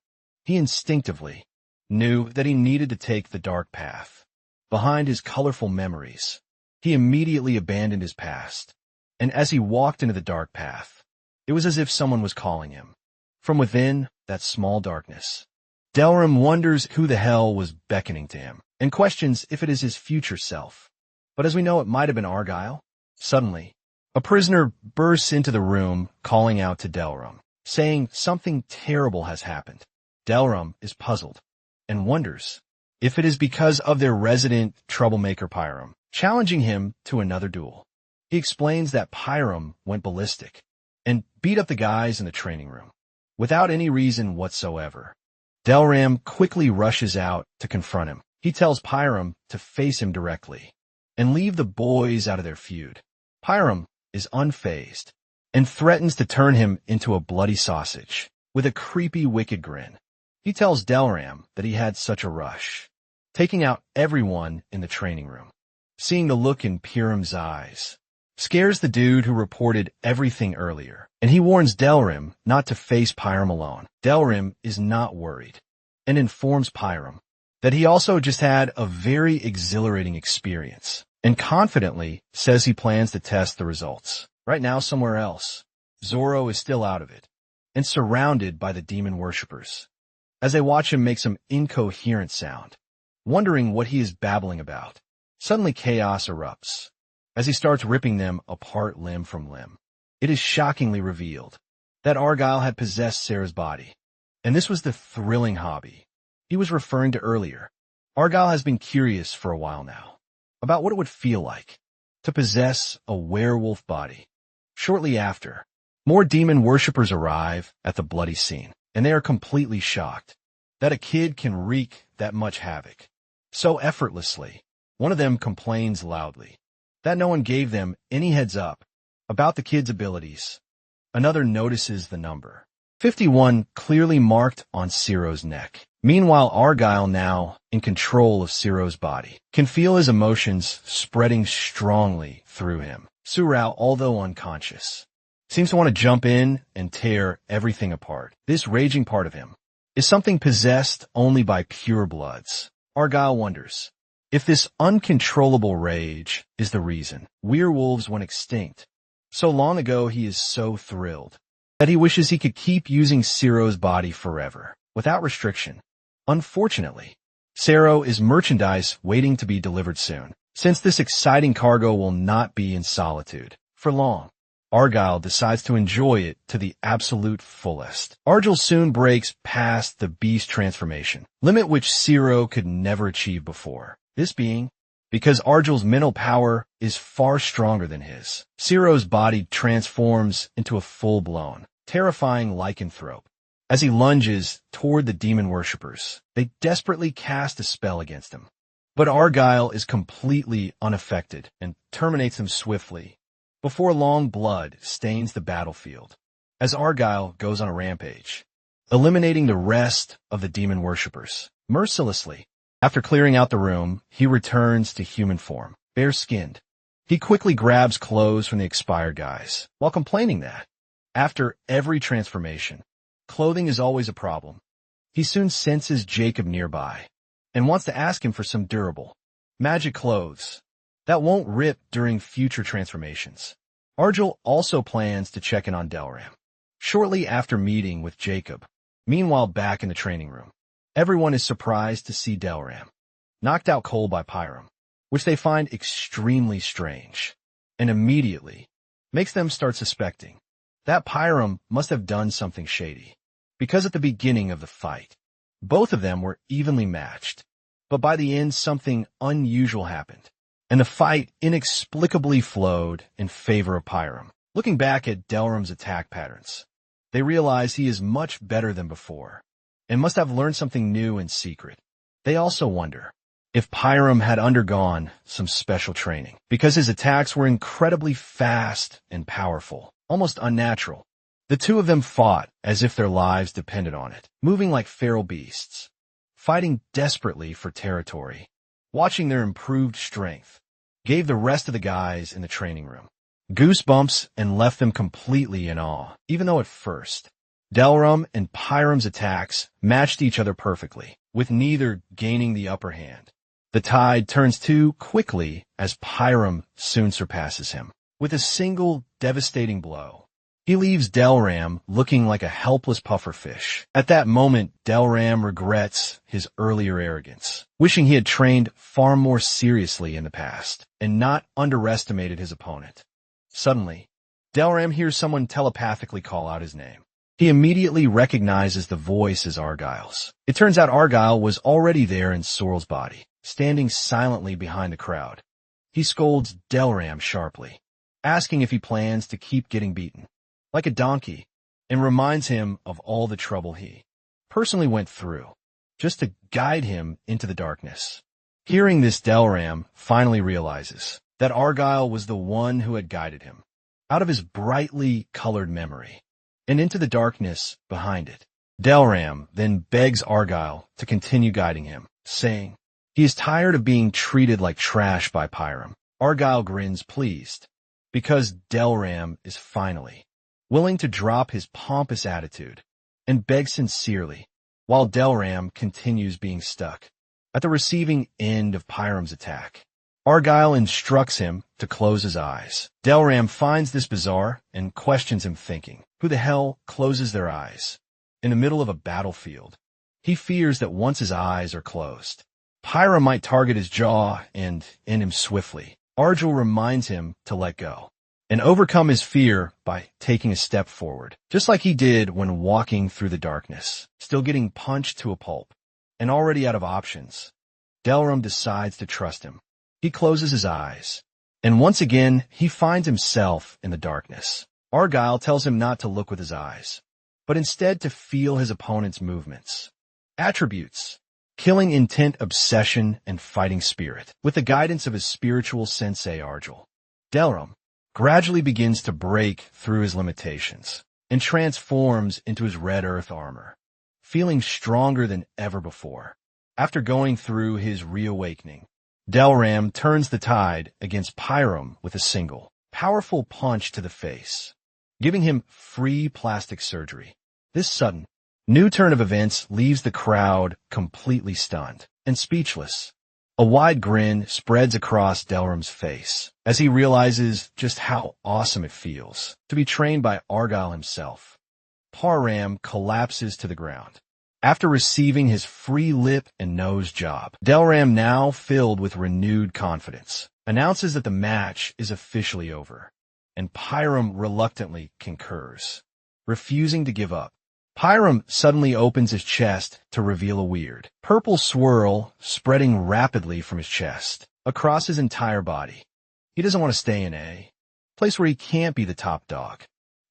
He instinctively knew that he needed to take the dark path. Behind his colorful memories, he immediately abandoned his past, and as he walked into the dark path, it was as if someone was calling him. From within that small darkness, Delram wonders who the hell was beckoning to him, and questions if it is his future self. But as we know, it might have been Argyle. Suddenly, a prisoner bursts into the room, calling out to Delram, saying something terrible has happened. Delram is puzzled, and wonders if it is because of their resident troublemaker Pyram, challenging him to another duel. He explains that Pyram went ballistic and beat up the guys in the training room, without any reason whatsoever. Delram quickly rushes out to confront him. He tells Pyram to face him directly and leave the boys out of their feud. Pyram is unfazed and threatens to turn him into a bloody sausage with a creepy, wicked grin. He tells Delram that he had such a rush, taking out everyone in the training room. Seeing the look in Pyram's eyes scares the dude who reported everything earlier, and he warns Delram not to face Pyram alone. Delram is not worried and informs Pyram that he also just had a very exhilarating experience, and confidently says he plans to test the results. Right now, somewhere else, Zoro is still out of it and surrounded by the demon worshippers, as they watch him make some incoherent sound, wondering what he is babbling about. Suddenly chaos erupts as he starts ripping them apart limb from limb. It is shockingly revealed that Argyle had possessed Sarah's body, and this was the thrilling hobby he was referring to earlier. Argyle has been curious for a while now about what it would feel like to possess a werewolf body. Shortly after, more demon worshippers arrive at the bloody scene, and they are completely shocked that a kid can wreak that much havoc so effortlessly. One of them complains loudly that no one gave them any heads up about the kid's abilities. Another notices the number 51 clearly marked on Ciro's neck. Meanwhile, Argyle, now in control of Ciro's body, can feel his emotions spreading strongly through him. Surao, although unconscious, seems to want to jump in and tear everything apart. This raging part of him is something possessed only by pure bloods. Argyle wonders if this uncontrollable rage is the reason werewolves went extinct so long ago. He is so thrilled that he wishes he could keep using Ciro's body forever, without restriction. Unfortunately, Ciro is merchandise waiting to be delivered soon, since this exciting cargo will not be in solitude for long. Argyle decides to enjoy it to the absolute fullest. Argyle soon breaks past the beast transformation, limit which Ciro could never achieve before. This being because Argyle's mental power is far stronger than his. Ciro's body transforms into a full-blown, terrifying lycanthrope. As he lunges toward the demon worshippers, they desperately cast a spell against him. But Argyle is completely unaffected and terminates them swiftly. Before long, blood stains the battlefield as Argyle goes on a rampage, eliminating the rest of the demon worshippers mercilessly. After clearing out the room, he returns to human form, bare-skinned. He quickly grabs clothes from the expired guys, while complaining that, after every transformation, clothing is always a problem. He soon senses Jacob nearby, and wants to ask him for some durable, magic clothes that won't rip during future transformations. Argyle also plans to check in on Delram shortly after meeting with Jacob. Meanwhile, back in the training room, everyone is surprised to see Delram knocked out cold by Pyram, which they find extremely strange, and immediately makes them start suspecting that Pyram must have done something shady, because at the beginning of the fight, both of them were evenly matched, but by the end something unusual happened, and the fight inexplicably flowed in favor of Pyram. Looking back at Delram's attack patterns, they realize he is much better than before, and must have learned something new in secret. They also wonder if Pyram had undergone some special training, because his attacks were incredibly fast and powerful, almost unnatural. The two of them fought as if their lives depended on it, moving like feral beasts, fighting desperately for territory. watching their improved strength gave the rest of the guys in the training room goosebumps and left them completely in awe, even though at first, Delram and Pyram's attacks matched each other perfectly, with neither gaining the upper hand. The tide turns too quickly as Pyram soon surpasses him. With a single devastating blow, he leaves Delram looking like a helpless pufferfish. At that moment, Delram regrets his earlier arrogance, wishing he had trained far more seriously in the past and not underestimated his opponent. Suddenly, Delram hears someone telepathically call out his name. He immediately recognizes the voice as Argyle's. It turns out Argyle was already there in Sorrel's body, standing silently behind the crowd. He scolds Delram sharply, asking if he plans to keep getting beaten like a donkey, and reminds him of all the trouble he personally went through just to guide him into the darkness. Hearing this, Delram finally realizes that Argyle was the one who had guided him out of his brightly colored memory and into the darkness behind it. Delram then begs Argyle to continue guiding him, saying he is tired of being treated like trash by Pyram. Argyle grins pleased, because Delram is finally willing to drop his pompous attitude and beg sincerely, while Delram continues being stuck at the receiving end of Pyram's attack. Argyle instructs him to close his eyes. Delram finds this bizarre and questions him, thinking, who the hell closes their eyes in the middle of a battlefield? He fears that once his eyes are closed, Pyram might target his jaw and end him swiftly. Argyle reminds him to let go and overcome his fear by taking a step forward, just like he did when walking through the darkness, still getting punched to a pulp and already out of options. Delram decides to trust him. He closes his eyes, and once again he finds himself in the darkness. Argyle tells him not to look with his eyes, but instead to feel his opponent's movements. Attributes: killing intent, obsession, and fighting spirit. With the guidance of his spiritual sensei Argyle, Delram gradually begins to break through his limitations and transforms into his red earth armor, feeling stronger than ever before. After going through his reawakening, Delram turns the tide against Pyram with a single, powerful punch to the face, giving him free plastic surgery. This sudden, new turn of events leaves the crowd completely stunned and speechless. A wide grin spreads across Delram's face as he realizes just how awesome it feels to be trained by Argyle himself. Pyram collapses to the ground after receiving his free lip and nose job. Delram, now filled with renewed confidence, announces that the match is officially over, and Pyram reluctantly concurs, refusing to give up. Pyram suddenly opens his chest to reveal a weird, purple swirl spreading rapidly from his chest across his entire body. He doesn't want to stay in a place where he can't be the top dog.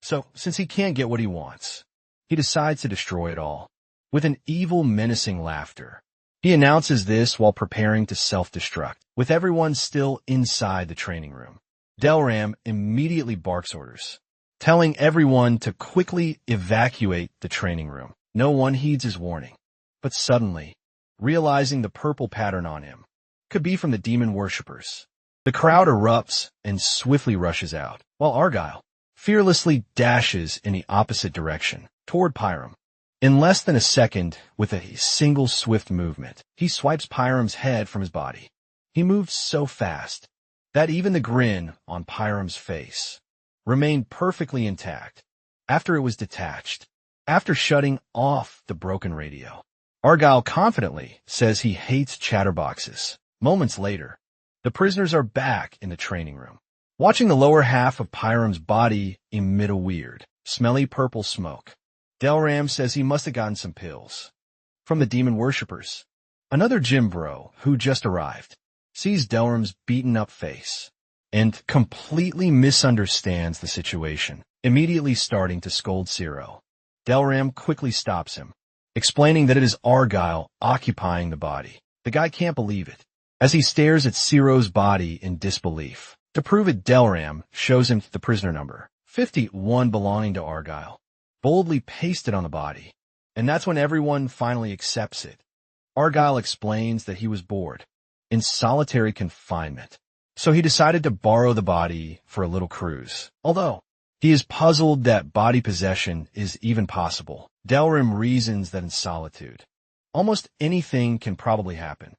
So, since he can't get what he wants, he decides to destroy it all. With an evil, menacing laughter, he announces this while preparing to self-destruct. With everyone still inside the training room, Delram immediately barks orders, telling everyone to quickly evacuate the training room. No one heeds his warning, but suddenly, realizing the purple pattern on him could be from the demon worshippers, the crowd erupts and swiftly rushes out, while Argyle fearlessly dashes in the opposite direction, toward Pyram. In less than a second, with a single swift movement, he swipes Pyram's head from his body. He moved so fast that even the grin on Pyram's face remained perfectly intact after it was detached. After shutting off the broken radio, Argyle confidently says he hates chatterboxes. Moments later, the prisoners are back in the training room, watching the lower half of Pyram's body emit a weird, smelly purple smoke. Delram says he must have gotten some pills from the demon worshippers. Another gym bro, who just arrived, sees Delram's beaten-up face and completely misunderstands the situation, immediately starting to scold Ciro. Delram quickly stops him, explaining that it is Argyle occupying the body. The guy can't believe it, as he stares at Ciro's body in disbelief. To prove it, Delram shows him the prisoner number, 51, belonging to Argyle, boldly pasted on the body, and that's when everyone finally accepts it. Argyle explains that he was bored in solitary confinement. So he decided to borrow the body for a little cruise. Although he is puzzled that body possession is even possible, Delrim reasons that in solitude, almost anything can probably happen.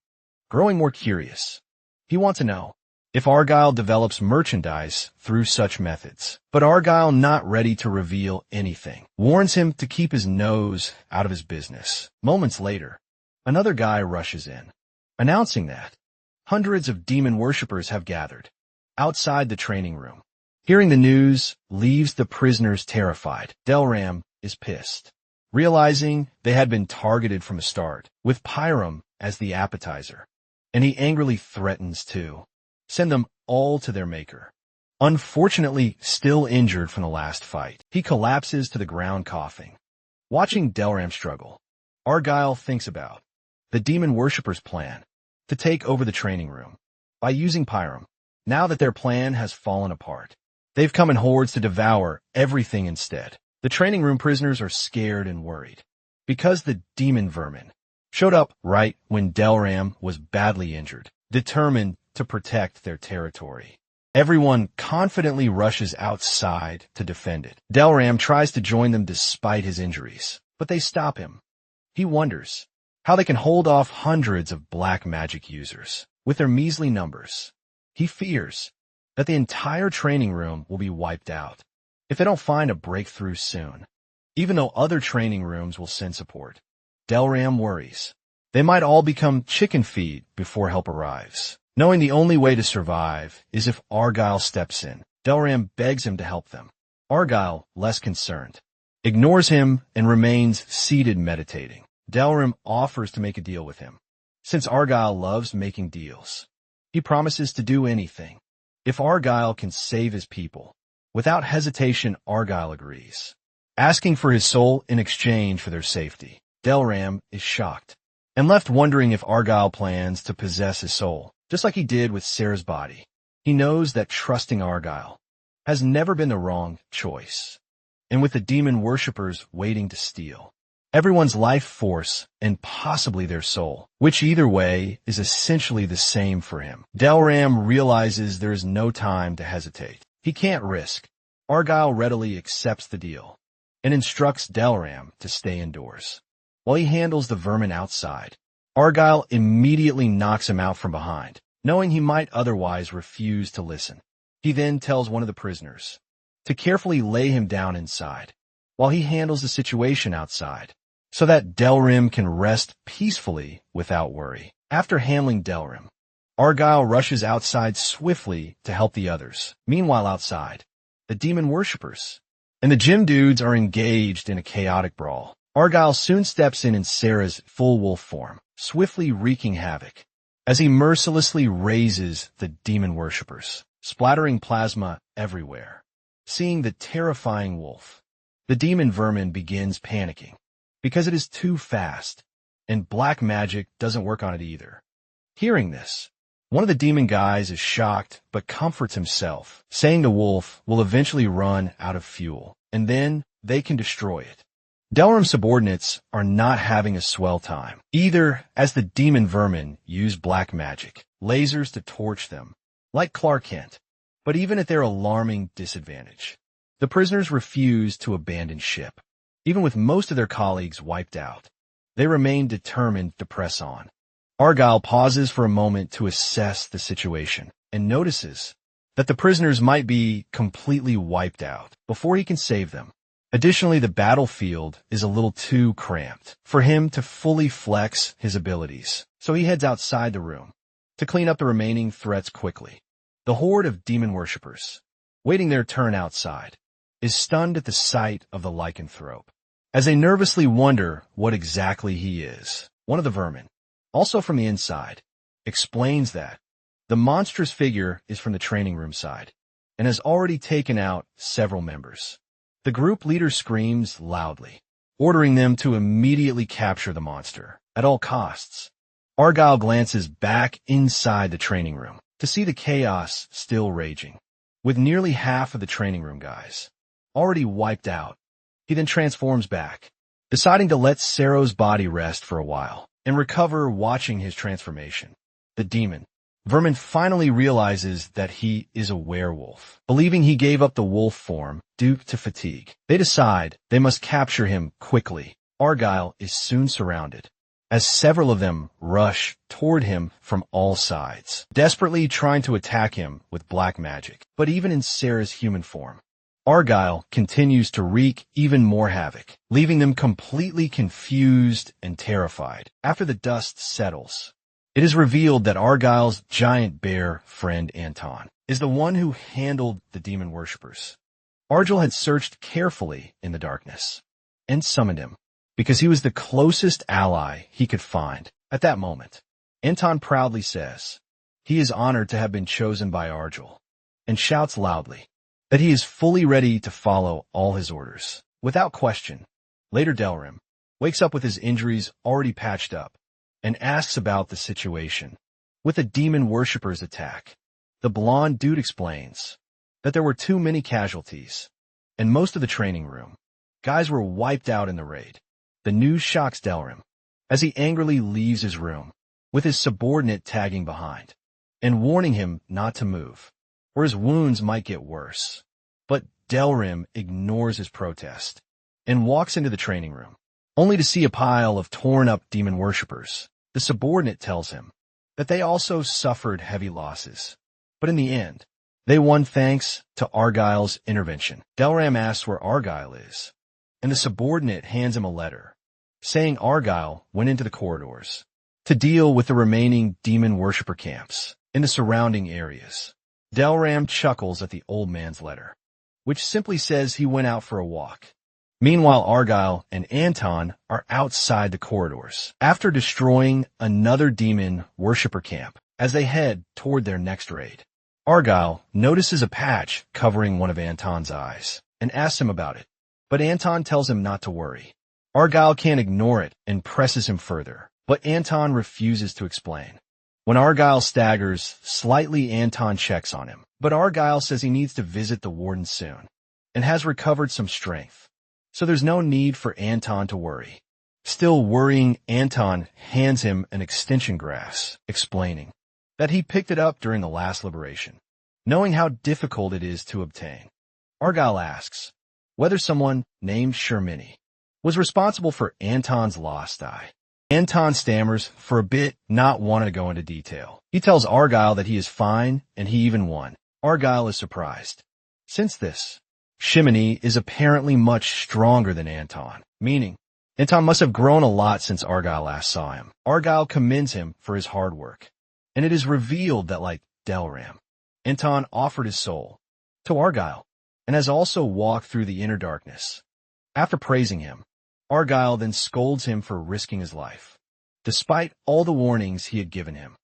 Growing more curious, he wants to know if Argyle develops merchandise through such methods. But Argyle, not ready to reveal anything, warns him to keep his nose out of his business. Moments later, another guy rushes in, announcing that hundreds of demon worshippers have gathered outside the training room. Hearing the news leaves the prisoners terrified. Delram is pissed, realizing they had been targeted from the start, with Pyram as the appetizer, and he angrily threatens to send them all to their maker. Unfortunately, still injured from the last fight, he collapses to the ground coughing. Watching Delram struggle, Argyle thinks about the demon worshippers' plan to take over the training room by using Pyram. Now that their plan has fallen apart, they've come in hordes to devour everything instead. The training room prisoners are scared and worried because the demon vermin showed up right when Delram was badly injured, determined to protect their territory. Everyone confidently rushes outside to defend it. Delram tries to join them despite his injuries, but they stop him. He wonders how they can hold off hundreds of black magic users with their measly numbers. He fears that the entire training room will be wiped out if they don't find a breakthrough soon. Even though other training rooms will send support, Delram worries they might all become chicken feed before help arrives. Knowing the only way to survive is if Argyle steps in, Delram begs him to help them. Argyle, less concerned, ignores him and remains seated meditating. Delram offers to make a deal with him. Since Argyle loves making deals, he promises to do anything if Argyle can save his people. Without hesitation, Argyle agrees, asking for his soul in exchange for their safety. Delram is shocked and left wondering if Argyle plans to possess his soul, just like he did with Sarah's body. He knows that trusting Argyle has never been the wrong choice. And with the demon worshippers waiting to steal everyone's life force and possibly their soul, which either way is essentially the same for him, Delram realizes there is no time to hesitate. He can't risk. Argyle readily accepts the deal and instructs Delram to stay indoors while he handles the vermin outside. Argyle immediately knocks him out from behind, knowing he might otherwise refuse to listen. He then tells one of the prisoners to carefully lay him down inside while he handles the situation outside, so that Delrim can rest peacefully without worry. After handling Delrim, Argyle rushes outside swiftly to help the others. Meanwhile outside, the demon worshippers and the gym dudes are engaged in a chaotic brawl. Argyle soon steps in Sarah's full wolf form, swiftly wreaking havoc as he mercilessly raises the demon worshippers, splattering plasma everywhere. Seeing the terrifying wolf, the demon vermin begins panicking because it is too fast, and black magic doesn't work on it either. Hearing this, one of the demon guys is shocked but comforts himself, saying the wolf will eventually run out of fuel, and then they can destroy it. Delram's subordinates are not having a swell time, either, as the demon vermin use black magic, lasers to torch them, like Clark Kent, but even at their alarming disadvantage. The prisoners refuse to abandon ship. Even with most of their colleagues wiped out, they remain determined to press on. Argyle pauses for a moment to assess the situation and notices that the prisoners might be completely wiped out before he can save them. Additionally, the battlefield is a little too cramped for him to fully flex his abilities, so he heads outside the room to clean up the remaining threats quickly. The horde of demon worshippers, waiting their turn outside, is stunned at the sight of the lycanthrope. As they nervously wonder what exactly he is, one of the vermin, also from the inside, explains that the monstrous figure is from the training room side and has already taken out several members. The group leader screams loudly, ordering them to immediately capture the monster at all costs. Argyle glances back inside the training room to see the chaos still raging, with nearly half of the training room guys already wiped out. He then transforms back, deciding to let Sero's body rest for a while and recover watching his transformation. the demon. Vermin finally realizes that he is a werewolf, believing he gave up the wolf form due to fatigue. They decide they must capture him quickly. Argyle is soon surrounded, as several of them rush toward him from all sides, desperately trying to attack him with black magic. But even in Sarah's human form, Argyle continues to wreak even more havoc, leaving them completely confused and terrified. After the dust settles, it is revealed that Argyle's giant bear friend Anton is the one who handled the demon worshippers. Argyle had searched carefully in the darkness and summoned him because he was the closest ally he could find at that moment. Anton proudly says he is honored to have been chosen by Argyle and shouts loudly that he is fully ready to follow all his orders. Without question, later Delrim wakes up with his injuries already patched up and asks about the situation with the demon worshippers' attack. The blonde dude explains that there were too many casualties, and most of the training room guys were wiped out in the raid. The news shocks Delrim as he angrily leaves his room, with his subordinate tagging behind and warning him not to move, or his wounds might get worse. But Delrim ignores his protest and walks into the training room, only to see a pile of torn-up demon worshippers. The subordinate tells him that they also suffered heavy losses, but in the end, they won thanks to Argyle's intervention. Delrim asks where Argyle is, and the subordinate hands him a letter, saying Argyle went into the corridors to deal with the remaining demon worshipper camps in the surrounding areas. Delrim chuckles at the old man's letter, which simply says he went out for a walk. Meanwhile, Argyle and Anton are outside the corridors after destroying another demon worshipper camp as they head toward their next raid. Argyle notices a patch covering one of Anton's eyes and asks him about it, but Anton tells him not to worry. Argyle can't ignore it and presses him further, but Anton refuses to explain. When Argyle staggers slightly, Anton checks on him, but Argyle says he needs to visit the warden soon and has recovered some strength, so there's no need for Anton to worry. Still worrying, Anton hands him an extension grass, explaining that he picked it up during the last liberation, knowing how difficult it is to obtain. Argyle asks whether someone named Shermini was responsible for Anton's lost eye. Anton stammers for a bit, not wanting to go into detail. He tells Argyle that he is fine and he even won. Argyle is surprised, since this Shimini is apparently much stronger than Anton, meaning Anton must have grown a lot since Argyle last saw him. Argyle commends him for his hard work, and it is revealed that, like Delrim, Anton offered his soul to Argyle and has also walked through the inner darkness. After praising him, Argyle then scolds him for risking his life, despite all the warnings he had given him.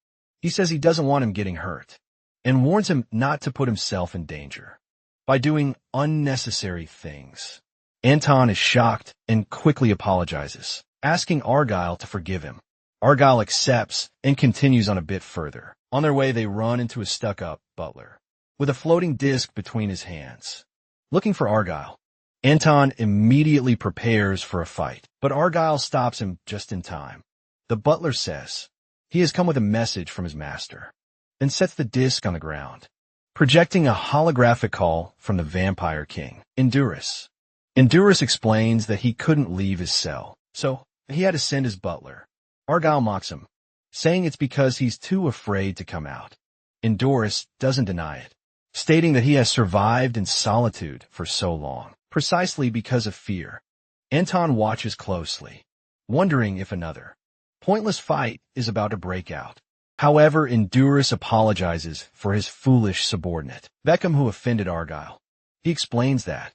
He says he doesn't want him getting hurt, and warns him not to put himself in danger by doing unnecessary things. Anton is shocked and quickly apologizes, asking Argyle to forgive him. Argyle accepts and continues on a bit further. On their way, they run into a stuck-up butler with a floating disc between his hands, looking for Argyle. Anton immediately prepares for a fight, but Argyle stops him just in time. The butler says he has come with a message from his master, then sets the disc on the ground, projecting a holographic call from the vampire king, Indurus. Indurus explains that he couldn't leave his cell, so he had to send his butler. Argyle mocks him, saying it's because he's too afraid to come out. Indurus doesn't deny it, stating that he has survived in solitude for so long, precisely because of fear. Anton watches closely, wondering if another pointless fight is about to break out. However, Indurus apologizes for his foolish subordinate, Beckham, who offended Argyle. He explains that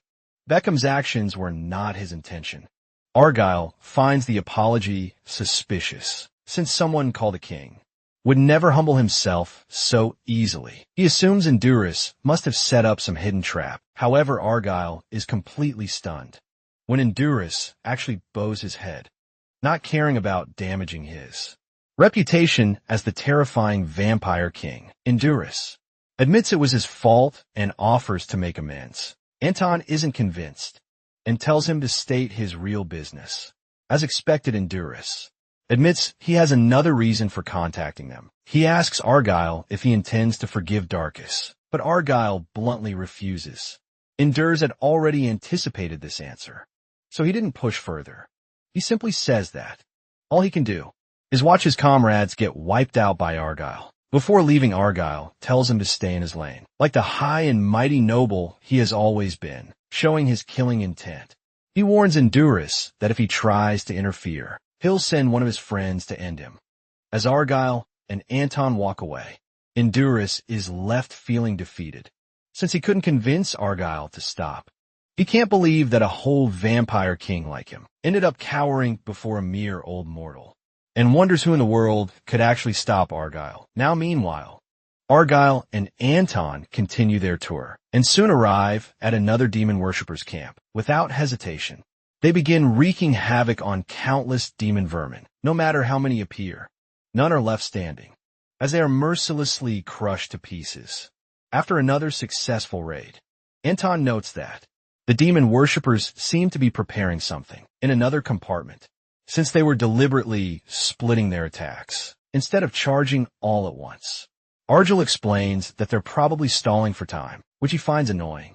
Beckham's actions were not his intention. Argyle finds the apology suspicious, since someone called a king would never humble himself so easily. He assumes Indurus must have set up some hidden trap. However, Argyle is completely stunned when Indurus actually bows his head, not caring about damaging his reputation as the terrifying vampire king. Indurus admits it was his fault and offers to make amends. Anton isn't convinced and tells him to state his real business. As expected, Indurus admits he has another reason for contacting them. He asks Argyle if he intends to forgive Darkus, but Argyle bluntly refuses. Endures had already anticipated this answer, so he didn't push further. He simply says that all he can do is watch his comrades get wiped out by Argyle. Before leaving, Argyle tells him to stay in his lane, like the high and mighty noble he has always been, showing his killing intent. He warns Endurus that if he tries to interfere, he'll send one of his friends to end him. As Argyle and Anton walk away, Endurus is left feeling defeated, since he couldn't convince Argyle to stop. He can't believe that a whole vampire king like him ended up cowering before a mere old mortal, and wonders who in the world could actually stop Argyle. Now meanwhile, Argyle and Anton continue their tour, and soon arrive at another demon worshippers' camp. Without hesitation, they begin wreaking havoc on countless demon vermin. No matter how many appear, none are left standing, as they are mercilessly crushed to pieces. After another successful raid, Anton notes that the demon worshippers seem to be preparing something in another compartment, since they were deliberately splitting their attacks, instead of charging all at once. Argyle explains that they're probably stalling for time, which he finds annoying.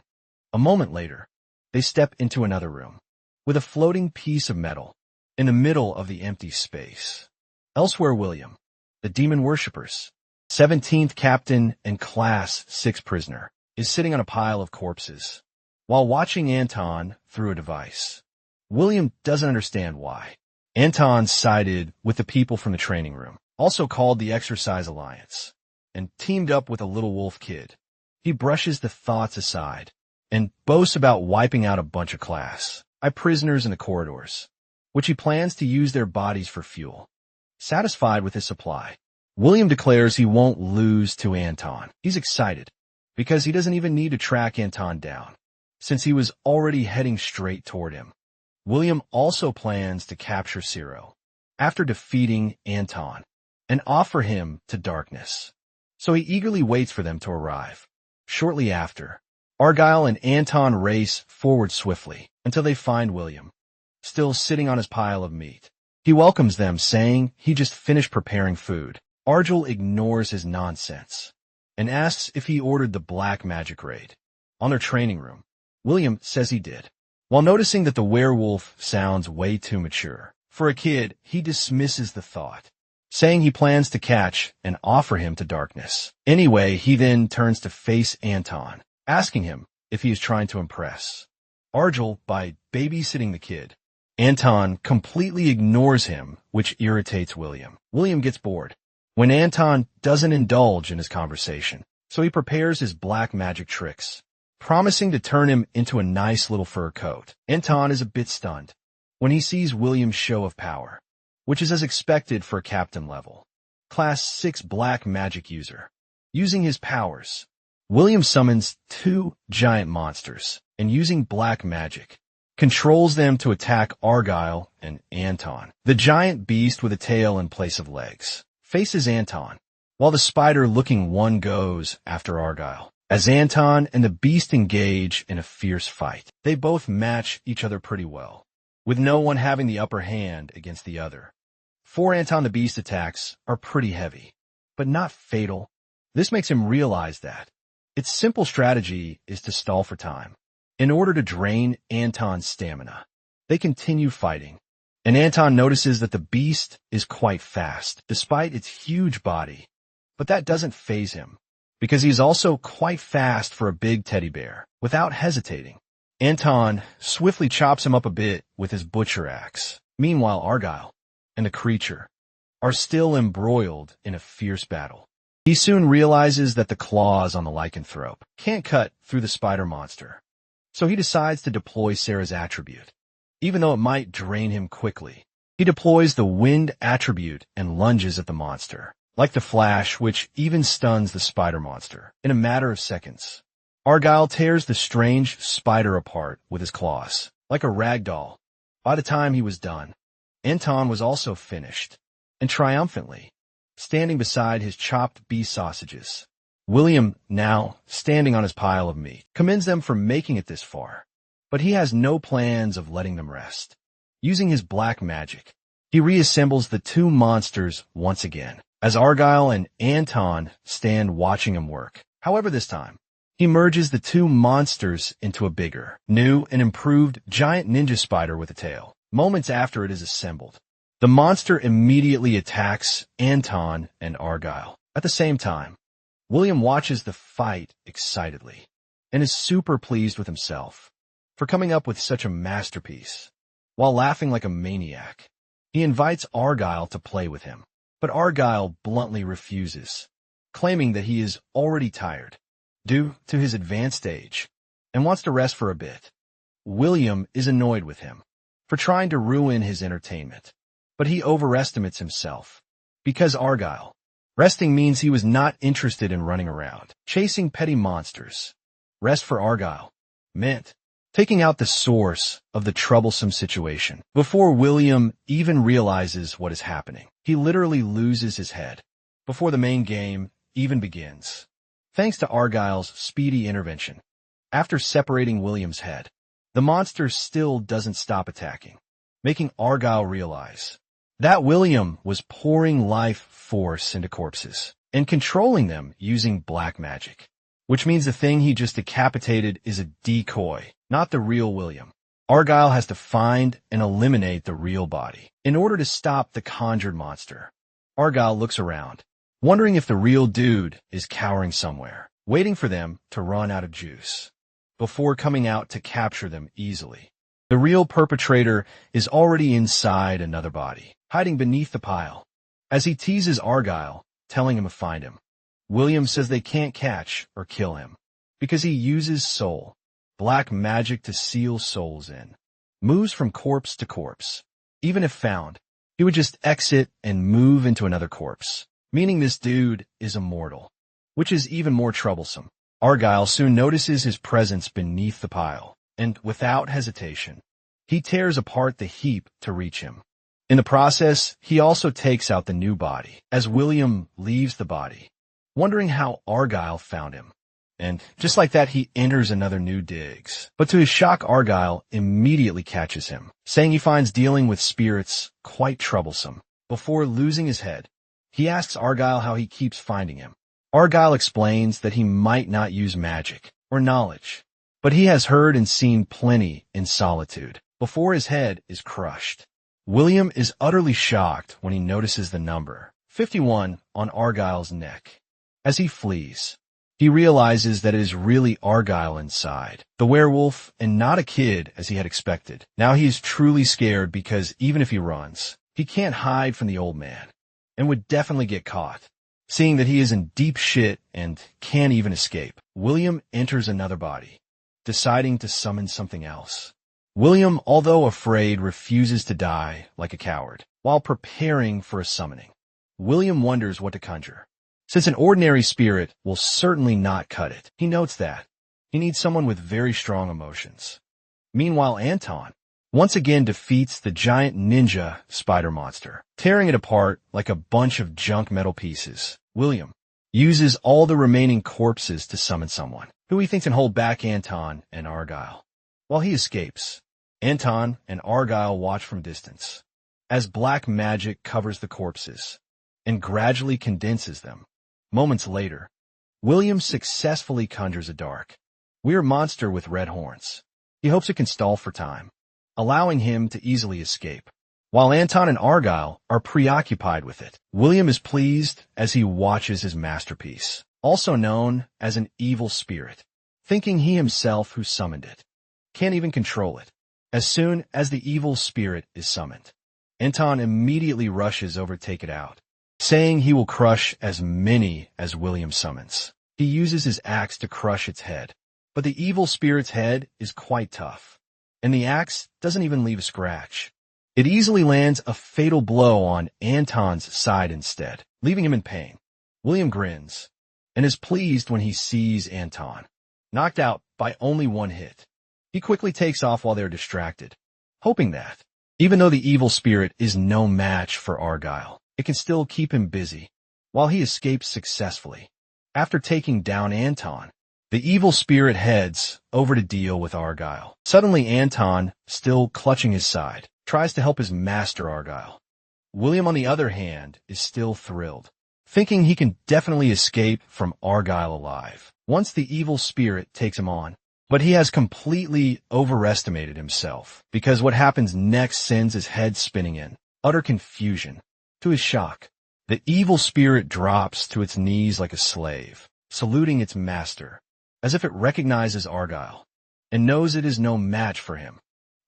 A moment later, they step into another room, with a floating piece of metal in the middle of the empty space. Elsewhere, William, the demon worshippers, 17th captain and class 6 prisoner, is sitting on a pile of corpses, while watching Anton through a device. William doesn't understand why. Anton sided with the people from the training room, also called the Exercise Alliance, and teamed up with a little wolf kid. He brushes the thoughts aside and boasts about wiping out a bunch of Class I prisoners in the corridors, which he plans to use their bodies for fuel. Satisfied with his supply, William declares he won't lose to Anton. He's excited because he doesn't even need to track Anton down, since he was already heading straight toward him. William also plans to capture Ciro after defeating Anton and offer him to Darkness, so he eagerly waits for them to arrive. Shortly after, Argyle and Anton race forward swiftly until they find William, still sitting on his pile of meat. He welcomes them, saying he just finished preparing food. Argyle ignores his nonsense and asks if he ordered the black magic raid on their training room. William says he did. While noticing that the werewolf sounds way too mature for a kid, he dismisses the thought, saying he plans to catch and offer him to Darkness. Anyway, he then turns to face Anton, asking him if he is trying to impress Argyle by babysitting the kid. Anton completely ignores him, which irritates William. William gets bored when Anton doesn't indulge in his conversation, so he prepares his black magic tricks, promising to turn him into a nice little fur coat. Anton is a bit stunned when he sees William's show of power, which is as expected for a captain level, Class 6 black magic user. Using his powers, William summons 2 giant monsters, and using black magic, controls them to attack Argyle and Anton. The giant beast with a tail in place of legs faces Anton, while the spider-looking one goes after Argyle. As Anton and the beast engage in a fierce fight, they both match each other pretty well, with no one having the upper hand against the other. 4 Anton the Beast attacks are pretty heavy, but not fatal. This makes him realize that its simple strategy is to stall for time, in order to drain Anton's stamina. They continue fighting, and Anton notices that the beast is quite fast, despite its huge body. But that doesn't faze him, because he's also quite fast for a big teddy bear. Without hesitating, Anton swiftly chops him up a bit with his butcher axe. Meanwhile, Argyle and the creature are still embroiled in a fierce battle. He soon realizes that the claws on the lycanthrope can't cut through the spider monster, so he decides to deploy Sarah's attribute. Even though it might drain him quickly, he deploys the wind attribute and lunges at the monster, like the Flash, which even stuns the spider monster in a matter of seconds. Argyle tears the strange spider apart with his claws, like a rag doll. By the time he was done, Anton was also finished, and triumphantly standing beside his chopped beef sausages. William, now standing on his pile of meat, commends them for making it this far, but he has no plans of letting them rest. Using his black magic, He reassembles the two monsters once again, as Argyle and Anton stand watching him work. However, this time, he merges the two monsters into a bigger, new and improved giant ninja spider with a tail. Moments after it is assembled, the monster immediately attacks Anton and Argyle. At the same time, William watches the fight excitedly and is super pleased with himself for coming up with such a masterpiece. While laughing like a maniac, he invites Argyle to play with him, but Argyle bluntly refuses, claiming that he is already tired due to his advanced age and wants to rest for a bit. William is annoyed with him for trying to ruin his entertainment, but he overestimates himself because resting means he was not interested in running around, chasing petty monsters. Rest for Argyle meant taking out the source of the troublesome situation. Before William even realizes what is happening, he literally loses his head before the main game even begins. Thanks to Argyle's speedy intervention, after separating William's head, the monster still doesn't stop attacking, making Argyle realize that William was pouring life force into corpses and controlling them using black magic, which means the thing he just decapitated is a decoy, not the real William. Argyle has to find and eliminate the real body in order to stop the conjured monster. Argyle looks around, wondering if the real dude is cowering somewhere, waiting for them to run out of juice before coming out to capture them easily. The real perpetrator is already inside another body, hiding beneath the pile. As he teases Argyle, telling him to find him, William says they can't catch or kill him because he uses black magic to seal souls in, moves from corpse to corpse. Even if found, he would just exit and move into another corpse, meaning this dude is immortal, which is even more troublesome. Argyle soon notices his presence beneath the pile, and without hesitation, he tears apart the heap to reach him. In the process, he also takes out the new body, as William leaves the body, wondering how Argyle found him. And just like that, he enters another new digs. But to his shock, Argyle immediately catches him, saying he finds dealing with spirits quite troublesome. Before losing his head, he asks Argyle how he keeps finding him. Argyle explains that he might not use magic or knowledge, but he has heard and seen plenty in solitude before his head is crushed. William is utterly shocked when he notices the number 51 on Argyle's neck. As he flees, he realizes that it is really Argyle inside, the werewolf, and not a kid as he had expected. Now he is truly scared because even if he runs, he can't hide from the old man and would definitely get caught. Seeing that he is in deep shit and can't even escape, William enters another body, deciding to summon something else. William, although afraid, refuses to die like a coward. While preparing for a summoning, William wonders what to conjure, since an ordinary spirit will certainly not cut it. He notes that he needs someone with very strong emotions. Meanwhile, Anton once again defeats the giant ninja spider monster, tearing it apart like a bunch of junk metal pieces. William uses all the remaining corpses to summon someone who he thinks can hold back Anton and Argyle. While he escapes, Anton and Argyle watch from distance as black magic covers the corpses and gradually condenses them. Moments later, William successfully conjures a dark, weird monster with red horns. He hopes it can stall for time, allowing him to easily escape. While Anton and Argyle are preoccupied with it, William is pleased as he watches his masterpiece, also known as an evil spirit, thinking he himself who summoned it can't even control it. As soon as the evil spirit is summoned, Anton immediately rushes over to take it out, saying he will crush as many as William summons. He uses his axe to crush its head, but the evil spirit's head is quite tough, and the axe doesn't even leave a scratch. It easily lands a fatal blow on Anton's side instead, leaving him in pain. William grins and is pleased when he sees Anton knocked out by only one hit. He quickly takes off while they're distracted, hoping that, even though the evil spirit is no match for Argyle, it can still keep him busy while he escapes successfully. After taking down Anton, the evil spirit heads over to deal with Argyle. Suddenly, Anton, still clutching his side, tries to help his master Argyle, William, on the other hand, is still thrilled, thinking he can definitely escape from Argyle alive once the evil spirit takes him on. But he has completely overestimated himself, because what happens next sends his head spinning in utter confusion. To his shock, the evil spirit drops to its knees like a slave, saluting its master, as if it recognizes Argyle, and knows it is no match for him.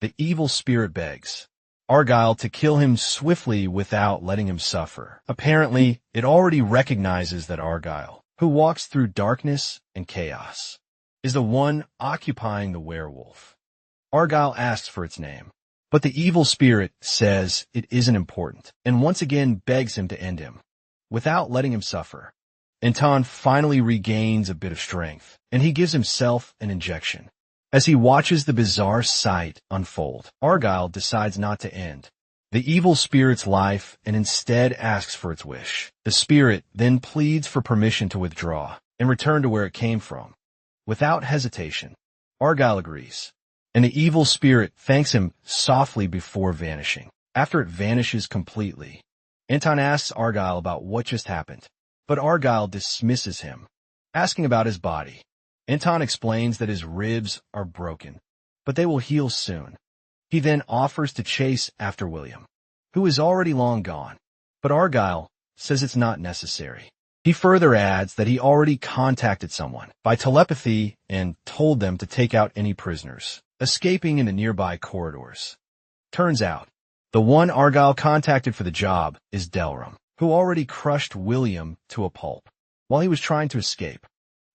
The evil spirit begs Argyle to kill him swiftly without letting him suffer. Apparently, it already recognizes that Argyle, who walks through darkness and chaos, is the one occupying the werewolf. Argyle asks for its name, but the evil spirit says it isn't important, and once again begs him to end him, without letting him suffer. Anton finally regains a bit of strength, and he gives himself an injection. As he watches the bizarre sight unfold, Argyle decides not to end the evil spirit's life and instead asks for its wish. The spirit then pleads for permission to withdraw and return to where it came from. Without hesitation, Argyle agrees, and the evil spirit thanks him softly before vanishing. After it vanishes completely, Anton asks Argyle about what just happened, but Argyle dismisses him, asking about his body. Anton explains that his ribs are broken, but they will heal soon. He then offers to chase after William, who is already long gone, but Argyle says it's not necessary. He further adds that he already contacted someone by telepathy and told them to take out any prisoners escaping in the nearby corridors. Turns out, the one Argyle contacted for the job is Delram, who already crushed William to a pulp while he was trying to escape.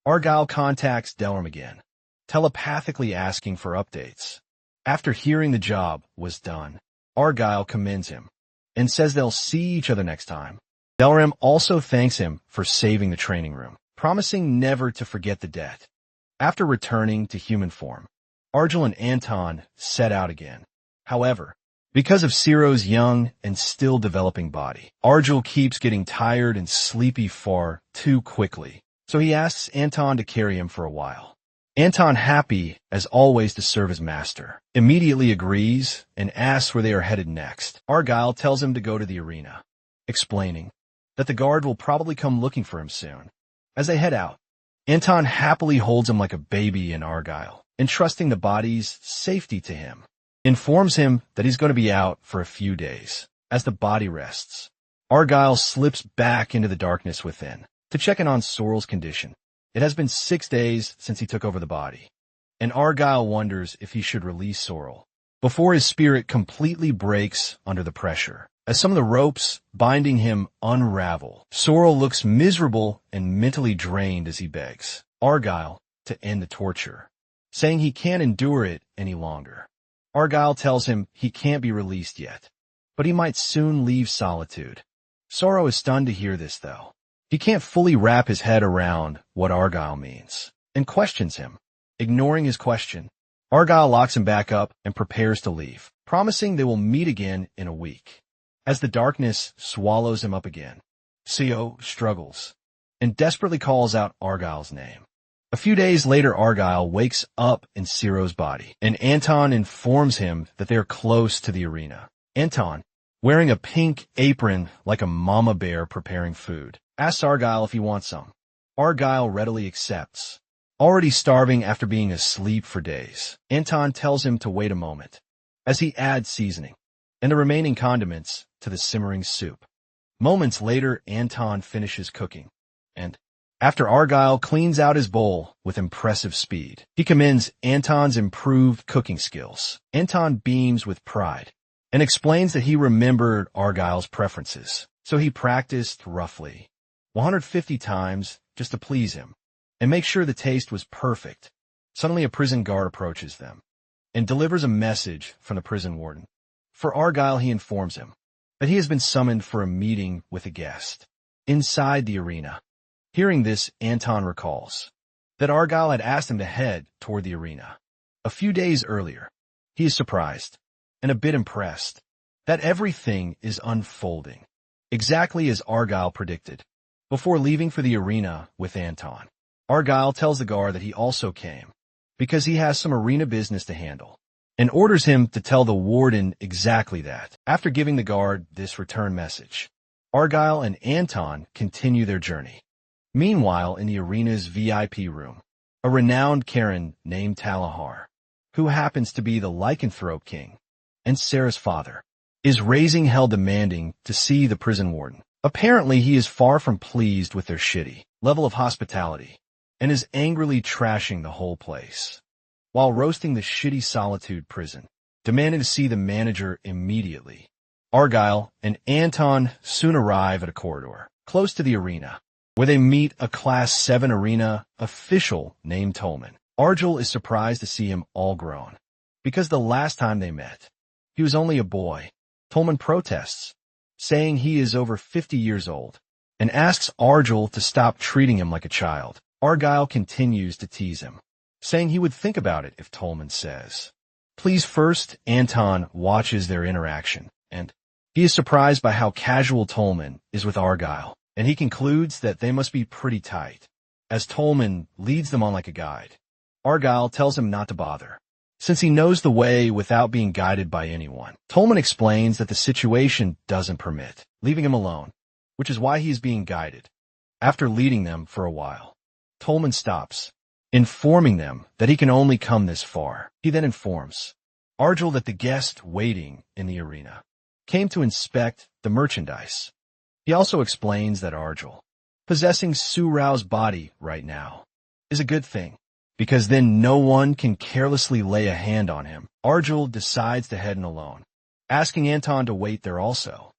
Argyle contacts Delram again, telepathically asking for updates. After hearing the job was done, Argyle commends him and says they'll see each other next time. Delram also thanks him for saving the training room, promising never to forget the debt. After returning to human form, Argyle and Anton set out again. However, because of Ciro's young and still developing body, Argyle keeps getting tired and sleepy far too quickly. So he asks Anton to carry him for a while. Anton, happy as always to serve his master, immediately agrees and asks where they are headed next. Argyle tells him to go to the arena, explaining that the guard will probably come looking for him soon. As they head out, Anton happily holds him like a baby in Argyle, entrusting the body's safety to him, informs him that he's going to be out for a few days. As the body rests, Argyle slips back into the darkness within to check in on Sorrel's condition. It has been 6 days since he took over the body, and Argyle wonders if he should release Sorrel before his spirit completely breaks under the pressure. As some of the ropes binding him unravel, Sorrel looks miserable and mentally drained as he begs Argyle to end the torture, saying he can't endure it any longer. Argyle tells him he can't be released yet, but he might soon leave Solitude. Sorrel is stunned to hear this, though. He can't fully wrap his head around what Argyle means, and questions him. Ignoring his question, Argyle locks him back up and prepares to leave, promising they will meet again in a week. As the darkness swallows him up again, Co struggles and desperately calls out Argyle's name. A few days later, Argyle wakes up in Ciro's body, and Anton informs him that they are close to the arena. Anton, wearing a pink apron like a mama bear preparing food, asks Argyle if he wants some. Argyle readily accepts. Already starving after being asleep for days, Anton tells him to wait a moment, as he adds seasoning and the remaining condiments to the simmering soup. Moments later, Anton finishes cooking, and after Argyle cleans out his bowl with impressive speed, he commends Anton's improved cooking skills. Anton beams with pride and explains that he remembered Argyle's preferences, so he practiced roughly 150 times just to please him and make sure the taste was perfect. Suddenly a prison guard approaches them and delivers a message from the prison warden. For Argyle, he informs him that he has been summoned for a meeting with a guest inside the arena. Hearing this, Anton recalls that Argyle had asked him to head toward the arena a few days earlier. He is surprised and a bit impressed that everything is unfolding exactly as Argyle predicted. Before leaving for the arena with Anton, Argyle tells the guard that he also came because he has some arena business to handle and orders him to tell the warden exactly that. After giving the guard this return message, Argyle and Anton continue their journey. Meanwhile, in the arena's VIP room, a renowned Karen named Talahar, who happens to be the lycanthrope king and Sarah's father, is raising hell demanding to see the prison warden. Apparently, he is far from pleased with their shitty level of hospitality and is angrily trashing the whole place, while roasting the shitty Solitude prison, demanding to see the manager immediately. Argyle and Anton soon arrive at a corridor close to the arena, where they meet a Class 7 arena official named Tolman. Argyle is surprised to see him all grown, because the last time they met, he was only a boy. Tolman protests, saying he is over 50 years old, and asks Argyle to stop treating him like a child. Argyle continues to tease him, saying he would think about it if Tolman says, "Please." First, Anton watches their interaction, and he is surprised by how casual Tolman is with Argyle, and he concludes that they must be pretty tight, as Tolman leads them on like a guide. Argyle tells him not to bother, since he knows the way without being guided by anyone. Tolman explains that the situation doesn't permit leaving him alone, which is why he is being guided. After leading them for a while, Tolman stops, informing them that he can only come this far. He then informs Argyle that the guest waiting in the arena came to inspect the merchandise. He also explains that Argyle possessing Su Rao's body right now is a good thing, because then no one can carelessly lay a hand on him. Argyle decides to head in alone, asking Anton to wait there also.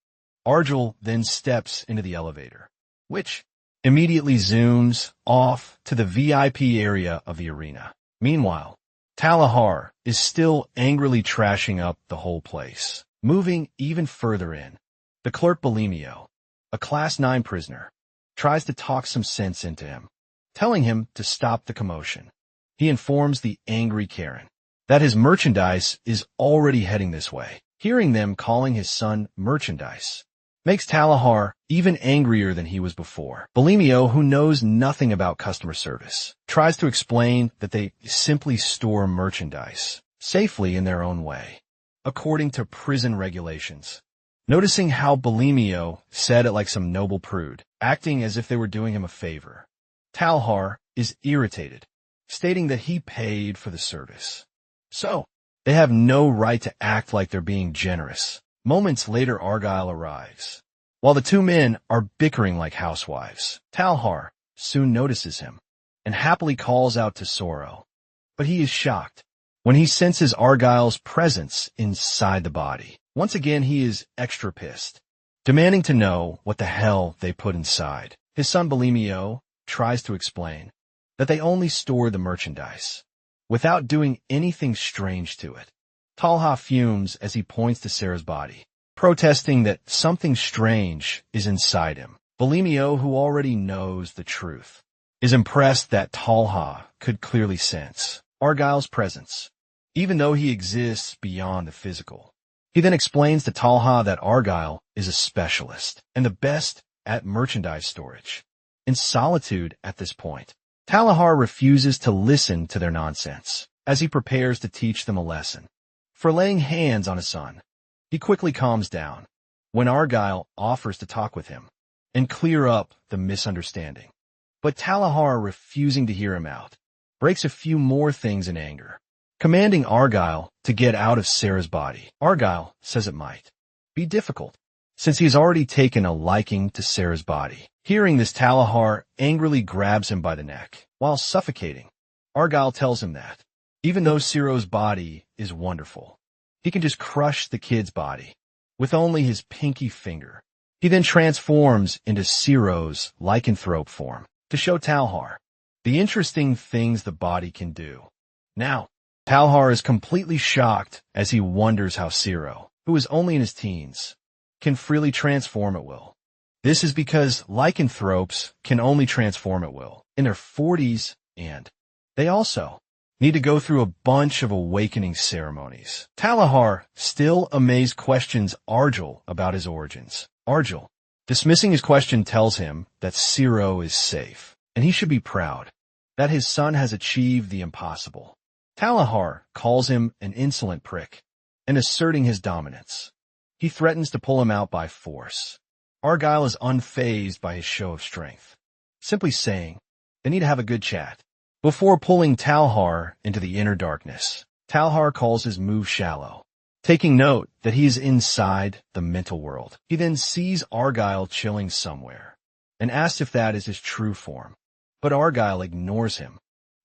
Argyle then steps into the elevator, which immediately zooms off to the VIP area of the arena. Meanwhile, Talahar is still angrily trashing up the whole place. Moving even further in, the clerk Bulimio, a Class 9 prisoner, tries to talk some sense into him, telling him to stop the commotion. He informs the angry Karen that his merchandise is already heading this way. Hearing them calling his son merchandise makes Talahar even angrier than he was before. Bulimio, who knows nothing about customer service, tries to explain that they simply store merchandise safely in their own way, according to prison regulations. Noticing how Bulimio said it like some noble prude, acting as if they were doing him a favor, Talahar is irritated, stating that he paid for the service, so they have no right to act like they're being generous. Moments later, Argyle arrives. While the two men are bickering like housewives, Talahar soon notices him and happily calls out to Soro, but he is shocked when he senses Argyle's presence inside the body. Once again, he is extra pissed, demanding to know what the hell they put inside. His son Bulimio tries to explain that they only store the merchandise, without doing anything strange to it. Talha fumes as he points to Sarah's body, protesting that something strange is inside him. Bulimio, who already knows the truth, is impressed that Talha could clearly sense Argyle's presence, even though he exists beyond the physical. He then explains to Talha that Argyle is a specialist and the best at merchandise storage. In Solitude at this point, Talahar refuses to listen to their nonsense, as he prepares to teach them a lesson for laying hands on his son. He quickly calms down when Argyle offers to talk with him and clear up the misunderstanding. But Talahar, refusing to hear him out, breaks a few more things in anger, commanding Argyle to get out of Sarah's body. Argyle says it might be difficult, since he has already taken a liking to Sarah's body. Hearing this, Talahar angrily grabs him by the neck. While suffocating, Argyle tells him that, even though Ciro's body is wonderful, he can just crush the kid's body with only his pinky finger. He then transforms into Ciro's lycanthrope form to show Talahar the interesting things the body can do. Now, Talahar is completely shocked as he wonders how Ciro, who is only in his teens, can freely transform at will. This is because lycanthropes can only transform at will in their 40s, and they also need to go through a bunch of awakening ceremonies. Talahar, still amazed, questions Argyle about his origins. Argyle, dismissing his question, tells him that Ciro is safe, and he should be proud that his son has achieved the impossible. Talahar calls him an insolent prick and asserting his dominance. He threatens to pull him out by force. Argyle is unfazed by his show of strength, simply saying they need to have a good chat before pulling Talhar into the inner darkness. Talhar calls his move shallow, taking note that he is inside the mental world. He then sees Argyle chilling somewhere and asks if that is his true form, but Argyle ignores him.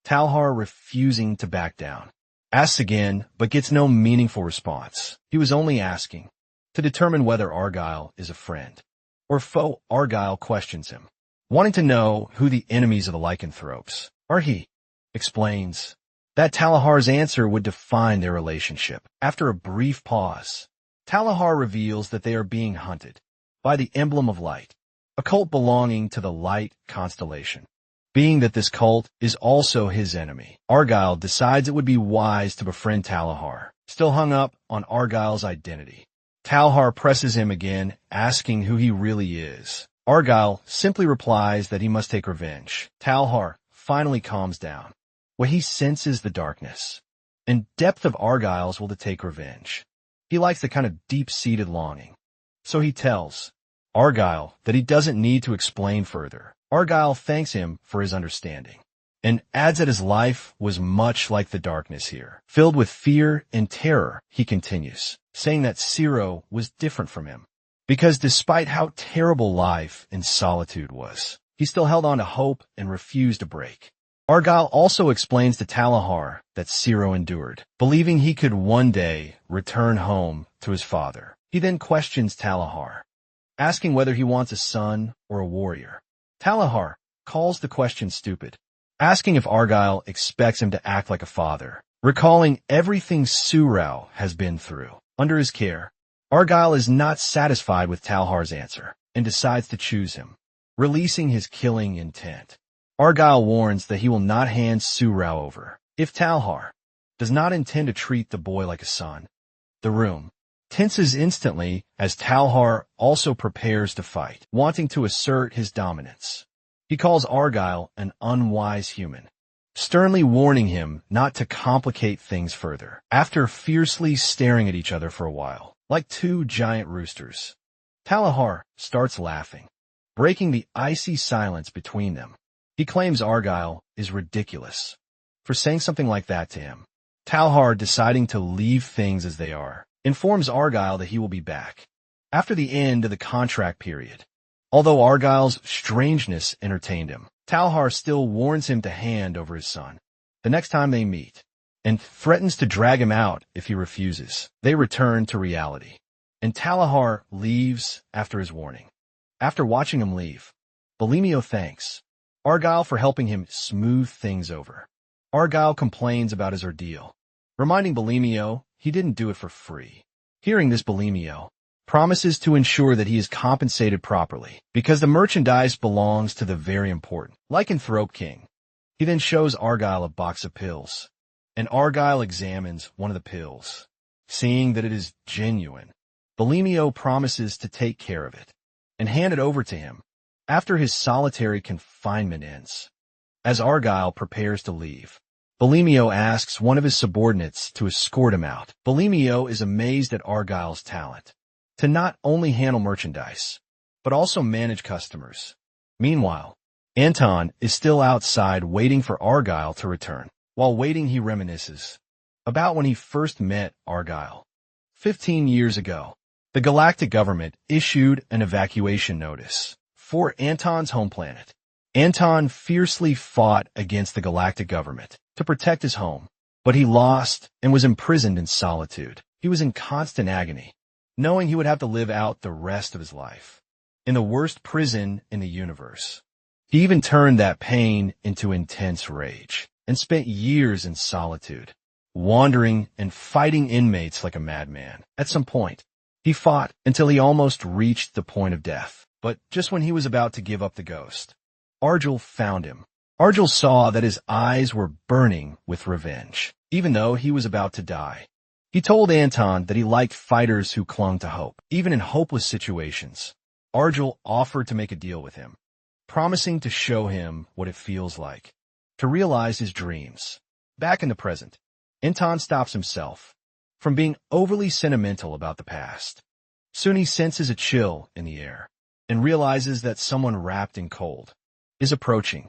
Talhar, refusing to back down, asks again but gets no meaningful response. He was only asking to determine whether Argyle is a friend or foe. Argyle questions him, wanting to know who the enemies of the lycanthropes are. He explains that Talahar's answer would define their relationship. After a brief pause, Talahar reveals that they are being hunted by the Emblem of Light, a cult belonging to the Light constellation. Being that this cult is also his enemy, Argyle decides it would be wise to befriend Talahar, still hung up on Argyle's identity. Talhar presses him again, asking who he really is. Argyle simply replies that he must take revenge. Talhar finally calms down, where he senses the darkness and depth of Argyle's will to take revenge. He likes the kind of deep-seated longing, so he tells Argyle that he doesn't need to explain further. Argyle thanks him for his understanding and adds that his life was much like the darkness here, filled with fear and terror. He continues, saying that Ciro was different from him, because despite how terrible life in solitude was, he still held on to hope and refused to break. Argyle also explains to Talahar that Ciro endured, believing he could one day return home to his father. He then questions Talahar, asking whether he wants a son or a warrior. Talahar calls the question stupid, asking if Argyle expects him to act like a father, recalling everything Surau has been through. Under his care, Argyle is not satisfied with Talhar's answer and decides to choose him, releasing his killing intent. Argyle warns that he will not hand Surau over if Talhar does not intend to treat the boy like a son. The room tenses instantly as Talhar also prepares to fight, wanting to assert his dominance. He calls Argyle an unwise human, sternly warning him not to complicate things further. After fiercely staring at each other for a while, like two giant roosters, Talahar starts laughing, breaking the icy silence between them. He claims Argyle is ridiculous for saying something like that to him. Talhar, deciding to leave things as they are, informs Argyle that he will be back after the end of the contract period. Although Argyle's strangeness entertained him, Talhar still warns him to hand over his son the next time they meet, and threatens to drag him out if he refuses. They return to reality, and Talahar leaves after his warning. After watching him leave, Bulimio thanks Argyle for helping him smooth things over. Argyle complains about his ordeal, reminding Bulimio he didn't do it for free. Hearing this, Bulimio promises to ensure that he is compensated properly, because the merchandise belongs to the very important Lycanthrope King. He then shows Argyle a box of pills, and Argyle examines one of the pills. Seeing that it is genuine, Bulimio promises to take care of it and hand it over to him after his solitary confinement ends. As Argyle prepares to leave, Bulimio asks one of his subordinates to escort him out. Bulimio is amazed at Argyle's talent to not only handle merchandise, but also manage customers. Meanwhile, Anton is still outside waiting for Argyle to return. While waiting, he reminisces about when he first met Argyle. 15 years ago, the galactic government issued an evacuation notice for Anton's home planet. Anton fiercely fought against the galactic government to protect his home, but he lost and was imprisoned in solitude. He was in constant agony, knowing he would have to live out the rest of his life in the worst prison in the universe. He even turned that pain into intense rage and spent years in solitude, wandering and fighting inmates like a madman. At some point, he fought until he almost reached the point of death. But just when he was about to give up the ghost, Argyll found him. Argyll saw that his eyes were burning with revenge, even though he was about to die. He told Anton that he liked fighters who clung to hope, even in hopeless situations. Argyll offered to make a deal with him, promising to show him what it feels like to realize his dreams. Back in the present, Anton stops himself from being overly sentimental about the past. Soon he senses a chill in the air and realizes that someone wrapped in cold is approaching.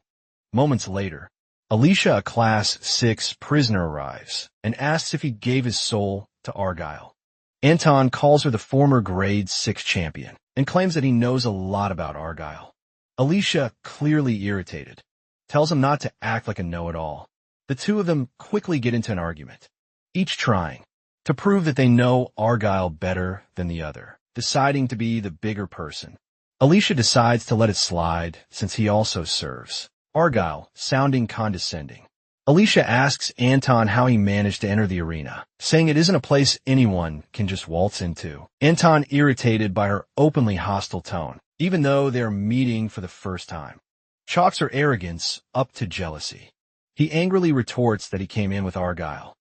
Moments later, Alicia, a Class 6 prisoner, arrives and asks if he gave his soul to Argyle. Anton calls her the former Grade 6 champion and claims that he knows a lot about Argyle. Alicia, clearly irritated, tells him not to act like a know-it-all. The two of them quickly get into an argument, each trying to prove that they know Argyle better than the other, deciding to be the bigger person. Alicia decides to let it slide since he also serves. Argyle, sounding condescending. Alicia asks Anton how he managed to enter the arena, saying it isn't a place anyone can just waltz into. Anton, irritated by her openly hostile tone, even though they're meeting for the first time, chalks her arrogance up to jealousy. He angrily retorts that he came in with Argyle.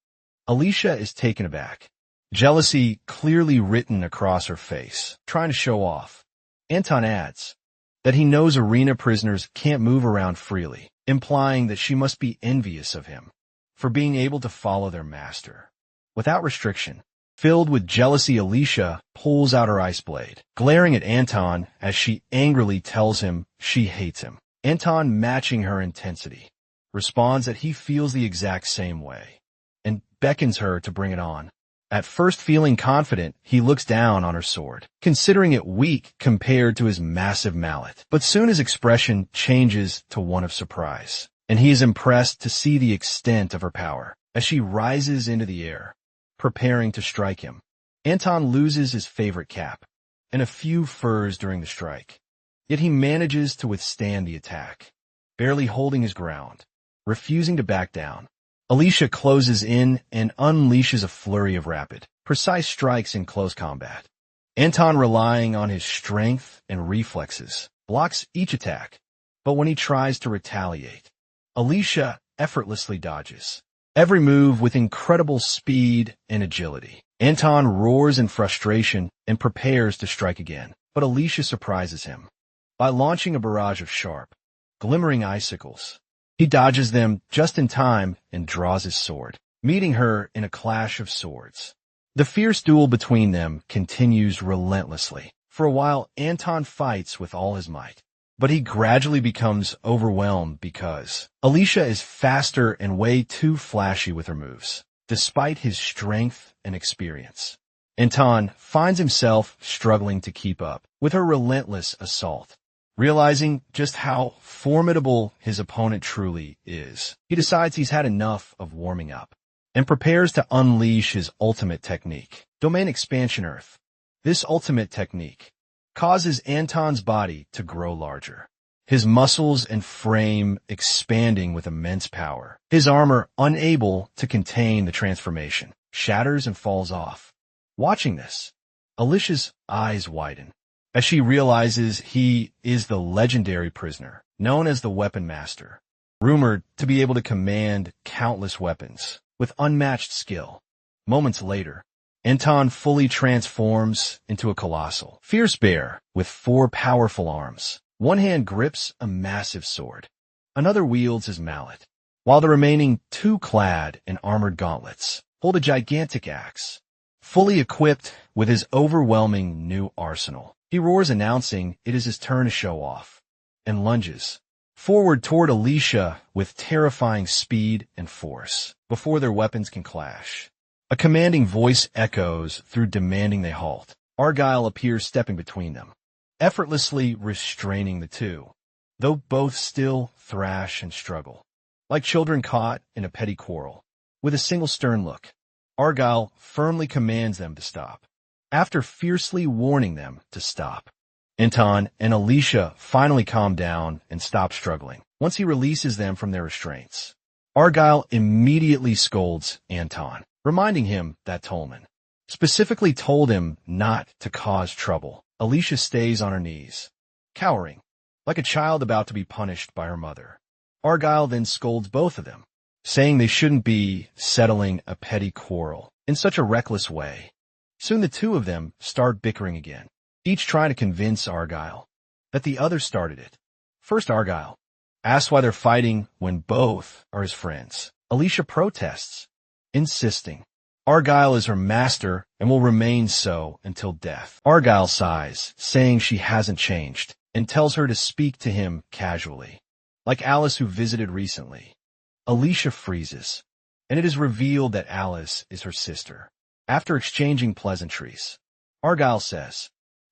Alicia is taken aback, jealousy clearly written across her face, trying to show off. Anton adds that he knows arena prisoners can't move around freely, implying that she must be envious of him for being able to follow their master without restriction. Filled with jealousy, Alicia pulls out her ice blade, glaring at Anton as she angrily tells him she hates him. Anton, matching her intensity, responds that he feels the exact same way and beckons her to bring it on. At first feeling confident, he looks down on her sword, considering it weak compared to his massive mallet. But soon his expression changes to one of surprise, and he is impressed to see the extent of her power as she rises into the air, preparing to strike him. Anton loses his favorite cap and a few furs during the strike, yet he manages to withstand the attack, barely holding his ground, refusing to back down. Alicia closes in and unleashes a flurry of rapid, precise strikes in close combat. Anton, relying on his strength and reflexes, blocks each attack, but when he tries to retaliate, Alicia effortlessly dodges every move with incredible speed and agility. Anton roars in frustration and prepares to strike again, but Alicia surprises him by launching a barrage of sharp, glimmering icicles. He dodges them just in time and draws his sword, meeting her in a clash of swords. The fierce duel between them continues relentlessly. For a while, Anton fights with all his might, but he gradually becomes overwhelmed because Alicia is faster and way too flashy with her moves, despite his strength and experience. Anton finds himself struggling to keep up with her relentless assault. Realizing just how formidable his opponent truly is, he decides he's had enough of warming up and prepares to unleash his ultimate technique, Domain Expansion Earth. This ultimate technique causes Anton's body to grow larger, his muscles and frame expanding with immense power. His armor, unable to contain the transformation, shatters and falls off. Watching this, Alicia's eyes widen as she realizes he is the legendary prisoner, known as the Weapon Master, rumored to be able to command countless weapons with unmatched skill. Moments later, Anton fully transforms into a colossal, fierce bear with 4 powerful arms. One hand grips a massive sword, another wields his mallet, while the remaining 2, clad in armored gauntlets, hold a gigantic axe. Fully equipped with his overwhelming new arsenal, he roars, announcing it is his turn to show off, and lunges forward toward Alicia with terrifying speed and force before their weapons can clash. A commanding voice echoes through, demanding they halt. Argyle appears, stepping between them, effortlessly restraining the two, though both still thrash and struggle, like children caught in a petty quarrel. With a single stern look, Argyle firmly commands them to stop. After fiercely warning them to stop, Anton and Alicia finally calm down and stop struggling. Once he releases them from their restraints, Argyle immediately scolds Anton, reminding him that Tolman specifically told him not to cause trouble. Alicia stays on her knees, cowering, like a child about to be punished by her mother. Argyle then scolds both of them, saying they shouldn't be settling a petty quarrel in such a reckless way. Soon the two of them start bickering again, each trying to convince Argyle that the other started it. First, Argyle asks why they're fighting when both are his friends. Alicia protests, insisting Argyle is her master and will remain so until death. Argyle sighs, saying she hasn't changed, and tells her to speak to him casually, like Alice who visited recently. Alicia freezes, and it is revealed that Alice is her sister. After exchanging pleasantries, Argyle says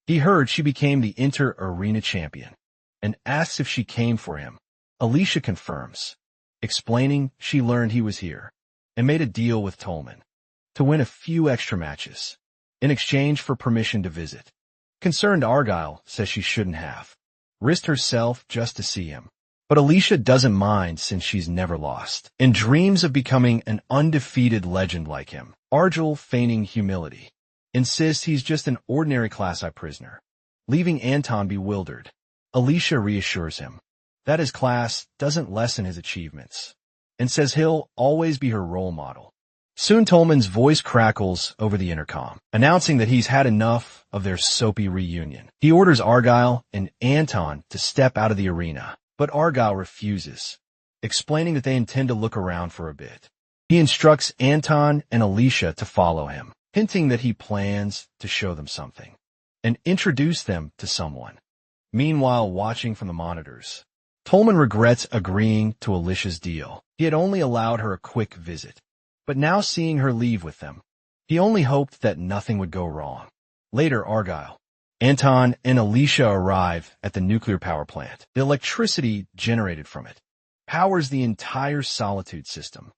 he heard she became the inter-arena champion, and asks if she came for him. Alicia confirms, explaining she learned he was here, and made a deal with Tolman to win a few extra matches, in exchange for permission to visit. Concerned Argyle says she shouldn't have risked herself just to see him. But Alicia doesn't mind since she's never lost, and dreams of becoming an undefeated legend like him. Argyle, feigning humility, insists he's just an ordinary Class I prisoner, leaving Anton bewildered. Alicia reassures him that his class doesn't lessen his achievements, and says he'll always be her role model. Soon Tolman's voice crackles over the intercom, announcing that he's had enough of their soapy reunion. He orders Argyle and Anton to step out of the arena, but Argyle refuses, explaining that they intend to look around for a bit. He instructs Anton and Alicia to follow him, hinting that he plans to show them something, and introduce them to someone. Meanwhile, watching from the monitors, Tolman regrets agreeing to Alicia's deal. He had only allowed her a quick visit, but now seeing her leave with them, he only hoped that nothing would go wrong. Later, Argyle, Anton, and Alicia arrive at the nuclear power plant. The electricity generated from it powers the entire Solitude system.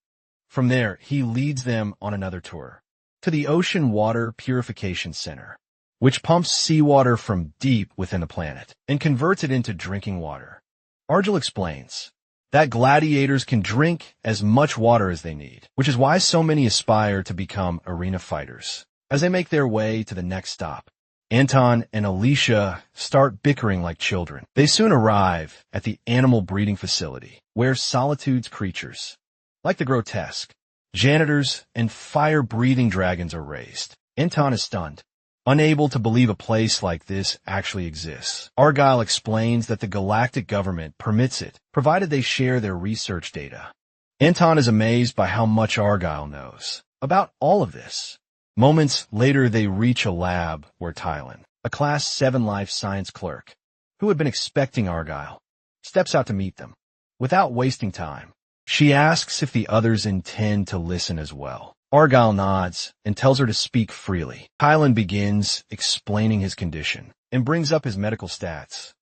From there, he leads them on another tour to the Ocean Water Purification Center, which pumps seawater from deep within the planet and converts it into drinking water. Argyle explains that gladiators can drink as much water as they need, which is why so many aspire to become arena fighters. As they make their way to the next stop, Anton and Alicia start bickering like children. They soon arrive at the animal breeding facility, where Solitude's creatures, like the grotesque, janitors, and fire-breathing dragons are raised. Anton is stunned, unable to believe a place like this actually exists. Argyle explains that the galactic government permits it, provided they share their research data. Anton is amazed by how much Argyle knows about all of this. Moments later, they reach a lab where Tylen, a Class 7 life science clerk, who had been expecting Argyle, steps out to meet them. Without wasting time, she asks if the others intend to listen as well. Argyle nods and tells her to speak freely. Tylen begins explaining his condition and brings up his medical stats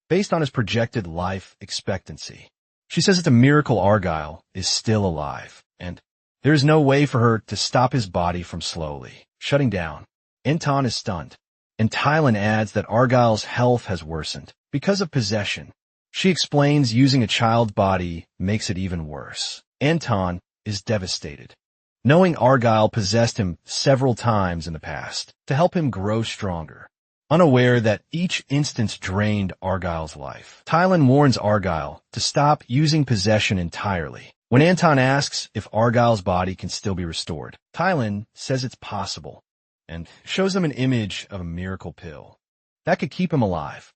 based on his projected life expectancy. She says it's a miracle Argyle is still alive, and there is no way for her to stop his body from slowly shutting down. Anton is stunned, and Tylen adds that Argyle's health has worsened because of possession. She explains using a child's body makes it even worse. Anton is devastated, knowing Argyle possessed him several times in the past to help him grow stronger, unaware that each instance drained Argyle's life. Tylen warns Argyle to stop using possession entirely. When Anton asks if Argyle's body can still be restored, Tylen says it's possible and shows them an image of a miracle pill that could keep him alive.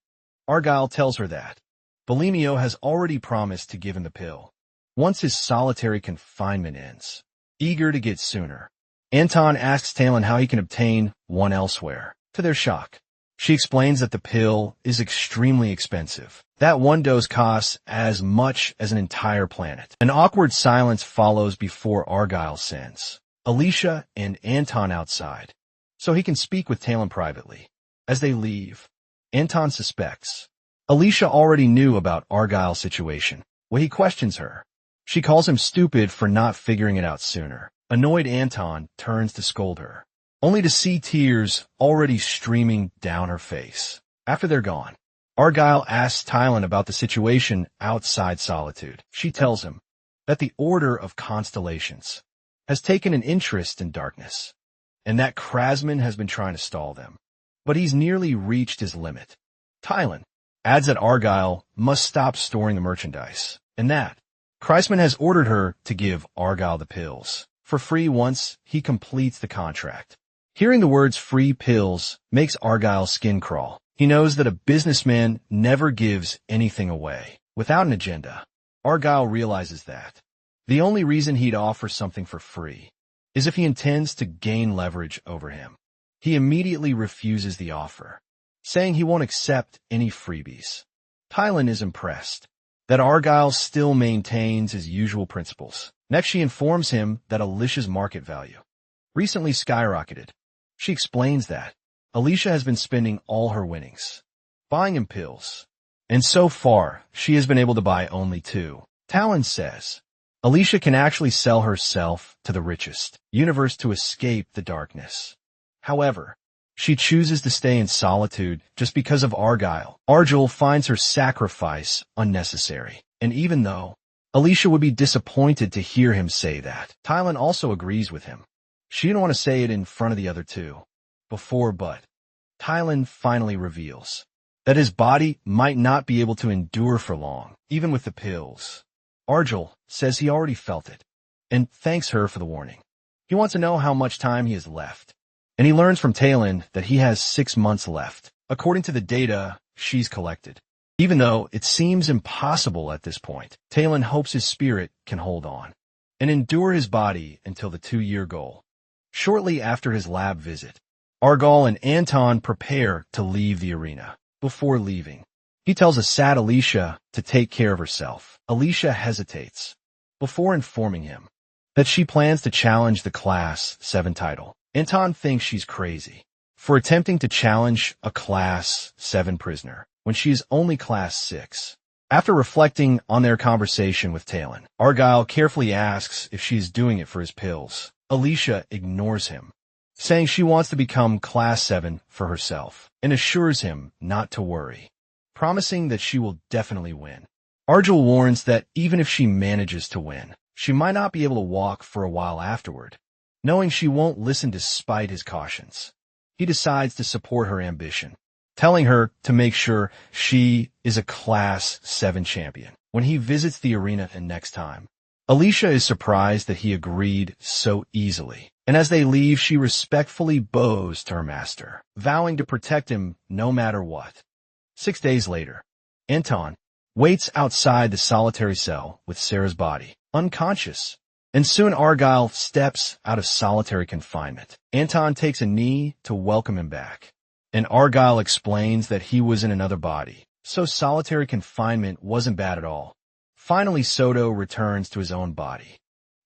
Argyle tells her that Bulimio has already promised to give him the pill once his solitary confinement ends. Eager to get sooner, Anton asks Tylen how he can obtain one elsewhere. To their shock, she explains that the pill is extremely expensive. That one dose costs as much as an entire planet. An awkward silence follows before Argyle sends Alicia and Anton outside, so he can speak with Tylen privately. As they leave, Anton suspects Alicia already knew about Argyle's situation. When he questions her, she calls him stupid for not figuring it out sooner. Annoyed, Anton turns to scold her, only to see tears already streaming down her face. After they're gone, Argyle asks Tylen about the situation outside Solitude. She tells him that the Order of Constellations has taken an interest in darkness, and that Krasman has been trying to stall them, but he's nearly reached his limit. Tylen adds that Argyle must stop storing the merchandise, and that Kreisman has ordered her to give Argyle the pills for free once he completes the contract. Hearing the words free pills makes Argyle's skin crawl. He knows that a businessman never gives anything away without an agenda. Argyle realizes that the only reason he'd offer something for free as if he intends to gain leverage over him. He immediately refuses the offer, saying he won't accept any freebies. Tylan is impressed that Argyle still maintains his usual principles. Next, she informs him that Alicia's market value recently skyrocketed. She explains that Alicia has been spending all her winnings buying him pills, and so far, she has been able to buy only 2. Talon says Alicia can actually sell herself to the richest universe to escape the darkness. However, she chooses to stay in solitude just because of Argyle. Argyle finds her sacrifice unnecessary, and even though Alicia would be disappointed to hear him say that, Tylan also agrees with him. She didn't want to say it in front of the other two before, but Tylan finally reveals that his body might not be able to endure for long, even with the pills. Argyle says he already felt it, and thanks her for the warning. He wants to know how much time he has left, and he learns from Talon that he has 6 months left, according to the data she's collected. Even though it seems impossible at this point, Talon hopes his spirit can hold on and endure his body until the 2-year goal. Shortly after his lab visit, Argyle and Anton prepare to leave the arena. Before leaving, he tells a sad Alicia to take care of herself. Alicia hesitates before informing him that she plans to challenge the Class 7 title. Anton thinks she's crazy for attempting to challenge a Class 7 prisoner when she is only Class 6. After reflecting on their conversation with Talon, Argyle carefully asks if she is doing it for his pills. Alicia ignores him, saying she wants to become Class 7 for herself, and assures him not to worry, promising that she will definitely win. Argyle warns that even if she manages to win, she might not be able to walk for a while afterward. Knowing she won't listen despite his cautions, he decides to support her ambition, telling her to make sure she is a Class 7 champion when he visits the arena next time. Alicia is surprised that he agreed so easily, and as they leave, she respectfully bows to her master, vowing to protect him no matter what. 6 days later, Anton waits outside the solitary cell with Sarah's body, unconscious, and soon Argyle steps out of solitary confinement. Anton takes a knee to welcome him back, and Argyle explains that he was in another body, so solitary confinement wasn't bad at all. Finally, Soto returns to his own body,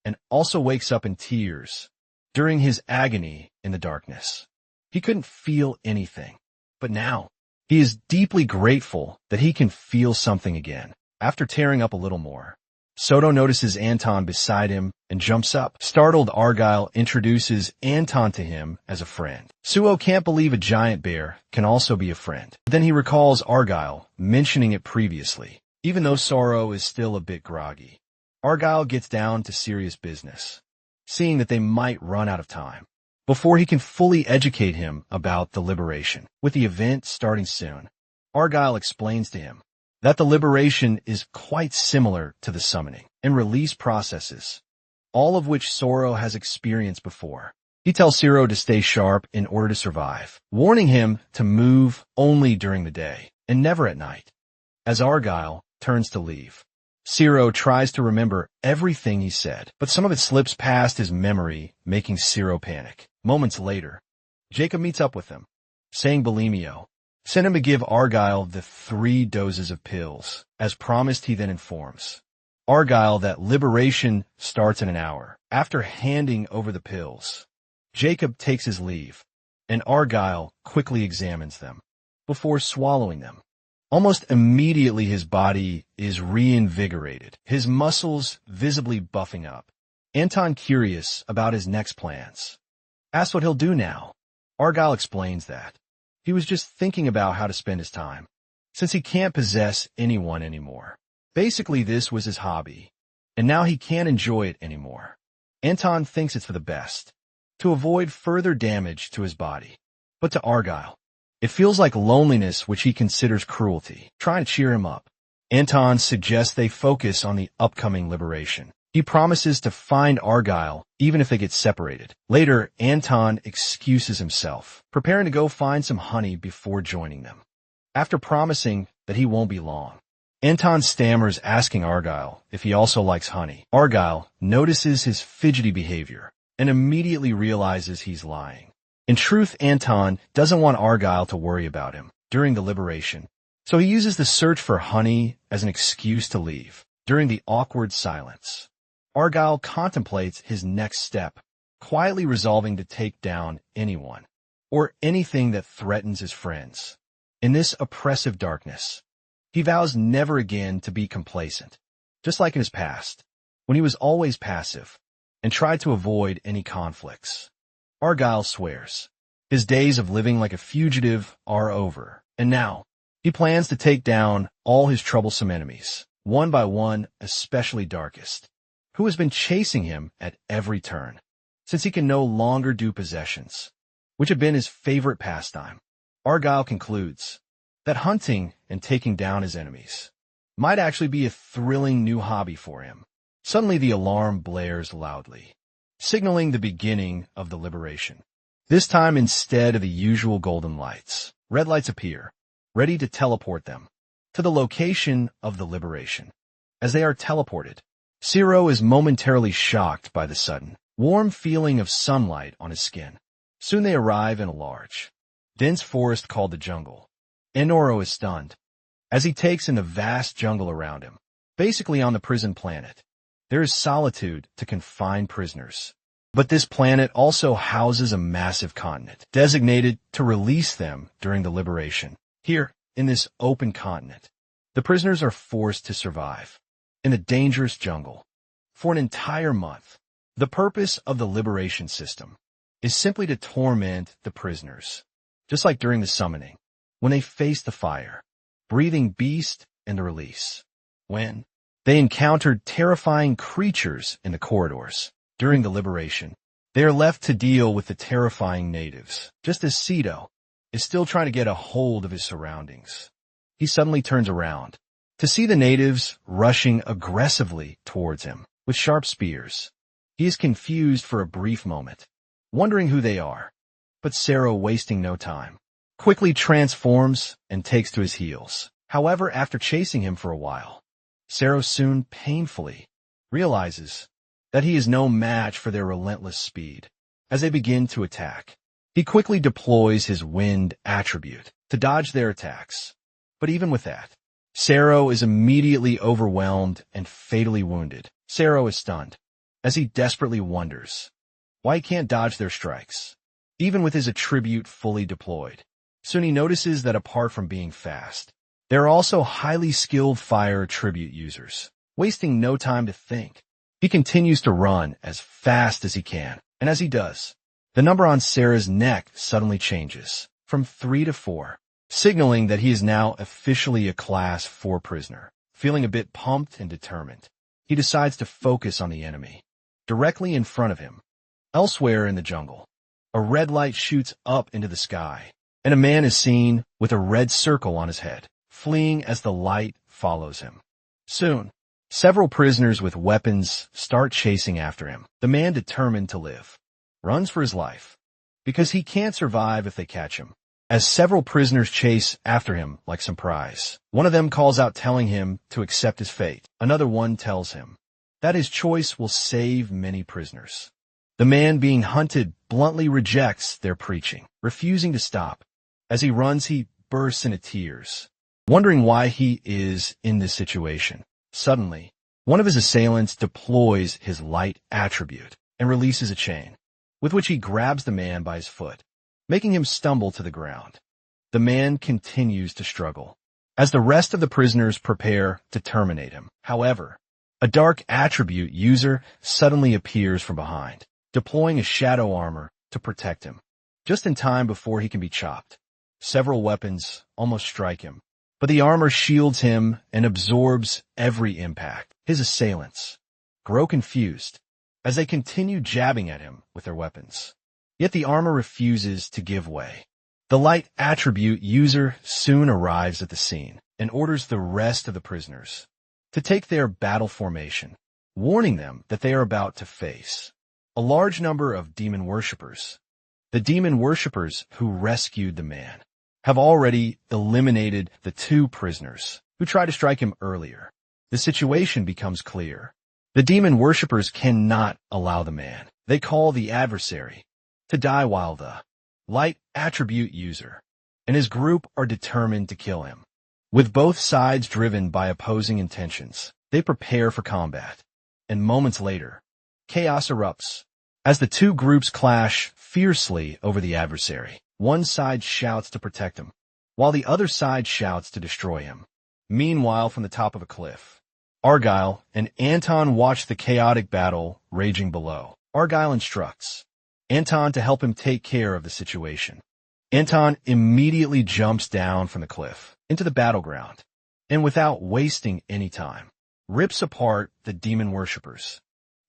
and also wakes up in tears during his agony in the darkness. He couldn't feel anything, but now he is deeply grateful that he can feel something again. After tearing up a little more, Soto notices Anton beside him and jumps up. Startled, Argyle introduces Anton to him as a friend. Suo can't believe a giant bear can also be a friend. But then he recalls Argyle mentioning it previously. Even though Soro is still a bit groggy, Argyle gets down to serious business, seeing that they might run out of time before he can fully educate him about the liberation. With the event starting soon, Argyle explains to him that the liberation is quite similar to the summoning and release processes, all of which Soro has experienced before. He tells Siro to stay sharp in order to survive, warning him to move only during the day and never at night. As Argyle turns to leave, Siro tries to remember everything he said, but some of it slips past his memory, making Siro panic. Moments later, Jacob meets up with him, saying Bulimio sent him to give Argyle the 3 doses of pills. As promised, he then informs Argyle that liberation starts in an hour. After handing over the pills, Jacob takes his leave, and Argyle quickly examines them before swallowing them. Almost immediately, his body is reinvigorated, his muscles visibly buffing up. Anton, curious about his next plans, asks what he'll do now. Argyle explains that he was just thinking about how to spend his time, since he can't possess anyone anymore. Basically, this was his hobby, and now he can't enjoy it anymore. Anton thinks it's for the best, to avoid further damage to his body. But to Argyle, it feels like loneliness, which he considers cruelty. Trying to cheer him up, Anton suggests they focus on the upcoming liberation. He promises to find Argyle, even if they get separated. Later, Anton excuses himself, preparing to go find some honey before joining them. After promising that he won't be long, Anton stammers, asking Argyle if he also likes honey. Argyle notices his fidgety behavior and immediately realizes he's lying. In truth, Anton doesn't want Argyle to worry about him during the liberation, so he uses the search for honey as an excuse to leave. During the awkward silence, Argyle contemplates his next step, quietly resolving to take down anyone or anything that threatens his friends. In this oppressive darkness, he vows never again to be complacent, just like in his past, when he was always passive and tried to avoid any conflicts. Argyle swears his days of living like a fugitive are over, and now he plans to take down all his troublesome enemies, one by one, especially Darkest, who has been chasing him at every turn, since he can no longer do possessions, which have been his favorite pastime. Argyle concludes that hunting and taking down his enemies might actually be a thrilling new hobby for him. Suddenly the alarm blares loudly, signaling the beginning of the liberation. This time, instead of the usual golden lights, red lights appear, ready to teleport them to the location of the liberation. As they are teleported, Zero is momentarily shocked by the sudden, warm feeling of sunlight on his skin. Soon they arrive in a large, dense forest called the jungle. Enoro is stunned as he takes in the vast jungle around him. Basically on the prison planet, there is solitude to confine prisoners. But this planet also houses a massive continent, designated to release them during the liberation. Here, in this open continent, the prisoners are forced to survive in the dangerous jungle for an entire month. The purpose of the liberation system is simply to torment the prisoners, just like during the summoning, when they face the fire, breathing beast and the release. When they encountered terrifying creatures in the corridors during the liberation, they are left to deal with the terrifying natives, just as Sito is still trying to get a hold of his surroundings. He suddenly turns around to see the natives rushing aggressively towards him with sharp spears. He is confused for a brief moment, wondering who they are, but Zero, wasting no time, quickly transforms and takes to his heels. However, after chasing him for a while, Zero soon painfully realizes that he is no match for their relentless speed. As they begin to attack, he quickly deploys his wind attribute to dodge their attacks. But even with that, Zero is immediately overwhelmed and fatally wounded. Zero is stunned as he desperately wonders why he can't dodge their strikes, even with his attribute fully deployed. Soon he notices that apart from being fast, there are also highly skilled fire attribute users. Wasting no time to think, he continues to run as fast as he can, and as he does, the number on Sarah's neck suddenly changes from 3 to 4, signaling that he is now officially a Class 4 prisoner. Feeling a bit pumped and determined, he decides to focus on the enemy directly in front of him. Elsewhere in the jungle, a red light shoots up into the sky, and a man is seen with a red circle on his head, fleeing as the light follows him. Soon, several prisoners with weapons start chasing after him. The man, determined to live, runs for his life, because he can't survive if they catch him. As several prisoners chase after him like some prize, one of them calls out, telling him to accept his fate. Another one tells him that his choice will save many prisoners. The man being hunted bluntly rejects their preaching, refusing to stop. As he runs, he bursts into tears, wondering why he is in this situation. Suddenly, one of his assailants deploys his light attribute and releases a chain, with which he grabs the man by his foot, making him stumble to the ground. The man continues to struggle as the rest of the prisoners prepare to terminate him. However, a dark attribute user suddenly appears from behind, deploying a shadow armor to protect him, just in time before he can be chopped. Several weapons almost strike him, but the armor shields him and absorbs every impact. His assailants grow confused as they continue jabbing at him with their weapons. Yet the armor refuses to give way. The light attribute user soon arrives at the scene and orders the rest of the prisoners to take their battle formation, warning them that they are about to face a large number of demon worshippers. The demon worshippers who rescued the man have already eliminated the 2 prisoners who tried to strike him earlier. The situation becomes clear. The demon worshippers cannot allow the man They call the adversary to die while the light attribute user and his group are determined to kill him. With both sides driven by opposing intentions, they prepare for combat. And moments later, chaos erupts. As the two groups clash fiercely over the adversary, one side shouts to protect him, while the other side shouts to destroy him. Meanwhile, from the top of a cliff, Argyle and Anton watch the chaotic battle raging below. Argyle instructs Anton to help him take care of the situation. Anton immediately jumps down from the cliff into the battleground, and without wasting any time, rips apart the demon worshippers.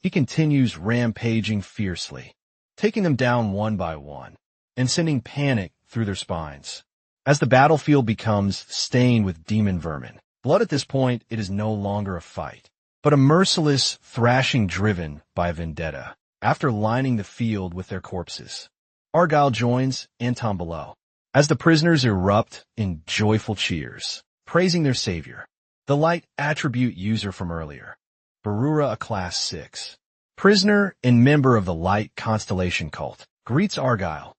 He continues rampaging fiercely, taking them down one by one, and sending panic through their spines. As the battlefield becomes stained with demon vermin, blood at this point, it is no longer a fight, but a merciless thrashing driven by vendetta. After lining the field with their corpses, Argyle joins Anton below, as the prisoners erupt in joyful cheers, praising their savior, the light attribute user from earlier, Barura, a Class 6. Prisoner and member of the light constellation cult, greets Argyle.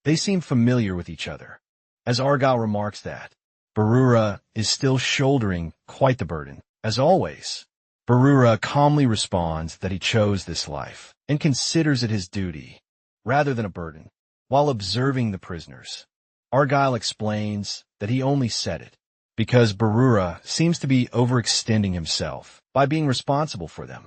They seem familiar with each other, as Argyle remarks that Barura is still shouldering quite the burden. As always, Barura calmly responds that he chose this life and considers it his duty rather than a burden. While observing the prisoners, Argyle explains that he only said it because Barura seems to be overextending himself by being responsible for them.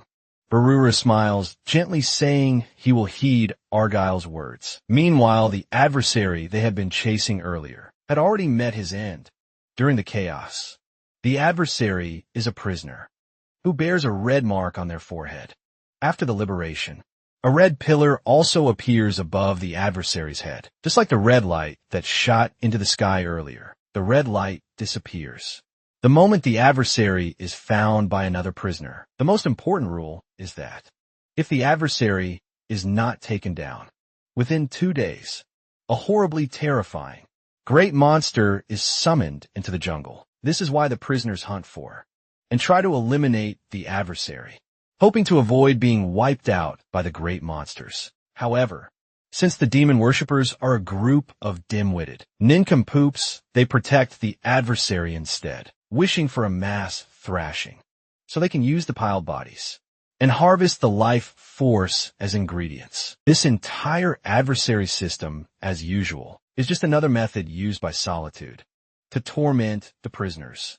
Barura smiles, gently saying he will heed Argyle's words. Meanwhile, the adversary they had been chasing earlier had already met his end. During the chaos, the adversary is a prisoner who bears a red mark on their forehead. After the liberation, a red pillar also appears above the adversary's head. Just like the red light that shot into the sky earlier, the red light disappears the moment the adversary is found by another prisoner. The most important rule is that if the adversary is not taken down within 2 days, a horribly terrifying great monster is summoned into the jungle. This is why the prisoners hunt for and try to eliminate the adversary, hoping to avoid being wiped out by the great monsters. However, since the demon worshippers are a group of dim-witted nincompoops, they protect the adversary instead, wishing for a mass thrashing, so they can use the piled bodies and harvest the life force as ingredients. This entire adversary system, as usual, is just another method used by Solitude to torment the prisoners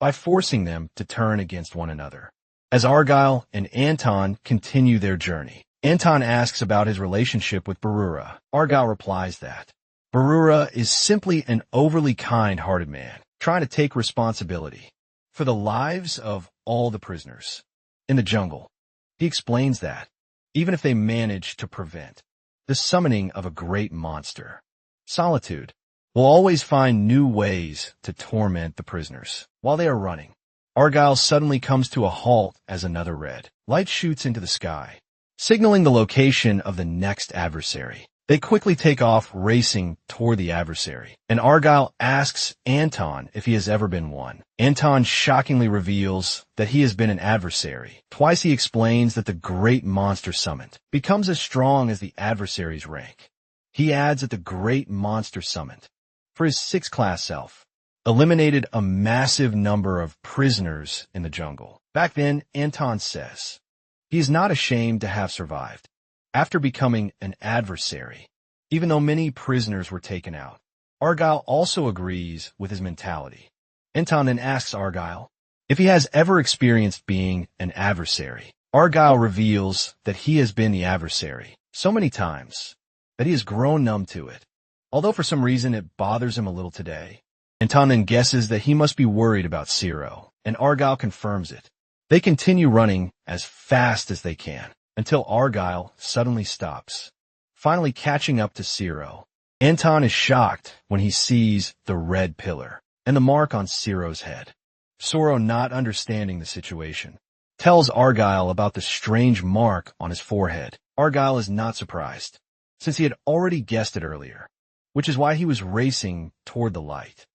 by forcing them to turn against one another. As Argyle and Anton continue their journey, Anton asks about his relationship with Barura. Argyle replies that Barura is simply an overly kind-hearted man, trying to take responsibility for the lives of all the prisoners in the jungle. He explains that even if they manage to prevent the summoning of a great monster, Solitude will always find new ways to torment the prisoners. While they are running, Argyle suddenly comes to a halt as another red light shoots into the sky, signaling the location of the next adversary. They quickly take off racing toward the adversary, and Argyle asks Anton if he has ever been one. Anton shockingly reveals that he has been an adversary. Twice he explains that the great monster summoned becomes as strong as the adversary's rank. He adds that the great monster summoned for his 6th class self eliminated a massive number of prisoners in the jungle. Back then, Anton says he is not ashamed to have survived after becoming an adversary, even though many prisoners were taken out. Argyle also agrees with his mentality. Anton then asks Argyle if he has ever experienced being an adversary. Argyle reveals that he has been the adversary so many times that he has grown numb to it, although for some reason it bothers him a little today. Anton then guesses that he must be worried about Ciro, and Argyle confirms it. They continue running as fast as they can until Argyle suddenly stops, finally catching up to Ciro. Anton is shocked when he sees the red pillar and the mark on Ciro's head. Ciro, not understanding the situation, tells Argyle about the strange mark on his forehead. Argyle is not surprised, since he had already guessed it earlier, which is why he was racing toward the light.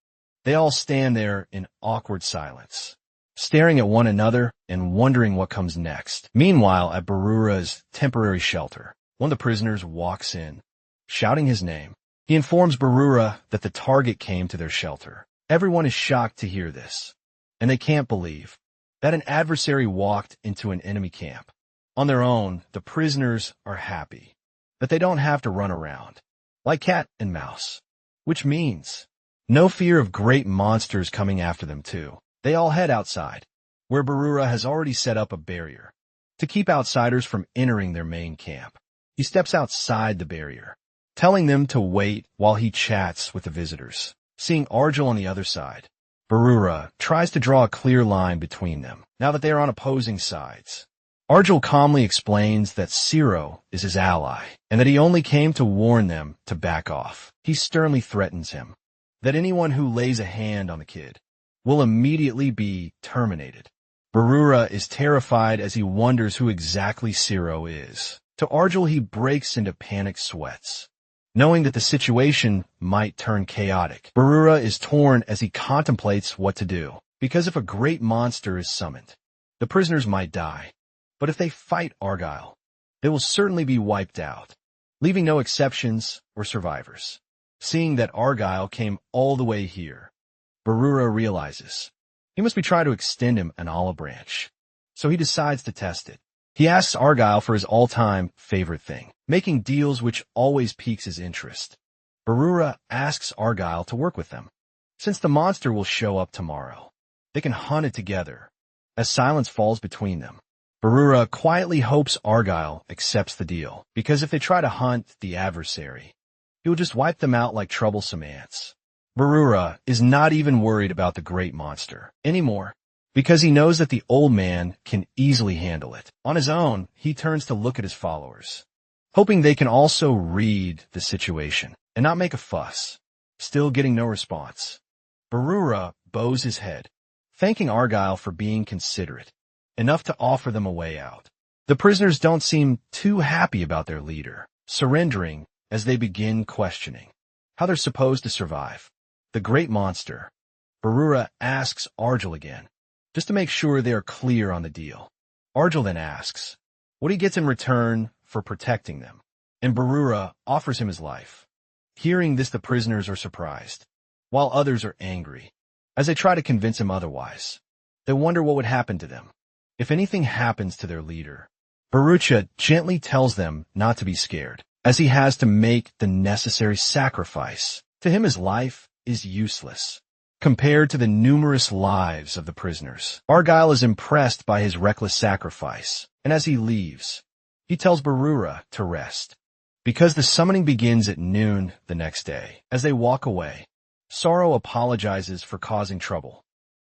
They all stand there in awkward silence, staring at one another and wondering what comes next. Meanwhile, at Barura's temporary shelter, One of the prisoners walks in, shouting his name. He informs Barura that the target came to their shelter. Everyone is shocked to hear this, and they can't believe that an adversary walked into an enemy camp. On their own, the prisoners are happy that they don't have to run around like cat and mouse, which means no fear of great monsters coming after them too. They all head outside, where Barura has already set up a barrier to keep outsiders from entering their main camp. He steps outside the barrier, telling them to wait while he chats with the visitors. Seeing Argel on the other side, Barura tries to draw a clear line between them, now that they are on opposing sides. Argel calmly explains that Ciro is his ally, and that he only came to warn them to back off. He sternly threatens him that anyone who lays a hand on the kid will immediately be terminated. Barura is terrified as he wonders who exactly Ciro is. To Argel, he breaks into panic sweats, knowing that the situation might turn chaotic. Barura is torn as he contemplates what to do, because if a great monster is summoned, the prisoners might die. But if they fight Argyle, they will certainly be wiped out, leaving no exceptions or survivors. Seeing that Argyle came all the way here, Barura realizes he must be trying to extend him an olive branch, so he decides to test it. He asks Argyle for his all-time favorite thing, making deals which always piques his interest. Barura asks Argyle to work with them. Since the monster will show up tomorrow, they can hunt it together. As silence falls between them, Barura quietly hopes Argyle accepts the deal, because if they try to hunt the adversary, he will just wipe them out like troublesome ants. Barura is not even worried about the great monster anymore, because he knows that the old man can easily handle it. On his own, he turns to look at his followers, hoping they can also read the situation and not make a fuss. Still getting no response, Barura bows his head, thanking Argyle for being considerate enough to offer them a way out. The prisoners don't seem too happy about their leader surrendering as they begin questioning how they're supposed to survive the great monster. Barura asks Argel again, just to make sure they are clear on the deal. Argel then asks what he gets in return for protecting them, and Barura offers him his life. Hearing this, the prisoners are surprised, while others are angry. As they try to convince him otherwise, they wonder what would happen to them if anything happens to their leader. Barura gently tells them not to be scared, as he has to make the necessary sacrifice. To him, his life is useless compared to the numerous lives of the prisoners. Argyle is impressed by his reckless sacrifice, and as he leaves, he tells Barura to rest, because the summoning begins at noon the next day. As they walk away, Sorrow apologizes for causing trouble.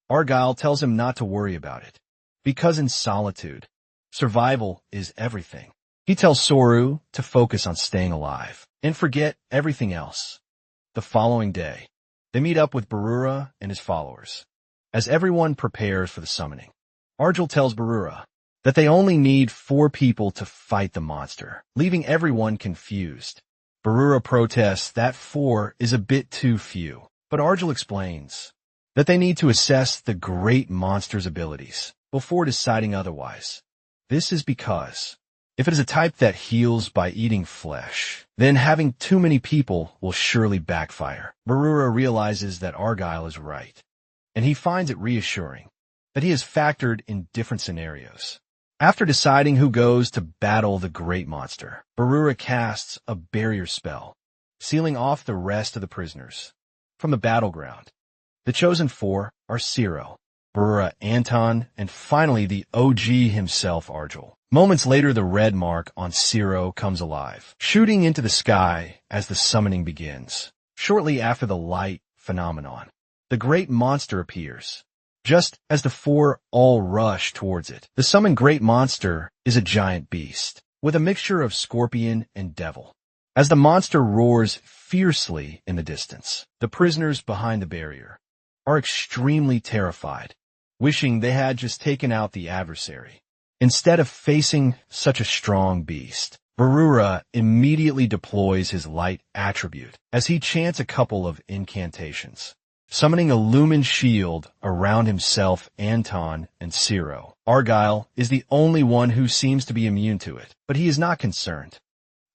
Argyle tells him not to worry about it, because in solitude, survival is everything. He tells Soru to focus on staying alive and forget everything else. The following day, they meet up with Barura and his followers. As everyone prepares for the summoning, Argel tells Barura that they only need 4 people to fight the monster, leaving everyone confused. Barura protests that 4 is a bit too few, but Argel explains that they need to assess the great monster's abilities before deciding otherwise. This is because if it is a type that heals by eating flesh, then having too many people will surely backfire. Barura realizes that Argyle is right, and he finds it reassuring that he has factored in different scenarios. After deciding who goes to battle the great monster, Barura casts a barrier spell, sealing off the rest of the prisoners from the battleground. The chosen 4 are Ciro, Barura, Anton, and finally the OG himself, Argel. Moments later, the red mark on Ciro comes alive, shooting into the sky as the summoning begins. Shortly after the light phenomenon, the great monster appears. Just as the 4 all rush towards it, the summoned great monster is a giant beast, with a mixture of scorpion and devil. As the monster roars fiercely in the distance, the prisoners behind the barrier are extremely terrified, wishing they had just taken out the adversary instead of facing such a strong beast. Barura immediately deploys his light attribute as he chants a couple of incantations, summoning a lumen shield around himself, Anton, and Ciro. Argyle is the only one who seems to be immune to it, but he is not concerned.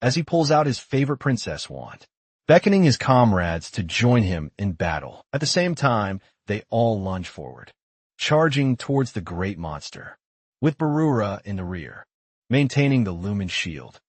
as he pulls out his favorite princess wand, beckoning his comrades to join him in battle. At the same time, they all lunge forward, charging towards the great monster, with Barura in the rear, maintaining the lumen shield.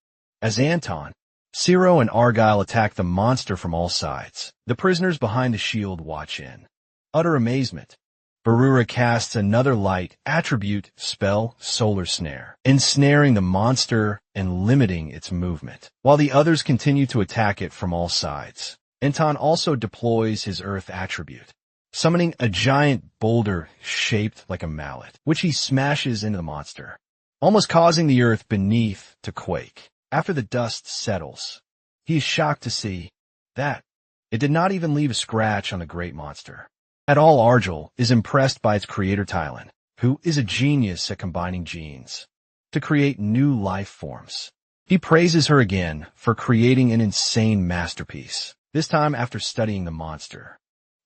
As Anton, Ciro, and Argyle attack the monster from all sides, the prisoners behind the shield watch in utter amazement. Barura casts another light attribute spell, Solar Snare, ensnaring the monster and limiting its movement, while the others continue to attack it from all sides. Anton also deploys his Earth attribute, summoning a giant boulder shaped like a mallet, which he smashes into the monster, almost causing the earth beneath to quake. After the dust settles, he is shocked to see that it did not even leave a scratch on the great monster. At all, Argyle is impressed by its creator Tylan, who is a genius at combining genes to create new life forms. He praises her again for creating an insane masterpiece, this time after studying the monster.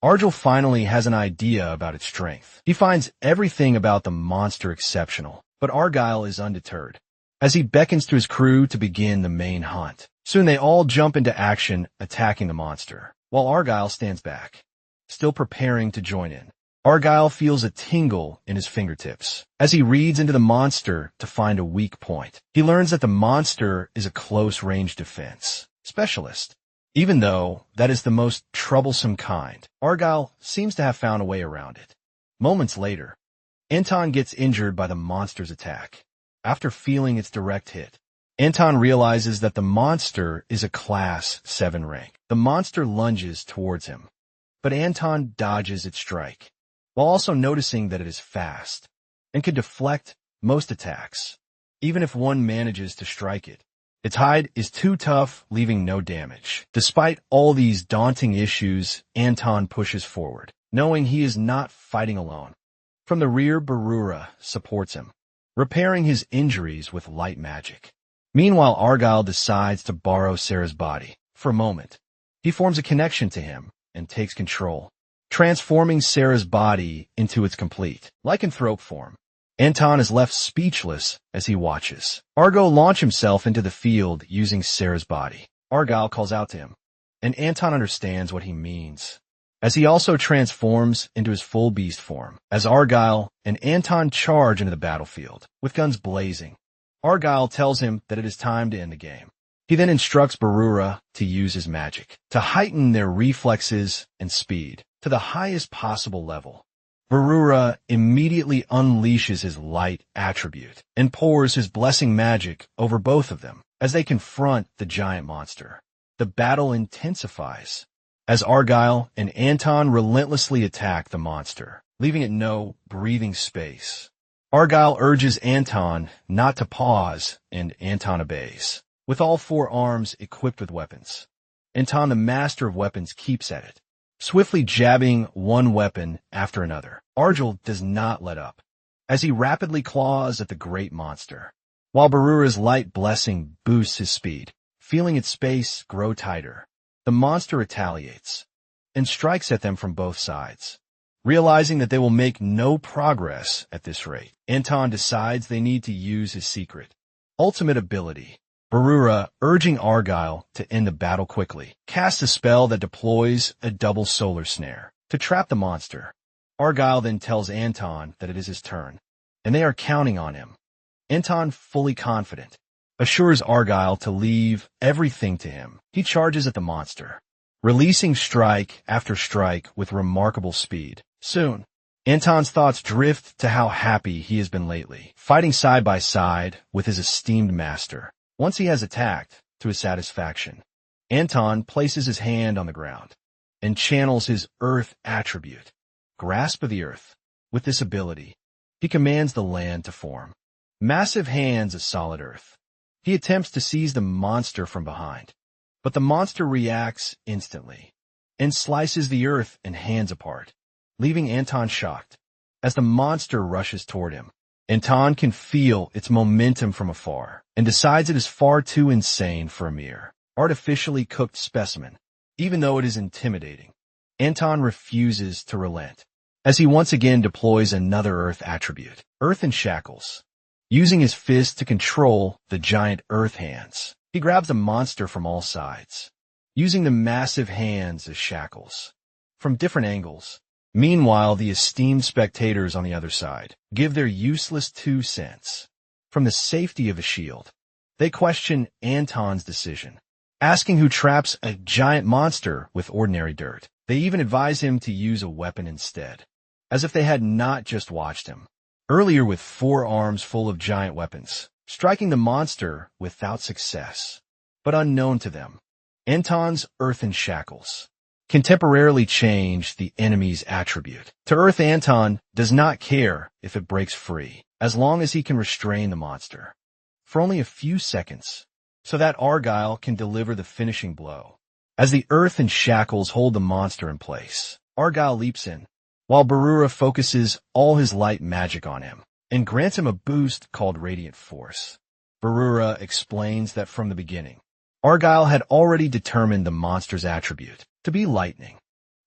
Argyle finally has an idea about its strength. He finds everything about the monster exceptional, but Argyle is undeterred, as he beckons to his crew to begin the main hunt. Soon they all jump into action, attacking the monster, while Argyle stands back, still preparing to join in. Argyle feels a tingle in his fingertips as he reads into the monster to find a weak point. He learns that the monster is a close-range defense specialist. Even though that is the most troublesome kind, Argyle seems to have found a way around it. Moments later, Anton gets injured by the monster's attack. After feeling its direct hit, Anton realizes that the monster is a Class 7 rank. The monster lunges towards him, but Anton dodges its strike, while also noticing that it is fast and can deflect most attacks, even if one manages to strike it. Its hide is too tough, leaving no damage. Despite all these daunting issues, Anton pushes forward, knowing he is not fighting alone. From the rear, Barura supports him, repairing his injuries with light magic. Meanwhile, Argyle decides to borrow Sarah's body. For a moment, he forms a connection to him and takes control, transforming Sarah's body into its complete lycanthrope form. Anton is left speechless as he watches Argyle launch himself into the field using Sarah's body. Argyle calls out to him, and Anton understands what he means, as he also transforms into his full beast form. As Argyle and Anton charge into the battlefield, with guns blazing, Argyle tells him that it is time to end the game. He then instructs Barura to use his magic to heighten their reflexes and speed to the highest possible level. Barura immediately unleashes his light attribute and pours his blessing magic over both of them as they confront the giant monster. The battle intensifies as Argyle and Anton relentlessly attack the monster, leaving it no breathing space. Argyle urges Anton not to pause, and Anton obeys, with all four arms equipped with weapons. Anton, the master of weapons, keeps at it, swiftly jabbing one weapon after another. Argyle does not let up, as he rapidly claws at the great monster, while Barura's light blessing boosts his speed. Feeling its space grow tighter, the monster retaliates and strikes at them from both sides. Realizing that they will make no progress at this rate, Anton decides they need to use his secret ultimate ability. Barura, urging Argyle to end the battle quickly, casts a spell that deploys a double solar snare to trap the monster. Argyle then tells Anton that it is his turn, and they are counting on him. Anton, fully confident, assures Argyle to leave everything to him. He charges at the monster, releasing strike after strike with remarkable speed. Soon, Anton's thoughts drift to how happy he has been lately, fighting side by side with his esteemed master. Once he has attacked to his satisfaction, Anton places his hand on the ground and channels his earth attribute, Grasp of the Earth. With this ability, he commands the land to form massive hands of solid earth. He attempts to seize the monster from behind, but the monster reacts instantly and slices the earth and hands apart, leaving Anton shocked. As the monster rushes toward him, Anton can feel its momentum from afar and decides it is far too insane for a mere artificially cooked specimen. Even though it is intimidating, Anton refuses to relent as he once again deploys another earth attribute, Earth in Shackles, using his fist to control the giant earth hands. He grabs the monster from all sides, using the massive hands as shackles, from different angles. Meanwhile, the esteemed spectators on the other side give their useless 2 cents. From the safety of a shield, they question Anton's decision, asking who traps a giant monster with ordinary dirt. They even advise him to use a weapon instead, as if they had not just watched him earlier with 4 arms full of giant weapons, striking the monster without success. But unknown to them, Anton's earthen shackles can temporarily change the enemy's attribute. To Earth, Anton does not care if it breaks free, as long as he can restrain the monster for only a few seconds, so that Argyle can deliver the finishing blow. As the earthen shackles hold the monster in place, Argyle leaps in, while Barura focuses all his light magic on him and grants him a boost called Radiant Force. Barura explains that from the beginning, Argyle had already determined the monster's attribute to be lightning.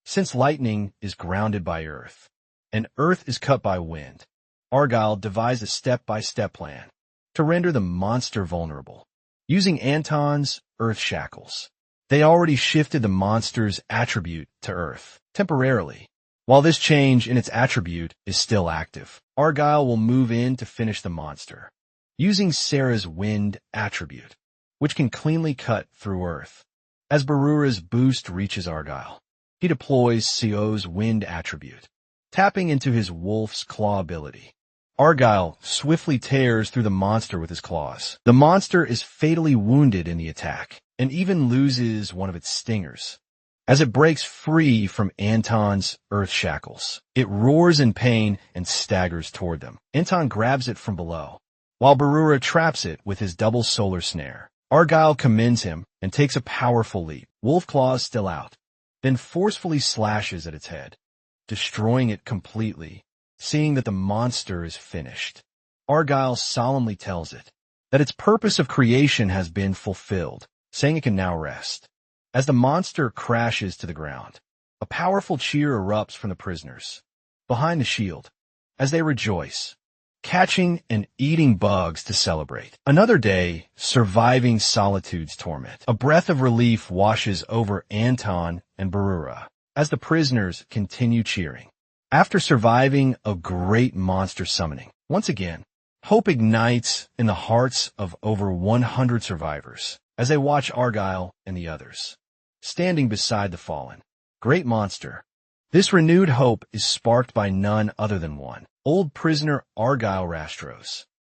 Since lightning is grounded by earth, and earth is cut by wind, Argyle devised a step-by-step plan to render the monster vulnerable. Using Anton's earth shackles, they already shifted the monster's attribute to earth, temporarily. While this change in its attribute is still active, Argyle will move in to finish the monster, using Sarah's wind attribute, which can cleanly cut through earth. As Barura's boost reaches Argyle, he deploys Sio's wind attribute, tapping into his wolf's claw ability. Argyle swiftly tears through the monster with his claws. The monster is fatally wounded in the attack, and even loses one of its stingers. As it breaks free from Anton's earth shackles, it roars in pain and staggers toward them. Anton grabs it from below, while Barura traps it with his double solar snare. Argyle commends him and takes a powerful leap, wolf claws still out, then forcefully slashes at its head, destroying it completely. Seeing that the monster is finished, Argyle solemnly tells it that its purpose of creation has been fulfilled, saying it can now rest. As the monster crashes to the ground, a powerful cheer erupts from the prisoners behind the shield as they rejoice, catching and eating bugs to celebrate. Another day, surviving Solitude's torment. A breath of relief washes over Anton and Barura as the prisoners continue cheering. After surviving a great monster summoning, once again, hope ignites in the hearts of over 100 survivors as they watch Argyle and the others standing beside the fallen great monster. This renewed hope is sparked by none other than one old prisoner Argyle Rastros.